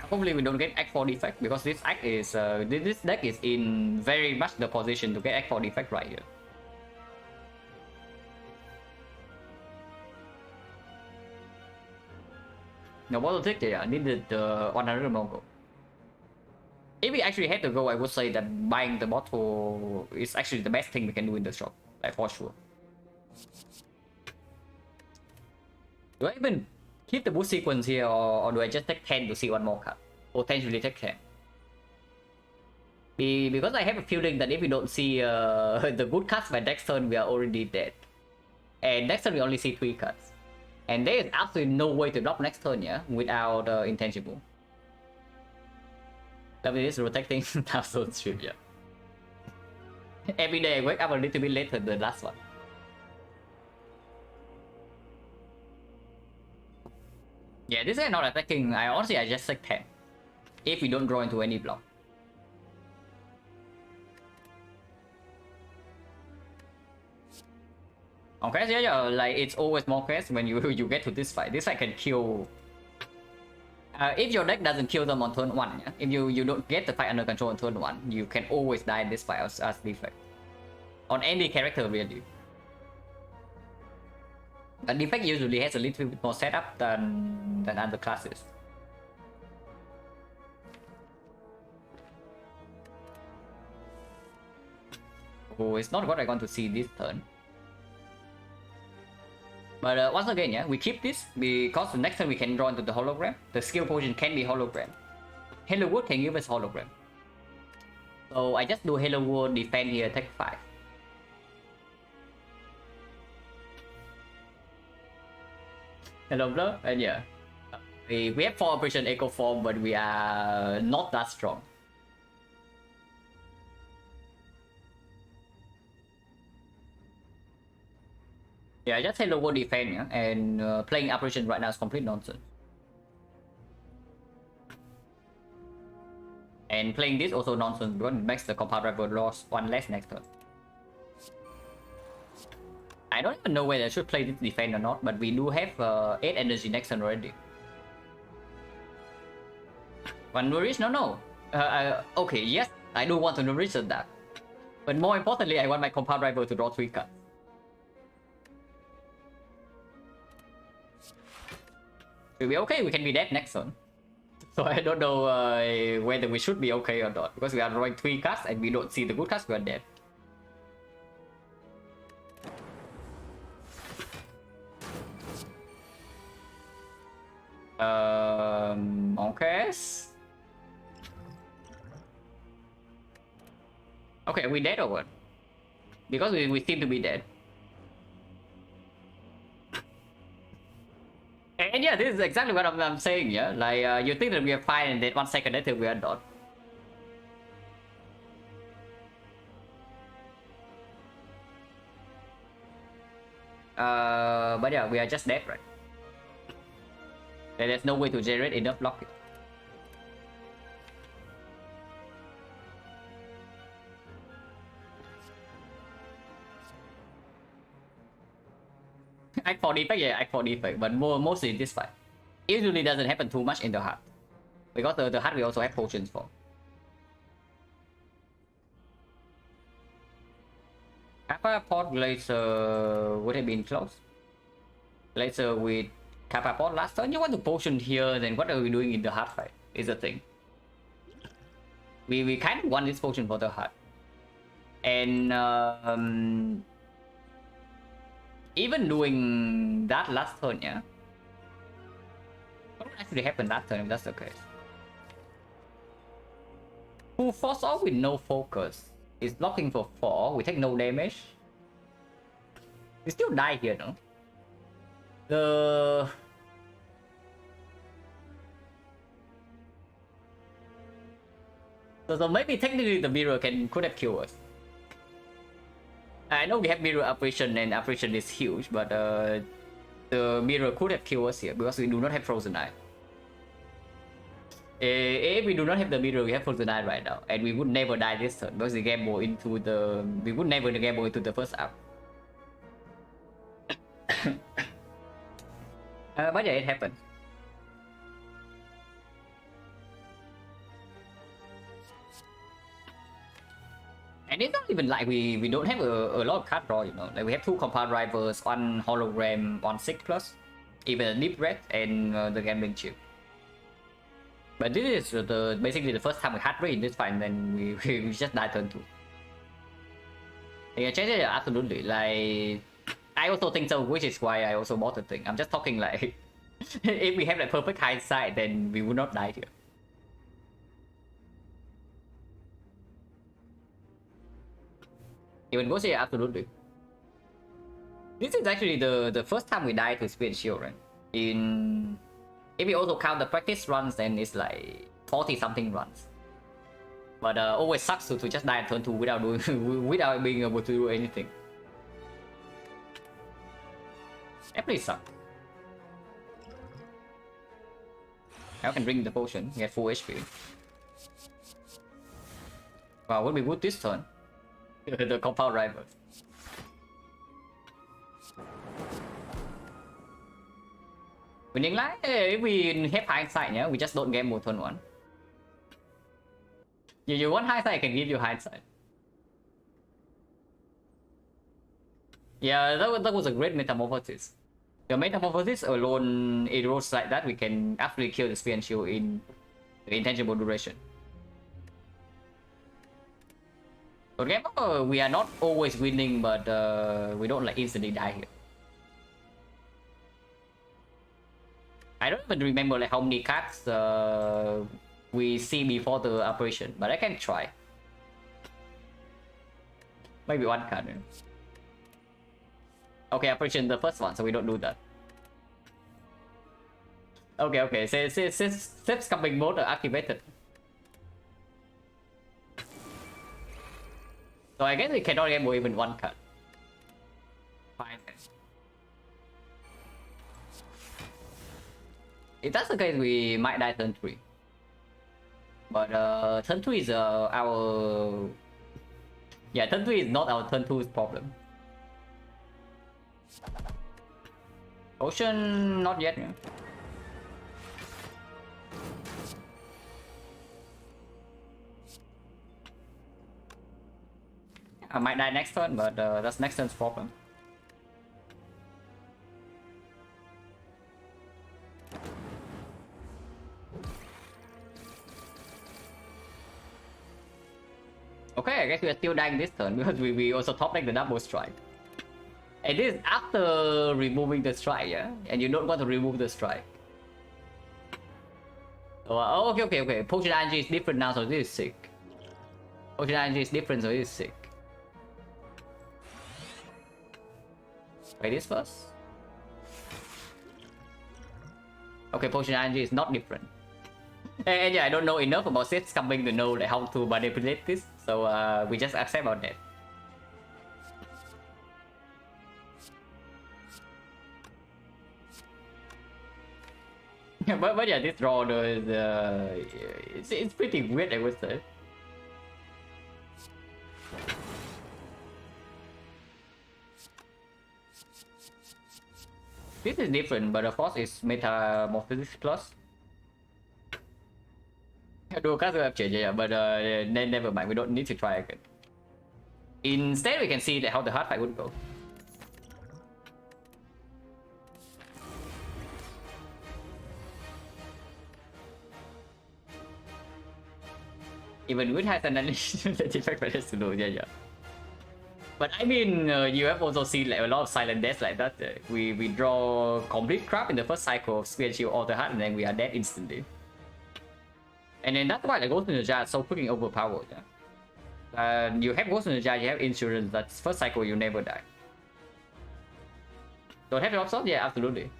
Hopefully we don't get Act 4 defect because this act is this deck is in very much the position to get Act 4 defect right here. No bottle tick, yeah, needed 100 more gold. If we actually had to go, I would say that buying the bottle is actually the best thing we can do in the shop, like for sure. Do I even keep the boost sequence here or do I just take 10 to see one more card? Potentially take 10. Because I have a feeling that if we don't see the good cards by next turn, we are already dead. And next turn we only see 3 cards. And there is absolutely no way to drop next turn, yeah, without intangible. That is protecting Thousand Strip, yeah. Every day I wake up a little bit later than the last one. Yeah, this guy not attacking. Honestly, I just take 10. If we don't draw into any block. Okay, so yeah, like it's always more quest when you get to this fight. This fight can kill. If your deck doesn't kill them on turn 1, yeah? If you don't get the fight under control on turn 1, you can always die in this fight as defect. On any character, really. But defect usually has a little bit more setup than other classes. Oh, it's not what I want to see this turn. But once again, yeah, we keep this because the next time we can draw into the hologram. The skill potion can be hologram. Hello World can give us hologram. So I just do Hello World, defend here, take 5. Hello bro, and yeah. We have 4 Operation Echo Form, but we are not that strong. Yeah, just Hello World defend, yeah? And playing Operation right now is complete nonsense. And playing this also nonsense because it makes the compound driver loss 1 less next turn. I don't even know whether I should play this defend or not, but we do have 8 energy next turn already. One nourish? No. Okay, yes, I do want to nourish that. But more importantly, I want my compound driver to draw 3 cards. We'll be okay, we can be dead next turn. So I don't know whether we should be okay or not, because we are drawing 3 cards and we don't see the good cards, we are dead. Okay. Okay, we dead or what? Because we seem to be dead. And yeah, this is exactly what I'm saying, yeah? Like, you think that we are fine and then 1 second later we are not. But yeah, we are just dead, right? And there's no way to generate enough lock. Act for defect, yeah, act for defect, but mostly in this fight. It usually doesn't happen too much in the heart. Because the heart we also have potions for. Kappa Pot laser would have been close. Laser with Kappa Pot last turn. You want to potion here, then what are we doing in the heart fight? Is the thing. We kind of want this potion for the heart. And even doing that last turn, yeah? What would actually happen that turn if that's the case? Full force off with no focus. It's blocking for 4. We take no damage. We still die here, no? So maybe technically the mirror could have killed us. I know we have mirror operation and operation is huge, but the mirror could have killed us here because we do not have frozen eye. If we do not have the mirror, we have frozen eye right now, and we would never die this turn because we gamble into the first up. But yeah, it happened. And it's not even like we don't have a lot of card draw, you know. Like we have 2 compound rivals, 1 hologram, 1 6+, even a deep red, and the gambling chip. But this is basically the first time we had raid in this fight, and then we just died turn 2. Yeah, changes absolutely. Like I also think so, which is why I also bought the thing. I'm just talking like if we have like perfect hindsight, then we would not die here. Even Ghost, yeah, absolutely. This is actually the first time we died to Spirit Shield, right? If we also count the practice runs, then it's like 40 something runs. But always sucks to just die at turn 2 without without being able to do anything. Definitely sucks. I can drink the potion, get full HP. Wow, what we would this turn? The compound rival. Winning line, if we have hindsight, yeah, we just don't gamble turn 1. You want hindsight, I can give you hindsight. Yeah, that was a great metamorphosis. The metamorphosis alone, it rolls like that, we can actually kill the Spear and Shield in the intangible duration. But game, we are not always winning, but we don't like instantly die here. I don't even remember like how many cards we see before the operation, but I can try. Maybe 1 card. Yeah. Okay, operation the first one, so we don't do that. Okay, since coming mode are activated. So I guess we cannot gamble even 1 card. Fine. If that's the case, we might die turn 3. But turn 2 is our... Yeah, turn 3 is not our turn 2's problem. Potion, not yet. Yeah. I might die next turn, but that's next turn's problem. Okay, I guess we are still dying this turn because we also top deck the double strike. And this is after removing the strike, yeah? And you don't want to remove the strike. So, oh, okay. Potion RNG is different now, so this is sick. Potion RNG is different, so this is sick. Try this first. Okay, Potion RNG is not different. And yeah, I don't know enough about sets coming to know like, how to manipulate this, so we just accept on that. but yeah, this draw is it's pretty weird, I would say. This is different, but of course it's Metamorphosis plus. Dual cast will have changed, yeah, but never mind, we don't need to try again. Instead, we can see how the hard fight would go. Even with has an additional defect matters to do, yeah. But I mean, you have also seen like a lot of silent deaths like that. We draw complete crap in the first cycle of Spear Shield Alter Heart, and then we are dead instantly. And then that's why the Ghost in the Jar is so freaking overpowered. Yeah? You have Ghost in the Jar, you have insurance. That's first cycle you never die. Don't have your options? Yeah, absolutely.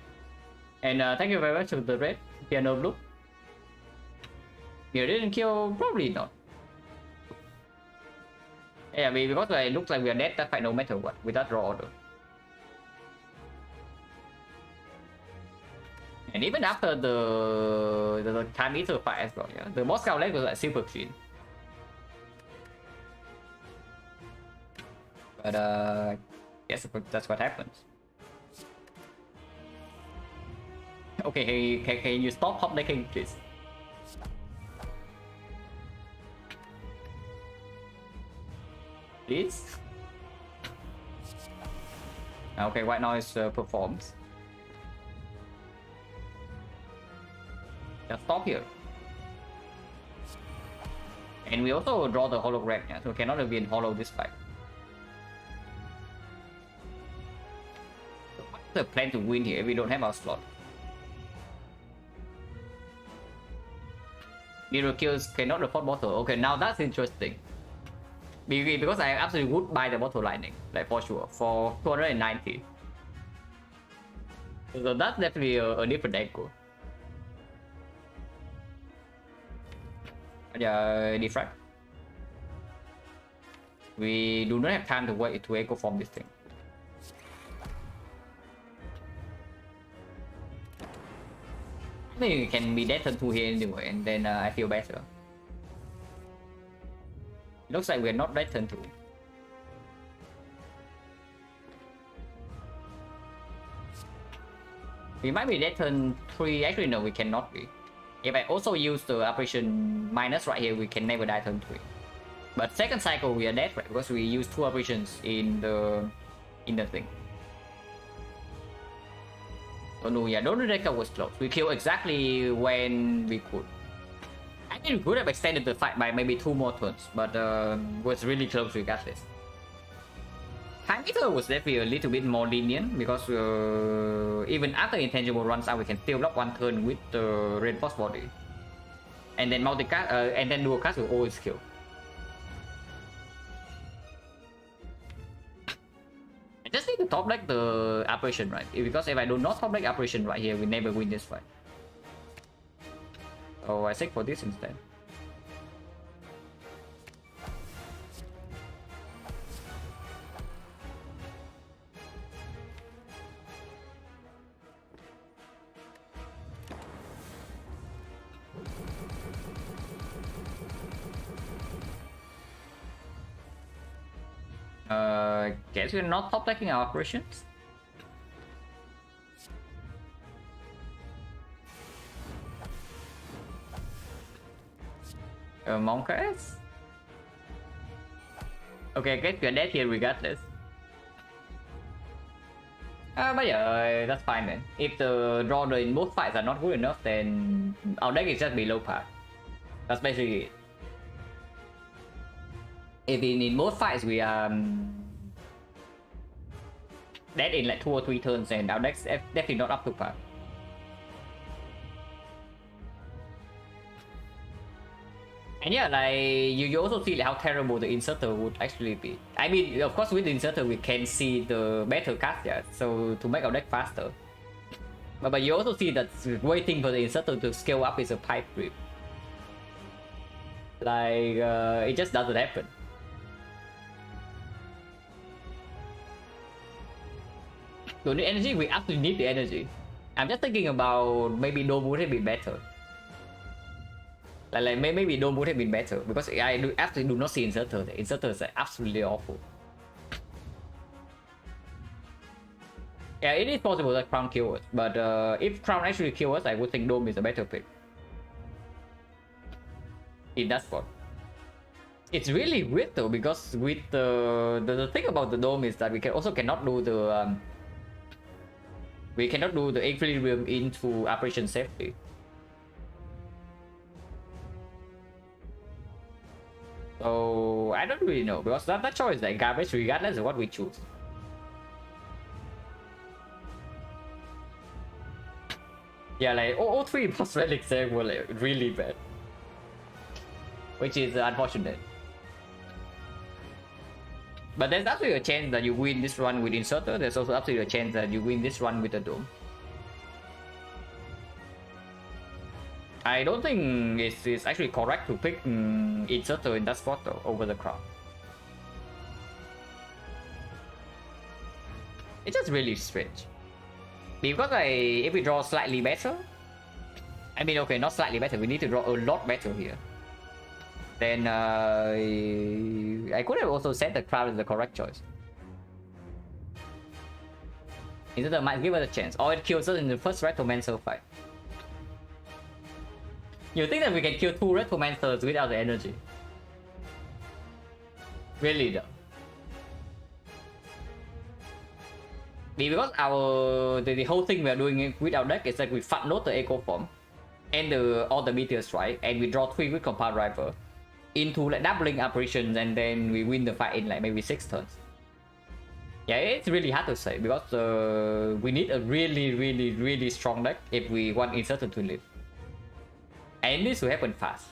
And thank you very much to the red piano blue. You didn't kill, probably not. Yeah, because it looks like we are dead that fight no matter what, without draw order. And even after the Time Eater fight as well, yeah, the boss count leg was like super clean. But yes, that's what happens. Okay, can you stop top decking, please? Please? Okay, White Noise performs. Just stop here. And we also draw the hologram, yeah, so cannot have been hollow this fight. So what's the plan to win here if we don't have our slot? Mirror kills cannot afford bottle. Okay, now that's interesting. Because I absolutely would buy the bottle lightning, like for sure, for 290. So that's definitely a different angle. Yeah, different. We do not have time to wait to echo form this thing. I mean, we can be dead turn 2 here anyway, and then I feel better. Looks like we're not dead turn 2. We might be dead turn 3. Actually, no, we cannot be. If I also use the operation minus right here, we can never die turn 3. But second cycle we are dead, right? Because we use 2 operations in the thing. Oh no, yeah, don't let was close. We kill exactly when we could. I think we could have extended the fight by maybe 2 more turns, but was really close regardless. Time Eater was definitely a little bit more lenient because even after Intangible runs out, we can still block 1 turn with the Reinforced Body. And then multicast, and then dual cast will always kill. I just need to top deck the operation, right? Because if I do not top deck operation right here, we never win this fight. So I seek for this instead. Guess we're not top decking our operations. Monkas? Okay, I guess we're dead here regardless. But yeah, that's fine then. If the draw in both fights are not good enough, then our deck is just below par. That's basically it. If in most fights we are dead in like 2 or 3 turns, and our deck's definitely not up to par. And yeah, like you also see like how terrible the inserter would actually be. I mean, of course, with the inserter we can see the better cards, yeah, so to make our deck faster. But you also see that waiting for the inserter to scale up is a pipe dream. Like it just doesn't happen. So the energy, we absolutely need the energy. I'm just thinking about maybe Dome would have been better. Like maybe Dome would have been better because I absolutely do not see inserters. The inserters are absolutely awful. Yeah, it is possible that Crown kills us, but if Crown actually kills us, I would think Dome is a better pick. In that spot. It's really weird though, because with the thing about the Dome is that we cannot do the equilibrium into operation safety. So I don't really know, because that choice is like garbage regardless of what we choose. Yeah, like all 3 boss relics there were like really bad, which is unfortunate. But there's absolutely a chance that you win this run with inserter. There's also absolutely a chance that you win this run with a Dome. I don't think it's actually correct to pick inserter in that spot though, over the Crown. It's just really strange. Because if we draw slightly better, I mean, okay, not slightly better, we need to draw a lot better here. Then I could have also said the Crown is the correct choice. Instead, might give us a chance, or it kills us in the first Retromancer fight. You think that we can kill 2 Retromancers without the energy? Really though. Because the whole thing we are doing with our deck is that we fat load the Echo Form and all the Meteor Strike, and we draw 3 with Compound Driver into like doubling operations, and then we win the fight in like maybe 6 turns. Yeah, it's really hard to say, because we need a really strong deck if we want Inserter to live. And this will happen fast.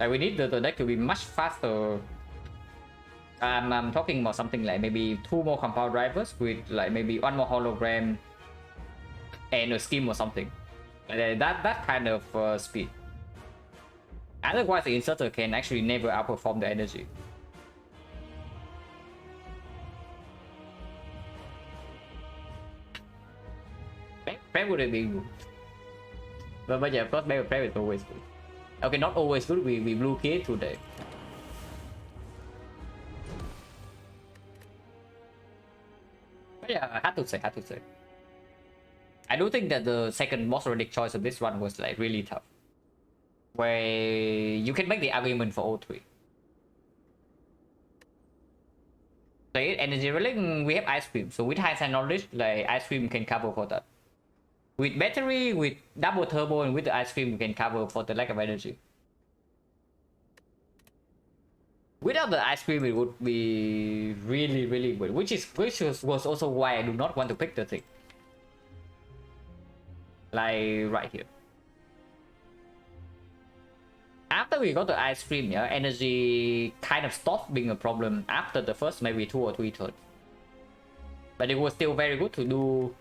Like we need the deck to be much faster. I'm talking about something like maybe 2 more Compound Drivers with like maybe 1 more Hologram and a Scheme or something. That kind of speed. Otherwise, the Inserter can actually never outperform the energy. Prep would have been good. But yeah, of course, prep is always good. Okay, not always good. We blue key today. But yeah, hard to say. I do think that the second boss relic choice of this one was like really tough, where you can make the argument for all 3. So energy relic, we have Ice Cream, so with hindsight knowledge, like Ice Cream can cover for that. With battery, with double turbo, and with the Ice Cream, we can cover for the lack of energy. Without the Ice Cream, it would be really good, which was also why I do not want to pick the thing. Like right here. After we got the Ice Cream, yeah, energy kind of stopped being a problem after the first maybe 2 or 3 turns. But it was still very good to do.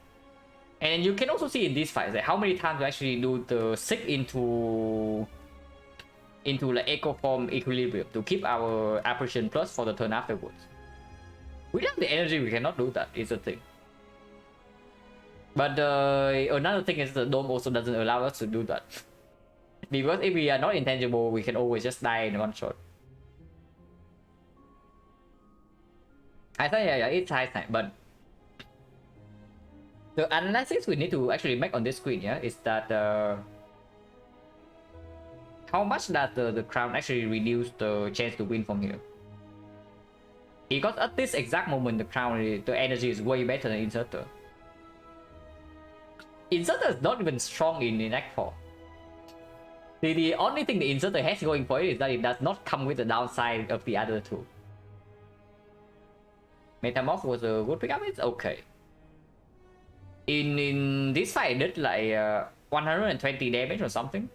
And you can also see in these fights like how many times we actually do the Sick into like Echo Form Equilibrium to keep our Apparition Plus for the turn afterwards. Without the energy, we cannot do that, is the thing. But another thing is the Dome also doesn't allow us to do that. Because if we are not intangible, we can always just die in one shot. I thought, yeah, it's high time, but the analysis we need to actually make on this screen, yeah, is that how much does the Crown actually reduce the chance to win from here? Because at this exact moment, the Crown, the energy is way better than Inserter. Inserter is not even strong in Act 4. The only thing the inserter has going for it is that it does not come with the downside of the other two. Metamorph was a good pickup. It's okay. In this fight, it did like 120 damage or something.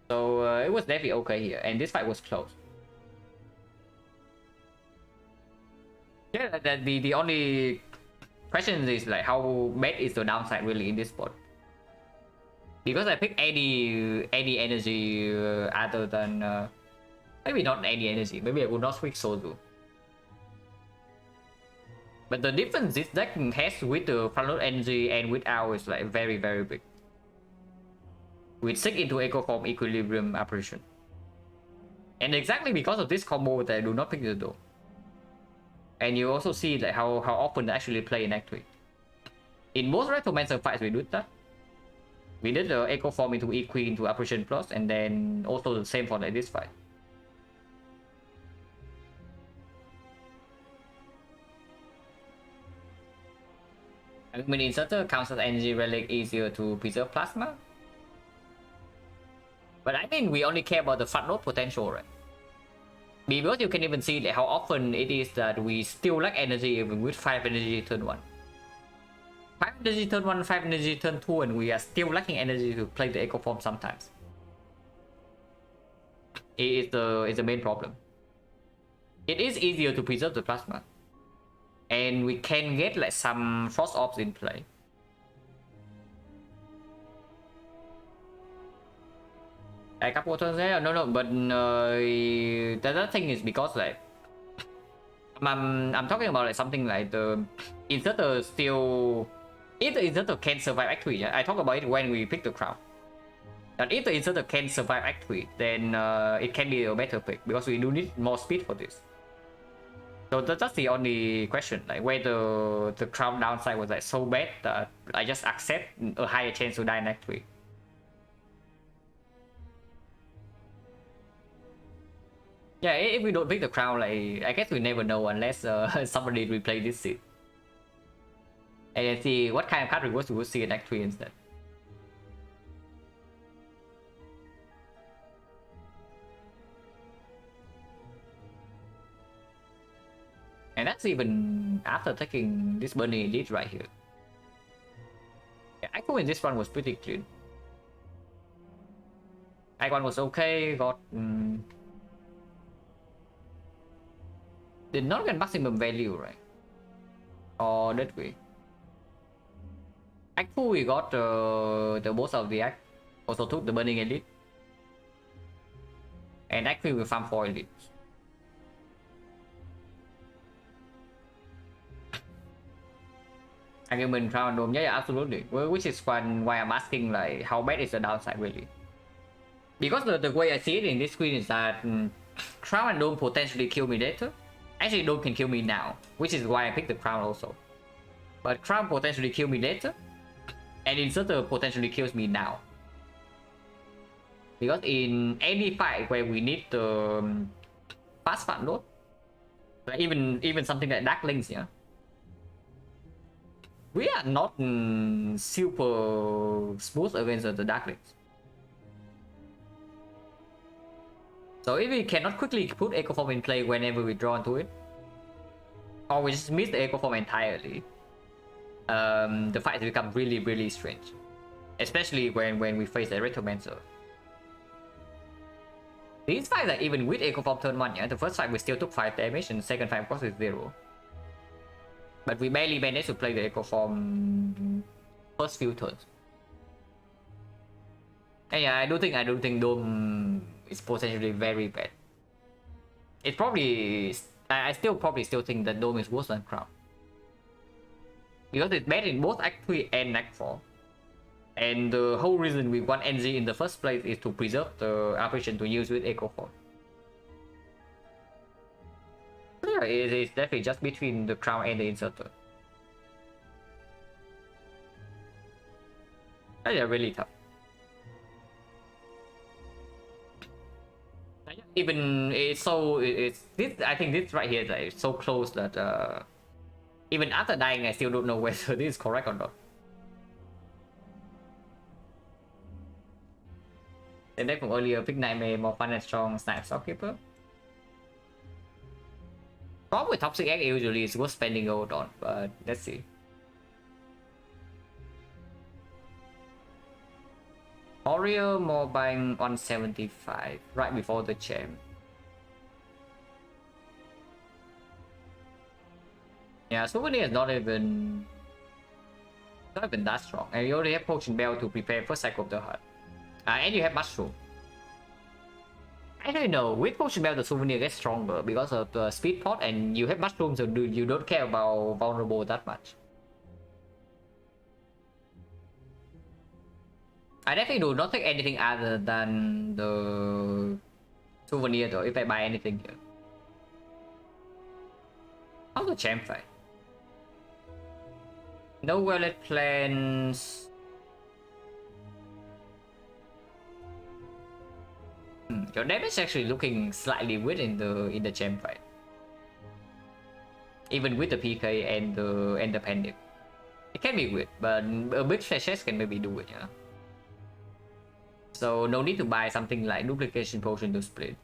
So it was definitely okay here, and this fight was close. Yeah, that the only question is like how bad is the downside really in this spot? Because I picked any energy other than maybe not any energy. Maybe I would not pick Sozu. But the difference this deck has with the front energy and with ours is like very big. With 6 into Echo Form Equilibrium Apparition. And exactly because of this combo that I do not pick the Dome. And you also see like how often they actually play in Act 3. In most Retromancer fights we do that. We did the Echo Form into E-Queen into Apparition Plus, and then also the same for like this fight. I mean, Inserter counts as energy relic easier to preserve plasma. But I think we only care about the front load potential, right? Because you can even see like, how often it is that we still lack energy even with 5 energy turn 1. 5 energy turn 1, 5 energy turn 2, and we are still lacking energy to play the Echo Form sometimes. It is the main problem. It is easier to preserve the plasma. And we can get like some Frost Orbs in play. A couple turns there? No, but the other thing is because like I'm talking about like something like the inserter still, if the inserter can survive Act 3, I talk about it when we pick the crown. And if the inserter can survive Act 3, then it can be a better pick because we do need more speed for this. So that's the only question, like whether the crown downside was like so bad that I just accept a higher chance to die in Act 3. Yeah, if we don't pick the crown, like I guess we never know unless somebody replay this seed. And see what kind of card rewards we will see in Act 3 instead. And that's even after taking this Burning Elite right here. Yeah, Act 2 in this run was pretty clean. Act 1 was okay, got... did not get maximum value, right? Or did we? Act 2 we got the boss of the act. Also took the Burning Elite. And Act 3 we farm 4 elites. Argument Crown Dome, yeah, absolutely. Well, which is why I'm asking like how bad is the downside really? Because the way I see it in this screen is that Crown and Dome potentially kill me later. Actually, Dome can kill me now, which is why I picked the Crown also. But Crown potentially kill me later, and Inserter potentially kills me now. Because in any fight where we need the fast front load, like even something like Dark Links, yeah, we are not super smooth against the Dark Links. So if we cannot quickly put Echo Form in play whenever we draw into it, or we just miss the Echo Form entirely, the fight becomes really strange. Especially when we face the Retromancer. These fights are even with Echo Form turn 1, yeah? The first fight we still took 5 damage, and the second fight of course is 0. But we barely managed to play the Echo Form first few turns. And yeah, I don't think Dome is potentially very bad. It's probably... I still think that Dome is worse than Crown. Because it's bad in both Act 3 and Act 4. And the whole reason we want NZ in the first place is to preserve the apparition to use with Echo Form. Yeah, it's definitely just between the Crown and the Inserter. Yeah, really tough. Even it's this. I think this right here is like so close that even after dying, I still don't know whether this is correct or not. Same deck from earlier, pick Nightmare, more fun and strong, Snipe Stockkeeper. Problem with Toxic Egg usually is worth spending gold on, but let's see. Warrior more buying 175 right before the champ. Yeah, Souvenir is not even that strong, and you already have Potion Bell to prepare for Cycle of the Heart. And you have Mushroom. I don't know, with Potion Bell the Souvenir gets stronger because of the Speed Pot, and you have Mushroom, so you don't care about vulnerable that much. I definitely do not take anything other than the Souvenir though, if I buy anything here. How's the champ fight? No wallet plans. Your damage is actually looking slightly weird in the champ fight. Even with the PK and the Pandemic. It can be weird, but a big flashes can maybe do it, yeah. So no need to buy something like Duplication Potion to split.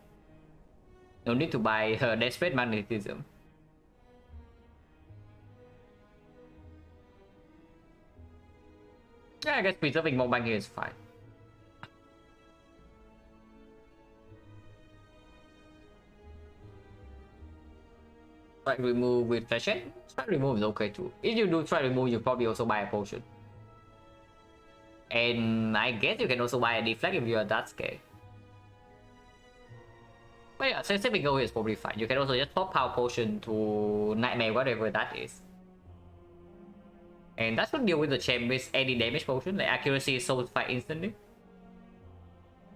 No need to buy Desperate Magnetism. Yeah, I guess preserving more bank here is fine. Try to remove with flashes. Try to remove is okay too. If you do try to remove, you probably also buy a potion. And I guess you can also buy a deflect if you are that scared. But yeah, Sensitive Go is probably fine. You can also just pop Power Potion to Nightmare, whatever that is. And that should deal with the champ with any damage potion, like Accuracy, Soul Fight instantly.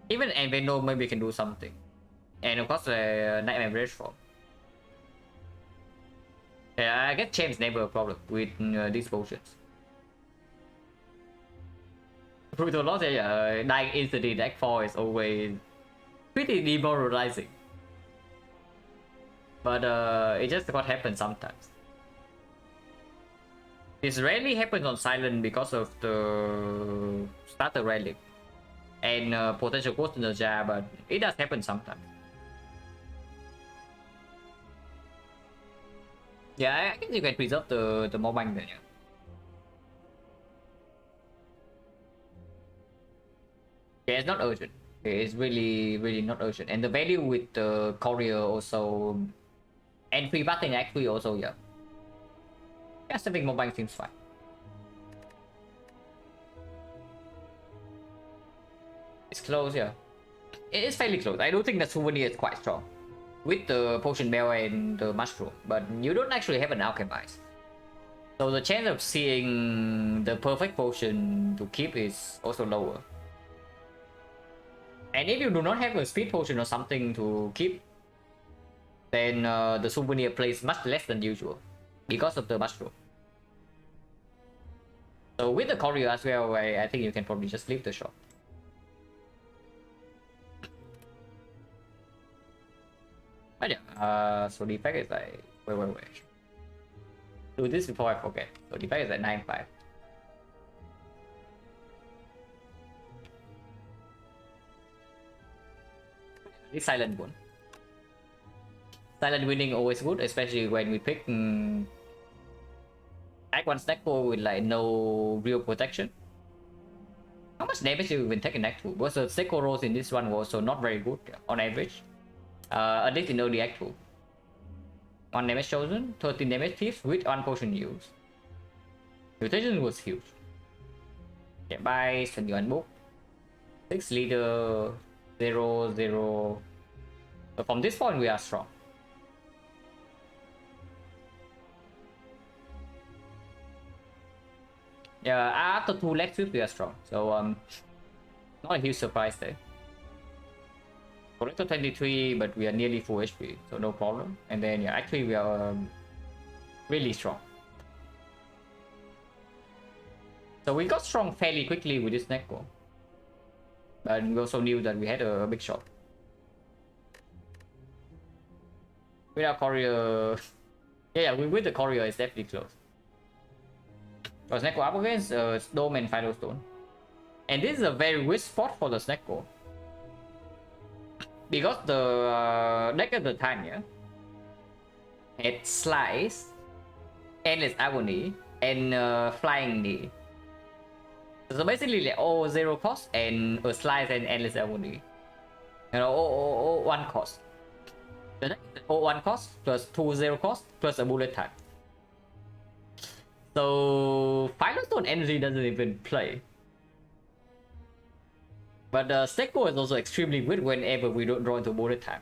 Even Enveno maybe can do something. And of course, Nightmare Rage Form. Yeah, I guess champ's never a problem with these potions. Brutal loss, dying instantly deck 4 is always pretty demoralizing. But it's just what happens sometimes. This rarely happens on Silent because of the starter relic and potential ghost in the jar, but it does happen sometimes. Yeah, I guess you can preserve the Mobank then, yeah. Yeah, it's not urgent. It's really not urgent. And the value with the courier also, and free button actually also, yeah. Yeah, saving mobile seems fine. It's close, yeah. It is fairly close. I don't think the Souvenir is quite strong with the Potion Bell and the Mushroom, but you don't actually have an Alchemize. So the chance of seeing the perfect potion to keep is also lower. And if you do not have a Speed Potion or something to keep, then the Souvenir plays much less than usual because of the Mushroom. So with the courier as well, I think you can probably just leave the shop. But yeah, so the effect is like, wait. Do this before I forget. So the effect is at 9.5. This Silent one. Silent winning always good, especially when we pick Act 1 Snecko with like no real protection. How much damage do you even take in Act 2? Because the Snecko rolls in this one was also not very good on average. At least in early Act 2. 1 damage chosen, 13 damage thief with 1 potion used. Mutation was huge. Get by, 21 book. 6 leader, 0. So from this point we are strong. Yeah, after 2 leg sweeps we are strong. So not a huge surprise there. Collector 23, but we are nearly full HP, so no problem. And then yeah, actually we are really strong. So we got strong fairly quickly with this Necro. But we also knew that we had a big shot. With our courier, yeah, with the courier it's definitely close. Because Necro up against Dome and Philo Stone. And this is a very weak spot for the Snecko. because the deck at the time, yeah, had Slice, Endless Agony, and Flying Knee. So basically, like all 0 cost and a Slice and Endless Agony. You know, all 1 cost. The deck is all 1 cost plus 2 0 cost plus a bullet time. So Firestone Energy doesn't even play. But Stecco is also extremely good whenever we don't draw into bullet time.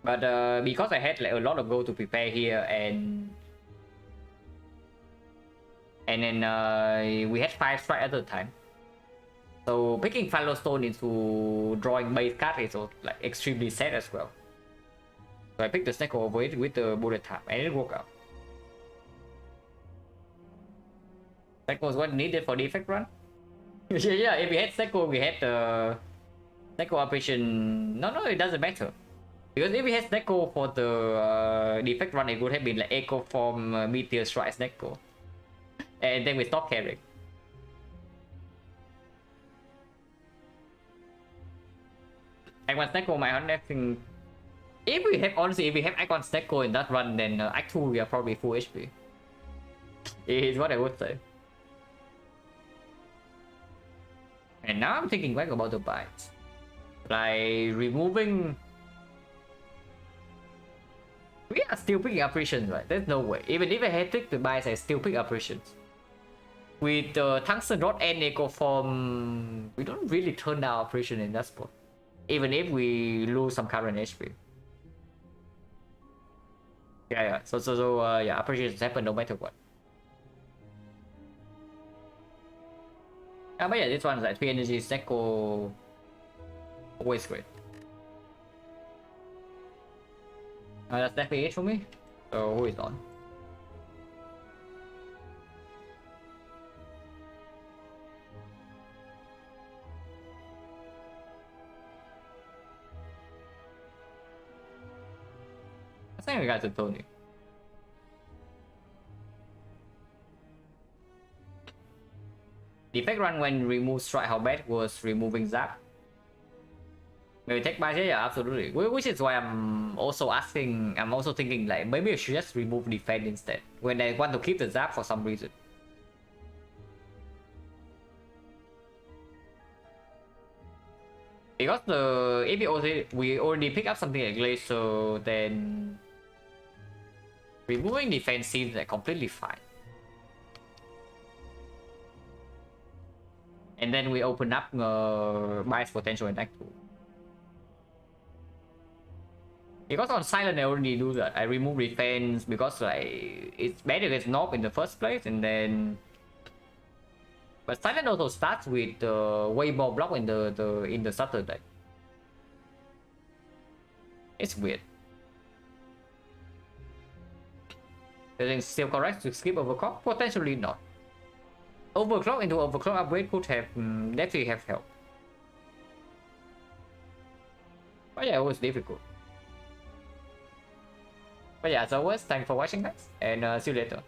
But because I had like a lot of gold to prepare here and then we had 5 strike at the time. So picking Firestone into drawing base card is also, like extremely sad as well. So I picked the Stecco over it with the bullet time and it worked out. Stecco was what needed for the effect run. Yeah, if we had Stecco, we had the Stecco operation. No, it doesn't matter. Because if we had Stecco for the effect run, it would have been like Echo Form Meteor Strike Stecco. And then we stop caring. Act 1 Stecco might not think. If we have, honestly, if we have Act 1 Stecco in that run, then Act 2 we are probably full HP. Is what I would say. And now I'm thinking back about the bites. Like removing. We are still picking operations, right? There's no way. Even if I had picked the bites, I still pick operations. With the Tungsten Rod and Echo Form, we don't really turn down operation in that spot. Even if we lose some current HP. Yeah. So yeah, operations happen no matter what. But yeah, this one's like 3 energy, Stecco. Always great. That's definitely it for me. So who is on? I think we got to Tony. The effect run when remove strike, how bad was removing Zap? Maybe take by, yeah, absolutely. Which is why I'm also thinking like maybe I should just remove defense instead when I want to keep the Zap for some reason. Because if we already pick up something like Glaze, so then removing defense seems like completely fine. And then we open up bias potential in Act 2. Because on Silent I already do that. I remove defense because like it's better against Nob in the first place, and then but Silent also starts with way more block in the starter deck. It's weird. Is it still correct to skip Overclock? Potentially not. Overclock into Overclock upgrade could have definitely have helped. But yeah, it was difficult. But yeah, as always, thanks for watching guys, and see you later.